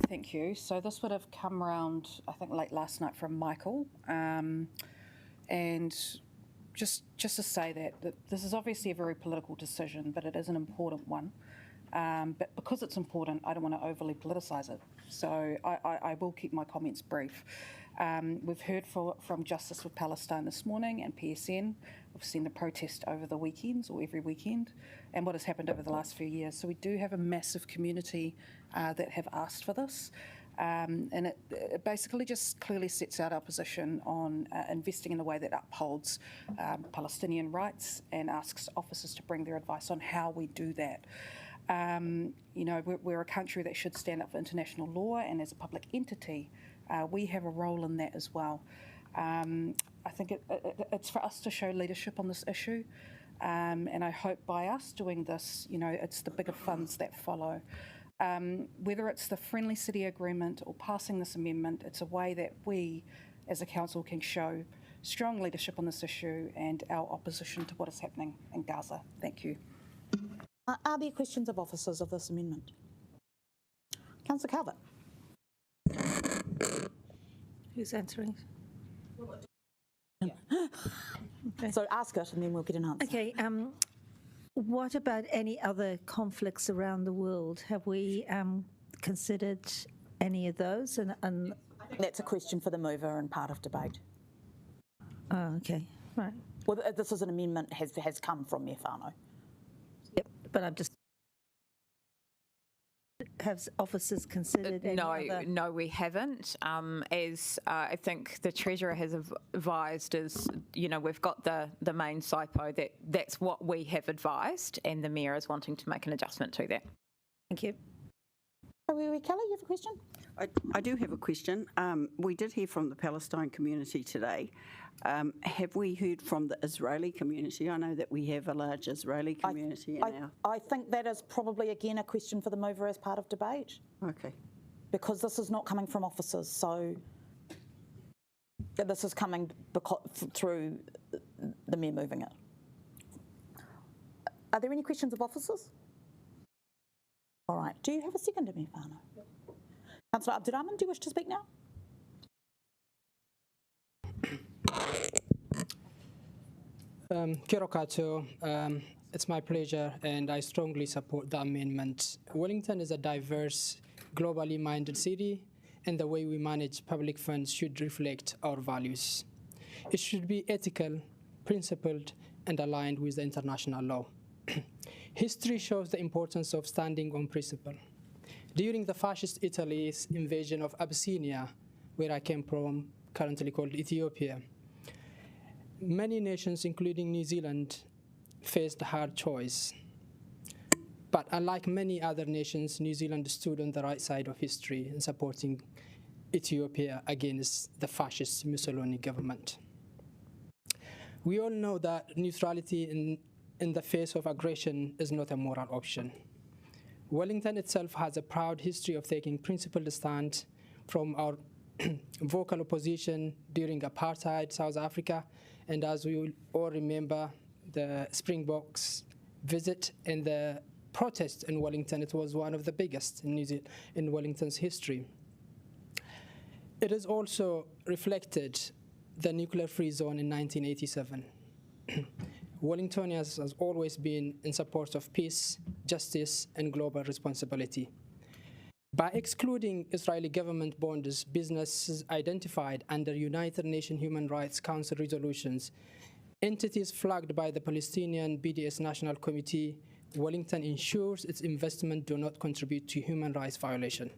Q: Thank you. So this would have come around, I think, late last night from Michael. And just to say that this is obviously a very political decision, but it is an important one. But because it's important, I don't want to overly politicise it. So I will keep my comments brief. We've heard from Justice for Palestine this morning and PSN. We've seen the protest over the weekends or every weekend and what has happened over the last few years. So we do have a massive community that have asked for this. And it basically just clearly sets out our position on investing in a way that upholds Palestinian rights and asks officers to bring their advice on how we do that. You know, we're a country that should stand up for international law, and as a public entity, we have a role in that as well. I think it's for us to show leadership on this issue, and I hope by us doing this, you know, it's the bigger funds that follow. Whether it's the Friendly City Agreement or passing this amendment, it's a way that we as a council can show strong leadership on this issue and our opposition to what is happening in Gaza. Thank you.
A: Are there questions of officers of this amendment? Councillor Calvert.
B: Who's answering?
A: Okay. So ask it and then we'll get an answer.
B: Okay. What about any other conflicts around the world? Have we considered any of those? And
A: I think that's a question for the mover and part of debate.
B: Oh, okay. Right.
A: Well, this is an amendment has come from Mayor Whānau.
B: Yep, but I'm just... Have officers considered any other?
C: No, we haven't. As I think the Treasurer has advised is, you know, we've got the main SIPO, that's what we have advised, and the Mayor is wanting to make an adjustment to that.
B: Thank you.
A: Kelly, you have a question?
H: I do have a question. We did hear from the Palestine community today. Have we heard from the Israeli community? I know that we have a large Israeli community
A: I think that is probably, again, a question for the mover as part of debate.
H: Okay.
A: Because this is not coming from officers, so this is coming through the Mayor moving it. Are there any questions of officers? All right. Do you have a second, Mayor Whānau? Councillor Abdurrahman, do you wish to speak now?
F: Kia ora koutou. It's my pleasure, and I strongly support the amendment. Wellington is a diverse, globally minded city, and the way we manage public funds should reflect our values. It should be ethical, principled, and aligned with the international law. History shows the importance of standing on principle. During the fascist Italy's invasion of Abyssinia, where I came from, currently called Ethiopia, many nations, including New Zealand, faced a hard choice. But unlike many other nations, New Zealand stood on the right side of history in supporting Ethiopia against the fascist Mussolini government. We all know that neutrality in the face of aggression is not a moral option. Wellington itself has a proud history of taking principled stand from our vocal opposition during apartheid South Africa, and as we all remember, the Springboks visit and the protest in Wellington, it was one of the biggest in Wellington's history. It is also reflected the nuclear-free zone in 1987. Wellingtonians has always been in support of peace, justice, and global responsibility. By excluding Israeli government bonds, businesses identified under United Nations Human Rights Council resolutions, entities flagged by the Palestinian BDS National Committee, Wellington ensures its investment do not contribute to human rights violation.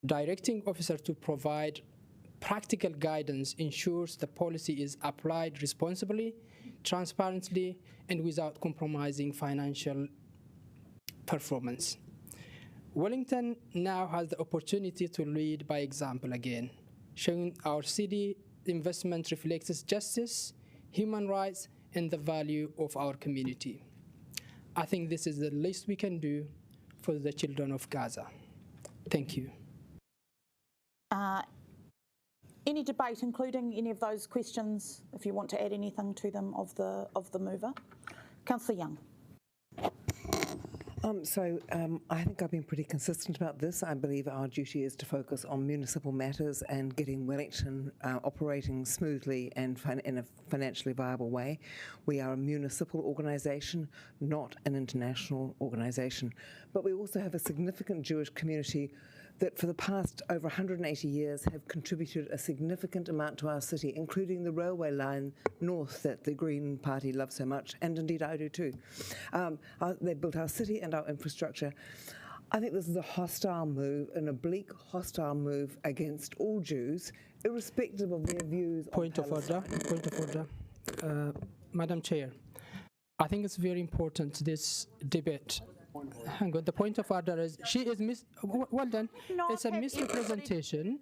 F: Directing officer to provide practical guidance ensures the policy is applied responsibly, transparently, and without compromising financial performance. Wellington now has the opportunity to lead by example again, showing our city investment reflects justice, human rights, and the value of our community. I think this is the least we can do for the children of Gaza. Thank you.
A: Any debate, including any of those questions, if you want to add anything to them of the mover? Councillor Young.
D: I think I've been pretty consistent about this. I believe our duty is to focus on municipal matters and getting Wellington operating smoothly and in a financially viable way. We are a municipal organisation, not an international organisation. But we also have a significant Jewish community that for the past over 180 years have contributed a significant amount to our city, including the railway line north that the Green Party loves so much, and indeed I do too. They built our city and our infrastructure. I think this is a hostile move, an oblique hostile move against all Jews, irrespective of their views
F: Point of order. Madam Chair, I think it's very important, this debate. Hang on, the point of order is, well done, it's a misrepresentation.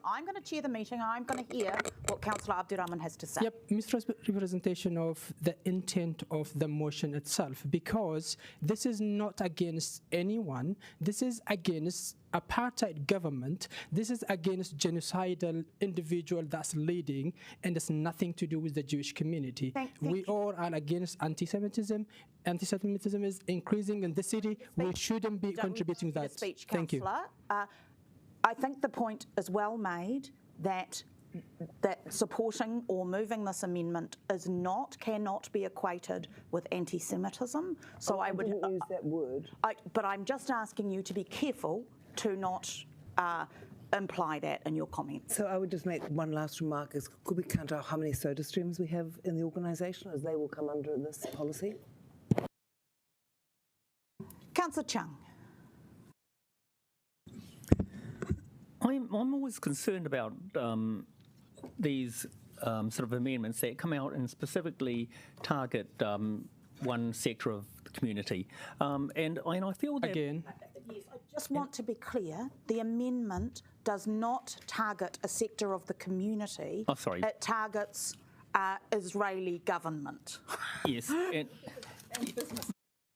A: I'm going to chair the meeting, I'm going to hear what Councillor Abdurrahman has to say.
F: Yep, misrepresentation of the intent of the motion itself, because this is not against anyone, this is against apartheid government, this is against genocidal individual that's leading, and it's nothing to do with the Jewish community. We all are against anti-Semitism. Anti-Semitism is increasing in the city. We shouldn't be contributing that. Thank you.
A: I think the point is well made that supporting or moving this amendment cannot be equated with anti-Semitism. So I would
D: use that word.
A: But I'm just asking you to be careful to not imply that in your comments.
D: So I would just make one last remark: could we count out how many soda streams we have in the organisation, as they will come under this policy?
A: Councillor Chung.
G: I'm always concerned about these sort of amendments that come out and specifically target one sector of the community. And I feel that...
A: Again. Yes, I just want to be clear, the amendment does not target a sector of the community.
G: Oh, sorry.
A: It targets Israeli government.
G: Yes. And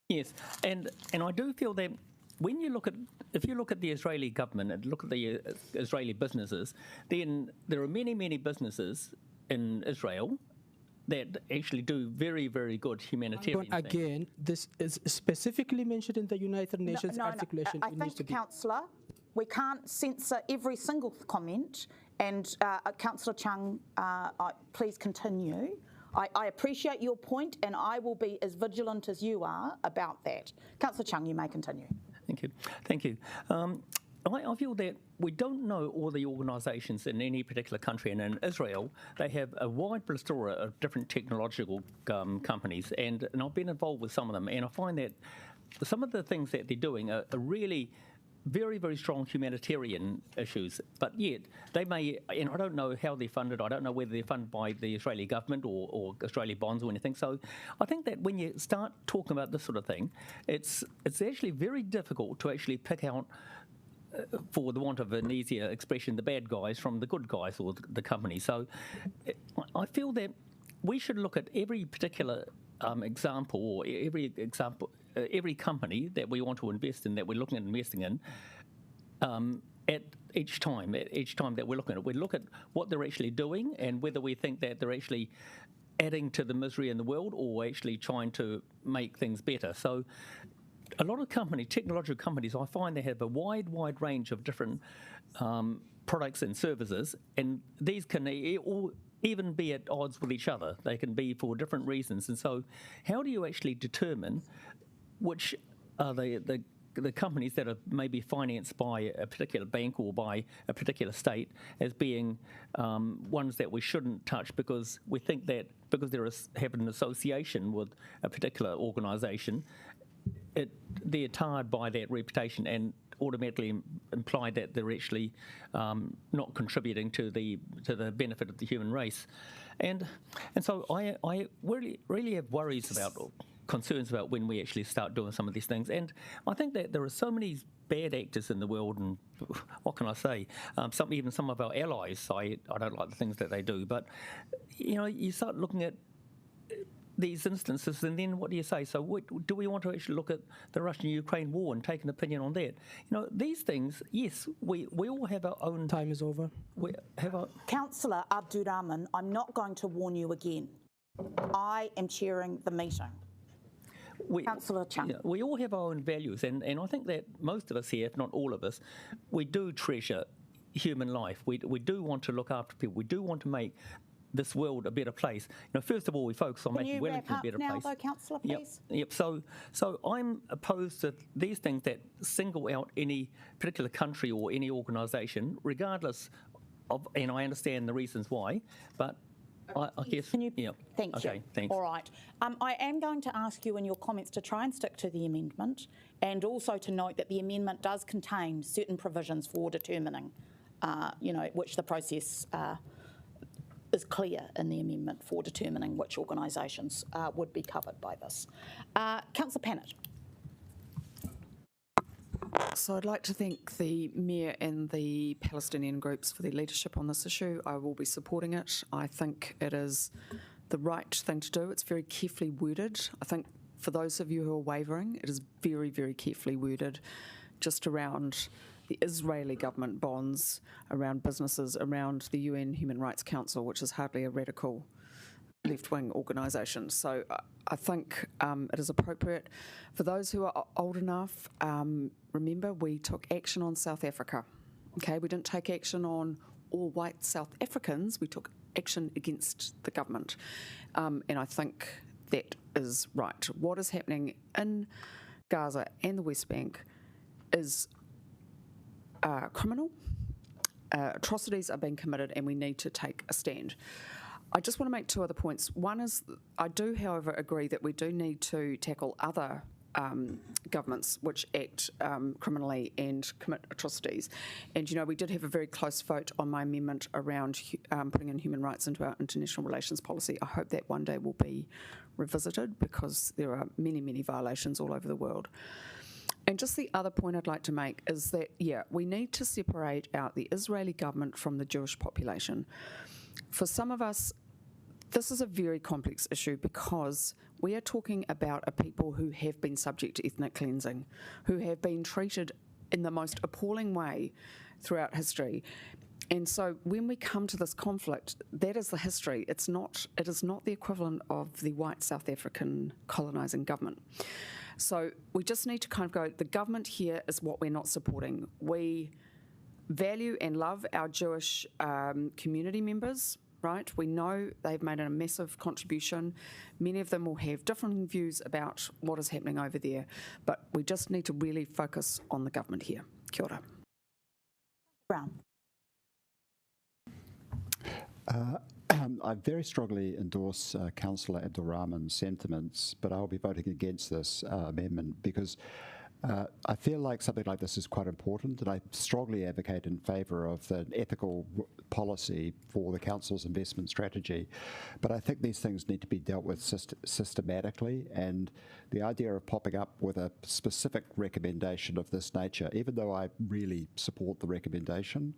G: yes, and I do feel that when you look at, if you look at the Israeli government and look at the Israeli businesses, then there are many, many businesses in Israel that actually do very, very good humanitarian things.
F: Again, this is specifically mentioned in the United Nations articulation.
A: I think, Councillor, we can't censor every single comment, and Councillor Chung, please continue. I appreciate your point, and I will be as vigilant as you are about that. Councillor Chung, you may continue.
G: Thank you. Thank you. I feel that we don't know all the organisations in any particular country, and in Israel they have a wide plethora of different technological companies, and I've been involved with some of them, and I find that some of the things that they're doing are really very, very strong humanitarian issues, but yet they may, and I don't know how they're funded, I don't know whether they're funded by the Israeli government or Israeli bonds or anything, so I think that when you start talking about this sort of thing, it's actually very difficult to actually pick out, for the want of an easier expression, the bad guys from the good guys or the company. So I feel that we should look at every particular example, or every company that we want to invest in, that we're looking at investing in, at each time that we're looking at it. We look at what they're actually doing and whether we think that they're actually adding to the misery in the world or actually trying to make things better. So a lot of technological companies, I find they have a wide range of different products and services, and these can all even be at odds with each other. They can be for different reasons. And so how do you actually determine which are the the companies that are maybe financed by a particular bank or by a particular state as being ones that we shouldn't touch because we think that because have an association with a particular organisation, they're tarred by that reputation and automatically imply that they're actually not contributing to the benefit of the human race, and so I really have worries about. Concerns about when we actually start doing some of these things. And I think that there are so many bad actors in the world, and what can I say? Even some of our allies, I don't like the things that they do. But, you start looking at these instances, and then what do you say? So do we want to actually look at the Russian-Ukraine war and take an opinion on that? These things, yes, we all have our own...
F: Time is over.
G: We have our...
A: Councillor Abdurrahman, I'm not going to warn you again. I am chairing the meeting. Councillor Chung.
G: Yeah, we all have our own values, and I think that most of us here, if not all of us, we do treasure human life. We do want to look after people. We do want to make this world a better place. First of all, we focus on making Wellington a better place.
A: Can you wrap up now, though, Councillor, please?
G: Yep. So I'm opposed to these things that single out any particular country or any organisation, regardless of, and I understand the reasons why, but I guess.
A: Can you?
G: Yeah.
A: Thank you.
G: Okay, thanks.
A: All right. I am going to ask you in your comments to try and stick to the amendment, and also to note that the amendment does contain certain provisions for determining, which the process is clear in the amendment for determining which organisations would be covered by this. Councillor Pannett.
E: So I'd like to thank the Mayor and the Palestinian groups for their leadership on this issue. I will be supporting it. I think it is the right thing to do. It's very carefully worded. I think for those of you who are wavering, it is very, very carefully worded just around the Israeli government bonds, around businesses, around the UN Human Rights Council, which is hardly a radical left-wing organisation. So I think it is appropriate. For those who are old enough, remember we took action on South Africa. Okay, we didn't take action on all white South Africans, we took action against the government. And I think that is right. What is happening in Gaza and the West Bank is criminal. Atrocities are being committed and we need to take a stand. I just want to make two other points. One is I do, however, agree that we do need to tackle other governments which act criminally and commit atrocities. And, we did have a very close vote on my amendment around putting in human rights into our international relations policy. I hope that one day will be revisited because there are many, many violations all over the world. And just the other point I'd like to make is that, we need to separate out the Israeli government from the Jewish population. For some of us, this is a very complex issue because we are talking about a people who have been subject to ethnic cleansing, who have been treated in the most appalling way throughout history. And so when we come to this conflict, that is the history. It is not the equivalent of the white South African colonising government. So we just need to kind of go, the government here is what we're not supporting. We value and love our Jewish community members, right? We know they've made a massive contribution. Many of them will have different views about what is happening over there, but we just need to really focus on the government here. Kia ora.
A: Brown.
P: I very strongly endorse Councillor Abdulrahman's sentiments, but I'll be voting against this amendment because I feel like something like this is quite important, and I strongly advocate in favour of an ethical policy for the Council's investment strategy. But I think these things need to be dealt with systematically, and the idea of popping up with a specific recommendation of this nature, even though I really support the recommendation,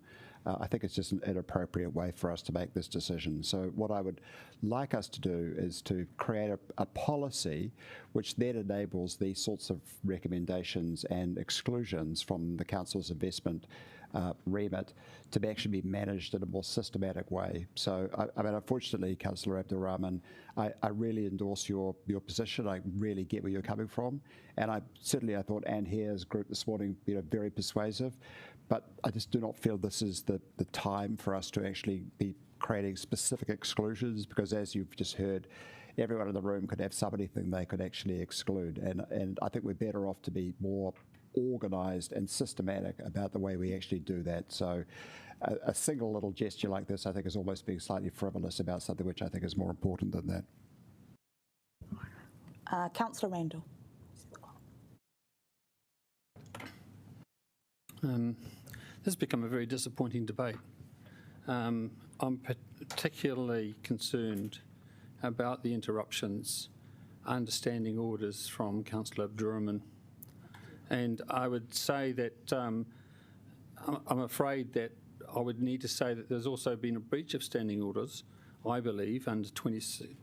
P: I think it's just an inappropriate way for us to make this decision. So what I would like us to do is to create a policy which then enables these sorts of recommendations and exclusions from the Council's investment remit to actually be managed in a more systematic way. So, I mean, unfortunately, Councillor Abdulrahman, I really endorse your position. I really get where you're coming from. And I thought Anne Hare's group this morning, very persuasive. But I just do not feel this is the time for us to actually be creating specific exclusions, because as you've just heard, everyone in the room could have something they could actually exclude. And I think we're better off to be more organised and systematic about the way we actually do that. So a single little gesture like this, I think, is almost being slightly frivolous about something which I think is more important than that.
A: Councillor Randall.
O: This has become a very disappointing debate. I'm particularly concerned about the interruptions understanding orders from Councillor Abdurrahman. And I would say that I'm afraid that I would need to say that there's also been a breach of standing orders, I believe, under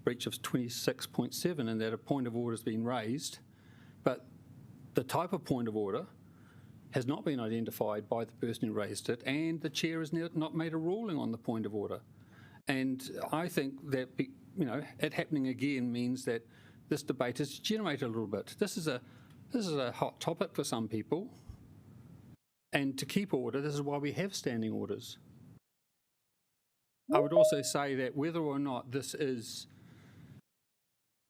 O: breach of 26.7, and that a point of order has been raised, but the type of point of order has not been identified by the person who raised it, and the chair has not made a ruling on the point of order. And I think that, it happening again means that this debate has degenerated a little bit. This is a hot topic for some people, and to keep order, this is why we have standing orders. I would also say that whether or not this is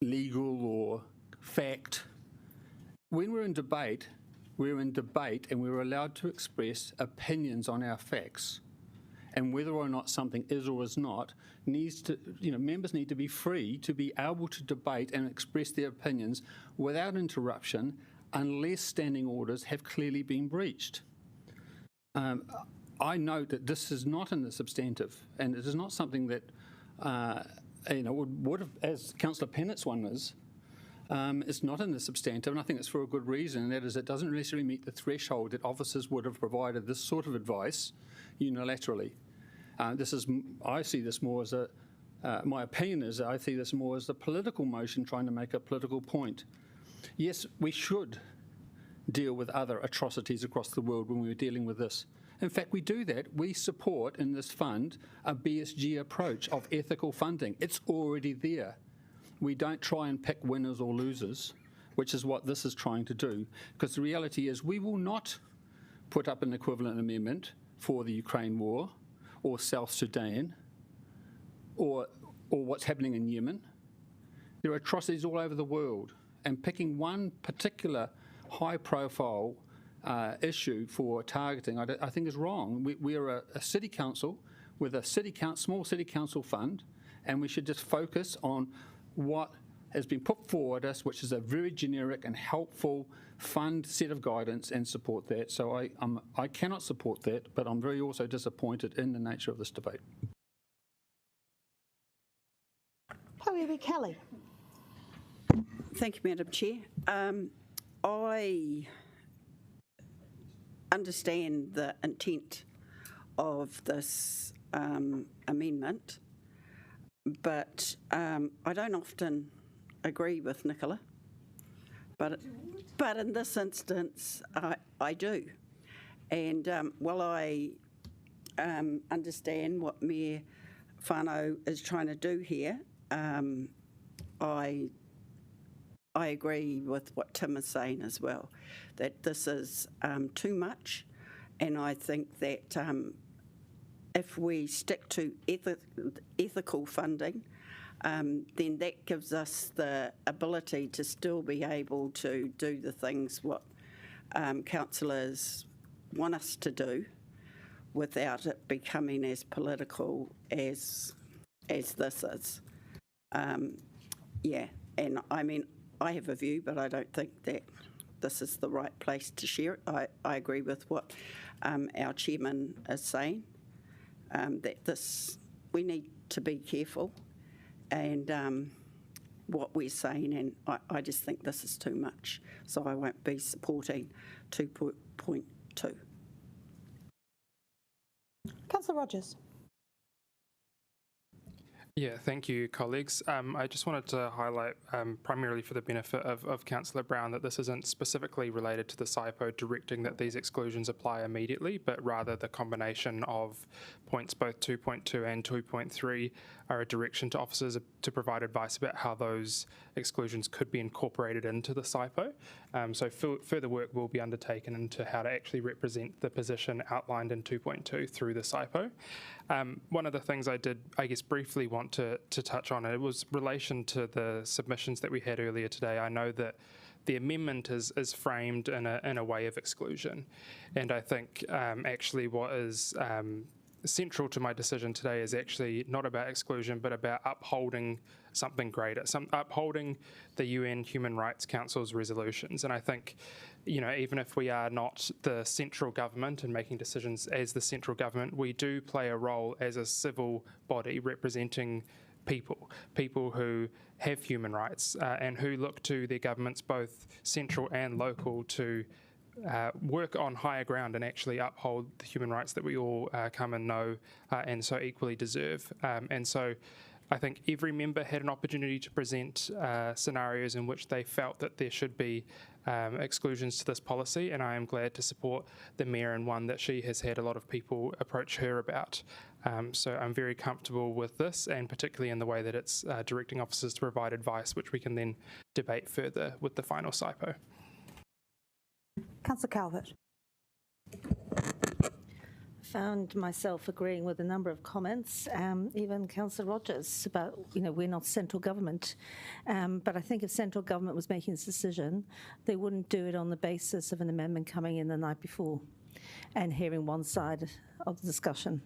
O: legal or fact, when we're in debate and we're allowed to express opinions on our facts. And whether or not something is or is not needs to, members need to be free to be able to debate and express their opinions without interruption unless standing orders have clearly been breached. I note that this is not in the substantive, and it is not something that, would have, as Councillor Pennett's one is, it's not in the substantive, and I think it's for a good reason, and that is it doesn't necessarily meet the threshold that officers would have provided this sort of advice unilaterally. I see this more as my opinion is I see this more as a political motion trying to make a political point. Yes, we should deal with other atrocities across the world when we're dealing with this. In fact, we do that. We support in this fund a BSG approach of ethical funding. It's already there. We don't try and pick winners or losers, which is what this is trying to do, because the reality is we will not put up an equivalent amendment for the Ukraine war or South Sudan or what's happening in Yemen. There are atrocities all over the world, and picking one particular high-profile issue for targeting, I think is wrong. We are a city council with a small city council fund, and we should just focus on what has been put forward us, which is a very generic and helpful fund set of guidance, and support that. So I cannot support that, but I'm very also disappointed in the nature of this debate.
A: However, Kelly.
H: Thank you, Madam Chair. I understand the intent of this amendment, but I don't often agree with Nicola. But in this instance, I do. And while I understand what Mayor Whānau is trying to do here, I agree with what Tim is saying as well, that this is too much, and I think that if we stick to ethical funding, then that gives us the ability to still be able to do the things what councillors want us to do without it becoming as political as this is. Yeah, and I mean, I have a view, but I don't think that this is the right place to share it. I agree with what our chairman is saying, that we need to be careful and what we're saying, and I just think this is too much, so I won't be supporting 2.2.
A: Councillor Rogers.
U: Yeah, thank you, colleagues. I just wanted to highlight, primarily for the benefit of Councillor Brown, that this isn't specifically related to the SIPO directing that these exclusions apply immediately, but rather the combination of points, both 2.2 and 2.3, are a direction to officers to provide advice about how those exclusions could be incorporated into the SIPO. So further work will be undertaken into how to actually represent the position outlined in 2.2 through the SIPO. One of the things I did, I guess, briefly want to touch on, it was relation to the submissions that we had earlier today. I know that the amendment is framed in a way of exclusion. And I think actually what is central to my decision today is actually not about exclusion, but about upholding something greater, upholding the UN Human Rights Council's resolutions. And I think, even if we are not the central government and making decisions as the central government, we do play a role as a civil body representing people who have human rights and who look to their governments, both central and local, to work on higher ground and actually uphold the human rights that we all come and know and so equally deserve. And so I think every member had an opportunity to present scenarios in which they felt that there should be exclusions to this policy, and I am glad to support the Mayor in one that she has had a lot of people approach her about. So I'm very comfortable with this, and particularly in the way that it's directing officers to provide advice, which we can then debate further with the final SIPO.
A: Councillor Calvert.
B: Found myself agreeing with a number of comments, even Councillor Rogers, about, we're not central government. But I think if central government was making this decision, they wouldn't do it on the basis of an amendment coming in the night before and hearing one side of the discussion.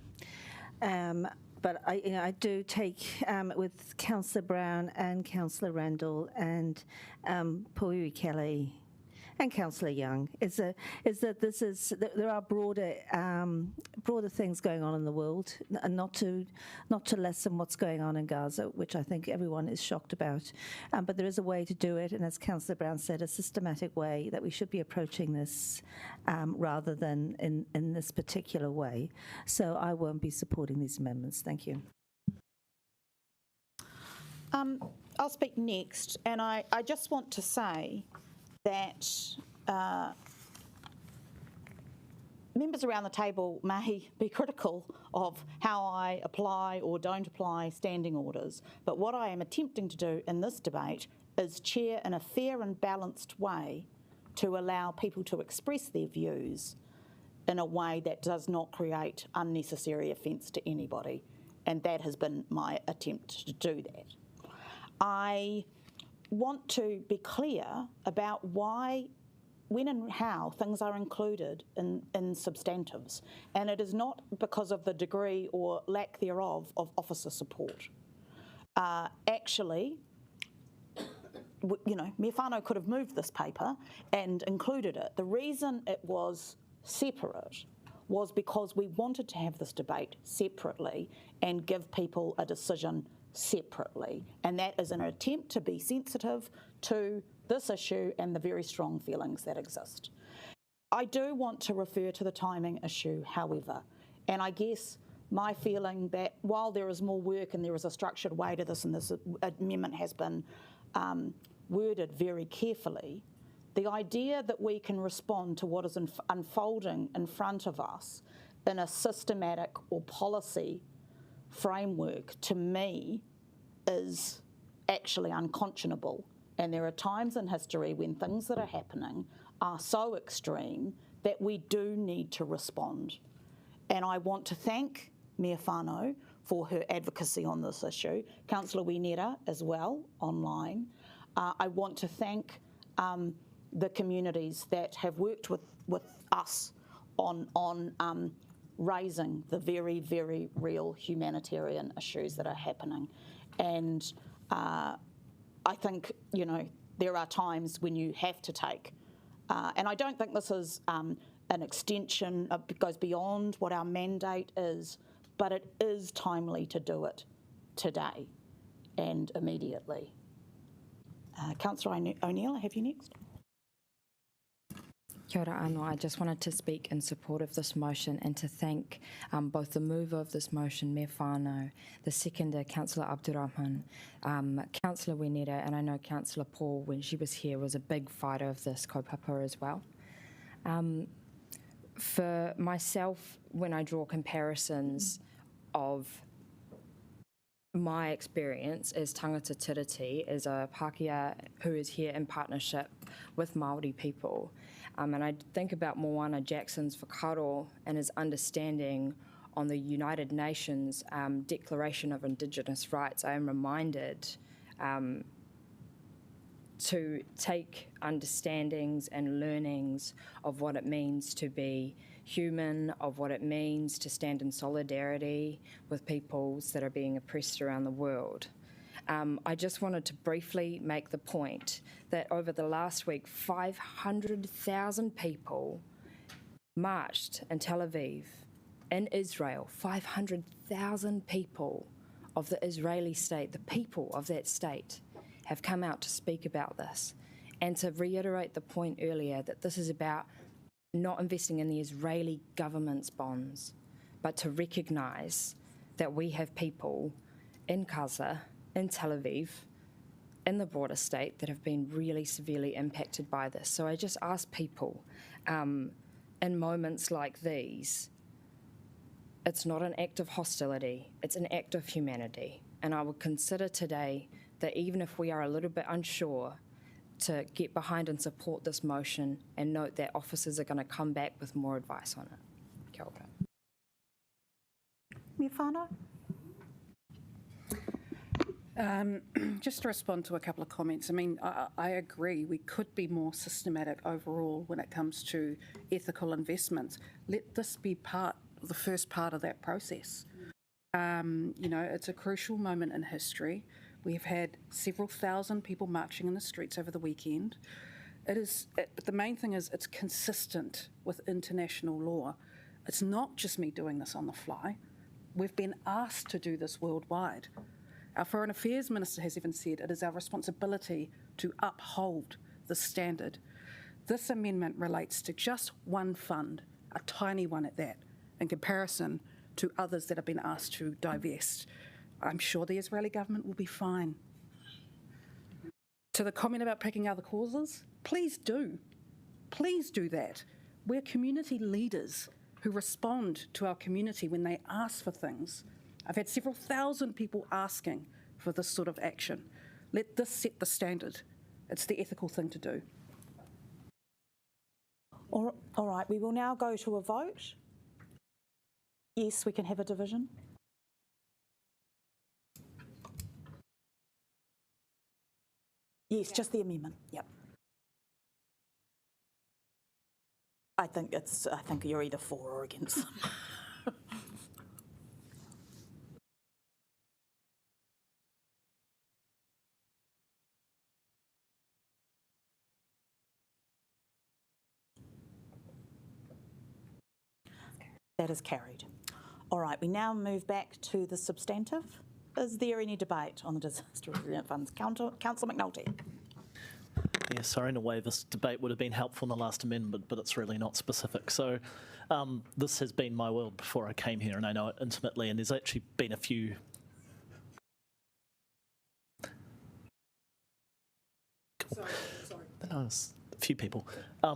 B: But I do take with Councillor Brown and Councillor Randall and Pui Kelly and Councillor Young, is that there are broader things going on in the world, and not to lessen what's going on in Gaza, which I think everyone is shocked about. But there is a way to do it, and as Councillor Brown said, a systematic way that we should be approaching this rather than in this particular way. So I won't be supporting these amendments. Thank you.
A: I'll speak next, and I just want to say that members around the table may be critical of how I apply or don't apply standing orders, but what I am attempting to do in this debate is chair in a fair and balanced way to allow people to express their views in a way that does not create unnecessary offence to anybody, and that has been my attempt to do that. I want to be clear about why, when and how things are included in substantives, and it is not because of the degree or lack thereof of officer support. Actually, Mayor Whānau could have moved this paper and included it. The reason it was separate was because we wanted to have this debate separately and give people a decision separately, and that is an attempt to be sensitive to this issue and the very strong feelings that exist. I do want to refer to the timing issue, however, and I guess my feeling that while there is more work and there is a structured way to this, and this amendment has been worded very carefully, the idea that we can respond to what is unfolding in front of us in a systematic or policy framework, to me, is actually unconscionable. And there are times in history when things that are happening are so extreme that we do need to respond. And I want to thank Mayor Whānau for her advocacy on this issue, Councillor Winera as well, online. I want to thank the communities that have worked with us on raising the very, very real humanitarian issues that are happening. And I think, there are times when you have to take, and I don't think this is an extension, it goes beyond what our mandate is, but it is timely to do it today and immediately. Councillor O'Neill, I have you next.
I: Kia ora anō. I just wanted to speak in support of this motion and to thank both the mover of this motion, Mayor Whānau, the seconder, Councillor Abdurrahman, Councillor Winera, and I know Councillor Paul, when she was here, was a big fighter of this kaupapa as well. For myself, when I draw comparisons of my experience as tangata tiriti, as a Pākehā who is here in partnership with Māori people, and I think about Moana Jackson's whakaaro and his understanding on the United Nations Declaration of Indigenous Rights, I am reminded to take understandings and learnings of what it means to be human, of what it means to stand in solidarity with peoples that are being oppressed around the world. I just wanted to briefly make the point that over the last week, 500,000 people marched in Tel Aviv, in Israel. 500,000 people of the Israeli state, the people of that state, have come out to speak about this. And to reiterate the point earlier that this is about not investing in the Israeli government's bonds, but to recognise that we have people in Gaza, in Tel Aviv, in the broader state that have been really severely impacted by this. So I just ask people, in moments like these, it's not an act of hostility, it's an act of humanity. And I would consider today that even if we are a little bit unsure, to get behind and support this motion and note that officers are going to come back with more advice on it. Kia ora.
A: Mea whānau?
Q: Just to respond to a couple of comments, I mean, I agree we could be more systematic overall when it comes to ethical investments. Let this be the first part of that process. You know, it's a crucial moment in history. We've had several thousand people marching in the streets over the weekend. The main thing is it's consistent with international law. It's not just me doing this on the fly. We've been asked to do this worldwide. Our Foreign Affairs Minister has even said it is our responsibility to uphold the standard. This amendment relates to just one fund, a tiny one at that, in comparison to others that have been asked to divest. I'm sure the Israeli government will be fine. To the comment about picking other causes, please do. Please do that. We're community leaders who respond to our community when they ask for things. I've had several thousand people asking for this sort of action. Let this set the standard. It's the ethical thing to do.
A: All right, we will now go to a vote. Yes, we can have a division. Yes, just the amendment. Yep. I think you're either for or against. That is carried. All right, we now move back to the substantive. Is there any debate on the disaster resilient funds? Councillor McNulty.
N: Yeah, sorry, in a way this debate would have been helpful in the last amendment, but it's really not specific. So this has been my world before I came here, and I know it intimately, and there's actually been a few...
Q: Sorry.
N: No, it's a few people.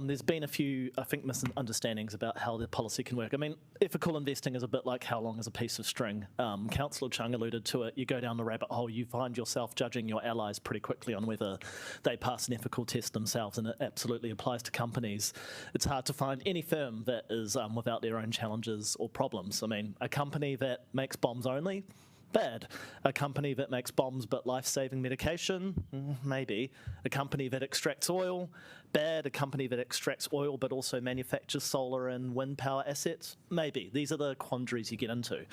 N: There's been a few, I think, misunderstandings about how the policy can work. I mean, ethical investing is a bit like how long is a piece of string. Councillor Chung alluded to it. You go down the rabbit hole, you find yourself judging your allies pretty quickly on whether they pass an ethical test themselves, and it absolutely applies to companies. It's hard to find any firm that is without their own challenges or problems. I mean, a company that makes bombs only, bad. A company that makes bombs but life-saving medication, maybe. A company that extracts oil, bad. A company that extracts oil but also manufactures solar and wind power assets, maybe. These are the quandaries you get into.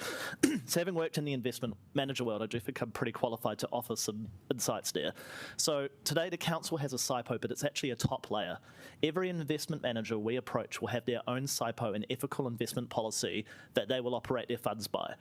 N: So having worked in the investment manager world, I do think I'm pretty qualified to offer some insights there. So today the council has a SIPO, but it's actually a top layer. Every investment manager we approach will have their own SIPO and ethical investment policy that they will operate their funds by.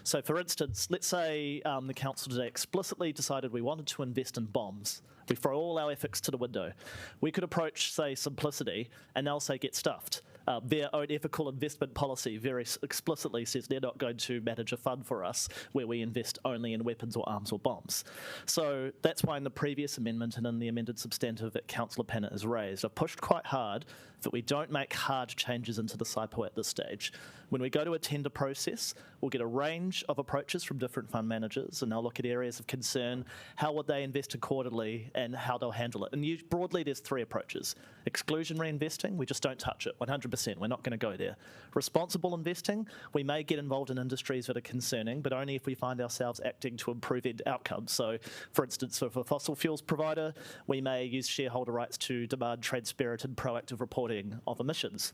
N: So for instance, let's say the council today explicitly decided we wanted to invest in bombs. We throw all our ethics to the window. We could approach, say, Simplicity, and they'll say, get stuffed. Their own ethical investment policy very explicitly says they're not going to manage a fund for us where we invest only in weapons or arms or bombs. So that's why in the previous amendment and in the amended substantive that Councillor Pennant has raised, I've pushed quite hard that we don't make hard changes into the SIPO at this stage. When we go to a tender process, we'll get a range of approaches from different fund managers, and they'll look at areas of concern, how would they invest accordingly, and how they'll handle it. And broadly, there's three approaches. Exclusionary investing, we just don't touch it, 100%, we're not going to go there. Responsible investing, we may get involved in industries that are concerning, but only if we find ourselves acting to improve end outcomes. So, for instance, for a fossil fuels provider, we may use shareholder rights to demand transparent and proactive reporting of emissions.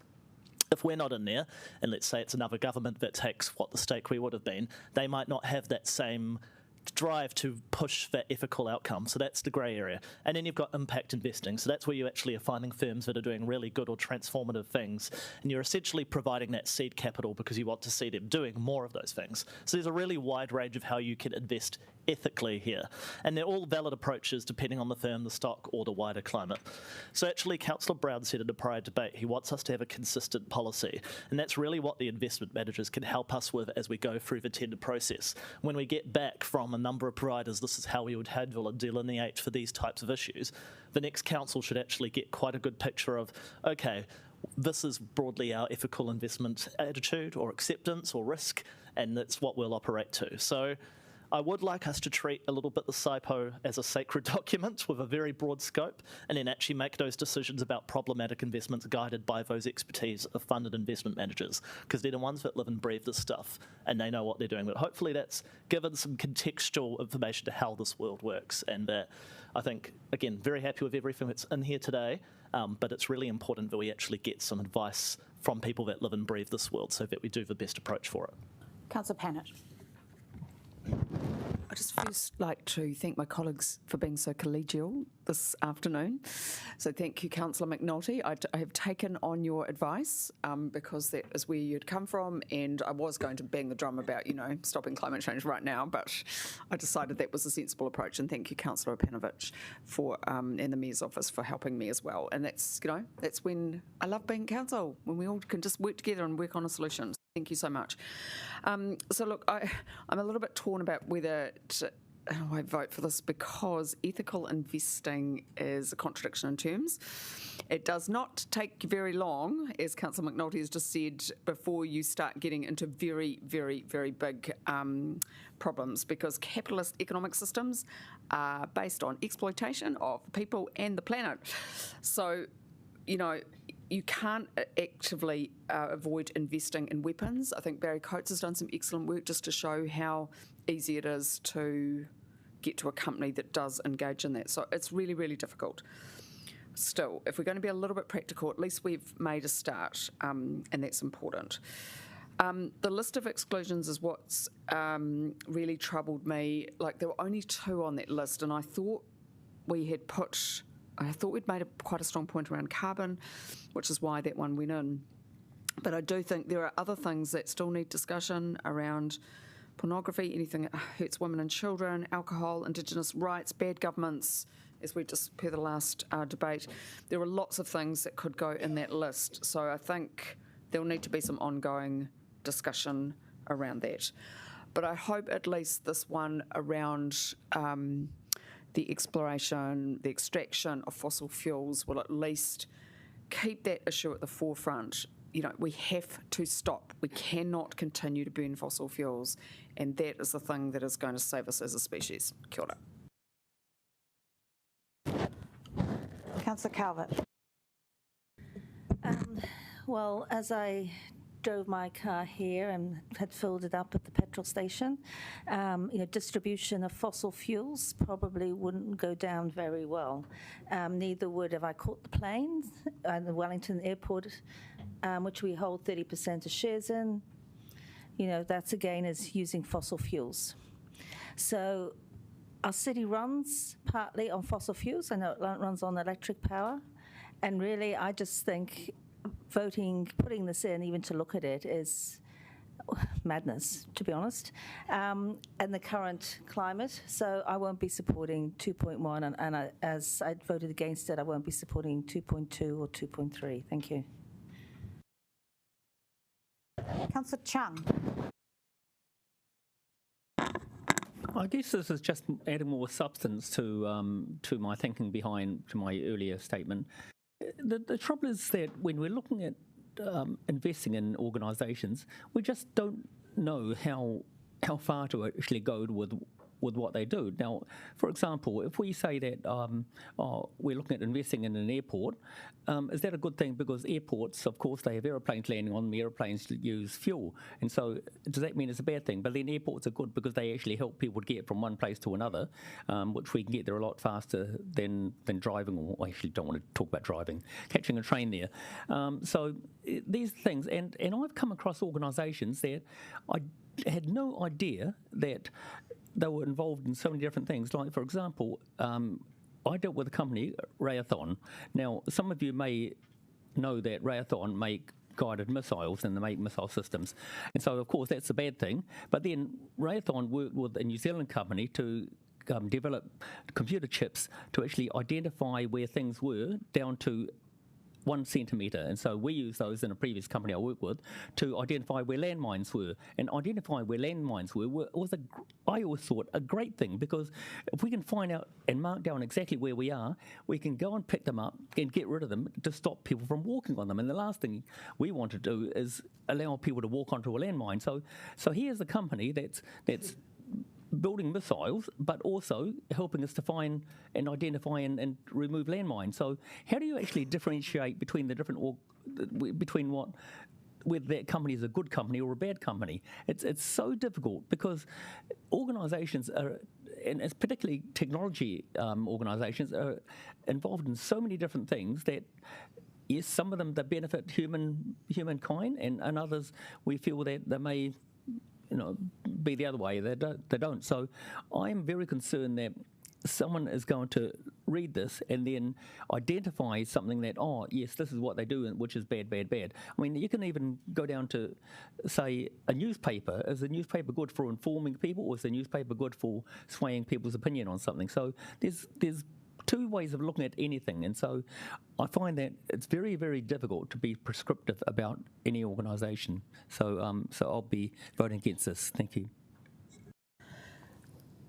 N: If we're not in there, and let's say it's another government that takes what the stake we would have been, they might not have that same drive to push that ethical outcome. So that's the grey area. And then you've got impact investing. So that's where you actually are finding firms that are doing really good or transformative things. And you're essentially providing that seed capital because you want to see them doing more of those things. So there's a really wide range of how you can invest ethically here. And they're all valid approaches depending on the firm, the stock, or the wider climate. So actually, Councillor Brown said in a prior debate, he wants us to have a consistent policy. And that's really what the investment managers can help us with as we go through the tender process. When we get back from a number of providers, this is how we would handle and delineate for these types of issues, the next council should actually get quite a good picture of, okay, this is broadly our ethical investment attitude or acceptance or risk, and that's what we'll operate to. So I would like us to treat a little bit the SIPO as a sacred document with a very broad scope, and then actually make those decisions about problematic investments guided by those expertise of funded investment managers, because they're the ones that live and breathe this stuff, and they know what they're doing. But hopefully that's given some contextual information to how this world works, and that I think, again, very happy with everything that's in here today, but it's really important that we actually get some advice from people that live and breathe this world so that we do the best approach for it.
A: Councillor Pannett.
E: I just first like to thank my colleagues for being so collegial this afternoon. So thank you, Councillor McNulty. I have taken on your advice because that is where you'd come from, and I was going to bang the drum about, stopping climate change right now, but I decided that was a sensible approach, and thank you, Councillor Opanovich, for and the Mayor's office for helping me as well. And that's, that's when I love being council, when we all can just work together and work on a solution. Thank you so much. So look, I'm a little bit torn about whether I vote for this, because ethical investing is a contradiction in terms. It does not take very long, as Councillor McNulty has just said, before you start getting into very, very, very big problems, because capitalist economic systems are based on exploitation of people and the planet. So, you can't actively avoid investing in weapons. I think Barry Coates has done some excellent work just to show how easy it is to get to a company that does engage in that. So it's really, really difficult. Still, if we're going to be a little bit practical, at least we've made a start, and that's important. The list of exclusions is what's really troubled me. Like, there were only 2 on that list, and I thought we'd made quite a strong point around carbon, which is why that one went in. But I do think there are other things that still need discussion around pornography, anything that hurts women and children, alcohol, Indigenous rights, bad governments, as we just per the last debate. There are lots of things that could go in that list. So I think there'll need to be some ongoing discussion around that. But I hope at least this one around the exploration, the extraction of fossil fuels will at least keep that issue at the forefront. We have to stop. We cannot continue to burn fossil fuels, and that is the thing that is going to save us as a species. Kia ora.
A: Councillor Calvert.
B: Well, as I drove my car here and had filled it up at the petrol station, distribution of fossil fuels probably wouldn't go down very well. Neither would if I caught the plane at the Wellington Airport, which we hold 30% of shares in. That's again is using fossil fuels. So our city runs partly on fossil fuels. I know it runs on electric power. And really, I just think putting this in, even to look at it, is madness, to be honest, and the current climate. So I won't be supporting 2.1, and as I voted against it, I won't be supporting 2.2 or 2.3. Thank you.
A: Councillor Chung.
G: I guess this is just adding more substance to my thinking behind my earlier statement. the trouble is that when we're looking at investing in organisations, we just don't know how far to actually go with what they do. Now, for example, if we say that we're looking at investing in an airport, is that a good thing? Because airports, of course, they have aeroplanes landing on them, aeroplanes use fuel. And so does that mean it's a bad thing? But then airports are good because they actually help people to get from one place to another, which we can get there a lot faster than driving, or I actually don't want to talk about driving, catching a train there. So these things, and I've come across organisations that I had no idea that they were involved in so many different things. Like, for example, I dealt with a company, Rayathon. Now, some of you may know that Rayathon make guided missiles and they make missile systems. And so, of course, that's a bad thing. But then Rayathon worked with a New Zealand company to develop computer chips to actually identify where things were down to 1 centimetre, and so we used those in a previous company I worked with to identify where landmines were. And identifying where landmines were was, I always thought, a great thing, because if we can find out and mark down exactly where we are, we can go and pick them up and get rid of them to stop people from walking on them. And the last thing we want to do is allow people to walk onto a landmine. So here's a company that's building missiles, but also helping us to find and identify and remove landmines. So how do you actually differentiate between the different, between whether that company is a good company or a bad company? It's so difficult, because organisations are, and it's particularly technology organisations, are involved in so many different things that, yes, some of them, they benefit humankind, and others we feel that they may be the other way. They don't. So I'm very concerned that someone is going to read this and then identify something that, oh, yes, this is what they do, which is bad, bad, bad. I mean, you can even go down to, say, a newspaper. Is a newspaper good for informing people, or is the newspaper good for swaying people's opinion on something? So there's two ways of looking at anything, and so I find that it's very, very difficult to be prescriptive about any organisation. So I'll be voting against this. Thank you.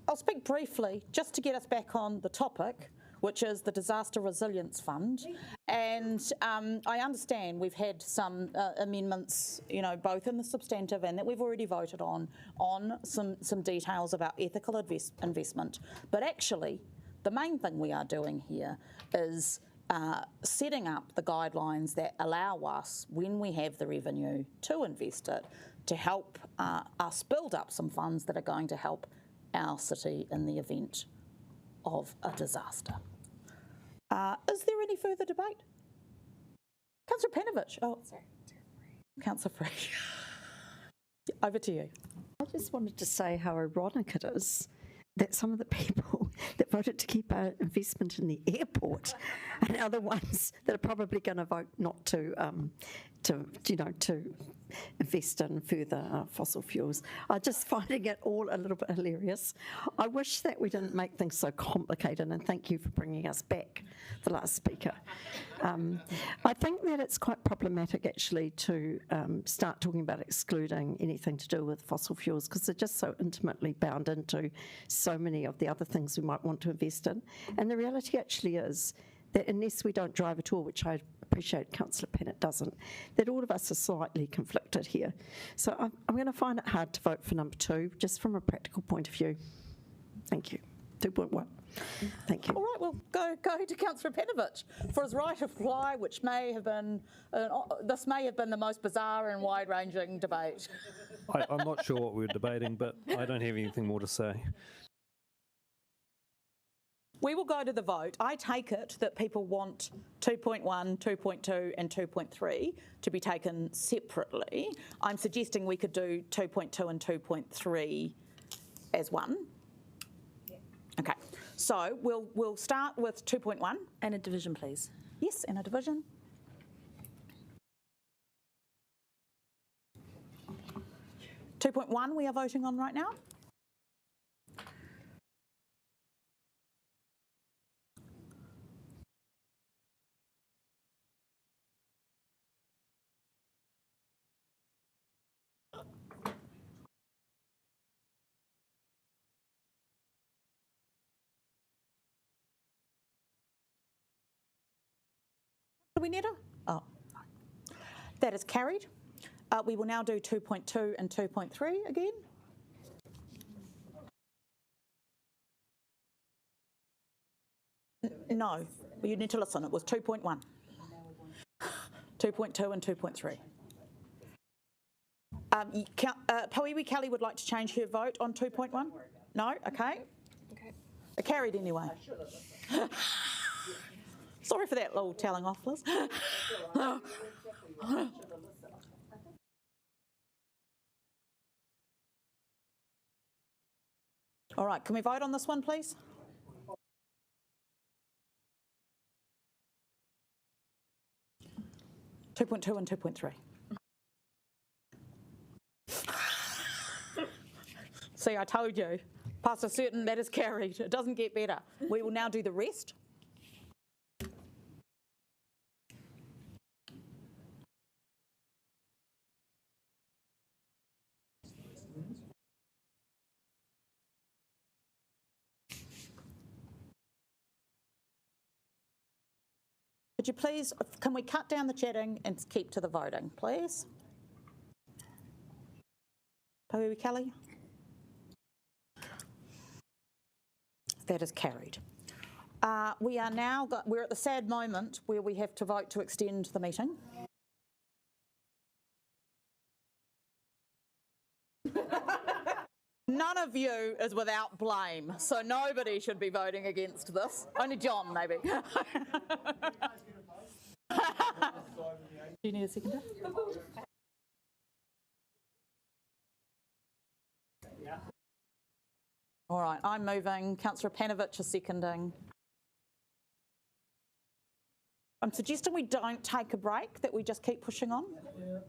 A: I'll speak briefly, just to get us back on the topic, which is the Disaster Resilience Fund. And I understand we've had some amendments, both in the substantive and that we've already voted on some details about ethical investment. But actually, the main thing we are doing here is setting up the guidelines that allow us, when we have the revenue, to invest it, to help us build up some funds that are going to help our city in the event of a disaster. Is there any further debate? Councillor Panovich. Oh, sorry. Councillor Free. Over to you.
M: I just wanted to say how ironic it is that some of the people that voted to keep our investment in the airport are now the ones that are probably going to vote not to invest in further fossil fuels. I'm just finding it all a little bit hilarious. I wish that we didn't make things so complicated, and thank you for bringing us back, the last speaker. I think that it's quite problematic actually to start talking about excluding anything to do with fossil fuels, because they're just so intimately bound into so many of the other things we might want to invest in. And the reality actually is that unless we don't drive at all, which I appreciate Councillor Pennant doesn't, that all of us are slightly conflicted here. So I'm going to find it hard to vote for number 2, just from a practical point of view. Thank you. 2.1. Thank you.
A: All right, we'll go to Councillor Panovich for his right of reply, which may have been, this may have been the most bizarre and wide-ranging debate.
J: I'm not sure what we're debating, but I don't have anything more to say.
A: We will go to the vote. I take it that people want 2.1, 2.2 and 2.3 to be taken separately. I'm suggesting we could do 2.2 and 2.3 as one. Yeah. Okay, so we'll start with 2.1.
B: And a division, please.
A: Yes, and a division. .1 we are voting on right now. we need her? Oh, no. That is carried. We will now do 2.2 and 2.3 again. No, you need to listen. It was 2.1, 2.2 and 2.3. Pauiwi Kelly would like to change her vote on 2.1? No? Okay. It carried anyway. Sorry for that little telling off, Liz. All right, can we vote on this one, please? (2.2) and 2.3. See, I told you. Past a certain, that is carried. It doesn't get better. We will now do the rest. Could you please, can we cut down the chatting and keep to the voting, please? Pauiwi Kelly? That is carried. We are now, we're at the sad moment where we have to vote to extend the meeting. None of you is without blame, so nobody should be voting against this. Only John, maybe. Do you need a seconder? All right, I'm moving. Councillor Panovich is seconding. I'm suggesting we don't take a break, that we just keep pushing on. Yeah.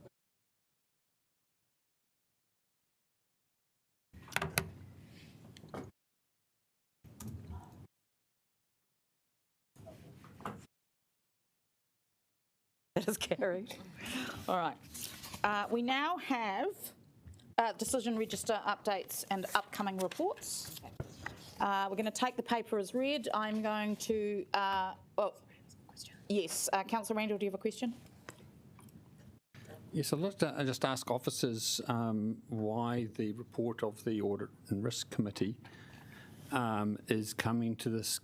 A: That is carried. All right. We now have decision register updates and upcoming reports. We're going to take the paper as read. I'm going to, yes, Councillor Randall, do you have a question?
O: Yes, I'd like to just ask officers why the report of the Audit and Risk Committee is coming to this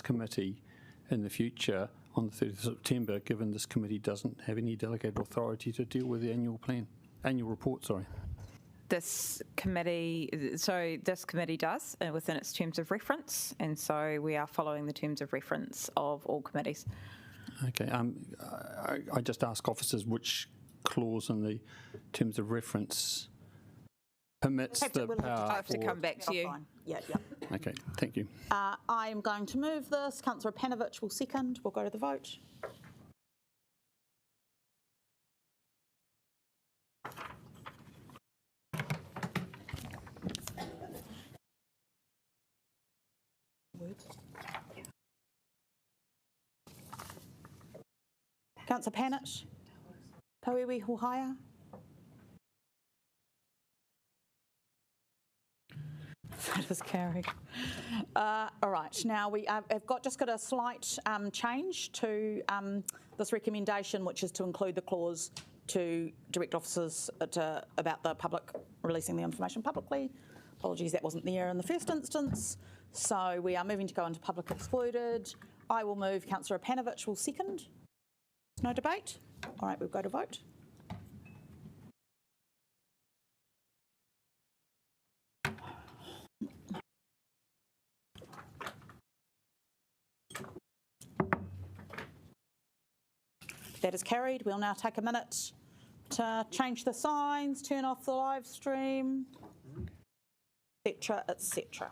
O: committee in the future on the 30th of September, given this committee doesn't have any delegated authority to deal with the annual report, sorry.
C: This committee does within its terms of reference, and so we are following the terms of reference of all committees.
O: Okay, I just ask officers which clause in the terms of reference permits the power.
C: I have to come back to you.
A: Yeah.
O: Okay, thank you.
A: I am going to move this. Councillor Panovich will second. We'll go to the vote. Councillor Panovich, Pauiwi Hohaia. That is carried. All right, now we have just got a slight change to this recommendation, which is to include the clause to direct officers about the public releasing the information publicly. Apologies, that wasn't there in the first instance. So we are moving to go into public excluded. I will move. Councillor Panovich will second. No debate. All right, we'll go to vote. That is carried. We'll now take a minute to change the signs, turn off the live stream, etc., etc.